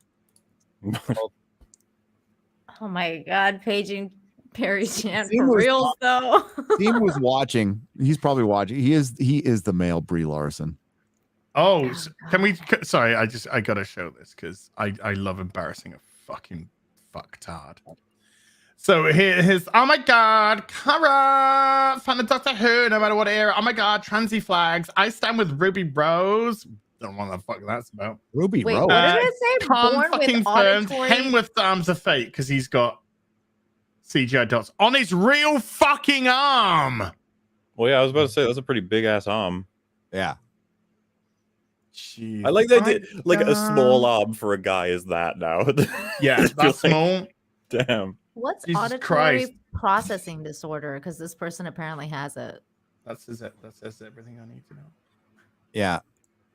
Speaker 5: Oh my god, paging Perry Chan for real though.
Speaker 2: Steve was watching. He's probably watching. He is the male Brie Larson.
Speaker 3: Oh, can we? Sorry, I gotta show this because I love embarrassing a fucking fucktard. So here's oh my god, Cara, fan of Doctor Who, no matter what era. Oh my god, transy flags. I stand with Ruby Rose. Don't know what the fuck that's about.
Speaker 2: Ruby
Speaker 5: Wait,
Speaker 2: Rose.
Speaker 5: what did it say?
Speaker 3: Tom
Speaker 5: Born
Speaker 3: fucking
Speaker 5: with
Speaker 3: firmed
Speaker 5: auditory.
Speaker 3: him with the arms of fate because he's got CGI dots on his real fucking arm.
Speaker 9: Well, yeah, I was about to say that's a pretty big ass arm.
Speaker 2: Yeah.
Speaker 9: I like that. A small arm for a guy is that now.
Speaker 3: Yeah, that's small.
Speaker 9: Damn.
Speaker 5: What's
Speaker 3: Jesus
Speaker 5: auditory
Speaker 3: Christ.
Speaker 5: processing disorder? Because this person apparently has it.
Speaker 3: That says everything I need to know.
Speaker 2: Yeah.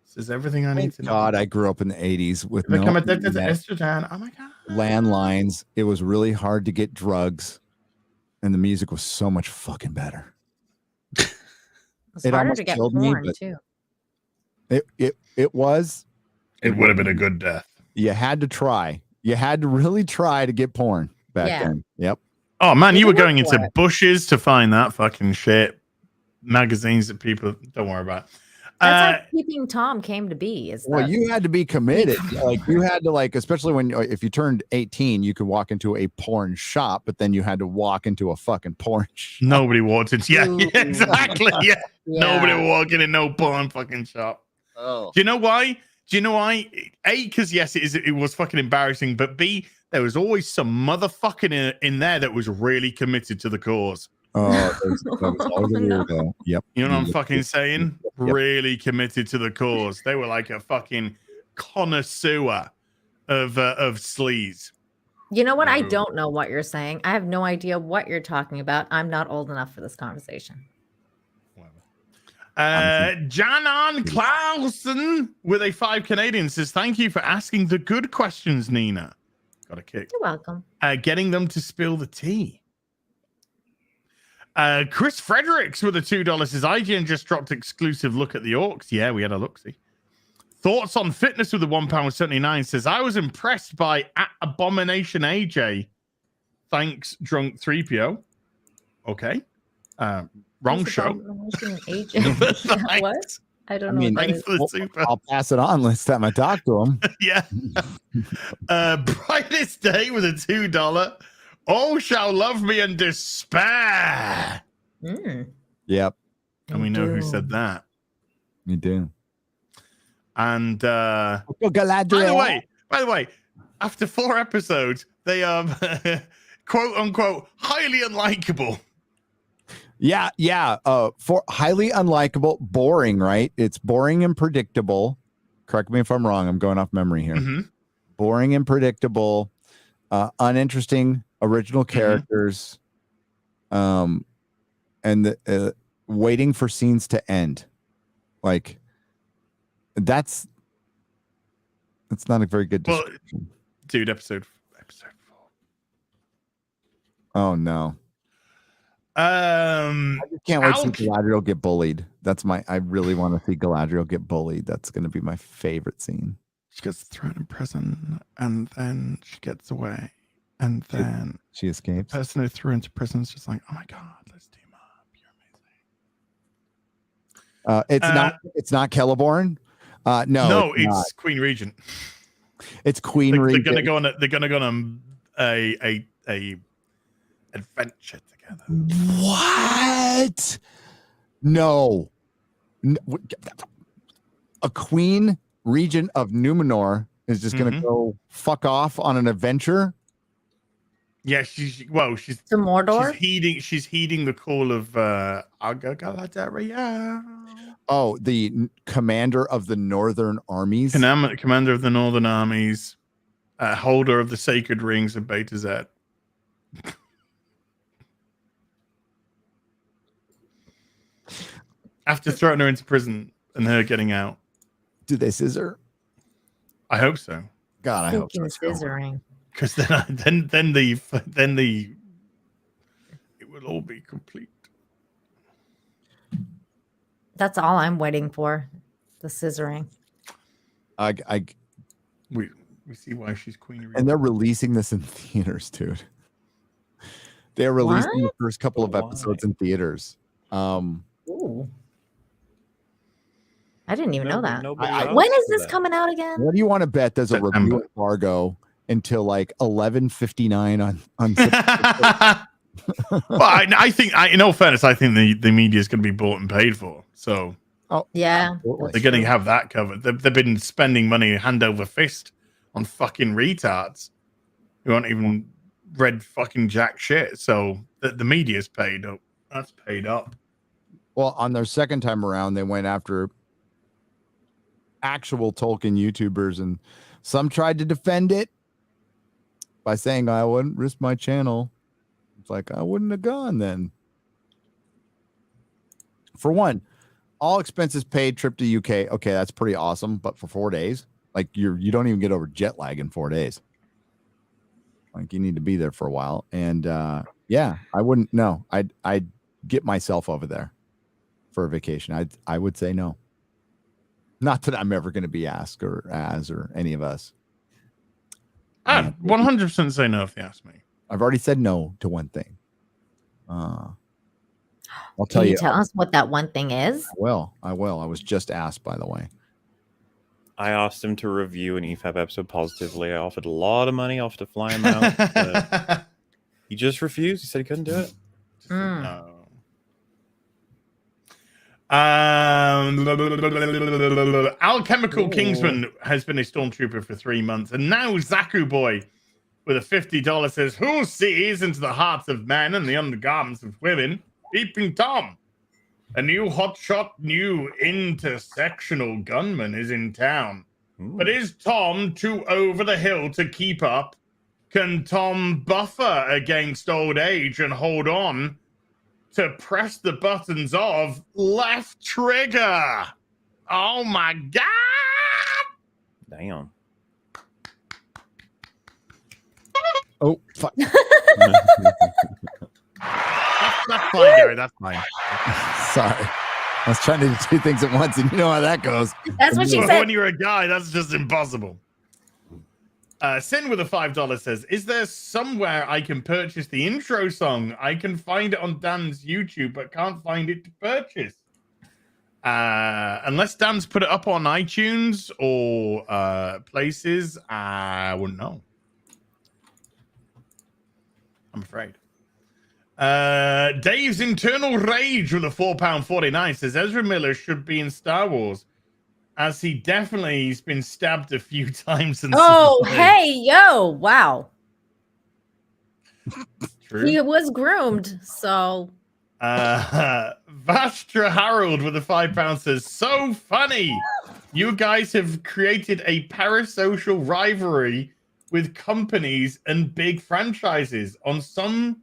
Speaker 3: Says everything I need to know.
Speaker 2: God, I grew up in the 80s with
Speaker 3: Become
Speaker 2: no
Speaker 3: addicted to
Speaker 2: internet,
Speaker 3: estrogen. Oh my god.
Speaker 2: landlines. It was really hard to get drugs, and the music was so much fucking better.
Speaker 5: It's
Speaker 2: It
Speaker 5: harder
Speaker 2: almost
Speaker 5: to get
Speaker 2: killed me,
Speaker 5: porn
Speaker 2: but-
Speaker 5: too.
Speaker 2: It was.
Speaker 3: It would have been a good death.
Speaker 2: You had to try. You had to really try to get porn back then. Yep.
Speaker 3: Oh man, you were going
Speaker 5: look for
Speaker 3: into
Speaker 5: it.
Speaker 3: bushes to find that fucking shit. Magazines that people don't worry about.
Speaker 5: That's how Peeping Tom came to be. Is
Speaker 2: Well,
Speaker 5: that
Speaker 2: you had to be committed. Like you had to especially when if you turned 18, you could walk into a porn shop, but then you had to walk into a fucking porn shop.
Speaker 3: Nobody walked into
Speaker 5: Ooh.
Speaker 3: yeah, exactly. Yeah.
Speaker 5: Yeah.
Speaker 3: Nobody walking in no porn fucking shop.
Speaker 2: Oh.
Speaker 3: Do you know why? A, because yes, it was fucking embarrassing, but B, there was always some motherfucking in there that was really committed to the cause.
Speaker 2: Oh, that was always a weirdo. Yep.
Speaker 3: You know what I'm fucking saying?
Speaker 2: Yep.
Speaker 3: Really committed to the cause. They were like a fucking connoisseur of sleaze.
Speaker 5: You know what? I
Speaker 3: No.
Speaker 5: don't know what you're saying. I have no idea what you're talking about. I'm not old enough for this conversation.
Speaker 3: Janon Clausen with a 5 Canadian says, thank you for asking the good questions, Nina. Got a kick.
Speaker 5: You're welcome.
Speaker 3: Getting them to spill the tea. Chris Fredericks with a $2 says, IGN just dropped exclusive look at the orcs. Yeah, we had a look-see. Thoughts on fitness with the £1.79 says, I was impressed by Abomination AJ. Thanks, Drunk 3PO. Okay. Wrong show.
Speaker 5: What? I don't know.
Speaker 3: Ready for the super.
Speaker 2: I'll pass it on next time I talk to him.
Speaker 3: Yeah. Brightest day with a $2. All shall love me and despair.
Speaker 2: Yep.
Speaker 3: And we know who said that.
Speaker 2: You do.
Speaker 3: And by the way, after 4 episodes, they quote unquote highly unlikable.
Speaker 2: Yeah. For highly unlikable, boring, right? It's boring and predictable. Correct me if I'm wrong. I'm going off memory here. Boring and predictable, uninteresting original characters, and waiting for scenes to end. Like that's not a very good description.
Speaker 3: Well, dude, episode 4.
Speaker 2: Oh no. I just can't wait to see Galadriel get bullied. I really want to see Galadriel get bullied. That's going to be my favorite scene.
Speaker 3: She gets thrown in prison and then she gets away. And then
Speaker 2: she escapes.
Speaker 3: The person who threw her into prison is just like, oh my God, let's team up. You're amazing.
Speaker 2: It's not Celeborn. No,
Speaker 3: it's Queen Regent.
Speaker 2: It's Queen Regent.
Speaker 3: They're gonna go on a adventure together.
Speaker 2: What? No. A Queen Regent of Numenor is just gonna go fuck off on an adventure.
Speaker 3: Yeah, she's to
Speaker 5: Mordor.
Speaker 3: She's heeding the call of Galadriel.
Speaker 2: Oh, the commander of the Northern Armies.
Speaker 3: Commander of the Northern Armies, holder of the sacred rings of Beta Z. After throwing her into prison and her getting out.
Speaker 2: Do they scissor?
Speaker 3: I hope so.
Speaker 2: God, I hope so.
Speaker 5: Scissoring.
Speaker 3: Because then it will all be complete.
Speaker 5: That's all I'm waiting for. The scissoring.
Speaker 3: We see why she's Queen.
Speaker 2: And they're releasing this in theaters, dude. They're releasing the first couple of episodes in theaters.
Speaker 5: Ooh. I didn't even know that.
Speaker 2: When
Speaker 5: is this coming out again?
Speaker 2: What do you want to bet? There's a review embargo until like 11:59 on September.
Speaker 3: Well, I think, in all fairness, I think the media is going to be bought and paid for. So,
Speaker 5: yeah,
Speaker 3: they're going to have that covered. They've been spending money hand over fist on fucking retards who aren't even read fucking jack shit. So the media's paid up. That's paid up.
Speaker 2: Well, on their second time around, they went after actual Tolkien YouTubers, and some tried to defend it by saying, I wouldn't risk my channel. It's like, I wouldn't have gone then. For one, all expenses paid, trip to UK. Okay, that's pretty awesome. But for 4 days, like you don't even get over jet lag in 4 days. Like you need to be there for a while. And yeah, I wouldn't. No, I'd get myself over there for a vacation. I would say no. Not that I'm ever going to be asked or any of us.
Speaker 3: I'd 100% say no if they ask me.
Speaker 2: I've already said no to one thing. I'll tell
Speaker 5: Can
Speaker 2: you.
Speaker 5: you tell us what that one thing is?
Speaker 2: I will. I was just asked, by the way.
Speaker 9: I asked him to review an EFAB episode positively. I offered a lot of money off to fly him out. But he just refused. He said he couldn't do it.
Speaker 3: No. Alchemical Kingsman has been a stormtrooper for 3 months, and now Zaku Boy with a $50 says, "Who sees into the hearts of men and the undergarments of women? Peeping Tom, a new hotshot, new intersectional gunman is in town. But is Tom too over the hill to keep up? Can Tom buffer against old age and hold on to press the buttons of left trigger?" Oh my God!
Speaker 9: Damn.
Speaker 2: Oh, fuck.
Speaker 3: That's fine, Gary. That's fine.
Speaker 2: Sorry. I was trying to do 2 things at once, and you know how that goes.
Speaker 5: That's what she said.
Speaker 3: When you're a guy, that's just impossible. Sin with a $5 says, "Is there somewhere I can purchase the intro song? I can find it on Dan's YouTube, but can't find it to purchase." Unless Dan's put it up on iTunes or places, I wouldn't know. I'm afraid. Dave's Internal Rage with a £4.49 says Ezra Miller should be in Star Wars, as he definitely's been stabbed a few times. And
Speaker 5: hey, yo, wow.
Speaker 3: True.
Speaker 5: He was groomed, so.
Speaker 3: Vastra Harold with a £5 says, so funny. You guys have created a parasocial rivalry with companies and big franchises on some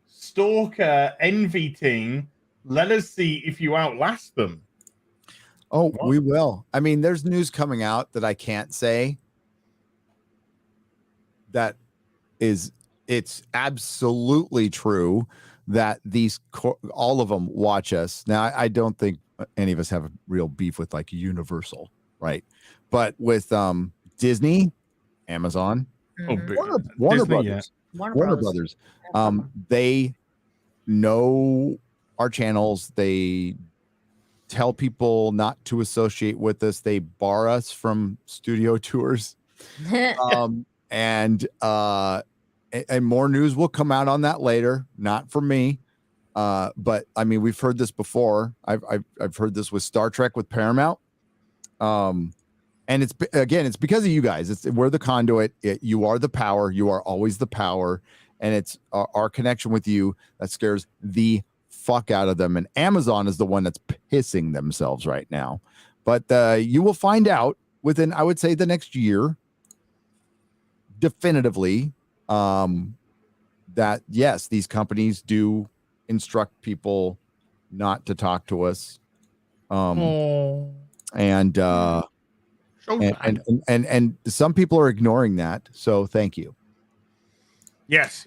Speaker 3: stalker envy thing. Let us see if you outlast them.
Speaker 2: Oh, we will. I mean, there's news coming out that I can't say. That is, it's absolutely true that these all of them watch us. Now, I don't think any of us have a real beef with like Universal, right? But with Disney, Amazon, Warner
Speaker 3: Disney,
Speaker 2: Brothers, Warner Brothers, they know our channels. They tell people not to associate with us. They bar us from studio tours, and more news will come out on that later. Not for me, but I mean, we've heard this before. I've heard this with Star Trek with Paramount, and it's because of you guys. We're the conduit. You are the power. You are always the power, and it's our connection with you that scares the fuck out of them. And Amazon is the one that's pissing themselves right now. But you will find out within, I would say, the next year, definitively, that yes, these companies do instruct people not to talk to us, and some people are ignoring that. So thank you.
Speaker 3: Yes,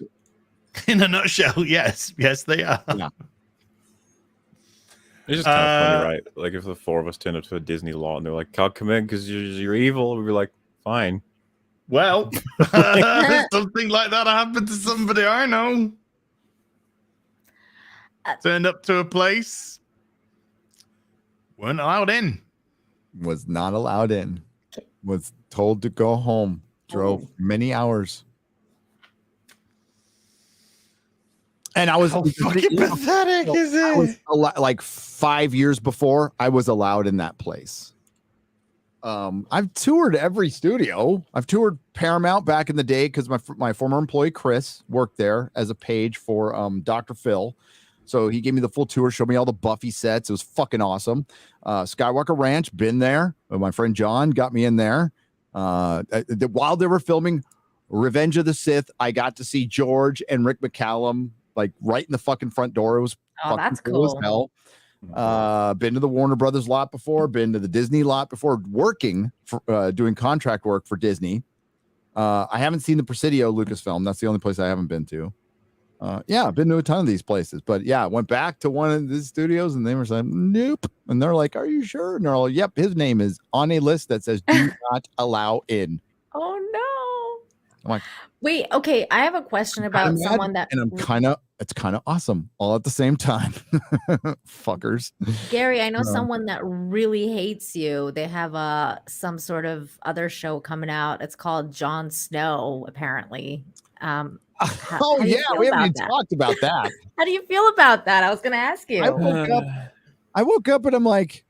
Speaker 3: in a nutshell, yes, they are.
Speaker 2: Yeah.
Speaker 9: It's just kind of funny, right? Like if the four of us turned up to a Disney law and they're like, "Can't come in because you're evil," we'd be like, "Fine."
Speaker 3: Well, something like that happened to somebody I know. Turned up to a place, weren't allowed in.
Speaker 2: Was not allowed in. Was told to go home. Drove many hours. And I was
Speaker 3: fucking pathetic, is it?
Speaker 2: Like 5 years before, I was allowed in that place. I've toured every studio. I've toured Paramount back in the day because my former employee Chris worked there as a page for Dr. Phil. So he gave me the full tour, showed me all the Buffy sets. It was fucking awesome. Skywalker Ranch, been there. My friend John got me in there. While they were filming Revenge of the Sith, I got to see George and Rick McCallum like right in the fucking front door. It was
Speaker 5: that's
Speaker 2: cool as
Speaker 5: cool.
Speaker 2: hell. Been to the Warner Brothers lot before, been to the Disney lot before, working for doing contract work for Disney. I haven't seen the Presidio Lucasfilm. That's the only place I haven't been to. I've been to a ton of these places, but yeah, I went back to one of the studios and they were saying, nope. And they're like, are you sure? And they're all, yep, his name is on a list that says do not allow in.
Speaker 5: Oh no.
Speaker 2: I'm like,
Speaker 5: wait, okay. I have a question about someone that,
Speaker 2: and it's kind of awesome all at the same time. Fuckers.
Speaker 5: Gary, I know someone that really hates you. They have some sort of other show coming out. It's called Jon Snow, apparently.
Speaker 2: How we haven't even talked about that.
Speaker 5: How do you feel about that? I was going to ask you.
Speaker 2: I woke up and I'm like,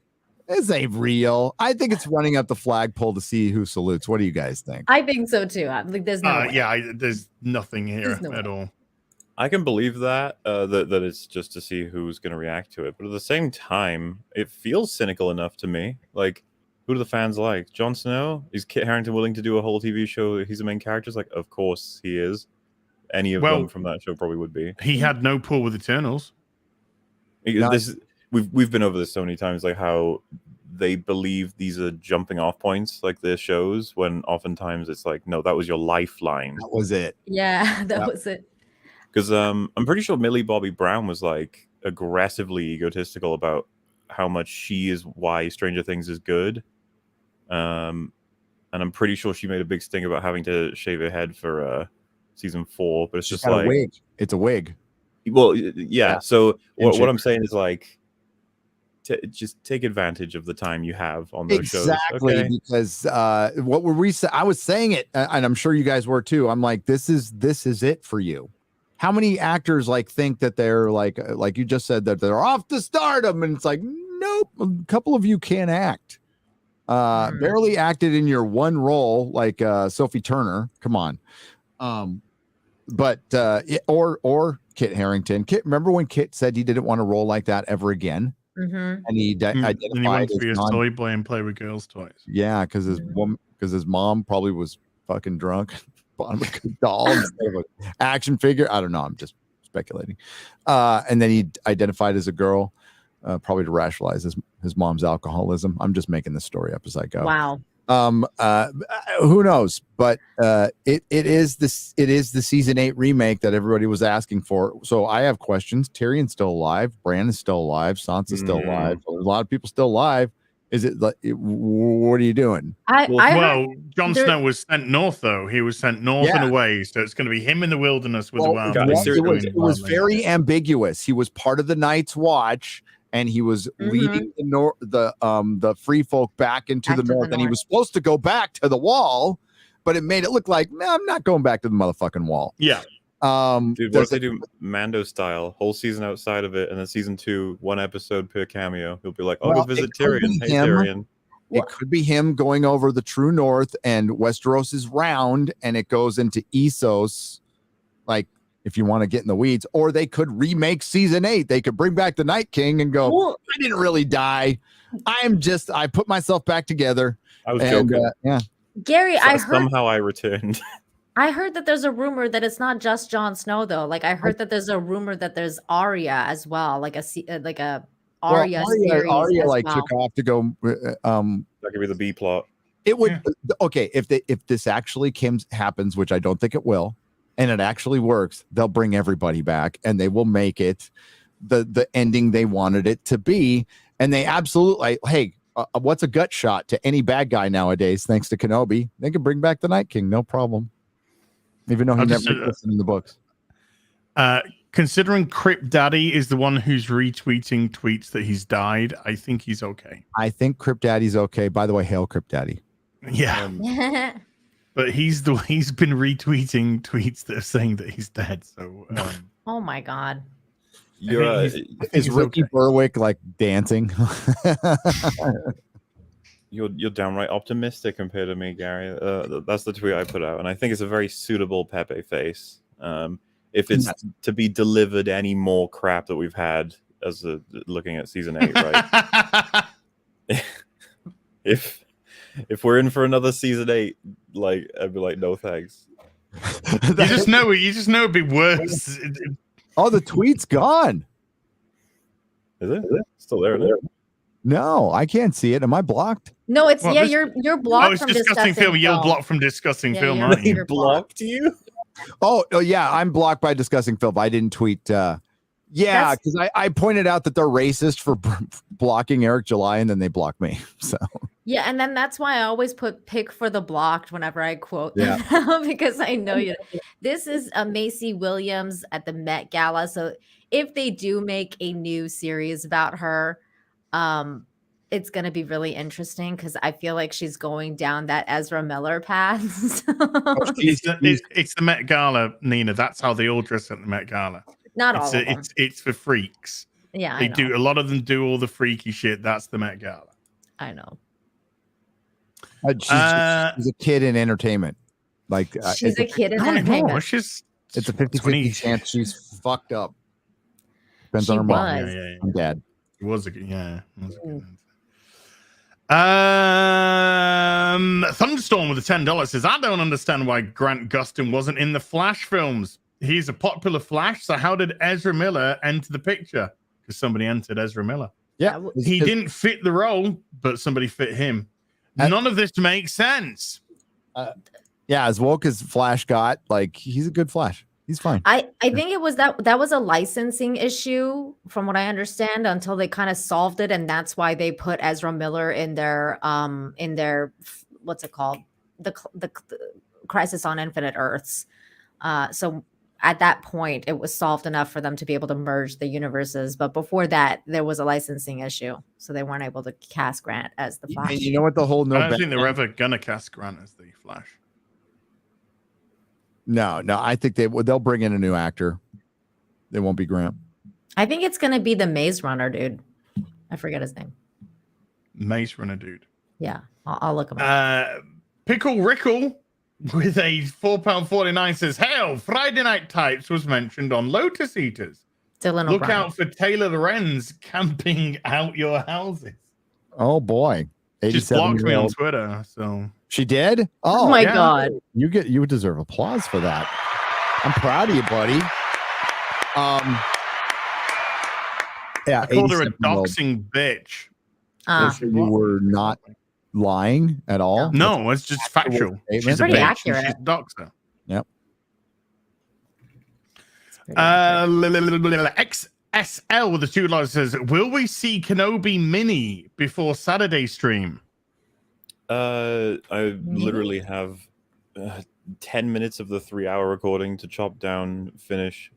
Speaker 2: this ain't real. I think it's running up the flagpole to see who salutes. What do you guys think?
Speaker 5: I think so too. I think there's no way.
Speaker 3: There's nothing here at all.
Speaker 9: I can believe that that it's just to see who's going to react to it, but at the same time, it feels cynical enough to me. Like, who do the fans like? Jon Snow? Is Kit Harington willing to do a whole TV show? He's the main character. It's like, of course he is. Any of them from that show probably would be.
Speaker 3: He had no pull with Eternals.
Speaker 9: We've been over this so many times, like how they believe these are jumping off points, like their shows, when oftentimes it's like, no, that was your lifeline.
Speaker 2: That was it.
Speaker 5: Yeah, that was it.
Speaker 9: Because I'm pretty sure Millie Bobby Brown was like aggressively egotistical about how much she is why Stranger Things is good. And I'm pretty sure she made a big sting about having to shave her head for season 4, but it's just like
Speaker 2: a wig. It's a wig.
Speaker 9: Well, yeah. So what I'm saying is like, just take advantage of the time you have on those shows.
Speaker 2: Exactly,
Speaker 9: Okay?
Speaker 2: because what were we? I was saying it, and I'm sure you guys were too. I'm like, this is it for you. How many actors like think that they're like you just said that they're off to stardom, and it's like, nope. A couple of you can't act. Barely acted in your one role, like Sophie Turner. Come on. But or Kit Harington. Remember when Kit said he didn't want to roll like that ever again?
Speaker 5: Mm-hmm.
Speaker 2: And he identified
Speaker 3: and he went to
Speaker 2: as
Speaker 3: be a toy boy and play with girls' toys.
Speaker 2: Yeah, because his mom probably was fucking drunk, bought him a good doll instead of an action figure. I don't know. I'm just speculating. And then he identified as a girl, probably to rationalize his mom's alcoholism. I'm just making this story up as I go.
Speaker 5: Wow.
Speaker 2: Who knows? But it is the season 8 remake that everybody was asking for. So I have questions. Tyrion's still alive. Bran is still alive. Sansa's still alive. A lot of people still alive. Is it like, what are you doing?
Speaker 3: Jon Snow was sent north, though. He was sent north and away. So it's going to be him in the wilderness with the wild.
Speaker 2: It was very ambiguous. He was part of the Night's Watch, and he was leading the free folk back into the north, and he was supposed to go back to the wall, but it made it look like, no, I'm not going back to the motherfucking wall.
Speaker 3: Yeah.
Speaker 9: Dude, what if they do Mando style, whole season outside of it, and then season 2, 1 episode per cameo? He'll be like, I'll go visit Tyrion. Hey, Tyrion.
Speaker 2: It could be him going over the true north, and Westeros is round, and it goes into Essos, like, if you want to get in the weeds. Or they could remake season 8. They could bring back the Night King and go, I didn't really die. I put myself back together.
Speaker 9: I was joking.
Speaker 2: Yeah.
Speaker 5: Gary,
Speaker 9: somehow I returned.
Speaker 5: I heard that there's a rumor that it's not just Jon Snow, though. Like, I heard that there's a rumor that there's Arya as well, like a Arya series.
Speaker 2: Arya
Speaker 5: as
Speaker 2: took off to go.
Speaker 9: That could be the B plot.
Speaker 2: It would okay if this actually happens, which I don't think it will, and it actually works. They'll bring everybody back, and they will make it the ending they wanted it to be. And they absolutely, hey, what's a gut shot to any bad guy nowadays? Thanks to Kenobi, they can bring back the Night King, no problem. Even though he never existed in the books.
Speaker 3: Considering Crypt Daddy is the one who's retweeting tweets that he's died, I think he's okay.
Speaker 2: I think Crypt Daddy's okay. By the way, hail Crypt Daddy.
Speaker 3: Yeah. But he's been retweeting tweets that are saying that he's dead. So
Speaker 5: oh my god.
Speaker 2: Is Ricky Berwick like dancing?
Speaker 9: You're downright optimistic compared to me, Gary. That's the tweet I put out, and I think it's a very suitable Pepe face. If it's to be delivered any more crap that we've had as looking at season 8, right? if we're in for another season 8, like I'd be like, no thanks.
Speaker 3: You just know it'd be worse.
Speaker 2: Oh, the tweet's gone.
Speaker 9: Is it? Still there?
Speaker 2: No, I can't see it. Am I blocked?
Speaker 5: No, it's you're blocked.
Speaker 3: Oh, it's
Speaker 5: from
Speaker 3: discussing film. You're blocked from discussing film, aren't you?
Speaker 9: Blocked you?
Speaker 2: Oh yeah, I'm blocked by discussing film. I didn't tweet. Because I pointed out that they're racist for blocking Eric July, and then they blocked me. So
Speaker 5: yeah, and then that's why I always put pick for the blocked whenever I quote them because I know you. This is Macy Williams at the Met Gala. So if they do make a new series about her, it's going to be really interesting because I feel like she's going down that Ezra Miller path.
Speaker 3: It's the Met Gala, Nina. That's how they all dress at the Met Gala.
Speaker 5: Not all of them.
Speaker 3: It's for freaks.
Speaker 5: Yeah,
Speaker 3: they do. A lot of them do all the freaky shit. That's the Met Gala.
Speaker 5: I know.
Speaker 2: She's a kid in entertainment. Like
Speaker 5: she's a kid in entertainment.
Speaker 3: It's
Speaker 2: a 50-50 chance she's fucked up. Depends on her mom. And dad.
Speaker 3: It was a good, Thunderstorm with the $10 says, I don't understand why Grant Gustin wasn't in the Flash films. He's a popular Flash, so how did Ezra Miller enter the picture? Because somebody entered Ezra Miller.
Speaker 2: Yeah.
Speaker 3: He didn't fit the role, but somebody fit him. None of this makes sense.
Speaker 2: As woke as Flash got, like, he's a good Flash. He's fine.
Speaker 5: I think it was that was a licensing issue from what I understand until they kind of solved it, and that's why they put Ezra Miller in their what's it called, the Crisis on Infinite Earths. So at that point, it was solved enough for them to be able to merge the universes. But before that, there was a licensing issue, so they weren't able to cast Grant as the Flash.
Speaker 2: And you know what the whole
Speaker 3: I don't think they're ever gonna cast Grant as the Flash.
Speaker 2: No, I think they'll bring in a new actor. It won't be Grant.
Speaker 5: I think it's gonna be the Maze Runner dude. I forget his name.
Speaker 3: Maze Runner dude.
Speaker 5: Yeah, I'll look him up.
Speaker 3: Pickle Rickle with a £4.49 says, "Hell, Friday Night Types was mentioned on Lotus Eaters.
Speaker 5: Dylan
Speaker 3: Look
Speaker 5: O'Brien.
Speaker 3: out for Taylor Lorenz camping out your houses."
Speaker 2: Oh boy,
Speaker 3: Just blocked me on Twitter. So
Speaker 2: she did.
Speaker 5: Oh my god,
Speaker 2: you would deserve applause for that. I'm proud of you, buddy. Yeah,
Speaker 3: I called her a doxing bitch.
Speaker 2: So you were not lying at all.
Speaker 3: No, it's just factual. She's
Speaker 5: pretty
Speaker 3: a bitch.
Speaker 5: accurate.
Speaker 3: She's a doxer.
Speaker 2: Yep.
Speaker 3: XSL with the $2 says, "Will we see Kenobi mini before Saturday stream?"
Speaker 9: I literally have 10 minutes of the 3-hour recording to chop down, finish,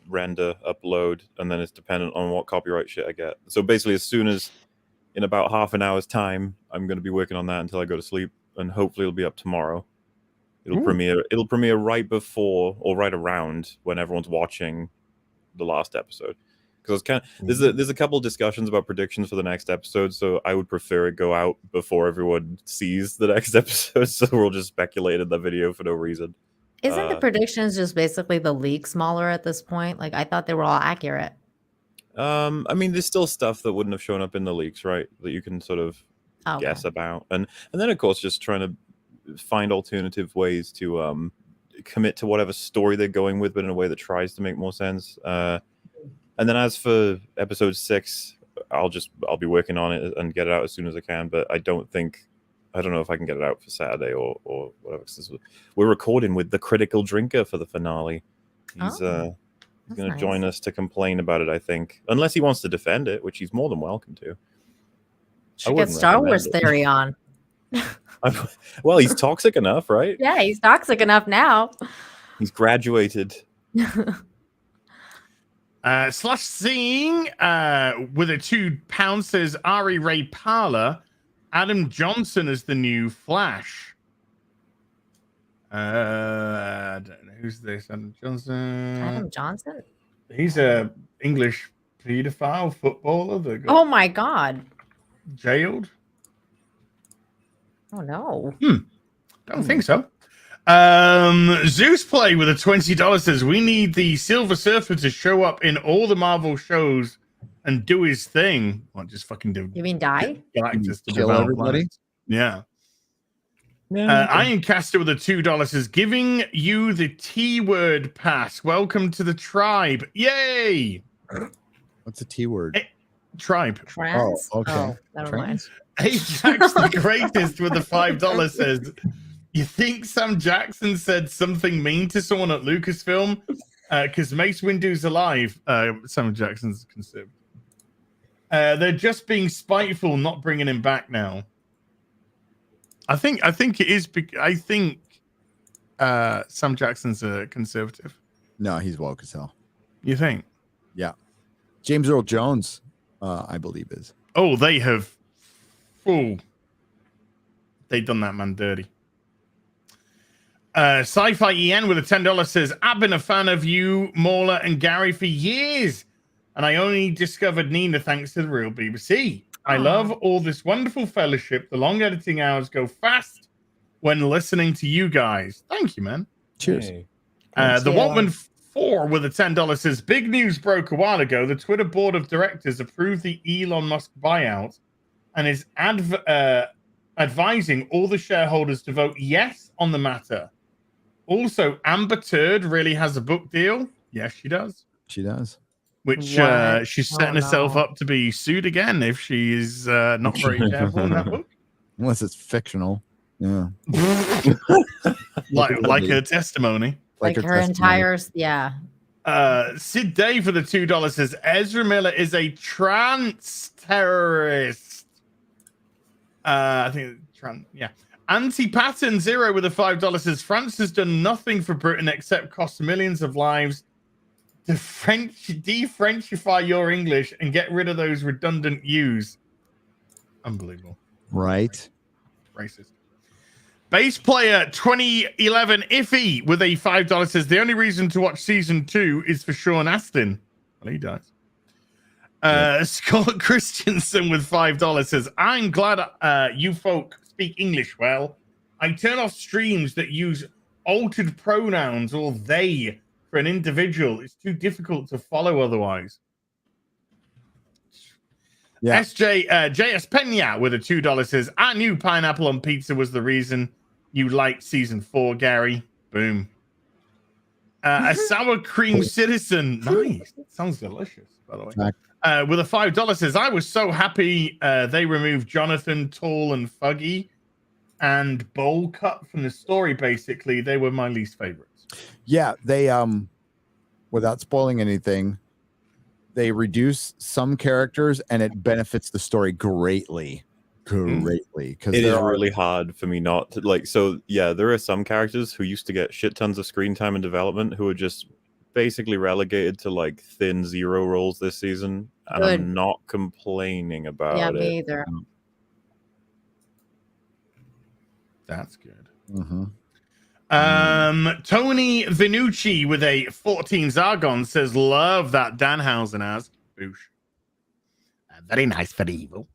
Speaker 9: render, upload, and then it's dependent on what copyright shit I get. So basically, as soon as in about half an hour's time, I'm going to be working on that until I go to sleep, and hopefully it'll be up tomorrow. It'll premiere right before or right around when everyone's watching the last episode. Because there's a couple discussions about predictions for the next episode, so I would prefer it go out before everyone sees the next episode, so we'll just speculate in the video for no reason.
Speaker 5: Isn't the predictions just basically the leak smaller at this point? Like I thought they were all accurate.
Speaker 9: I mean, there's still stuff that wouldn't have shown up in the leaks, right? That you can sort of guess about, and then of course just trying to find alternative ways to commit to whatever story they're going with, but in a way that tries to make more sense. And then as for episode 6, I'll be working on it and get it out as soon as I can. But I don't know if I can get it out for Saturday or whatever. We're recording with the Critical Drinker for the finale. He's going to join us to complain about it, I think. Unless he wants to defend it, which he's more than welcome to.
Speaker 5: Should get Star Wars theory on.
Speaker 9: Well, he's toxic enough, right?
Speaker 5: Yeah, he's toxic enough now.
Speaker 9: He's graduated.
Speaker 3: Slash Seeing with a £2 says, Ari Ray Parler, Adam Johnson is the new Flash. I don't know who's this. Adam Johnson.
Speaker 5: Adam Johnson?
Speaker 3: He's a English pedophile footballer that got
Speaker 5: Oh my god.
Speaker 3: jailed.
Speaker 5: Oh no.
Speaker 3: Don't think so. Zeus Play with a $20 says, "We need the Silver Surfer to show up in all the Marvel shows and do his thing." What, just fucking do?
Speaker 5: You mean die?
Speaker 3: Galactus to
Speaker 2: Kill
Speaker 3: develop
Speaker 2: everybody?
Speaker 3: planets. Yeah.
Speaker 5: Yeah.
Speaker 3: Ironcaster with a $2 says, "Giving you the T-word pass. Welcome to the tribe. Yay!"
Speaker 2: What's a T word?
Speaker 3: Tribe.
Speaker 5: Trans?
Speaker 2: Oh, okay.
Speaker 5: Oh, never mind.
Speaker 3: Ajax the Greatest with the $5 says, "You think Sam Jackson said something mean to someone at Lucasfilm? Because Mace Windu's alive." Sam Jackson's conservative. They're just being spiteful, not bringing him back now. I think it is. I think Sam Jackson's a conservative.
Speaker 2: No, he's woke as hell.
Speaker 3: You think?
Speaker 2: Yeah. James Earl Jones, I believe, is.
Speaker 3: Oh, they have. Oh, they done that man dirty. Sci-Fi EN with a $10 says, "I've been a fan of you, Mauler, and Gary for years, and I only discovered Nina thanks to the real BBC. I love all this wonderful fellowship. The long editing hours go fast when listening to you guys." Thank you, man.
Speaker 2: Cheers.
Speaker 9: Hey.
Speaker 3: The Watman 4 with a $10 says, "Big news broke a while ago. The Twitter board of directors approved the Elon Musk buyout and is advising all the shareholders to vote yes on the matter. Also, Amber Turd really has a book deal." Yes, she does.
Speaker 2: She does.
Speaker 3: Which she's setting herself up to be sued again if she's not very careful in that book.
Speaker 2: Unless it's fictional. Yeah.
Speaker 3: like her testimony.
Speaker 5: Like her entire, yeah.
Speaker 3: Sid Day for the $2 says, "Ezra Miller is a trans terrorist." I think yeah. Anti-pattern zero with a $5 says France has done nothing for Britain except cost millions of lives to de-Frenchify your English and get rid of those redundant U's. Unbelievable.
Speaker 2: Right.
Speaker 3: Racist. Bass player 2011 Iffy with a $5 says the only reason to watch season 2 is for Sean Astin. Well, he does. Scott Christensen with $5 says, I'm glad you folk speak English well. I turn off streams that use altered pronouns or they for an individual. It's too difficult to follow otherwise. Yeah. JS Pena with a $2 says, I knew pineapple on pizza was the reason you liked season 4, Gary. Boom. A sour cream citizen. Nice. That sounds delicious, by the way. With a $5 says, I was so happy they removed Jonathan, Tall, and Fuggy and Bowl Cut from the story. Basically, they were my least favorites.
Speaker 2: Yeah, they without spoiling anything, they reduce some characters and it benefits the story greatly. Because
Speaker 9: it is really hard for me not to like. So yeah, there are some characters who used to get shit tons of screen time and development who are just basically relegated to like thin zero roles this season, and
Speaker 5: Good.
Speaker 9: I'm not complaining about it.
Speaker 5: Me either.
Speaker 3: That's good.
Speaker 2: Mm-hmm.
Speaker 3: Tony Vinucci with a 14 Zargon says, love that Danhausen has. Boosh. Very nice for evil.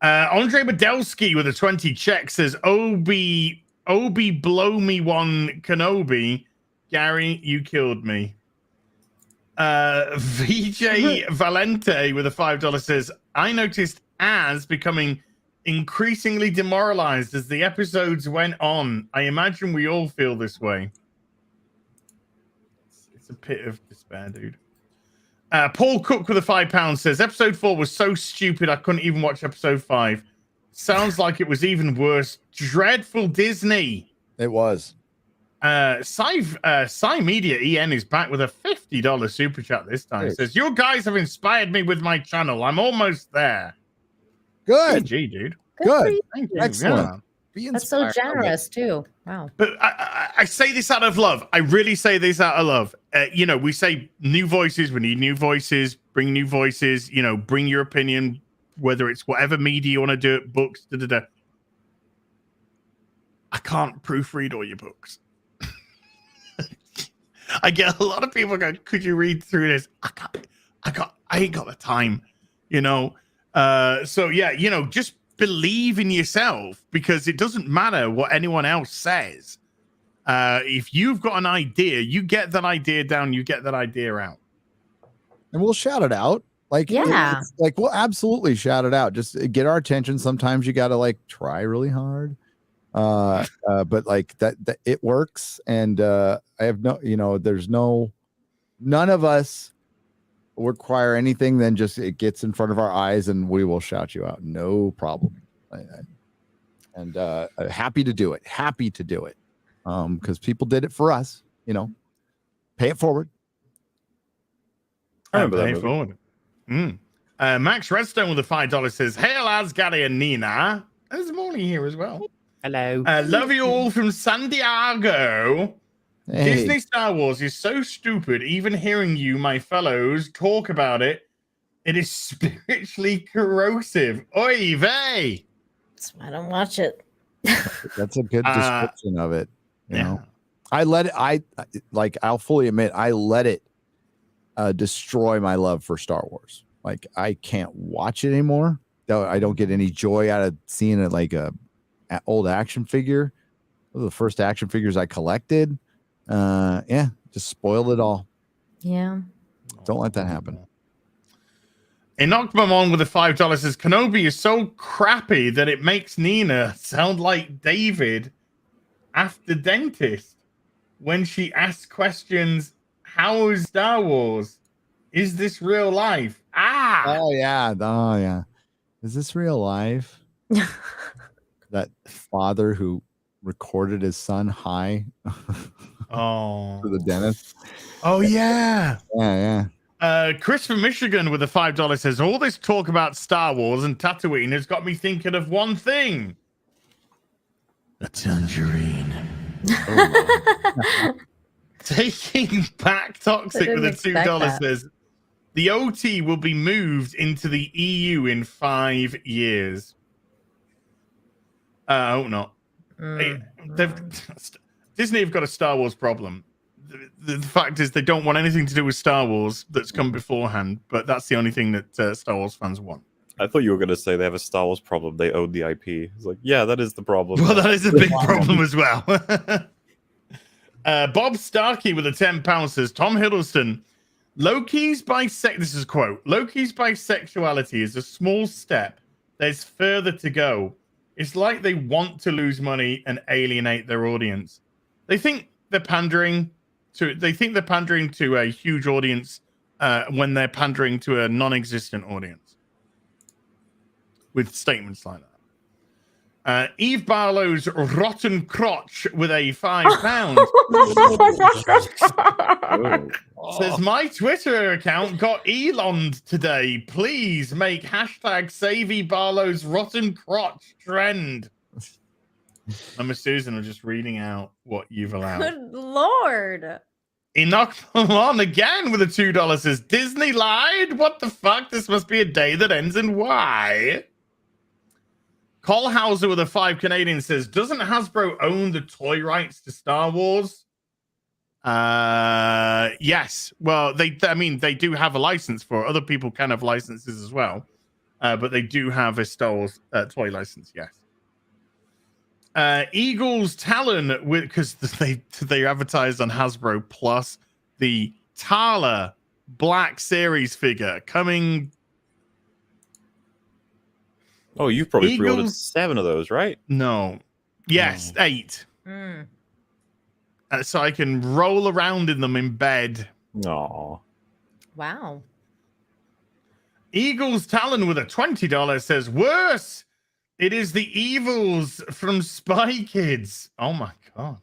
Speaker 3: Andre Badelsky with a 20 check says, Obi blow me one Kenobi. Gary, you killed me. VJ Valente with a $5 says, I noticed Az becoming increasingly demoralized as the episodes went on. I imagine we all feel this way. It's a pit of despair, dude. Paul Cook with a £5 says, episode 4 was so stupid I couldn't even watch episode 5. Sounds like it was even worse. Dreadful Disney.
Speaker 2: It was.
Speaker 3: Psy Media EN is back with a $50 super chat this time. It says, you guys have inspired me with my channel. I'm almost there.
Speaker 2: Good.
Speaker 3: GG, dude.
Speaker 2: Good.
Speaker 3: Thank you.
Speaker 2: Excellent.
Speaker 3: Yeah.
Speaker 5: That's so generous too. Wow.
Speaker 3: But I say this out of love. I really say this out of love. You know, we say new voices. We need new voices. Bring new voices. You know, bring your opinion, whether it's whatever media you want to do it, books, I can't proofread all your books. I get a lot of people going, could you read through this? I ain't got the time, you know? So yeah, you know, just believe in yourself because it doesn't matter what anyone else says. If you've got an idea, you get that idea down, you get that idea out.
Speaker 2: And we'll shout it out. Like,
Speaker 5: yeah,
Speaker 2: like we'll absolutely shout it out. Just get our attention. Sometimes you got to like try really hard. But like that it works. And I have no, you know, there's none of us require anything than just it gets in front of our eyes and we will shout you out. No problem. And happy to do it. Because people did it for us, you know. Pay it forward.
Speaker 3: I remember that forward. Max Redstone with a $5 says, hail Asgari and Nina. There's Molly here as well.
Speaker 10: Hello.
Speaker 3: Love you all from San Diego.
Speaker 2: Hey.
Speaker 3: Disney Star Wars is so stupid. Even hearing you, my fellows, talk about it, it is spiritually corrosive. Oy vey.
Speaker 5: That's why I don't watch it.
Speaker 2: That's a good description of it. You know, I'll fully admit, I let it destroy my love for Star Wars. Like, I can't watch it anymore. I don't get any joy out of seeing it like a old action figure. Those are the first action figures I collected. Yeah, just spoiled it all.
Speaker 5: Yeah.
Speaker 2: Don't let that happen.
Speaker 3: Enoch Mamon with a $5 says, Kenobi is so crappy that it makes Nina sound like David after dentist when she asks questions. How is Star Wars? Is this real life?
Speaker 2: Oh yeah. Is this real life? That father who recorded his son high
Speaker 3: to
Speaker 2: the dentist.
Speaker 3: Oh yeah. Chris from Michigan with a $5 says, all this talk about Star Wars and Tatooine has got me thinking of one thing. A tangerine.
Speaker 2: Oh,
Speaker 3: Taking back Toxic with a $2 says the OT will be moved into the EU in 5 years. I hope not. Disney have got a Star Wars problem. The fact is they don't want anything to do with Star Wars that's come beforehand, but that's the only thing that Star Wars fans want.
Speaker 9: I thought you were going to say they have a Star Wars problem. They own the IP. It's like, yeah, that is the problem.
Speaker 3: Well, that is a big problem as well. Bob Starkey with a £10 says, Tom Hiddleston, Loki's this is a quote, Loki's bisexuality is a small step. There's further to go. It's like they want to lose money and alienate their audience. They think they're pandering to a huge audience when they're pandering to a non-existent audience with statements like that. Eve Barlow's rotten crotch with a £5 says, my Twitter account got Elon'd today. Please make hashtag save Eve Barlow's rotten crotch trend. Emma Susan are just reading out what you've allowed.
Speaker 5: Good Lord.
Speaker 3: Enoch Malone again with a $2 says, Disney lied? What the fuck? This must be a day that ends in Y. Cole Hauser with a 5 Canadian says, doesn't Hasbro own the toy rights to Star Wars? Yes. Well, they do have a license for it. Other people can have licenses as well. But they do have a Star Wars toy license, yes. Eagles Talon, because they advertised on Hasbro Plus the Tala Black Series figure coming.
Speaker 9: Oh, you've probably pre-ordered 7 of those, right?
Speaker 3: No. Yes, 8. So I can roll around in them in bed.
Speaker 9: Aw.
Speaker 5: Wow.
Speaker 3: Eagles Talon with a $20 says, worse. It is the evils from Spy Kids. Oh my God.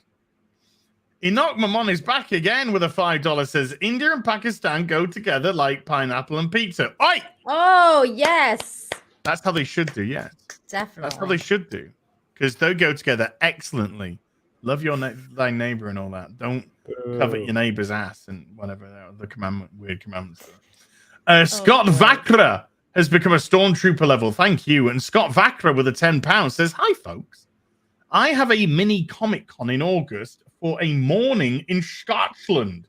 Speaker 3: Enoch Mamon is back again with a $5 says, India and Pakistan go together like pineapple and pizza. Oi!
Speaker 5: Oh, yes.
Speaker 3: That's how they should do, yes.
Speaker 5: Definitely.
Speaker 3: That's how they should do. Because they go together excellently. Love your thy neighbor and all that. Don't covet your neighbor's ass and whatever the weird commandments are. Scott Vakra has become a Stormtrooper level. Thank you. And Scott Vakra with a £10 says, hi, folks. I have a mini Comic Con in August for a morning in Scotland.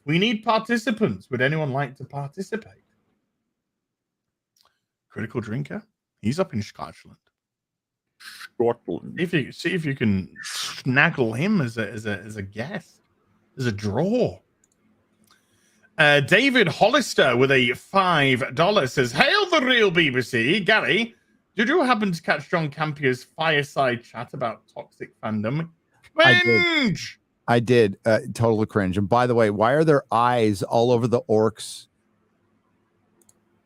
Speaker 3: We need participants. Would anyone like to participate? Critical Drinker? He's up in Scotland.
Speaker 9: Scotland.
Speaker 3: See if you can snaggle him as a guest, as a draw. David Hollister with a $5 says, hail the real BBC. Gary, did you happen to catch John Campier's fireside chat about toxic fandom? Cringe!
Speaker 2: I did. Totally cringe. And by the way, why are there eyes all over the orcs?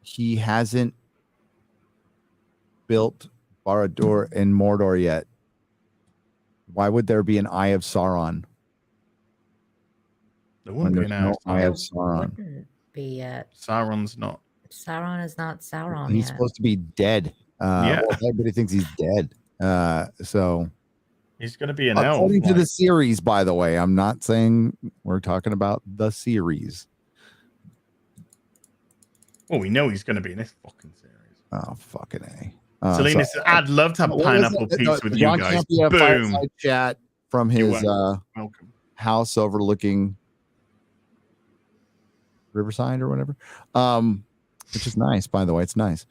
Speaker 2: He hasn't built Barad-dûr in Mordor yet. Why would there be an Eye of Sauron?
Speaker 3: There wouldn't be an
Speaker 2: Eye of Sauron.
Speaker 5: Wouldn't be yet.
Speaker 3: Sauron's not.
Speaker 5: Sauron is not Sauron
Speaker 2: He's
Speaker 5: yet.
Speaker 2: supposed to be dead. Well, everybody thinks he's dead. So
Speaker 3: he's going to be an elf.
Speaker 2: According to the series, by the way. I'm not saying we're talking about the series.
Speaker 3: Well, we know he's going to be in this fucking series.
Speaker 2: Oh, fucking A.
Speaker 3: Selena says, I'd love to have pineapple pizza with you guys. Boom.
Speaker 2: Chat from his house overlooking Riverside or whatever. Which is nice, by the way. It's nice.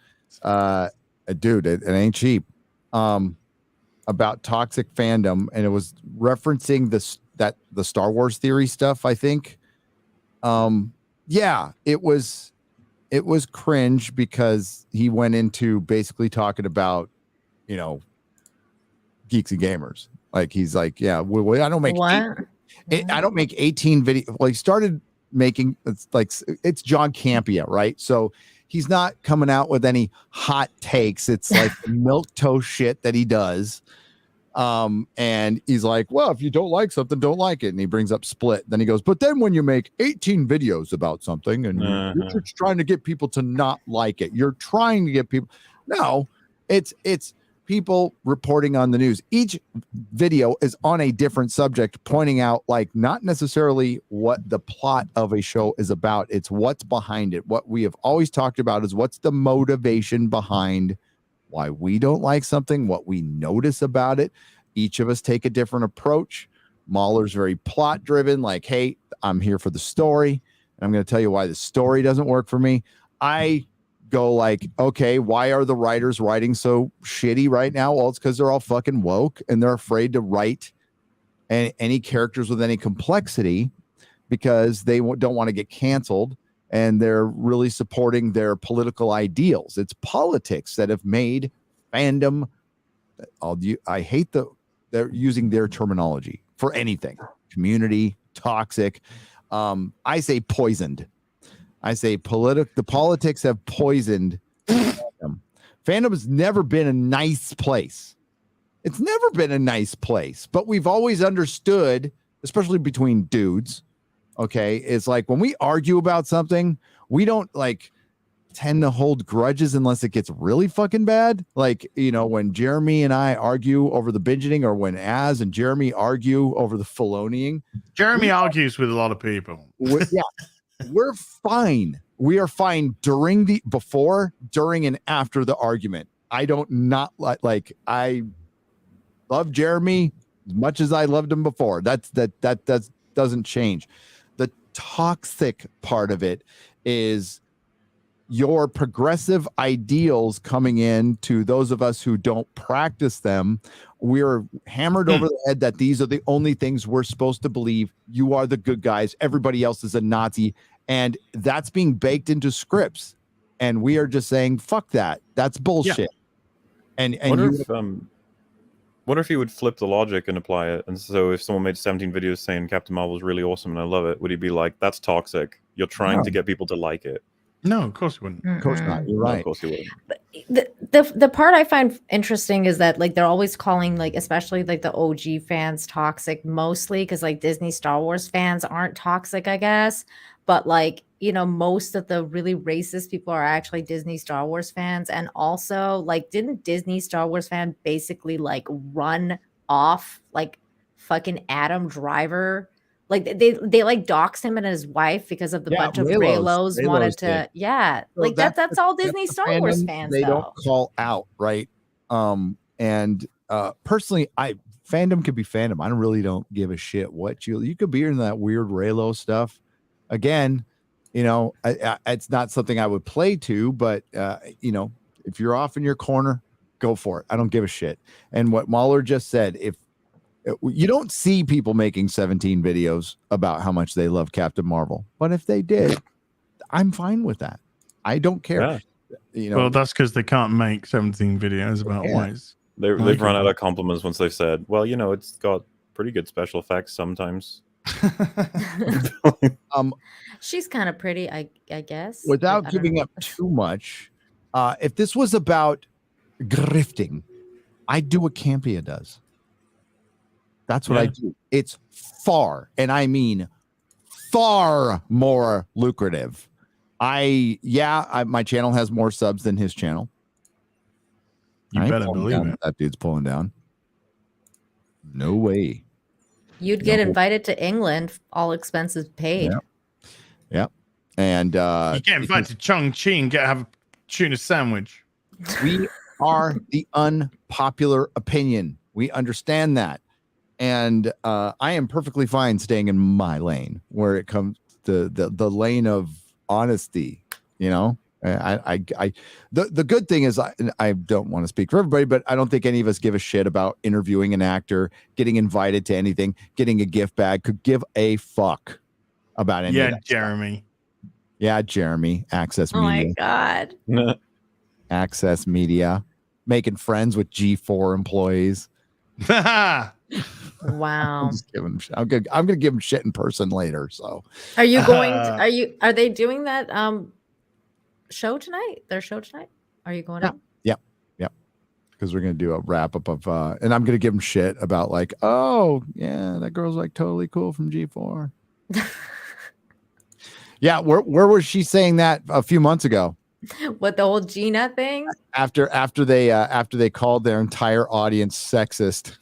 Speaker 2: Dude, it ain't cheap. About toxic fandom, and it was referencing the Star Wars theory stuff, I think. Yeah, it was cringe because he went into basically talking about, geeks and gamers. Like he's like, yeah, well, I don't make I don't make 18 videos. Well, he started making it's John Campia, right? So he's not coming out with any hot takes. It's like the milquetoast shit that he does. And he's like, well, if you don't like something, don't like it. And he brings up Split. Then he goes, but then when you make 18 videos about something and you're just trying to get people to not like it, you're trying to get people. No, it's people reporting on the news. Each video is on a different subject, pointing out like not necessarily what the plot of a show is about. It's what's behind it. What we have always talked about is what's the motivation behind why we don't like something, what we notice about it. Each of us take a different approach. Mahler's very plot driven, like, hey, I'm here for the story. And I'm going to tell you why the story doesn't work for me. I go like, okay, why are the writers writing so shitty right now? Well, it's because they're all fucking woke and they're afraid to write any characters with any complexity because they don't want to get canceled, and they're really supporting their political ideals. It's politics that have made fandom. I hate they're using their terminology for anything. Community, toxic. I say poisoned. I say the politics have poisoned fandom. Fandom has never been a nice place. It's never been a nice place, but we've always understood, especially between dudes. Okay. It's like when we argue about something, we don't like tend to hold grudges unless it gets really fucking bad. Like, when Jeremy and I argue over the binging, or when Az and Jeremy argue over the Filoniing.
Speaker 3: Jeremy argues with a lot of people.
Speaker 2: We're fine. We are fine before, during, and after the argument. I don't not like I love Jeremy as much as I loved him before. That doesn't change. The toxic part of it is your progressive ideals coming in to those of us who don't practice them. We're hammered over the head that these are the only things we're supposed to believe. You are the good guys. Everybody else is a Nazi. And that's being baked into scripts. And we are just saying, fuck that. That's bullshit. Yeah. And
Speaker 9: wonder if he would flip the logic and apply it. And so if someone made 17 videos saying Captain Marvel is really awesome and I love it, would he be like, that's toxic? You're trying to get people to like it.
Speaker 3: No, of course he wouldn't.
Speaker 2: Of course not. You're right.
Speaker 9: No, of course he wouldn't.
Speaker 5: The part I find interesting is that like they're always calling like especially like the OG fans toxic, mostly because like Disney Star Wars fans aren't toxic, I guess. But like, most of the really racist people are actually Disney Star Wars fans. And also like, didn't Disney Star Wars fan basically like run off like fucking Adam Driver? Like they like doxed him and his wife because of the bunch of Raylos wanted to, so like that's all Disney Star Wars fans.
Speaker 2: They don't call out, right? Personally, fandom could be fandom. I really don't give a shit what you could be in that weird Raylo stuff. Again, it's not something I would play to, but if you're off in your corner, go for it. I don't give a shit. And what Mahler just said, if you don't see people making 17 videos about how much they love Captain Marvel, but if they did, I'm fine with that. I don't care. Yeah.
Speaker 3: Well, that's because they can't make 17 videos about ways.
Speaker 9: They've run out of compliments once they've said, well, it's got pretty good special effects sometimes.
Speaker 5: She's kind of pretty, I guess.
Speaker 2: Without giving up too much, if this was about grifting, I'd do what Campia does. That's what I do. It's far, and I mean far more lucrative. My channel has more subs than his channel.
Speaker 3: You better believe it.
Speaker 2: That dude's pulling down. No way.
Speaker 5: You'd get invited to England, all expenses paid.
Speaker 2: Yeah. And
Speaker 3: you get invited to Chongqing and have a tuna sandwich.
Speaker 2: We are the unpopular opinion. We understand that. And I am perfectly fine staying in my lane where it comes to the lane of honesty. The good thing is I don't want to speak for everybody, but I don't think any of us give a shit about interviewing an actor, getting invited to anything, getting a gift bag. Could give a fuck about any of that
Speaker 3: Jeremy.
Speaker 2: Stuff. Yeah, Jeremy. Access Media.
Speaker 5: Oh my God.
Speaker 2: Access Media. Making friends with G4 employees.
Speaker 5: Wow.
Speaker 2: I'm gonna give him shit in person later. So
Speaker 5: are you going are they doing that show tonight? Their show tonight? Are you going up?
Speaker 2: Yep. Because we're gonna do a wrap up of and I'm gonna give him shit about like, oh yeah, that girl's like totally cool from G4. Yeah, where was she saying that a few months ago?
Speaker 5: What, the whole Gina thing?
Speaker 2: after they called their entire audience sexist.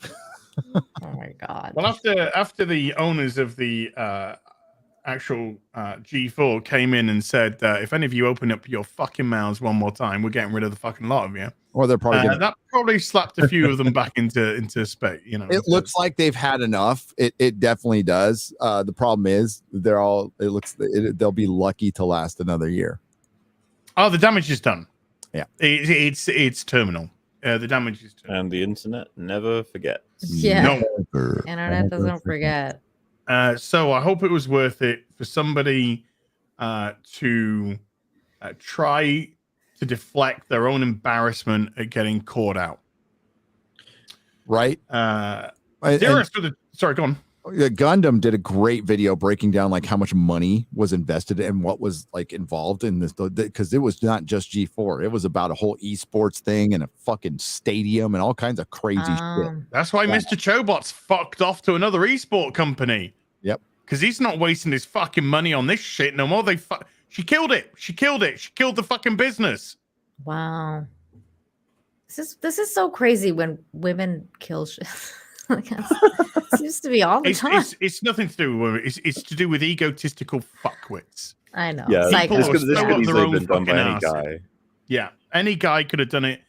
Speaker 5: Oh my god.
Speaker 3: Well, after the owners of the actual G4 came in and said, if any of you open up your fucking mouths one more time, we're getting rid of the fucking lot of you.
Speaker 2: Or they're probably
Speaker 3: that probably slapped a few of them back into space. You know,
Speaker 2: it looks like they've had enough. It definitely does. The problem is they'll be lucky to last another year.
Speaker 3: Oh, the damage is done.
Speaker 2: Yeah,
Speaker 3: it's terminal. The damage is terminal.
Speaker 9: And the internet never forgets.
Speaker 5: Yeah.
Speaker 2: Never,
Speaker 5: Internet doesn't forget.
Speaker 3: So I hope it was worth it for somebody to try to deflect their own embarrassment at getting caught out.
Speaker 2: Right.
Speaker 3: Sorry, go on.
Speaker 2: Gundam did a great video breaking down like how much money was invested and what was like involved in this, because it was not just G4. It was about a whole esports thing and a fucking stadium and all kinds of crazy shit.
Speaker 3: That's why Mr. Chobot's fucked off to another esport company.
Speaker 2: Yep.
Speaker 3: Because he's not wasting his fucking money on this shit no more. She killed it. She killed it. She killed the fucking business.
Speaker 5: Wow. This is so crazy when women kill shit. It seems to be all the time.
Speaker 3: It's nothing to do with women. It's to do with egotistical fuckwits.
Speaker 5: I know.
Speaker 9: Yeah,
Speaker 3: People
Speaker 9: this
Speaker 3: are
Speaker 9: could
Speaker 3: so up their
Speaker 9: easily
Speaker 3: own
Speaker 9: been done by
Speaker 3: fucking
Speaker 9: any
Speaker 3: ass.
Speaker 9: guy.
Speaker 3: Yeah, any guy could have done it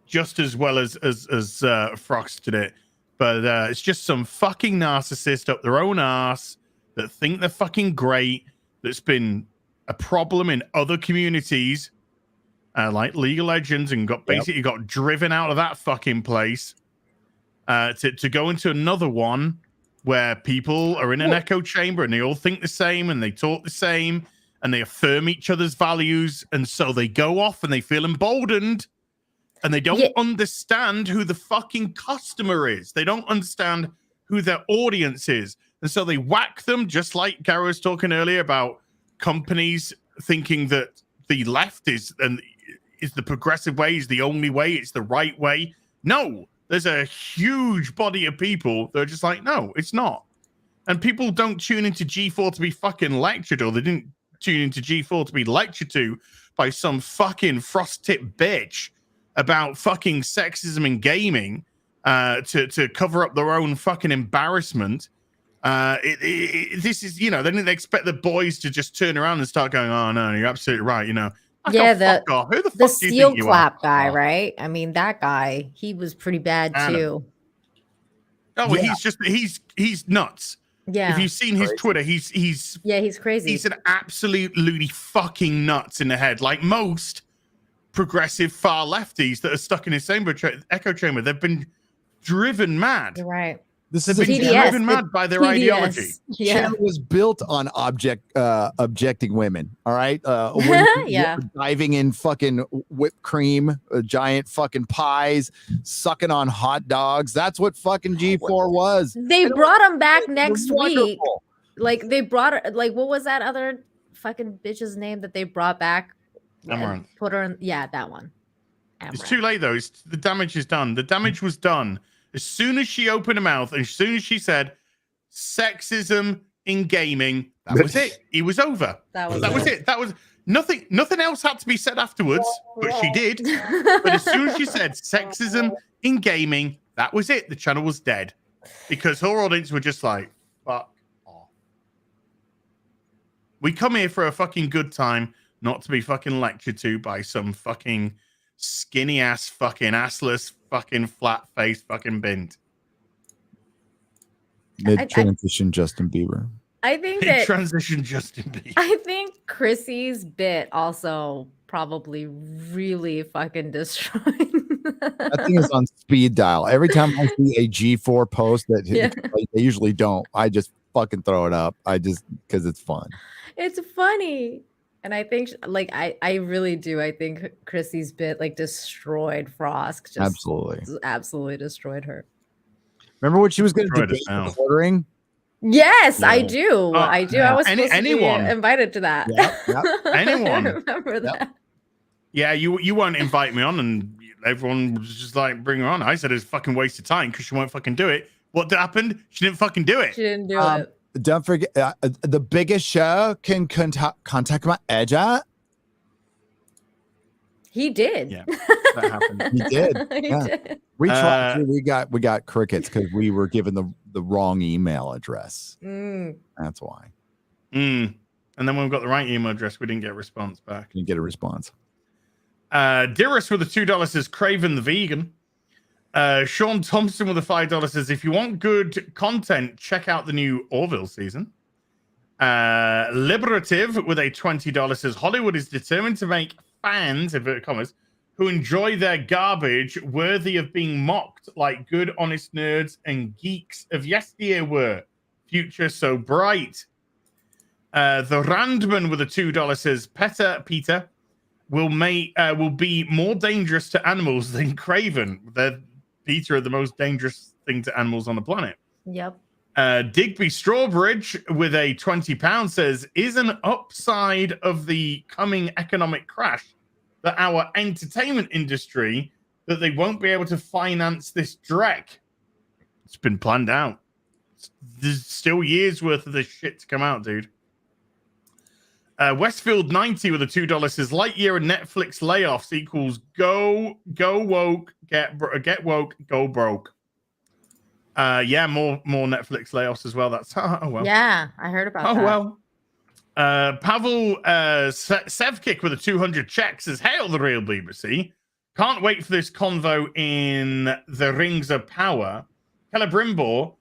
Speaker 3: just as well as Frox did it. But it's just some fucking narcissist up their own ass that think they're fucking great. That's been a problem in other communities, like League of Legends, and got driven out of that fucking place to go into another one where people are in an echo chamber and they all think the same and they talk the same and they affirm each other's values, and so they go off and they feel emboldened. And they don't understand who the fucking customer is. They don't understand who their audience is. And so they whack them, just like Gary was talking earlier about companies thinking that the left is the progressive way, is the only way, it's the right way. No, there's a huge body of people that are just like, no, it's not. And people don't tune into G4 to be fucking lectured, or they didn't tune into G4 to be lectured to by some fucking frost-tipped bitch about fucking sexism in gaming to cover up their own fucking embarrassment. This is, they didn't expect the boys to just turn around and start going, oh, no, you're absolutely right,
Speaker 5: Yeah,
Speaker 3: fuck off. Who the fuck
Speaker 5: the
Speaker 3: do you
Speaker 5: steel
Speaker 3: think you
Speaker 5: clap
Speaker 3: are?
Speaker 5: guy, right? I mean, that guy, he was pretty bad too.
Speaker 3: Oh, well, he's nuts.
Speaker 5: Yeah.
Speaker 3: If you've seen his Twitter, he's
Speaker 5: crazy.
Speaker 3: He's an absolutely fucking nuts in the head. Like most progressive far lefties that are stuck in his same echo chamber, they've been driven mad.
Speaker 5: You're right.
Speaker 3: They've been driven mad by their ideology.
Speaker 2: Yeah, it was built on objecting women. All right, diving in fucking whipped cream, giant fucking pies, sucking on hot dogs. That's what fucking G4 was.
Speaker 5: They brought him back next week. Like they brought her. Like what was that other fucking bitch's name that they brought back?
Speaker 3: Amaranth.
Speaker 5: Put her in. Yeah, that one.
Speaker 3: It's too late though. The damage is done. The damage was done as soon as she opened her mouth, and as soon as she said sexism in gaming. That was it. It was over. That was it. That was nothing. Nothing else had to be said afterwards, but she did. But as soon as she said sexism in gaming, that was it. The channel was dead because her audience were just like, "Fuck off." We come here for a fucking good time, not to be fucking lectured to by some fucking skinny ass, fucking assless, fucking flat face, fucking bint.
Speaker 2: Mid transition, Justin Bieber.
Speaker 5: I think
Speaker 3: transition Justin Bieber.
Speaker 5: I think Chrissy's bit also probably really fucking destroyed.
Speaker 2: That thing is on speed dial. Every time I see a G4 post that they usually don't, I just fucking throw it up. Because it's fun.
Speaker 5: It's funny. And I think I really do. I think Chrissy's bit destroyed Frost. Just absolutely destroyed her.
Speaker 2: Remember what she was going to do ordering?
Speaker 5: Yes, I do. I do. I was supposed to be invited to that.
Speaker 3: Anyone.
Speaker 5: I remember that.
Speaker 3: Yeah, you won't invite me on, and everyone was just like, bring her on. I said it's a fucking waste of time because she won't fucking do it. What happened? She didn't fucking do it.
Speaker 5: She didn't do it.
Speaker 2: Don't forget, the biggest show can contact my agent.
Speaker 5: He did.
Speaker 3: Yeah. that happened.
Speaker 2: You did.
Speaker 5: He
Speaker 2: Yeah.
Speaker 5: did.
Speaker 2: We tried to. We got crickets because we were given the wrong email address. That's why.
Speaker 3: And then when we got the right email address, we didn't get a response back.
Speaker 2: You get a response.
Speaker 3: Dearest with the $2 says Craven the Vegan. Sean Thompson with the $5 says, if you want good content, check out the new Orville season. Liberative with a $20 says, Hollywood is determined to make fans, inverted commas, who enjoy their garbage worthy of being mocked like good, honest nerds and geeks of yesteryear were. Future so bright. The Randman with a $2 says, Peter will be more dangerous to animals than Craven. Peter are the most dangerous thing to animals on the planet.
Speaker 5: Yep.
Speaker 3: Digby Strawbridge with a £20 says, is an upside of the coming economic crash that our entertainment industry, that they won't be able to finance this Drek. It's been planned out. There's still years worth of this shit to come out, dude. Westfield 90 with a $2 says, Lightyear and Netflix layoffs equals go woke, get woke, go broke. Yeah, more Netflix layoffs as well. That's oh well.
Speaker 5: Yeah, I heard about that.
Speaker 3: Oh well. Pavel Sevkick with a 200 check says, hail the real BBC. Can't wait for this convo in the Rings of Power. Celebrimbor,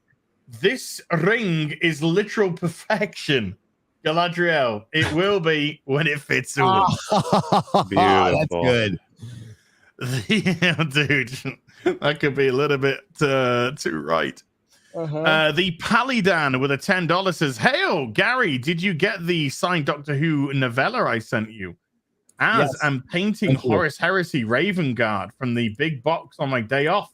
Speaker 3: this ring is literal perfection. Galadriel, it will be when it fits all.
Speaker 2: That's good.
Speaker 3: Yeah, dude, that could be a little bit too right. The Palidan with a $10 says, hail, Gary, did you get the signed Doctor Who novella I sent you? As I'm painting Horus Heresy Raven Guard from the big box on my day off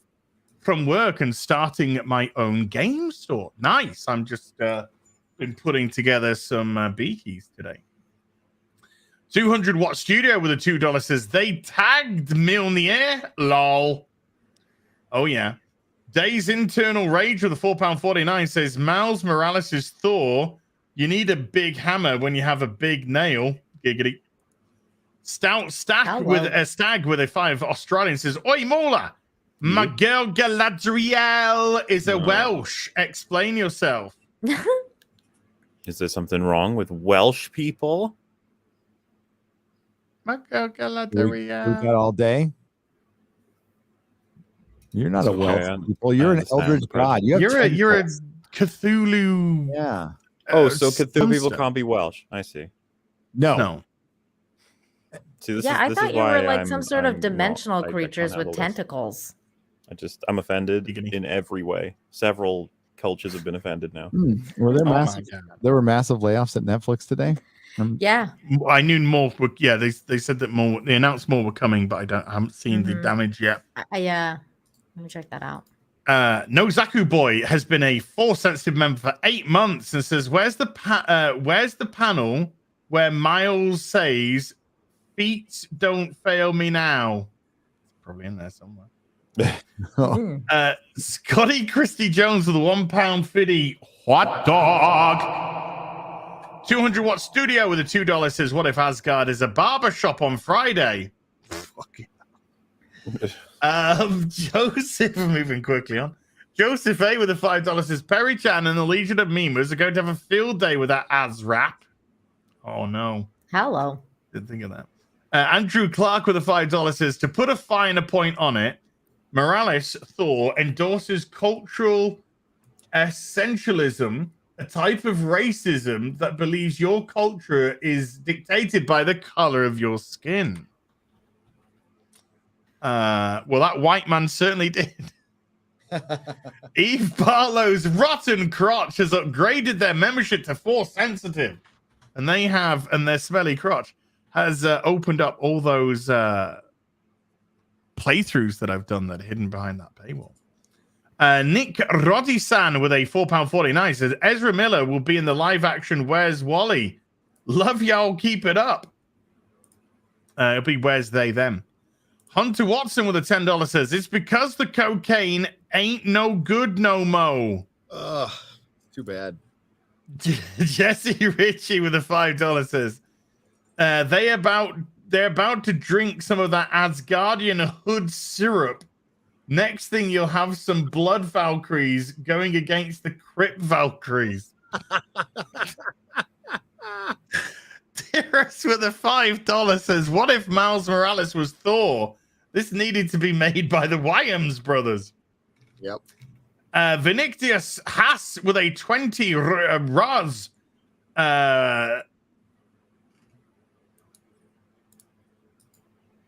Speaker 3: from work and starting my own game store. Nice. I'm just been putting together some bee keys today. 200 Watt Studio with a $2 says, they tagged Milnier. Lol. Oh, yeah. Day's Internal Rage with a £4.49 says, Miles Morales is Thor. You need a big hammer when you have a big nail. Giggity. Stout Stack with a stag with a 5 Australian says, Oi, Mola. My girl Galadriel is a Welsh. Explain yourself.
Speaker 9: Is there something wrong with Welsh people?
Speaker 3: My girl
Speaker 2: We
Speaker 3: Galadriel.
Speaker 2: got all day. You're not a Welsh people. You're an Eldritch god.
Speaker 3: You're a Cthulhu.
Speaker 2: Yeah.
Speaker 9: Oh, so Cthulhu people can't be Welsh. I see.
Speaker 2: No.
Speaker 9: See, this
Speaker 5: I
Speaker 9: is
Speaker 5: thought you
Speaker 9: why
Speaker 5: were like
Speaker 9: I'm-
Speaker 5: some sort of
Speaker 9: I'm
Speaker 5: dimensional
Speaker 9: not- I
Speaker 5: creatures
Speaker 9: can't
Speaker 5: with
Speaker 9: handle this.
Speaker 5: tentacles.
Speaker 9: I'm offended in every way. Several cultures have been offended now.
Speaker 2: Were there
Speaker 3: Oh my
Speaker 2: massive?
Speaker 3: God.
Speaker 2: There were massive layoffs at Netflix today.
Speaker 5: Yeah.
Speaker 3: I knew more. Yeah, they said that more. They announced more were coming, but I haven't seen the damage yet.
Speaker 5: Yeah. Let me check that out.
Speaker 3: No Zaku Boy has been a Force sensitive member for 8 months and says, "Where's the panel where Miles says, feet don't fail me now?" It's probably in there somewhere. Scotty Christie Jones with a £1.50 hot dog. 200 Watt Studio with a $2 says, what if Asgard is a barber shop on Friday? Fucking Joseph, moving quickly on. Joseph A with a $5 says, Perry Chan and the Legion of Memers are going to have a field day with that ASRAP. Oh no.
Speaker 5: Hello.
Speaker 3: Didn't think of that. Andrew Clark with a $5 says, to put a finer point on it, Morales, Thor, endorses cultural essentialism, a type of racism that believes your culture is dictated by the color of your skin. Well, that white man certainly did. Eve Barlow's Rotten Crotch has upgraded their membership to Force Sensitive. And they have, and their smelly crotch has opened up all those playthroughs that I've done that are hidden behind that paywall. Nick Roddy-san with a £4.49 says, Ezra Miller will be in the live action Where's Wally? Love y'all, keep it up. It'll be Where's They Them. Hunter Watson with a $10 says, it's because the cocaine ain't no good no mo.
Speaker 2: Ugh, too bad. Jesse
Speaker 3: Ritchie with a $5 says, they're about to drink some of that Asgardian hood syrup. Next thing, you'll have some blood Valkyries going against the Crypt Valkyries. Dearest with a $5 says, what if Miles Morales was Thor? This needed to be made by the Wayans brothers.
Speaker 12: Yep.
Speaker 3: Vinictius Haas with a 20 Raz.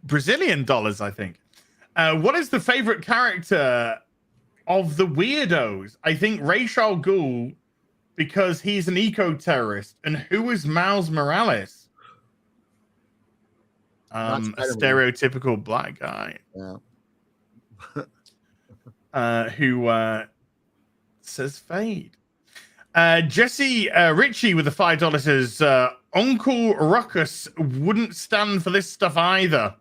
Speaker 3: Brazilian dollars, I think. What is the favorite character of the weirdos? I think Ra's al Ghul, because he's an eco-terrorist. And who is Miles Morales? A stereotypical black guy.
Speaker 12: Yeah.
Speaker 3: Who says fade. Jesse Ritchie with the $5 says, Uncle Ruckus wouldn't stand for this stuff either.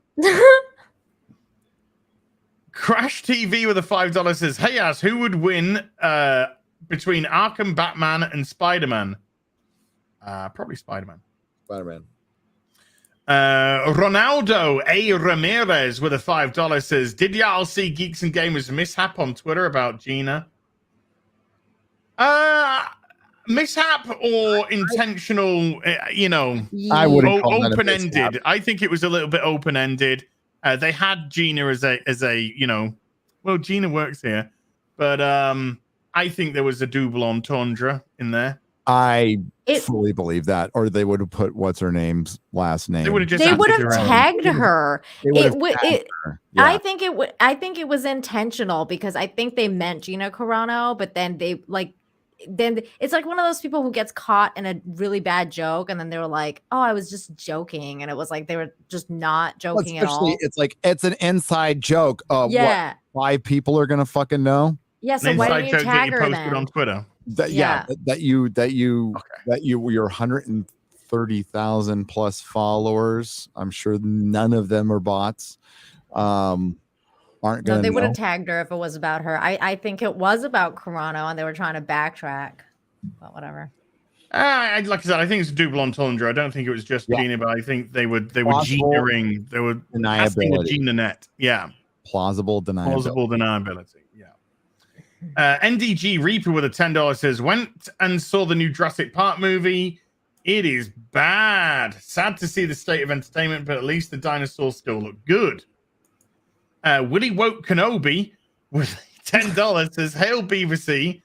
Speaker 3: Crash TV with a $5 says, hey, As, who would win between Arkham Batman and Spider-Man? Probably Spider-Man.
Speaker 12: Spider-Man.
Speaker 3: Ronaldo A. Ramirez with a $5 says, did y'all see Geeks and Gamers mishap on Twitter about Gina? Mishap or intentional,
Speaker 2: I wouldn't call that a
Speaker 3: open-ended.
Speaker 2: mishap.
Speaker 3: I think it was a little bit open-ended. They had Gina as a well, Gina works here, but I think there was a double entendre in there.
Speaker 2: I fully believe that, or they would have put what's her name's last name.
Speaker 3: They would have just
Speaker 5: tagged her.
Speaker 2: Yeah.
Speaker 5: I think it was intentional because I think they meant Gina Carano, but then then it's like one of those people who gets caught in a really bad joke, and then they were like, "Oh, I was just joking," and it was like they were just not joking at all.
Speaker 2: It's like it's an inside joke.
Speaker 5: Yeah.
Speaker 2: What 5 people are gonna fucking know?
Speaker 5: Yeah. So why don't you tag her then?
Speaker 3: On Twitter.
Speaker 2: That your 130,000 plus followers. I'm sure none of them are bots. Aren't gonna.
Speaker 5: No, they would have tagged her if it was about her. I think it was about Carano, and they were trying to backtrack. But whatever.
Speaker 3: Like I said, I think it's a double entendre. I don't think it was just Gina, but I think they were Gina-ing. They were asking a Gina net. Yeah.
Speaker 2: Plausible deniability.
Speaker 3: Yeah. NDG Reaper with a $10 says, went and saw the new Jurassic Park movie. It is bad. Sad to see the state of entertainment, but at least the dinosaurs still look good. Willie Woke Kenobi with $10 says, hail BBC.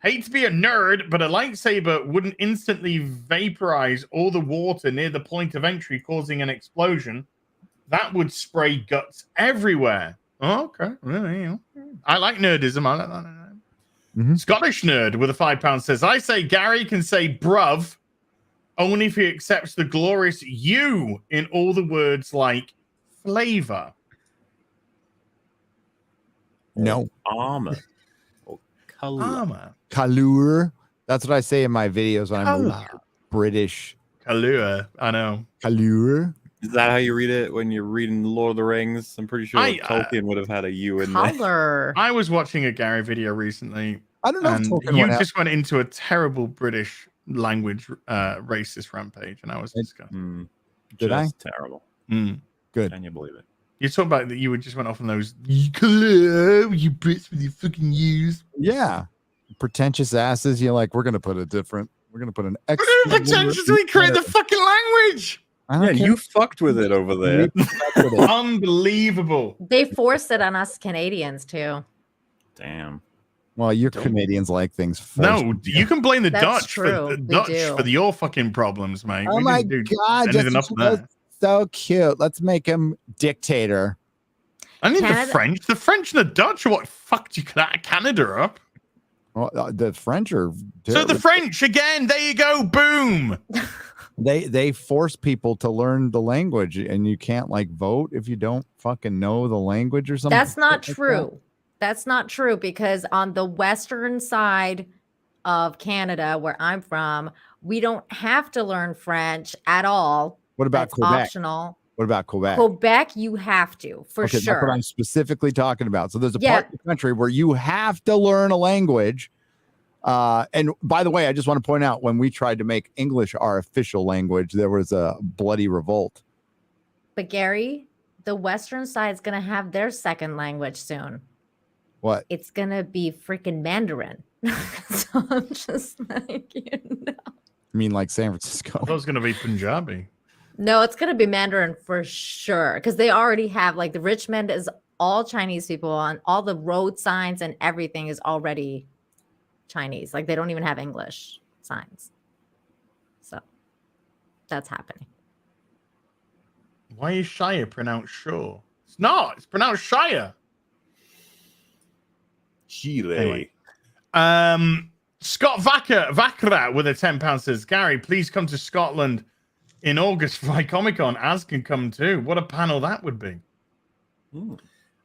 Speaker 3: Hate to be a nerd, but a lightsaber wouldn't instantly vaporize all the water near the point of entry, causing an explosion. That would spray guts everywhere. Oh, okay. I like nerdism. I like that. Scottish Nerd with a £5 says, I say Gary can say bruv only if he accepts the glorious you in all the words like flavor.
Speaker 2: No.
Speaker 9: Armor.
Speaker 2: Kalur. That's what I say in my videos when I'm British.
Speaker 3: Kalur. I know.
Speaker 2: Kalur.
Speaker 9: Is that how you read it when you're reading Lord of the Rings? I'm pretty sure Tolkien would have had a U in there.
Speaker 3: I was watching a Gary video recently.
Speaker 2: I don't know.
Speaker 3: And you just went into a terrible British language racist rampage, and I was disgusted.
Speaker 2: Did I?
Speaker 9: Terrible.
Speaker 2: Good.
Speaker 9: Can you believe it?
Speaker 3: You talk about that. You just went off on those. You Brits with your fucking U's.
Speaker 2: Yeah, pretentious asses. You're like, we're gonna put an X.
Speaker 3: Pretentiously create the fucking language.
Speaker 9: Yeah, you fucked with it over there.
Speaker 3: Unbelievable.
Speaker 5: They forced it on us Canadians too.
Speaker 9: Damn.
Speaker 2: Well, you Canadians like things forced.
Speaker 3: No, you can blame the
Speaker 5: That's
Speaker 3: Dutch
Speaker 5: true.
Speaker 3: for your fucking problems, mate.
Speaker 2: Oh my god, that's so cute. Let's make him dictator.
Speaker 3: I need the French. The French and the Dutch are what fucked you Canada up.
Speaker 2: Well, the French are.
Speaker 3: So the French again. There you go. Boom.
Speaker 2: They force people to learn the language, and you can't like vote if you don't fucking know the language or something.
Speaker 5: That's not true. That's not true because on the western side of Canada, where I'm from, we don't have to learn French at all.
Speaker 2: What about
Speaker 5: That's
Speaker 2: Quebec?
Speaker 5: optional.
Speaker 2: What about Quebec?
Speaker 5: Quebec, you have to for sure.
Speaker 2: That's what I'm specifically talking about. So there's a part of the country where you have to learn a language. And by the way, I just want to point out when we tried to make English our official language, there was a bloody revolt.
Speaker 5: But Gary, the Western side's gonna have their second language soon.
Speaker 2: What?
Speaker 5: It's gonna be freaking Mandarin. So I'm just like,
Speaker 2: I mean, like San Francisco.
Speaker 3: I thought it was going to be Punjabi.
Speaker 5: No, it's gonna be Mandarin for sure because they already have like the Richmond is all Chinese people on all the road signs and everything is already Chinese. Like they don't even have English signs. So that's happening.
Speaker 3: Why is Shire pronounced Shore? It's not. It's pronounced Shire.
Speaker 9: Shire.
Speaker 3: Anyway. Scott Vakra with a £10 says, Gary, please come to Scotland in August for Comic-Con. Az can come too. What a panel that would be.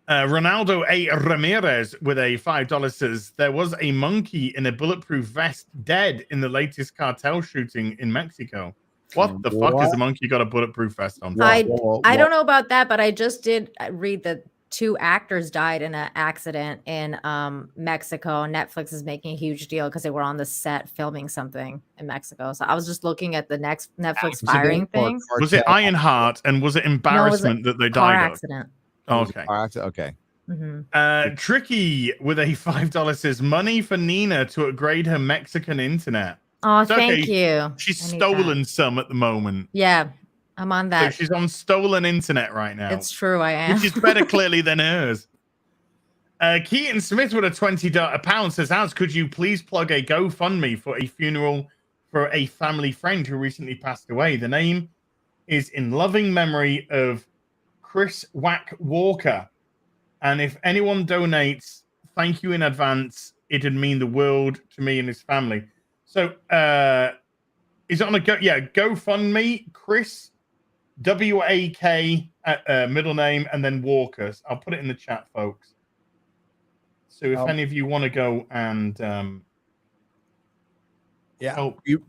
Speaker 3: Ronaldo A. Ramirez with a $5 says, there was a monkey in a bulletproof vest dead in the latest cartel shooting in Mexico. What the fuck is the monkey got a bulletproof vest on?
Speaker 5: I don't know about that, but I just did read that 2 actors died in an accident in Mexico. Netflix is making a huge deal because they were on the set filming something in Mexico. So I was just looking at the next Netflix firing thing.
Speaker 3: Was it Ironheart and was it embarrassment that they died
Speaker 5: accident.
Speaker 3: of? Okay.
Speaker 2: Okay.
Speaker 3: Tricky with a $5 says, money for Nina to upgrade her Mexican internet.
Speaker 5: Oh,
Speaker 3: It's
Speaker 5: thank you.
Speaker 3: She's
Speaker 5: I need
Speaker 3: stolen some at the moment.
Speaker 5: Yeah, I'm on that.
Speaker 3: So she's on stolen internet right now.
Speaker 5: It's true, I am.
Speaker 3: Which is better clearly than hers. Keaton Smith with a £20 says, Az, could you please plug a GoFundMe for a funeral for a family friend who recently passed away? The name is in loving memory of Chris Wack Walker. And if anyone donates, thank you in advance. It'd mean the world to me and his family. So is it on a GoFundMe, Chris W-A-K middle name and then Walkers. I'll put it in the chat, folks. So if any of you want to go and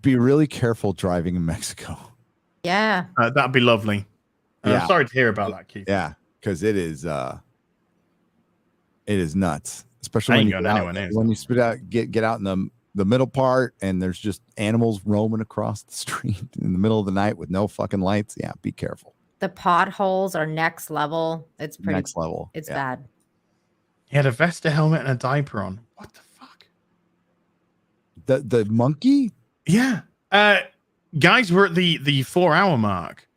Speaker 2: be really careful driving in Mexico.
Speaker 5: Yeah.
Speaker 3: That'd be lovely. I'm sorry to hear about that, Keith.
Speaker 2: Yeah, because it is nuts. Especially when you spit out get out in the middle part and there's just animals roaming across the street in the middle of the night with no fucking lights. Yeah, be careful.
Speaker 5: The potholes are next level. It's pretty
Speaker 2: next level.
Speaker 5: It's bad.
Speaker 3: He had a vest, a helmet, and a diaper on. What the fuck?
Speaker 2: The monkey?
Speaker 3: Yeah. Guys, we're at the 4-hour mark.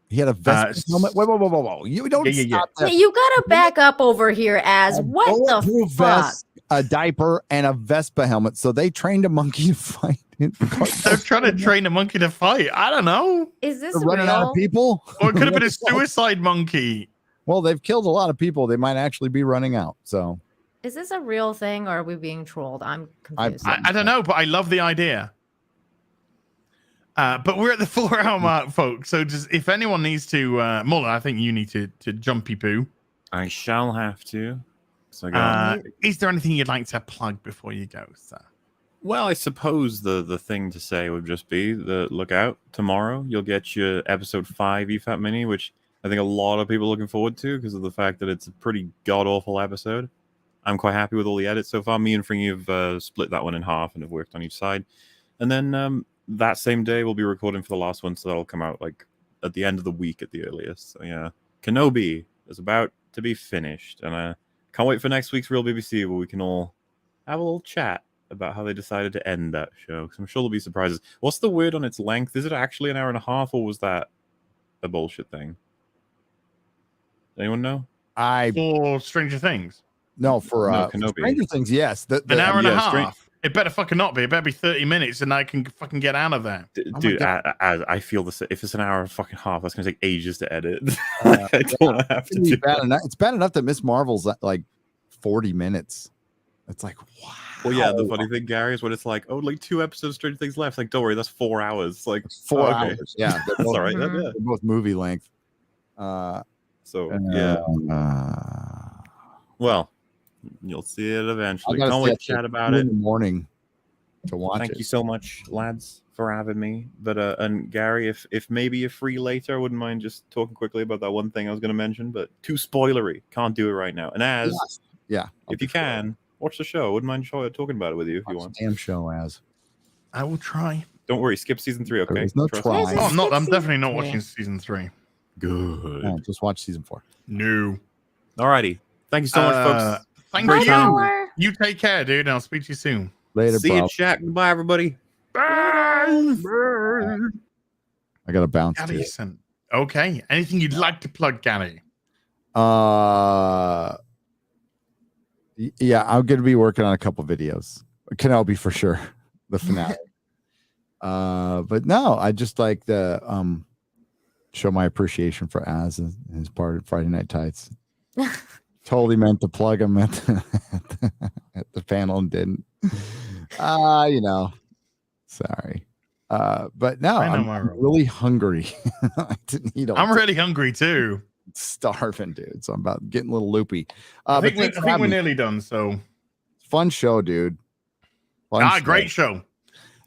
Speaker 2: He had a vest, helmet. Whoa. You don't stop that.
Speaker 5: You gotta back up over here, Az. What the fuck?
Speaker 2: Vest, a diaper, and a Vespa helmet. So they trained a monkey to fight.
Speaker 3: They're trying to train a monkey to fight. I don't know.
Speaker 5: Is this
Speaker 2: running out of people?
Speaker 3: Or it could have been a suicide monkey.
Speaker 2: Well, they've killed a lot of people. They might actually be running out. So
Speaker 5: Is this a real thing or are we being trolled? I'm confused.
Speaker 3: I don't know, but I love the idea. But we're at the 4-hour mark, folks. So if anyone needs to, Muller, I think you need to jumpy poo.
Speaker 9: I shall have to. So
Speaker 3: is there anything you'd like to plug before you go, sir?
Speaker 9: Well, I suppose the thing to say would just be look out tomorrow. You'll get your episode 5 EFAP mini, which I think a lot of people are looking forward to because of the fact that it's a pretty god-awful episode. I'm quite happy with all the edits so far. Me and Fringy have split that one in half and have worked on each side. And then that same day, we'll be recording for the last one, so that'll come out like at the end of the week at the earliest. So yeah, Kenobi is about to be finished, and I can't wait for next week's Real BBC where we can all have a little chat about how they decided to end that show. Because I'm sure there'll be surprises. What's the word on its length? Is it actually an hour and a half, or was that a bullshit thing? Anyone know?
Speaker 3: For Stranger Things.
Speaker 2: No, for
Speaker 9: Kenobi.
Speaker 2: Stranger Things, yes.
Speaker 3: An hour and a half. It better fucking not be. It better be 30 minutes, and I can fucking get out of there.
Speaker 9: Dude, I feel this. If it's an hour and a fucking half, that's gonna take ages to edit. I don't have to do that.
Speaker 2: It's bad enough that Miss Marvel's like 40 minutes. It's like, wow.
Speaker 9: Well, yeah. The funny thing, Gary, is when it's like, oh, like 2 episodes, Stranger Things left. Like, don't worry, that's 4 hours. It's like
Speaker 2: 4 hours. Yeah,
Speaker 9: that's all right.
Speaker 2: They're both movie length.
Speaker 9: Well, you'll see it eventually.
Speaker 2: Can't
Speaker 9: wait to chat about it
Speaker 2: in the morning to watch
Speaker 9: Thank you so much, lads, for having me. But and Gary, if maybe you're free later, I wouldn't mind just talking quickly about that one thing I was going to mention, but too spoilery. Can't do it right now. And if you can, watch the show. I wouldn't mind talking about it with you if you want.
Speaker 2: Damn show, Az.
Speaker 3: I will try.
Speaker 9: Don't worry, skip season 3, okay?
Speaker 2: There's no try.
Speaker 3: I'm definitely not watching season 3.
Speaker 9: Good.
Speaker 2: Yeah, just watch season 4.
Speaker 3: No.
Speaker 9: Alrighty. Thank you so much, folks.
Speaker 3: Thank
Speaker 9: Great
Speaker 3: you.
Speaker 9: time.
Speaker 3: You take care, dude. I'll speak to you soon.
Speaker 2: Later,
Speaker 9: See
Speaker 2: bro.
Speaker 9: you, chat. Goodbye, everybody.
Speaker 3: Bye.
Speaker 2: I got to bounce.
Speaker 3: Gary, okay. Anything you'd like to plug, Gary?
Speaker 2: Yeah, I'm going to be working on a couple videos. Kenobi for sure. The finale. But no, I just like to show my appreciation for Az and his part of Friday Night Tights. Totally meant to plug him at the panel and didn't. Sorry. But no, I'm really hungry. I didn't eat
Speaker 3: I'm really hungry too.
Speaker 2: Starving, dude. So I'm about getting a little loopy.
Speaker 3: I think we're nearly done. So
Speaker 2: fun show, dude.
Speaker 3: Great show.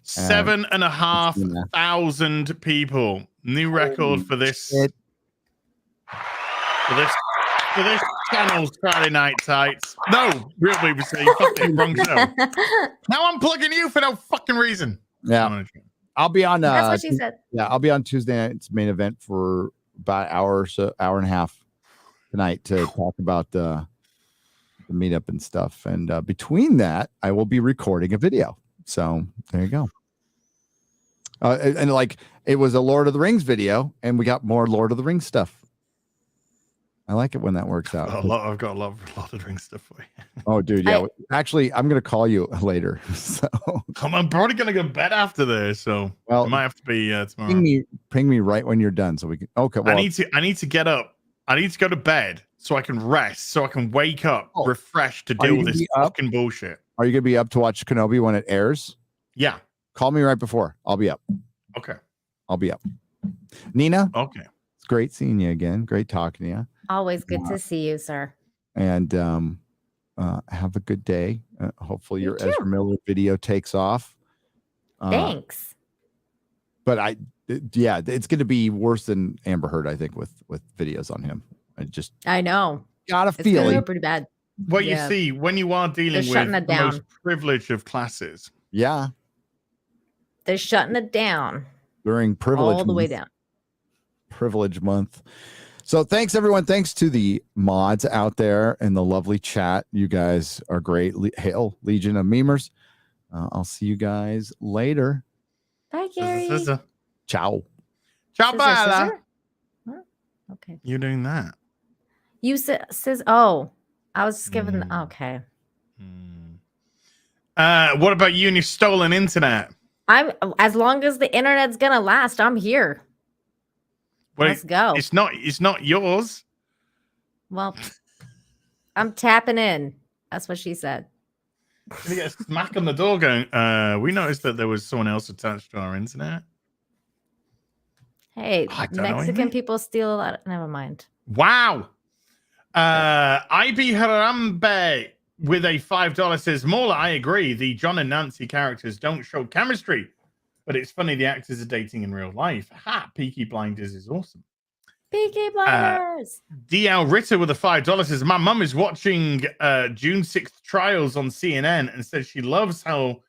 Speaker 3: 7,500 people. New record for this. For this channel's Friday Night Tights. No, real BBC. Fucking wrong show. Now I'm plugging you for no fucking reason.
Speaker 2: Yeah. I'll be on.
Speaker 5: That's what she said.
Speaker 2: Yeah, I'll be on Tuesday night's main event for about an hour or so, hour and a half tonight to talk about the meetup and stuff. And between that, I will be recording a video. So there you go. And like it was a Lord of the Rings video, and we got more Lord of the Rings stuff. I like it when that works out.
Speaker 3: I've got a lot of Lord of the Rings stuff for you.
Speaker 2: Oh, dude, yeah. Actually, I'm gonna call you later. So
Speaker 3: I'm probably gonna go to bed after this, so it might have to be tomorrow.
Speaker 2: Ping me right when you're done, so we can. Okay, well,
Speaker 3: I need to get up. I need to go to bed so I can rest, so I can wake up refreshed to deal with this fucking bullshit.
Speaker 2: Are you gonna be up to watch Kenobi when it airs?
Speaker 3: Yeah.
Speaker 2: Call me right before. I'll be up.
Speaker 3: Okay.
Speaker 2: I'll be up. Nina.
Speaker 3: Okay.
Speaker 2: It's great seeing you again. Great talking to you.
Speaker 5: Always good to see you, sir.
Speaker 2: And have a good day. Hopefully your Ezra Miller video takes off.
Speaker 5: Thanks.
Speaker 2: But it's going to be worse than Amber Heard, I think, with videos on him. I know. Got a feeling.
Speaker 5: Pretty bad.
Speaker 3: Well, you see, when you are dealing with the most privileged of classes.
Speaker 2: Yeah.
Speaker 5: They're shutting it down.
Speaker 2: During privilege
Speaker 5: all the way down.
Speaker 2: Privilege month. So thanks, everyone. Thanks to the mods out there in the lovely chat. You guys are great. Hail, Legion of Memers. I'll see you guys later.
Speaker 5: Bye, Gary.
Speaker 2: Ciao.
Speaker 3: Ciao, bye.
Speaker 5: Okay.
Speaker 3: You're doing that.
Speaker 5: You says, oh, I was just giving. Okay.
Speaker 3: What about you and your stolen internet?
Speaker 5: As long as the internet's gonna last, I'm here.
Speaker 3: Wait,
Speaker 5: let's go.
Speaker 3: It's not yours.
Speaker 5: Well, I'm tapping in. That's what she said.
Speaker 3: You get a smack on the door going, we noticed that there was someone else attached to our internet.
Speaker 5: Hey, Mexican people steal a lot. Never mind.
Speaker 3: Wow. IB Harambe with a $5 says, Mola, I agree. The John and Nancy characters don't show chemistry, but it's funny the actors are dating in real life. Ha! Peaky Blinders is awesome.
Speaker 5: Peaky Blinders.
Speaker 3: DL Ritter with a $5 says, my mum is watching June 6th trials on CNN and says she loves how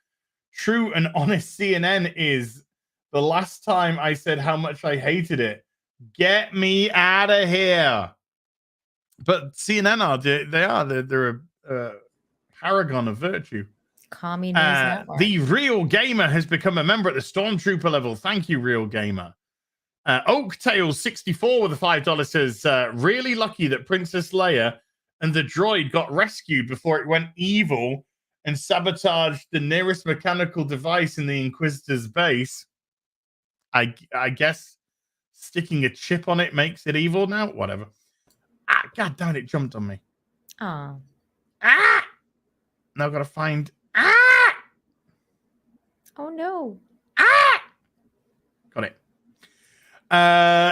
Speaker 3: true and honest CNN is. The last time I said how much I hated it. Get me out of here. But CNN they're a paragon of virtue.
Speaker 5: Commie News Network.
Speaker 3: The Real Gamer has become a member at the Stormtrooper level. Thank you, Real Gamer. Oaktail 64 with a $5 says, really lucky that Princess Leia and the droid got rescued before it went evil and sabotaged the nearest mechanical device in the Inquisitor's base. I guess sticking a chip on it makes it evil now. Whatever. God damn it, jumped on me.
Speaker 5: Oh.
Speaker 3: Now I've got to find.
Speaker 5: Oh no.
Speaker 3: Got it.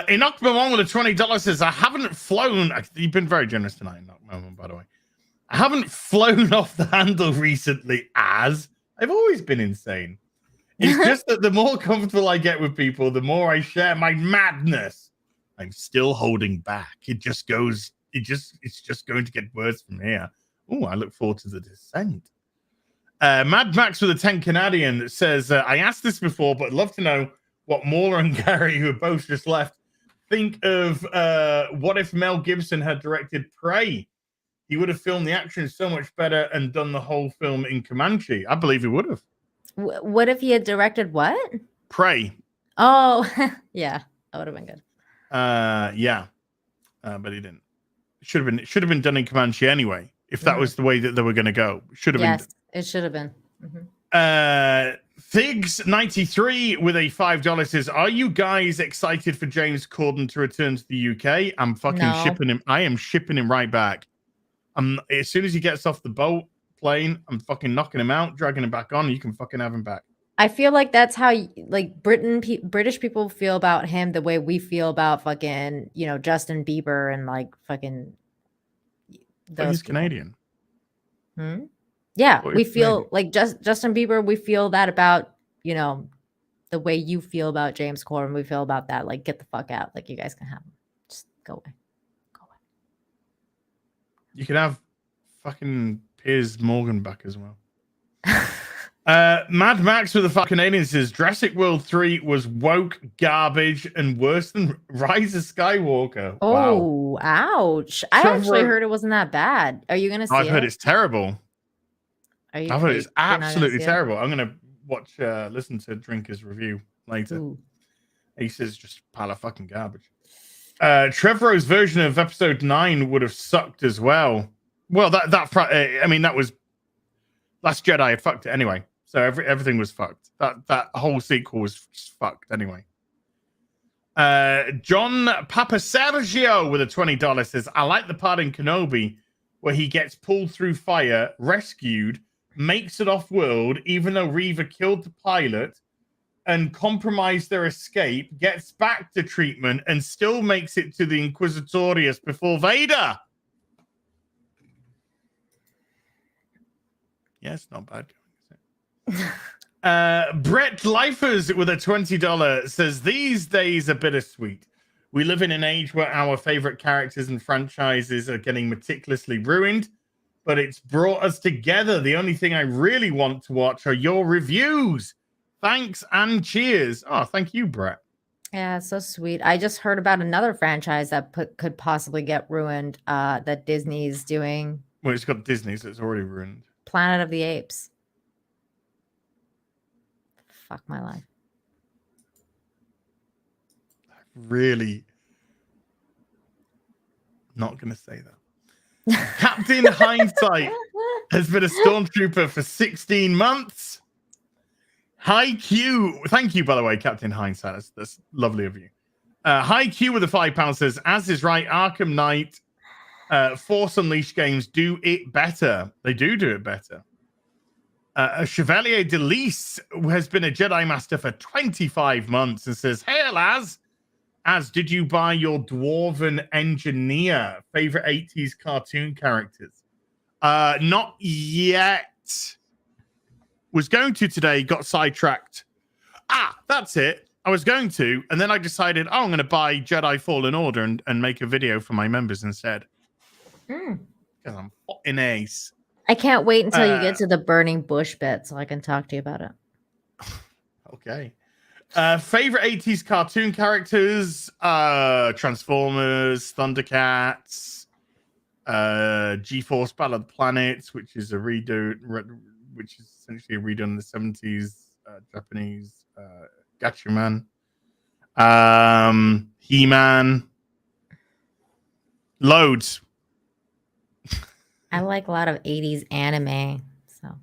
Speaker 3: Enoch Mamon with a $20 says, I haven't flown. You've been very generous tonight, Enoch Mamon, by the way. I haven't flown off the handle recently, as I've always been insane. It's just that the more comfortable I get with people, the more I share my madness. I'm still holding back. It's just going to get worse from here. Oh, I look forward to the descent. Mad Max with a 10 Canadian says, I asked this before, but I'd love to know what Mauler and Gary, who are both just left, think of what if Mel Gibson had directed Prey? He would have filmed the action so much better and done the whole film in Comanche. I believe he would have.
Speaker 5: What if he had directed what?
Speaker 3: Prey.
Speaker 5: Oh, yeah, that would have been good.
Speaker 3: Yeah, but he didn't. Should have been done in Comanche anyway. If that was the way that they were going to go, should have been.
Speaker 5: Yes, it should have been.
Speaker 3: Figs93 with a $5 says, "Are you guys excited for James Corden to return to the UK? I'm fucking shipping him. I am shipping him right back. As soon as he gets off the boat plane, I'm fucking knocking him out, dragging him back on. You can fucking have him back."
Speaker 5: I feel like that's how like British people feel about him the way we feel about fucking, Justin Bieber and like fucking
Speaker 3: those. He's people. Canadian.
Speaker 5: Yeah, we feel like Justin Bieber. We feel that about, the way you feel about James Corden. We feel about that. Like, get the fuck out. Like, you guys can have him. Just go away. Go away.
Speaker 3: You can have fucking Piers Morgan back as well. Mad Max with the fucking aliens says Jurassic World 3 was woke garbage and worse than Rise of Skywalker.
Speaker 5: Oh,
Speaker 3: wow.
Speaker 5: Ouch. I actually heard it wasn't that bad. Are you going to see it?
Speaker 3: I've heard it's terrible. I've heard it's absolutely terrible. I'm going to listen to Drinker's review later.
Speaker 5: Ooh.
Speaker 3: He says just a pile of fucking garbage. Trevorrow's version of episode 9 would have sucked as well. Well, that was Last Jedi had fucked it anyway. So everything was fucked. That whole sequel was fucked anyway. John Papasergio with a $20 says, "I like the part in Kenobi where he gets pulled through fire, rescued, makes it off-world, even though Reva killed the pilot, and compromised their escape, gets back to treatment, and still makes it to the Inquisitorius before Vader." Yeah, it's not bad. Brett Lifers with a $20 says, "These days are bittersweet. We live in an age where our favorite characters and franchises are getting meticulously ruined, but it's brought us together. The only thing I really want to watch are your reviews. Thanks and cheers." Oh, thank you, Brett.
Speaker 5: Yeah, it's so sweet. I just heard about another franchise that could possibly get ruined that Disney's doing.
Speaker 3: Well, it's got Disney, so it's already ruined.
Speaker 5: Planet of the Apes. Fuck my life.
Speaker 3: Really not going to say that. Captain Hindsight has been a stormtrooper for 16 months. High Q. Thank you, by the way, Captain Hindsight. That's lovely of you. High Q with a £5 says, "As is right, Arkham Knight, Force Unleashed games do it better." They do it better. A Chevalier de Lys has been a Jedi Master for 25 months and says, "Hail, As, did you buy your Dwarven Engineer? Favorite 80s cartoon characters?" Not yet. Was going to today, got sidetracked. That's it. I was going to, and then I decided, I'm going to buy Jedi Fallen Order and make a video for my members instead. Because I'm fucking ace.
Speaker 5: I can't wait until you get to the burning bush bit so I can talk to you about it.
Speaker 3: Okay. Favorite 80s cartoon characters? Transformers, Thundercats, G-Force Battle of the Planets, which is a redo, which is essentially a redo in the 70s Japanese Gatchaman. He-Man. Loads.
Speaker 5: I like a lot of 80s anime, so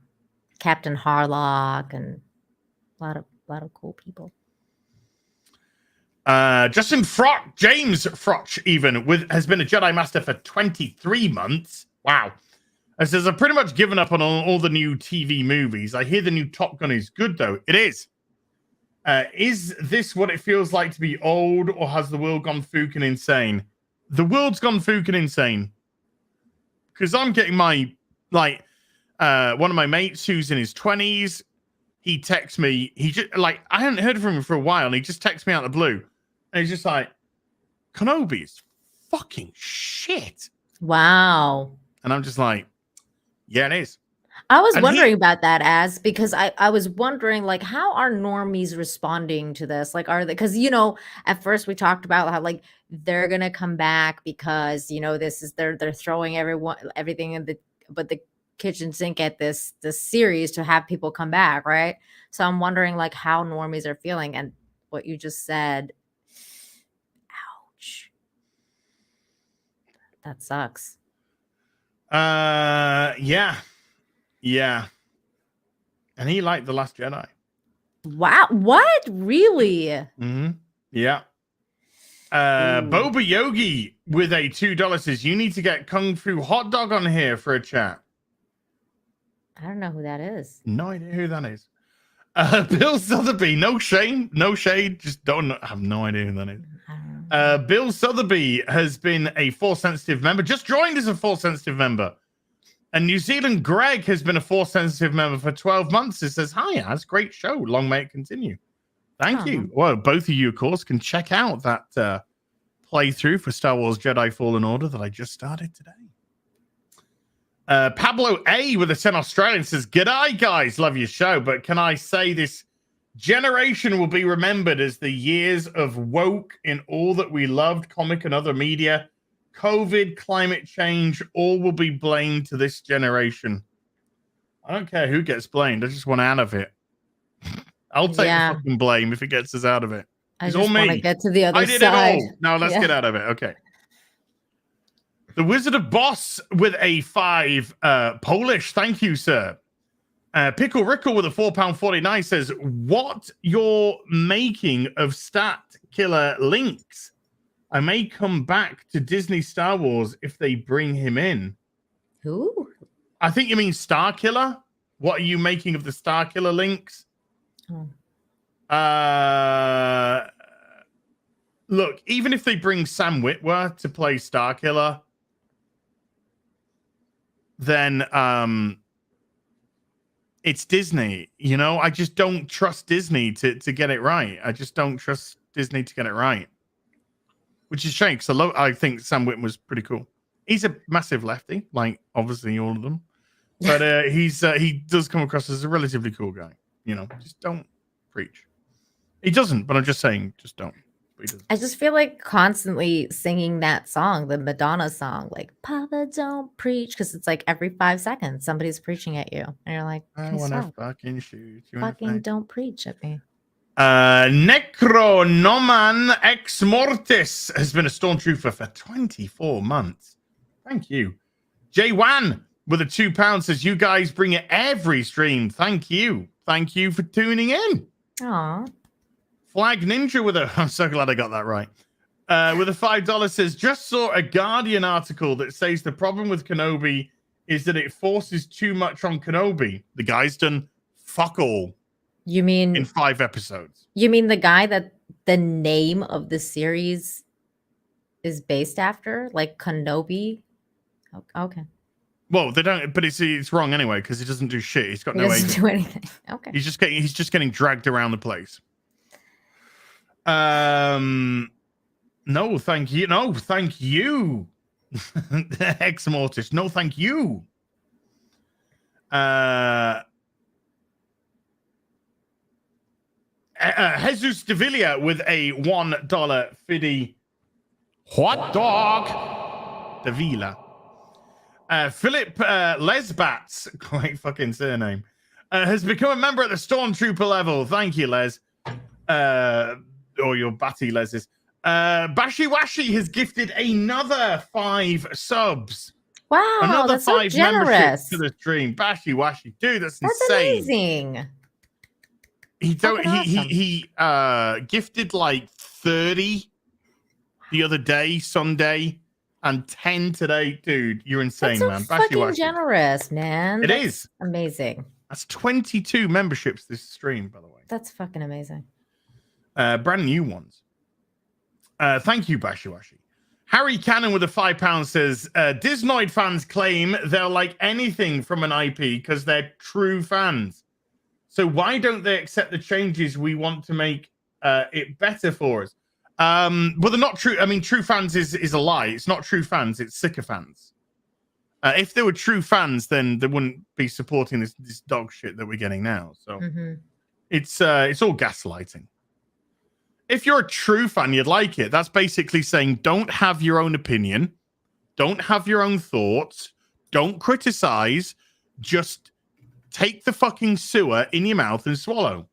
Speaker 5: Captain Harlock and a lot of cool people.
Speaker 3: James Frotch even has been a Jedi Master for 23 months. Wow. It says, "I've pretty much given up on all the new TV movies. I hear the new Top Gun is good, though." It is. Is this what it feels like to be old, or has the world gone fucking insane? The world's gone fucking insane. Because I'm getting my, one of my mates who's in his 20s, he texts me. He just, I hadn't heard from him for a while, and he just texts me out of the blue. And he's just like, "Kenobi is fucking shit."
Speaker 5: Wow.
Speaker 3: And I'm just like, yeah, it is.
Speaker 5: I was wondering about that, because I was wondering, like, how are normies responding to this? Like, are they, because, at first we talked about how, like, they're going to come back because, this is, they're throwing everything in the kitchen sink at this series to have people come back, right? So I'm wondering, like, how normies are feeling, and what you just said, ouch, that sucks.
Speaker 3: Yeah, and he liked The Last Jedi.
Speaker 5: Wow, what? Really?
Speaker 3: Mm-hmm. Yeah. Boba Yogi with a $2 says, you need to get Kung Fu Hot Dog on here for a chat.
Speaker 5: I don't know who that is.
Speaker 3: No idea who that is. Bill Sotheby, no shame, no shade, just don't I have no idea who that is. Bill Sotheby has been a Force Sensitive member, just joined as a Force Sensitive member. And New Zealand Greg has been a Force Sensitive member for 12 months. It says, hi, Az, great show. Long may it continue. Thank you. Well, both of you, of course, can check out that playthrough for Star Wars Jedi Fallen Order that I just started today. Pablo A with a 10 Australian says, g'day, guys. Love your show. But can I say this generation will be remembered as the years of woke in all that we loved, comic and other media. COVID, climate change, all will be blamed to this generation. I don't care who gets blamed. I just want out of it. I'll take the fucking blame if it gets us out of it. It's all me.
Speaker 5: Want to get to the other
Speaker 3: I did
Speaker 5: side.
Speaker 3: it all. Now let's get out of it. Okay. The Wizard of Boss with a 5 Polish. Thank you, sir. Pickle Rickle with a £4.49 says, what you're making of Stat Killer Links? I may come back to Disney Star Wars if they bring him in.
Speaker 5: Who?
Speaker 3: I think you mean Star Killer. What are you making of the Star Killer Links? Look, even if they bring Sam Witwer to play Star Killer, then it's Disney. I just don't trust Disney to get it right. I just don't trust Disney to get it right. Which is a shame, because I think Sam Witwer was pretty cool. He's a massive lefty, like obviously all of them. But he does come across as a relatively cool guy. Just don't preach. He doesn't, but I'm just saying, just don't.
Speaker 5: I just feel like constantly singing that song, the Madonna song, like Papa Don't Preach, because it's like every 5 seconds somebody's preaching at you, and you're like,
Speaker 3: I want to fucking shoot you.
Speaker 5: Fucking don't preach at me.
Speaker 3: Necronoman Ex Mortis has been a Stormtrooper for 24 months. Thank you. J1 with a £2 says, you guys bring it every stream. Thank you. Thank you for tuning in.
Speaker 5: Aw.
Speaker 3: Flag Ninja with a, I'm so glad I got that right. With a $5 says, just saw a Guardian article that says the problem with Kenobi is that it forces too much on Kenobi. The guy's done fuck all.
Speaker 5: You mean
Speaker 3: in 5 episodes? You
Speaker 5: mean the guy that the name of the series is based after, like Kenobi? Okay.
Speaker 3: Well, they don't, but it's wrong anyway because he doesn't do shit. He's got no
Speaker 5: agent. Do anything. Okay.
Speaker 3: He's just getting dragged around the place. No, thank you. No, thank you. Ex Mortis. No, thank you. Jesus de Villa with a $1 fiddy hot dog. De Villa. Philip Lesbats, quite fucking surname, has become a member at the Stormtrooper level. Thank you, Les. Or your Batty Leses. Bashi Washi has gifted another 5 subs.
Speaker 5: Wow,
Speaker 3: another
Speaker 5: that's
Speaker 3: 5
Speaker 5: so generous
Speaker 3: memberships to the stream. Bashi Washi, dude, that's insane.
Speaker 5: Amazing.
Speaker 3: He gifted like 30 the other day, Sunday, and 10 today. Dude, you're insane,
Speaker 5: that's so
Speaker 3: man.
Speaker 5: Fucking generous, man.
Speaker 3: That's is
Speaker 5: amazing.
Speaker 3: That's 22 memberships this stream, by the way.
Speaker 5: That's fucking amazing.
Speaker 3: Brand new ones. Thank you, Bashiwashi. Harry Cannon with a £5 says, Disnoid fans claim they'll like anything from an IP because they're true fans. So why don't they accept the changes we want to make it better for us? Well, they're not true. I mean, true fans is a lie. It's not true fans. It's sycophants. If they were true fans, then they wouldn't be supporting this dog shit that we're getting now. So it's all gaslighting. If you're a true fan, you'd like it. That's basically saying don't have your own opinion, don't have your own thoughts, don't criticize, just take the fucking sewer in your mouth and swallow.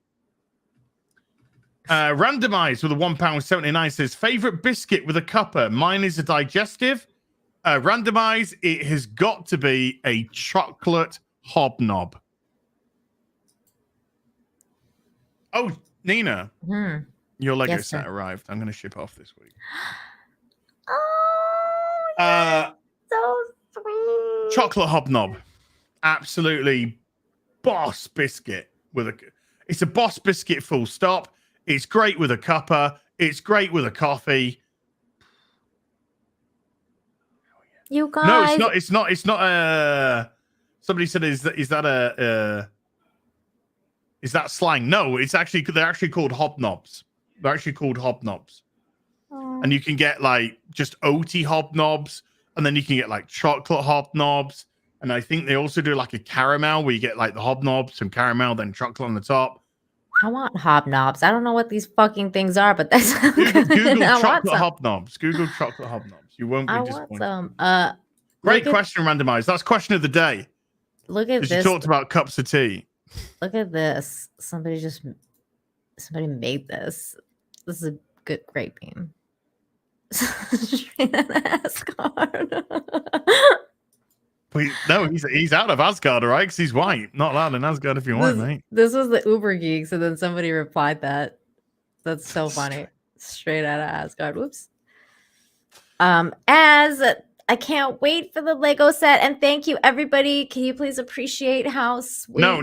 Speaker 3: Randomized with a £1.79 says favorite biscuit with a cuppa. Mine is a digestive. Randomize, it has got to be a chocolate hobnob. Oh, Nina, your Lego set arrived. I'm going to ship off this week.
Speaker 5: Oh, so sweet.
Speaker 3: Chocolate hobnob, absolutely boss biscuit with a. It's a boss biscuit. Full stop. It's great with a cuppa. It's great with a coffee.
Speaker 5: You guys.
Speaker 3: No, it's not. It's not. Somebody said, is that slang? No, it's actually they're actually called hobnobs. They're actually called hobnobs, and you can get like just oaty hobnobs, and then you can get like chocolate hobnobs, and I think they also do like a caramel where you get like the hobnobs, some caramel, then chocolate on the top.
Speaker 5: I want hobnobs. I don't know what these fucking things are, but that's
Speaker 3: Google chocolate hobnobs. Google chocolate hobnobs. You won't be disappointed. Great question, randomized. That's question of the day.
Speaker 5: Look at this.
Speaker 3: You talked about cups of tea.
Speaker 5: Look at this. Somebody made this. This is a great beam. Straight out of Asgard.
Speaker 3: No, he's out of Asgard, all right? Because he's white. Not allowed in Asgard if you want, mate.
Speaker 5: This was the Uber Geeks, and then somebody replied that. That's so funny. Straight out of Asgard. Whoops. As I can't wait for the Lego set, and thank you, everybody. Can you please appreciate how sweet?
Speaker 3: No.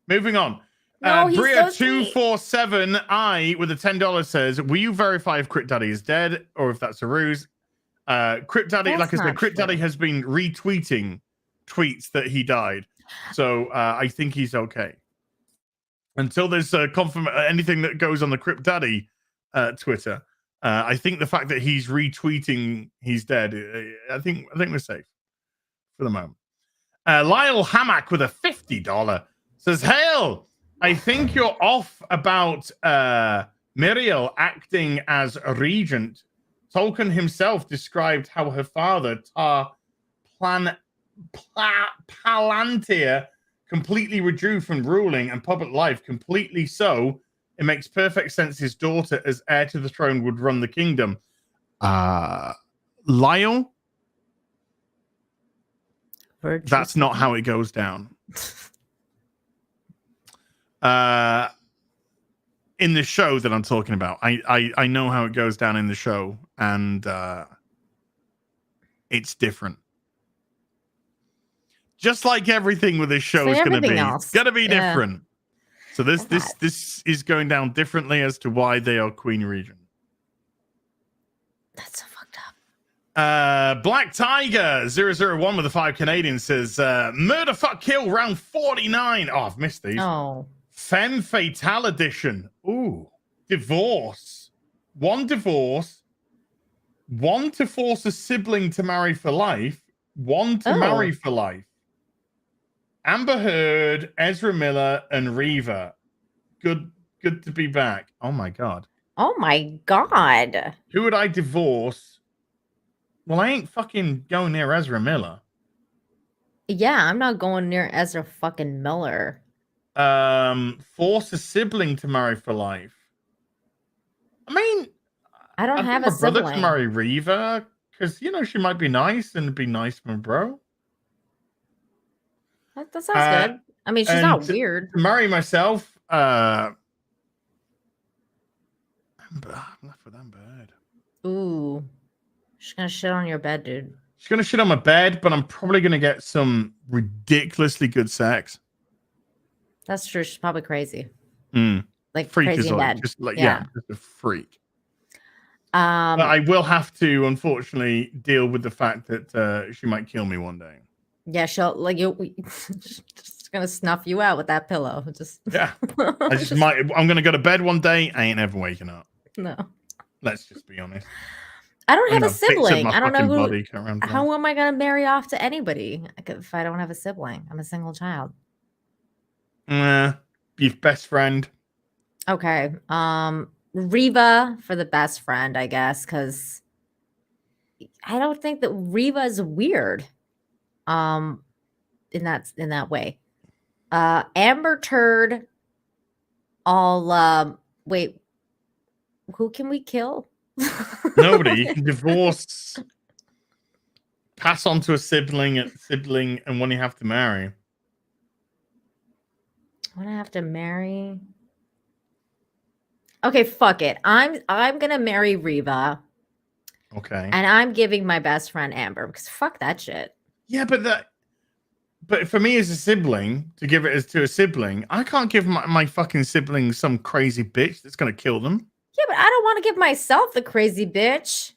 Speaker 3: Moving on.
Speaker 5: No, he's
Speaker 3: Bria
Speaker 5: so sweet.
Speaker 3: 247I with a $10 says, "Will you verify if Crypt Daddy is dead or if that's a ruse?" Crypt Daddy,
Speaker 5: That's
Speaker 3: like I said,
Speaker 5: not
Speaker 3: Crypt Daddy has been retweeting tweets that he died, so I think he's okay. Until there's anything that goes on the Crypt Daddy Twitter. I think the fact that he's retweeting he's dead, I think we're safe for the moment. Lyle Hammack with a $50 says, "Hail, I think you're off about Miriel acting as a regent. Tolkien himself described how her father, Palantir, completely withdrew from ruling and public life, completely so. It makes perfect sense his daughter, as heir to the throne, would run the kingdom." Lyle, that's not how it goes down. In the show that I'm talking about, I know how it goes down in the show, and it's different. Just like everything with this show is going to be different. So this is going down differently as to why they are Queen Regent.
Speaker 5: That's so fucked up.
Speaker 3: Black Tiger 001 with a 5 Canadian says, "Murder Fuck Kill round 49." Oh, I've missed these.
Speaker 5: Oh.
Speaker 3: Femme Fatale edition. Ooh. Divorce. One divorce. One to force a sibling to marry for life. One to marry for life. Amber Heard, Ezra Miller, and Reva. Good to be back. Oh my god.
Speaker 5: Oh my god.
Speaker 3: Who would I divorce? Well, I ain't fucking going near Ezra Miller.
Speaker 5: Yeah, I'm not going near Ezra fucking Miller.
Speaker 3: Force a sibling to marry for life. I mean,
Speaker 5: I don't have a
Speaker 3: brother
Speaker 5: sibling.
Speaker 3: to marry Reva because she might be nice and be nice to my bro.
Speaker 5: That sounds good. I mean, she's not weird.
Speaker 3: To marry myself, I'm left with Amber Heard.
Speaker 5: Ooh, she's gonna shit on your bed, dude.
Speaker 3: She's gonna shit on my bed, but I'm probably gonna get some ridiculously good sex.
Speaker 5: That's true. She's probably crazy. Like
Speaker 3: freak
Speaker 5: crazy
Speaker 3: is
Speaker 5: in
Speaker 3: all,
Speaker 5: bed.
Speaker 3: just like
Speaker 5: Yeah.
Speaker 3: just a freak. But I will have to, unfortunately, deal with the fact that she might kill me one day.
Speaker 5: Yeah, she'll just gonna snuff you out with that pillow.
Speaker 3: Yeah. I'm gonna go to bed one day. I ain't ever waking up.
Speaker 5: No.
Speaker 3: Let's just be honest.
Speaker 5: I don't have a
Speaker 3: bits of
Speaker 5: sibling.
Speaker 3: my
Speaker 5: I don't know
Speaker 3: fucking
Speaker 5: who.
Speaker 3: body can't run
Speaker 5: How am I going to marry off to anybody if I don't have a sibling? I'm a single child.
Speaker 3: Your best friend.
Speaker 5: Okay. Reva for the best friend, I guess, because I don't think that Reva is weird. In that way. Amber Turd. I'll wait. Who can we kill?
Speaker 3: Nobody. You can divorce. Pass on to a sibling, and one you have to marry.
Speaker 5: When I have to marry. Okay, fuck it. I'm gonna marry Reva.
Speaker 3: Okay.
Speaker 5: And I'm giving my best friend Amber because fuck that shit.
Speaker 3: Yeah, but for me as a sibling, to give it as to a sibling, I can't give my fucking sibling some crazy bitch that's gonna kill them.
Speaker 5: Yeah, but I don't want to give myself the crazy bitch.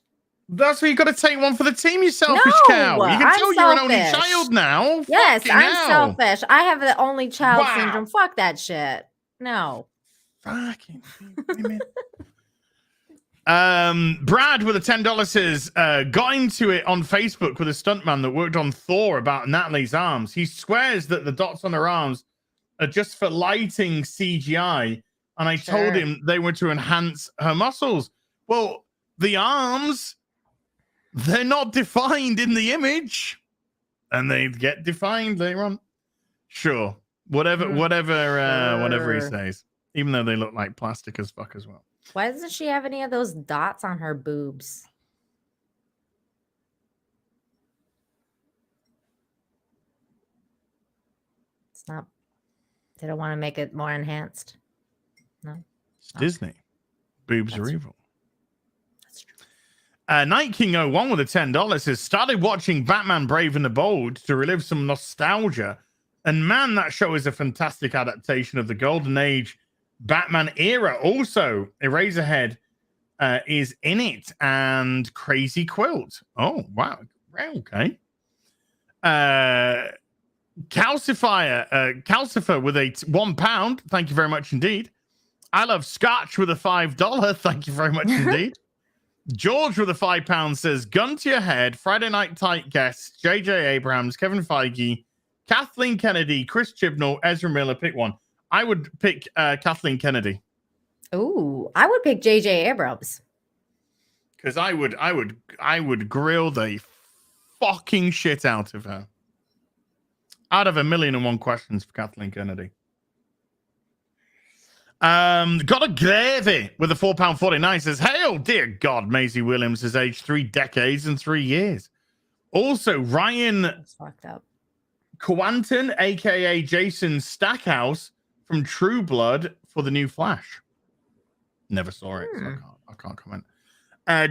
Speaker 3: That's why you got to take one for the team, you selfish cow. You can tell you're an only child now.
Speaker 5: Yes,
Speaker 3: Fucking
Speaker 5: I'm
Speaker 3: hell.
Speaker 5: selfish. I have the only child
Speaker 3: Wow.
Speaker 5: syndrome. Fuck that shit. No.
Speaker 3: Fucking. Brad with a $10 says, got into it on Facebook with a stuntman that worked on Thor about Natalie's arms. He swears that the dots on her arms are just for lighting CGI, and I told him they were to enhance her muscles. Well, the arms, they're not defined in the image, and they get defined later on. Sure, whatever he says, even though they look like plastic as fuck as well.
Speaker 5: Why doesn't she have any of those dots on her boobs? It's not. They don't want to make it more enhanced. No.
Speaker 3: It's Disney. Boobs are evil. That's true. Night King 01 with a $10 says, started watching Batman Brave and the Bold to relive some nostalgia. And man, that show is a fantastic adaptation of the Golden Age Batman era. Also, Eraserhead is in it, and Crazy Quilt. Oh, wow. Okay. Calcifer with a £1. Thank you very much indeed. I love Scotch with a $5. Thank you very much indeed. George with a £5 says, gun to your head, Friday Night Tight guests, JJ Abrams, Kevin Feige, Kathleen Kennedy, Chris Chibnall, Ezra Miller. Pick one. I would pick Kathleen Kennedy.
Speaker 5: Ooh, I would pick JJ Abrams.
Speaker 3: Because I would grill the fucking shit out of her. I'd have 1,000,001 questions for Kathleen Kennedy. Got a gravy with a £4.49 says, hail, dear God, Maisie Williams has aged 3 decades and 3 years. Also, Ryan
Speaker 5: That's fucked up.
Speaker 3: Quanton, aka Jason Stackhouse from True Blood for the new Flash. Never saw it, so I can't comment.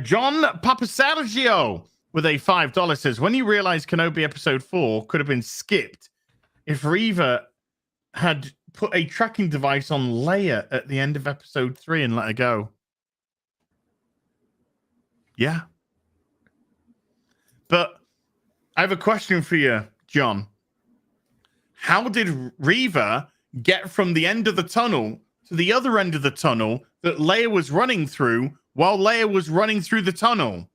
Speaker 3: John Papasergio with a $5 says, when you realize Kenobi episode 4 could have been skipped if Reva had put a tracking device on Leia at the end of episode 3 and let her go. Yeah. But I have a question for you, John. How did Reva get from the end of the tunnel to the other end of the tunnel that Leia was running through while Leia was running through the tunnel?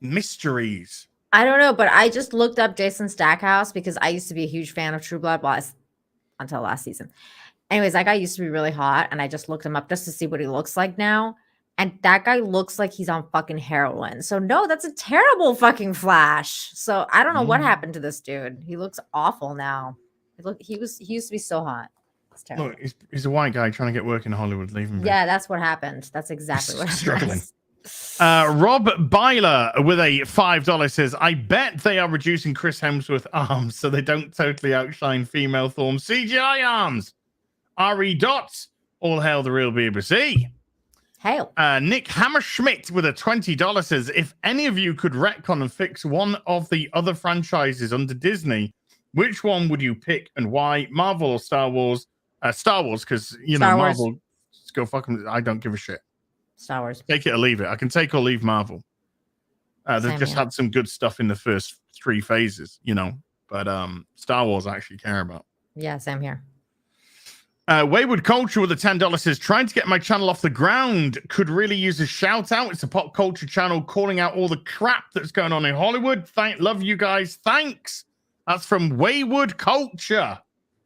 Speaker 3: Mysteries.
Speaker 5: I don't know, but I just looked up Jason Stackhouse because I used to be a huge fan of True Blood until last season. Anyways, that guy used to be really hot, and I just looked him up just to see what he looks like now. And that guy looks like he's on fucking heroin. So no, that's a terrible fucking Flash. So I don't know what happened to this dude. He looks awful now. He used to be so hot. It's terrible.
Speaker 3: Look, he's a white guy trying to get work in Hollywood. Leave him.
Speaker 5: Yeah, that's what happened. That's exactly what happened.
Speaker 3: Struggling. Rob Byler with a $5 says, I bet they are reducing Chris Hemsworth arms so they don't totally outshine female Thor's CGI arms. RE Dots, all hail the real BBC.
Speaker 5: Hail.
Speaker 3: Nick Hammerschmidt with a $20 says, if any of you could retcon and fix one of the other franchises under Disney, which one would you pick and why? Marvel or Star Wars? Star Wars, because, you know, Marvel, just go fucking, I don't give a shit.
Speaker 5: Star Wars.
Speaker 3: Take it or leave it. I can take or leave Marvel. They've just had some good stuff in the first 3 phases, you know. But Star Wars I actually care about.
Speaker 5: Yeah, same here.
Speaker 3: Wayward Culture with a $10 says, trying to get my channel off the ground. Could really use a shout out. It's a pop culture channel calling out all the crap that's going on in Hollywood. Love you guys. Thanks. That's from Wayward Culture.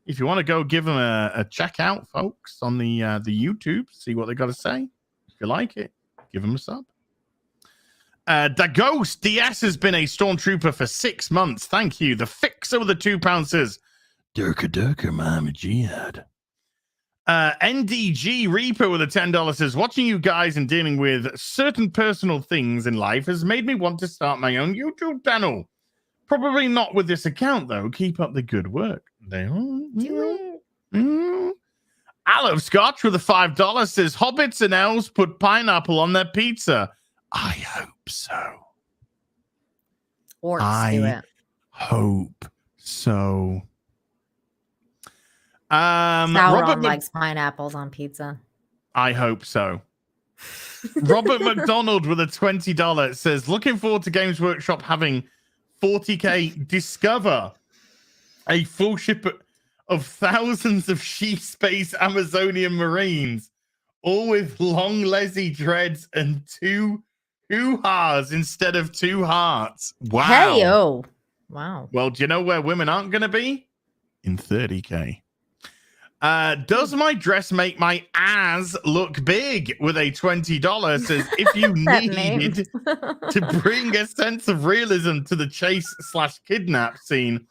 Speaker 3: If you want to go give them a check out, folks, on the YouTube, see what they got to say. If you like it, give them a sub. The Ghost DS has been a Stormtrooper for 6 months. Thank you. The Fixer with the £2 says, Durka, Mama Jihad. NDG Reaper with a $10 says, watching you guys and dealing with certain personal things in life has made me want to start my own YouTube channel. Probably not with this account, though. Keep up the good work. I Love Scotch with a $5 says, hobbits and elves put pineapple on their pizza. I hope so.
Speaker 5: Orcs do it.
Speaker 3: Hope so.
Speaker 5: Sauron likes pineapples on pizza.
Speaker 3: I hope so. Robert McDonald with a $20 says, looking forward to Games Workshop having 40k discover a full ship of thousands of sheep space Amazonian Marines, all with long lazy dreads and two hoo-has instead of 2 hearts. Wow.
Speaker 5: Hey, oh. Wow.
Speaker 3: Well, do you know where women aren't going to be? In 30k. Does my dress make my ass look big? With a $20 says, if you needed to bring a sense of realism to the chase/kidnap scene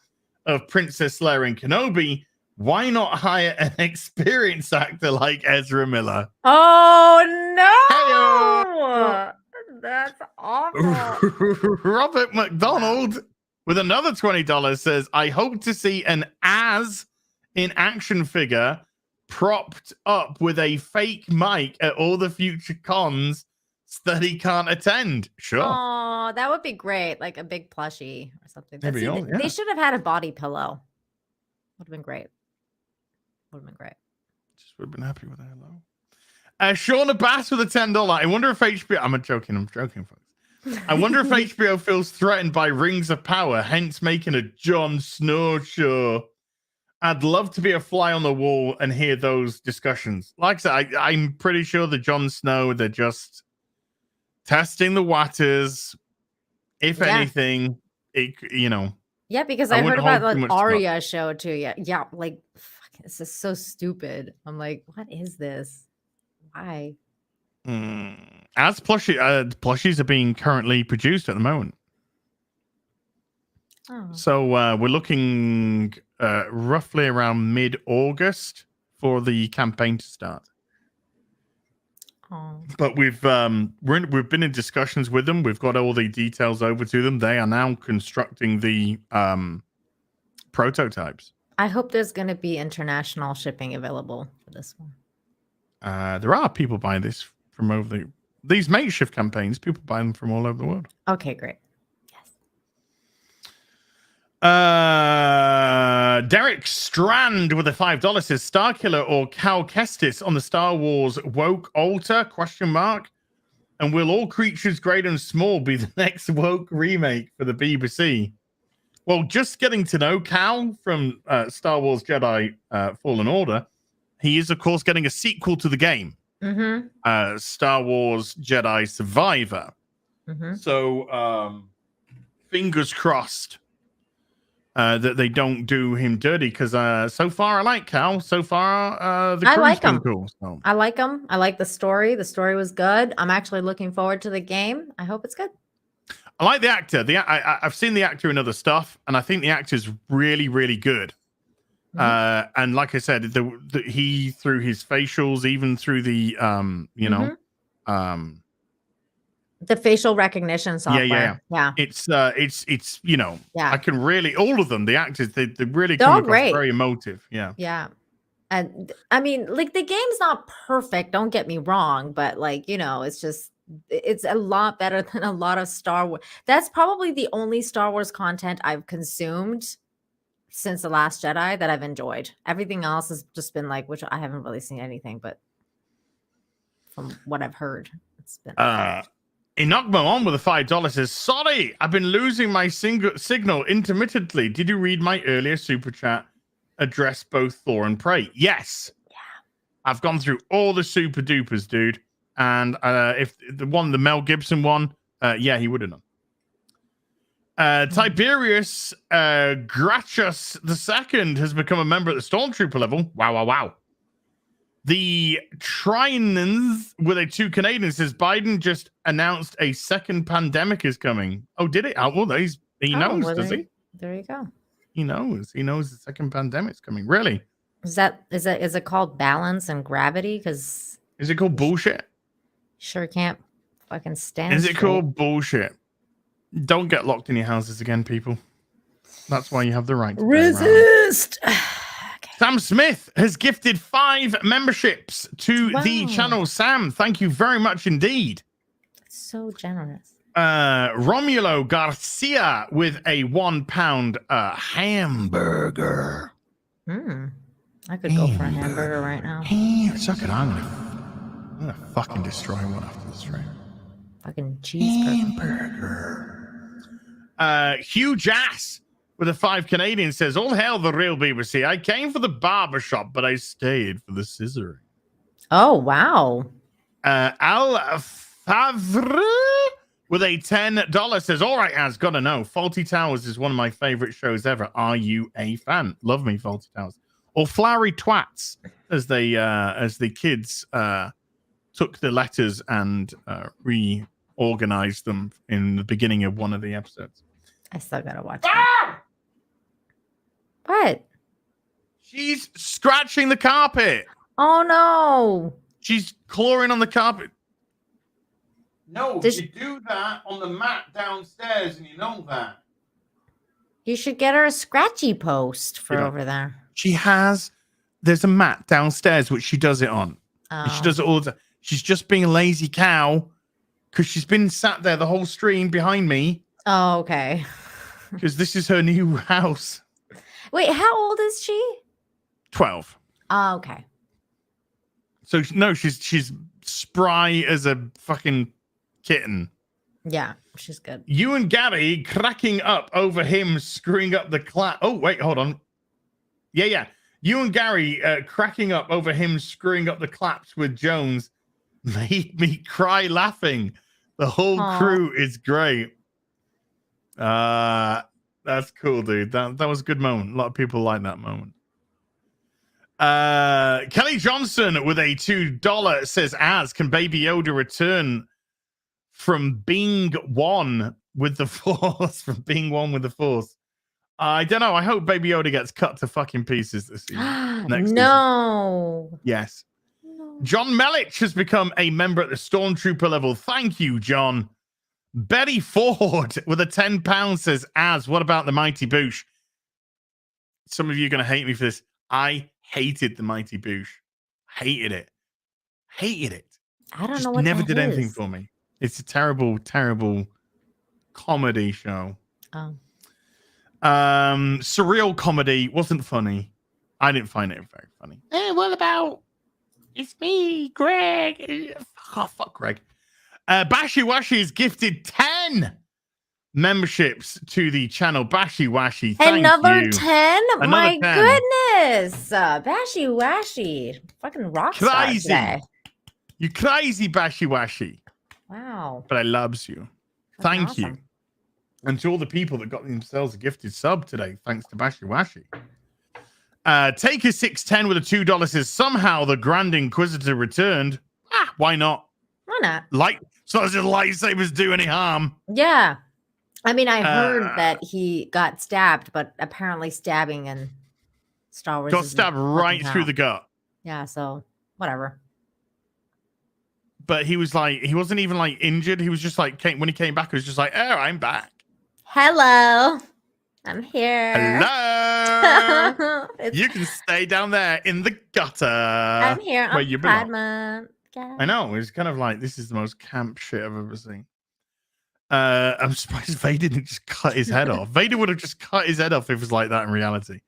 Speaker 3: of Princess Leia and Kenobi, why not hire an experienced actor like Ezra Miller?
Speaker 5: Oh no! That's awful.
Speaker 3: Robert McDonald with another $20 says, I hope to see an as in action figure propped up with a fake mic at all the future cons that he can't attend. Sure.
Speaker 5: Oh, that would be great. Like a big plushie or something. They should have had a body pillow. Would have been great. Just
Speaker 3: would have been happy with that. Hello. Shauna Bass with a $10. I wonder if HBO... I'm joking, folks. I wonder if HBO feels threatened by Rings of Power, hence making a Jon Snow show. I'd love to be a fly on the wall and hear those discussions. Like I said, I'm pretty sure the Jon Snow, they're just testing the waters. If anything,
Speaker 5: Yeah, because I heard about the Arya show too. Yeah, like, fuck, this is so stupid. I'm like, what is this? Why?
Speaker 3: As plushies are being currently produced at the moment.
Speaker 5: Oh.
Speaker 3: So we're looking roughly around mid-August for the campaign to start.
Speaker 5: Oh.
Speaker 3: But we've been in discussions with them. We've got all the details over to them. They are now constructing the prototypes.
Speaker 5: I hope there's going to be international shipping available for this one.
Speaker 3: There are people buying this from over these makeshift campaigns. People buy them from all over the world.
Speaker 5: Okay, great.
Speaker 3: Derek Strand with a $5 says, Starkiller or Cal Kestis on the Star Wars woke altar ? And will all creatures great and small be the next woke remake for the BBC? Well, just getting to know Cal from Star Wars Jedi Fallen Order, he is, of course, getting a sequel to the game, Star Wars Jedi Survivor. So, fingers crossed that they don't do him dirty, because so far I like Cal. So far, the crew's been cool. So.
Speaker 5: I like him. I like the story. The story was good. I'm actually looking forward to the game. I hope it's good.
Speaker 3: I like the actor. I've seen the actor in other stuff, and I think the actor's really, really good. And like I said, he through his facials, even through the
Speaker 5: the facial recognition software. Yeah.
Speaker 3: It's I can really, all of them, the actors, they really come across
Speaker 5: great.
Speaker 3: very emotive. Yeah.
Speaker 5: Yeah. And I mean, like, the game's not perfect, don't get me wrong, but like, it's a lot better than a lot of Star Wars. That's probably the only Star Wars content I've consumed since The Last Jedi that I've enjoyed. Everything else has just been like, which I haven't really seen anything, but from what I've heard, it's been
Speaker 3: Inokmo on with a $5 says, sorry, I've been losing my signal intermittently. Did you read my earlier super chat? Address both Thor and Prey? Yes. I've gone through all the super dupers, dude. And if the Mel Gibson one, yeah, he would have done. Tiberius Gratius II has become a member at the Stormtrooper level. Wow. The Trinans with a 2 Canadian says Biden just announced a second pandemic is coming. Oh, did it? Oh, well, he knows, does he?
Speaker 5: There you go.
Speaker 3: He knows the second pandemic's coming. Really?
Speaker 5: Is it called balance and gravity? Because
Speaker 3: is it called bullshit?
Speaker 5: Sure can't fucking stand.
Speaker 3: Is it called bullshit? Don't get locked in your houses again, people. That's why you have the right to
Speaker 5: resist.
Speaker 3: Sam Smith has gifted 5 memberships to the channel. Sam, thank you very much indeed.
Speaker 5: So generous.
Speaker 3: Romulo Garcia with a £1 hamburger.
Speaker 5: I could go for a hamburger right now.
Speaker 3: Suck it on. I'm gonna fucking destroy one after the stream.
Speaker 5: Fucking cheeseburger.
Speaker 3: Hamburger. Huge ass with a 5 Canadian says, all hail the real BBC. I came for the barbershop, but I stayed for the scissoring.
Speaker 5: Oh, wow.
Speaker 3: Al Favre with a $10 says, all right, Az, gotta know. Faulty Towers is one of my favorite shows ever. Are you a fan? Love me, Faulty Towers. Or Flowery Twats, as the kids took the letters and reorganized them in the beginning of one of the episodes.
Speaker 5: I still gotta watch that. What?
Speaker 3: She's scratching the carpet.
Speaker 5: Oh no.
Speaker 3: She's clawing on the carpet. No, you do that on the mat downstairs, and you know that.
Speaker 5: You should get her a scratchy post for over there.
Speaker 3: There's a mat downstairs which she does it on. And she does it all the time. She's just being a lazy cow because she's been sat there the whole stream behind me.
Speaker 5: Oh, okay.
Speaker 3: Because this is her new house.
Speaker 5: Wait, how old is she?
Speaker 3: 12.
Speaker 5: Oh, okay.
Speaker 3: So no, she's spry as a fucking kitten.
Speaker 5: Yeah, she's good.
Speaker 3: You and Gary cracking up over him screwing up the clap. Oh, wait, hold on. Yeah. You and Gary cracking up over him screwing up the claps with Jones made me cry laughing. The whole crew is great. That's cool, dude. That was a good moment. A lot of people like that moment. Kelly Johnson with a $2 says, Az, can Baby Yoda return from being one with the Force? I don't know. I hope Baby Yoda gets cut to fucking pieces this season.
Speaker 5: No.
Speaker 3: Yes. No. John Melich has become a member at the Stormtrooper level. Thank you, John. Betty Ford with a £10 says, Az, what about the Mighty Boosh? Some of you are going to hate me for this. I hated the Mighty Boosh. Hated it.
Speaker 5: I don't know what
Speaker 3: never
Speaker 5: that
Speaker 3: did anything
Speaker 5: is.
Speaker 3: for me. It's a terrible, terrible comedy show.
Speaker 5: Oh.
Speaker 3: Surreal comedy. Wasn't funny. I didn't find it very funny. What about it's me, Greg? Oh, fuck Greg. Bashi Washi is gifted 10 memberships to the channel. Bashi Washi, thank
Speaker 5: Another
Speaker 3: you.
Speaker 5: 10? My
Speaker 3: 10.
Speaker 5: goodness. Bashi Washi. Fucking rock star
Speaker 3: Crazy.
Speaker 5: today.
Speaker 3: You crazy Bashi Washi.
Speaker 5: Wow.
Speaker 3: But I loves you. Thank you. And to all the people that got themselves a gifted sub today, thanks to Bashi Washi. Taker 610 with a $2 says, somehow the Grand Inquisitor returned. Why not?
Speaker 5: Why not?
Speaker 3: So as his lightsabers do any harm.
Speaker 5: Yeah. I mean, I heard that he got stabbed, but apparently stabbing in Star Wars
Speaker 3: got stabbed right through the gut.
Speaker 5: Yeah, so whatever.
Speaker 3: But he wasn't even like injured. He was just like, when he came back, he was just like, oh, I'm back.
Speaker 5: Hello. I'm here.
Speaker 3: Hello. You can stay down there in the gutter.
Speaker 5: I'm here.
Speaker 3: Where you belong.
Speaker 5: Yeah.
Speaker 3: I know. It's kind of like, this is the most camp shit I've ever seen. I'm surprised Vader didn't just cut his head off. Vader would have just cut his head off if it was like that in reality.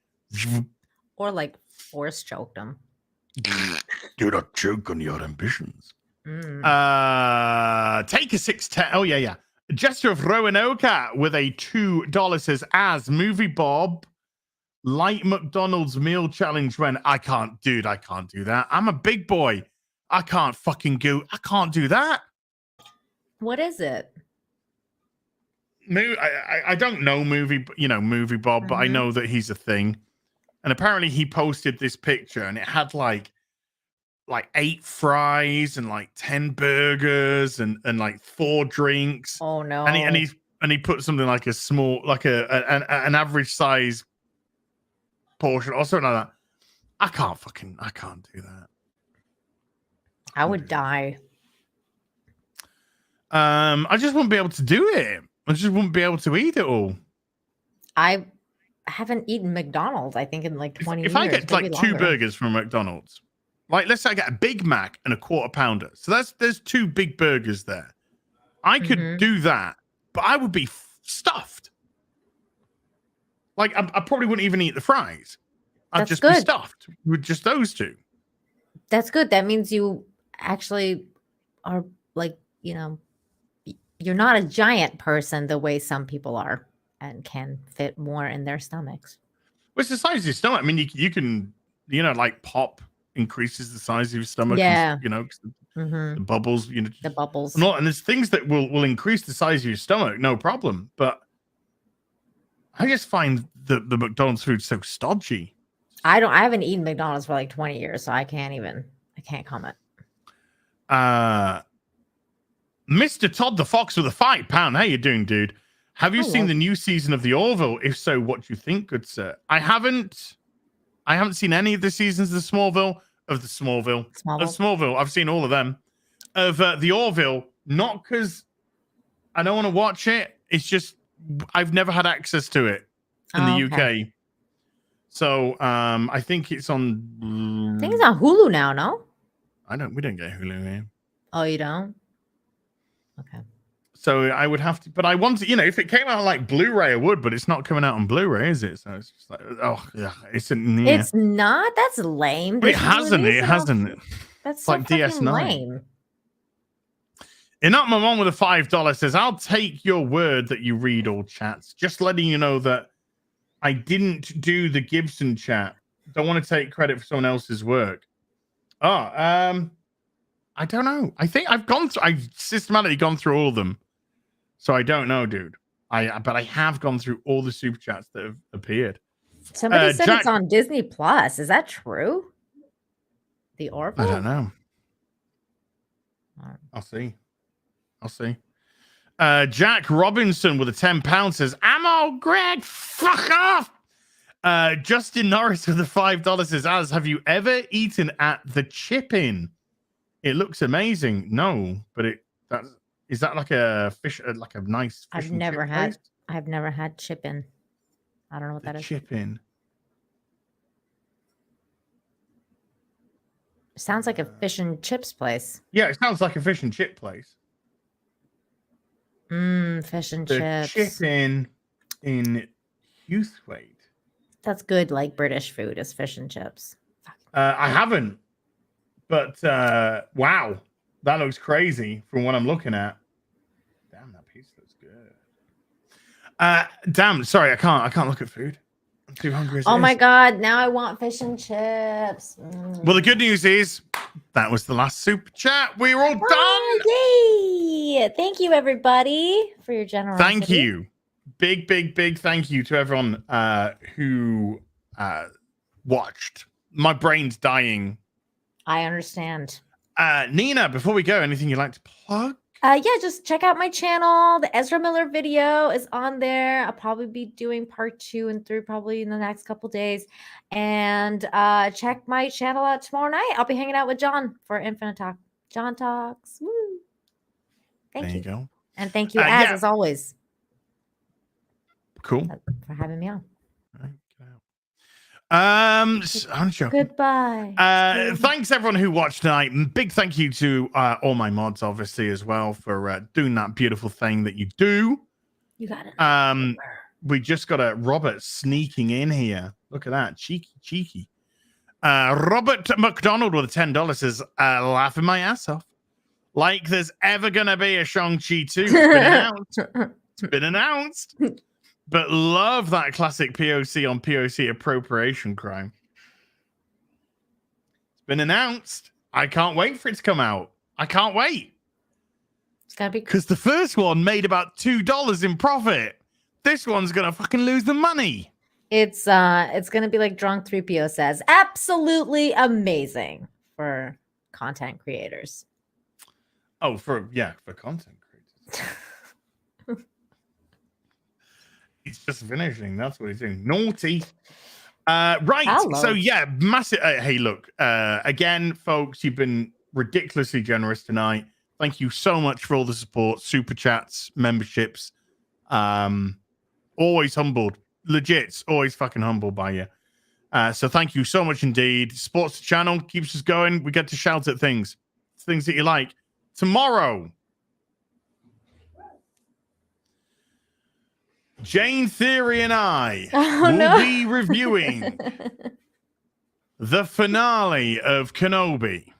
Speaker 5: Or like force choked him.
Speaker 3: Do not choke on your ambitions. Take a 610. Oh, yeah. Jester of Roanoke with a $2 says, Az, Movie Bob Light McDonald's meal challenge when I can't do that. I'm a big boy. I can't do that.
Speaker 5: What is it?
Speaker 3: I don't know movie Bob, but I know that he's a thing. And apparently he posted this picture and it had like 8 fries and like 10 burgers and like 4 drinks.
Speaker 5: Oh no.
Speaker 3: And he put something like a small, like an average size portion or something like that. I can't do that.
Speaker 5: I would die.
Speaker 3: I just wouldn't be able to do it. I just wouldn't be able to eat it all.
Speaker 5: I haven't eaten McDonald's, I think, in like 20 years.
Speaker 3: If I get like 2
Speaker 5: longer.
Speaker 3: burgers from McDonald's, like let's say I get a Big Mac and a quarter pounder. So there's 2 big burgers there. I could do that, but I would be stuffed. Like I probably wouldn't even eat the fries. I'd just be stuffed with just those 2.
Speaker 5: That's good. That means you actually are like, you're not a giant person the way some people are and can fit more in their stomachs.
Speaker 3: Well, it's the size of your stomach. I mean, you can, like pop increases the size of your stomach.
Speaker 5: Yeah.
Speaker 3: The bubbles,
Speaker 5: the bubbles.
Speaker 3: And there's things that will increase the size of your stomach, no problem. But I just find the McDonald's food so stodgy.
Speaker 5: I haven't eaten McDonald's for like 20 years, so I can't comment.
Speaker 3: Mr. Todd the Fox with a £5. How you doing, dude? Have you seen the new season of the Orville? If so, what do you think, good sir? I haven't seen any of the seasons of the Smallville. I've seen all of them. Of the Orville, not because I don't want to watch it. It's just I've never had access to it in the UK. So I think it's on.
Speaker 5: I think it's on Hulu now. No,
Speaker 3: we don't get Hulu here.
Speaker 5: Oh, you don't? Okay.
Speaker 3: So I would have to, but I want to, if it came out like Blu-ray, I would, but it's not coming out on Blu-ray, is it? So it's just like, oh yeah, it's
Speaker 5: not. That's lame.
Speaker 3: But it hasn't.
Speaker 5: That's
Speaker 3: like
Speaker 5: so
Speaker 3: DS9.
Speaker 5: lame.
Speaker 3: Enough my mom with a $5 says, I'll take your word that you read all chats. Just letting you know that I didn't do the Gibson chat. Don't want to take credit for someone else's work. I don't know. I think I've systematically gone through all of them. So I don't know, dude. But I have gone through all the super chats that have appeared.
Speaker 5: Somebody said it's on Disney Plus. Is that true? The Orville?
Speaker 3: I don't know. I'll see. Jack Robinson with a £10 says, Ammo, Greg, fuck off. Justin Norris with a $5 says, Az, have you ever eaten at the Chip-In? It looks amazing. No, but is that like a fish, like a nice fish?
Speaker 5: I've never had Chip-In. I don't know what that is.
Speaker 3: Chip-In.
Speaker 5: Sounds like a fish and chips place.
Speaker 3: Yeah, it sounds like a fish and chip place.
Speaker 5: Fish and chips.
Speaker 3: Chip-In in Youthwaite.
Speaker 5: That's good, like British food is fish and chips.
Speaker 3: I haven't. But wow, that looks crazy from what I'm looking at. Damn, that piece looks good. Damn, sorry, I can't look at food. I'm too hungry.
Speaker 5: Oh my god, now I want fish and chips.
Speaker 3: Well, the good news is that was the last super chat. We're all done.
Speaker 5: Yay! Thank you, everybody, for your generosity.
Speaker 3: Thank you. Big thank you to everyone who watched. My brain's dying.
Speaker 5: I understand.
Speaker 3: Nina, before we go, anything you'd like to plug?
Speaker 5: Yeah, just check out my channel. The Ezra Miller video is on there. I'll probably be doing part 2 and 3 probably in the next couple days. And check my channel out tomorrow night. I'll be hanging out with John for Infinite Talk. John Talks. Woo. Thank you.
Speaker 3: There you go.
Speaker 5: And thank you, as always.
Speaker 3: Cool.
Speaker 5: For having me on.
Speaker 3: I'm joking.
Speaker 5: Goodbye.
Speaker 3: Thanks everyone who watched tonight. And big thank you to all my mods, obviously, as well, for doing that beautiful thing that you do.
Speaker 5: You got it.
Speaker 3: We just got a Robert sneaking in here. Look at that. Cheeky. Robert McDonald with a $10 says, laughing my ass off. Like there's ever gonna be a Shang-Chi 2. It's been announced. but love that classic POC on POC appropriation crime. It's been announced. I can't wait for it to come out. I can't wait.
Speaker 5: It's gotta be
Speaker 3: because the first one made about $2 in profit. This one's gonna fucking lose the money.
Speaker 5: It's gonna be like Drunk 3PO says, absolutely amazing for content creators.
Speaker 3: Oh, for content creators. He's just finishing. That's what he's doing. Naughty. Right.
Speaker 5: Hello.
Speaker 3: So yeah, massive. Hey, look. Again, folks, you've been ridiculously generous tonight. Thank you so much for all the support, super chats, memberships. Always humbled. Legit, always fucking humbled by you. So thank you so much indeed. Supports the channel, keeps us going. We get to shout at things that you like. Tomorrow, Jane Theory and I will be reviewing the finale of Kenobi.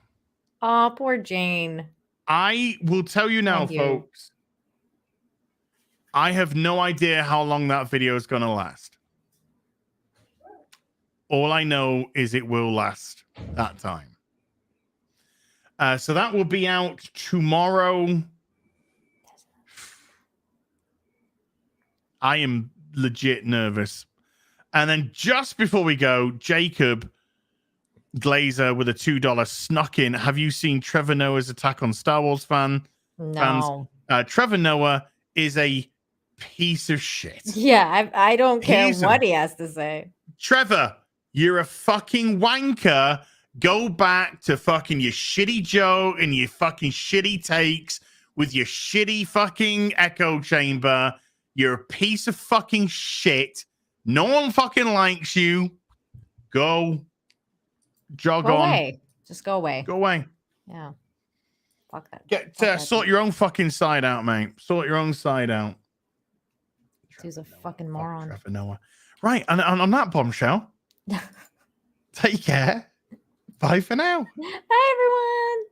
Speaker 5: Oh, poor Jane.
Speaker 3: I will tell you now, folks. I have no idea how long that video is going to last. All I know is it will last that time. So that will be out tomorrow. I am legit nervous. And then just before we go, Jacob Glazer with a $2 snuck in. Have you seen Trevor Noah's Attack on Star Wars fans?
Speaker 5: No.
Speaker 3: Trevor Noah is a piece of shit.
Speaker 5: Yeah, I don't care what he has to say.
Speaker 3: Trevor, you're a fucking wanker. Go back to fucking your shitty joke and your fucking shitty takes with your shitty fucking echo chamber. You're a piece of fucking shit. No one fucking likes you. Go. Jog
Speaker 5: Go
Speaker 3: on.
Speaker 5: away. Just go away.
Speaker 3: Go away.
Speaker 5: Yeah. Fuck that.
Speaker 3: Sort your own fucking side out, mate. Sort your own side out.
Speaker 5: He's a fucking moron.
Speaker 3: Trevor Noah. Right, and on that bombshell, take care. Bye for now.
Speaker 5: Bye, everyone.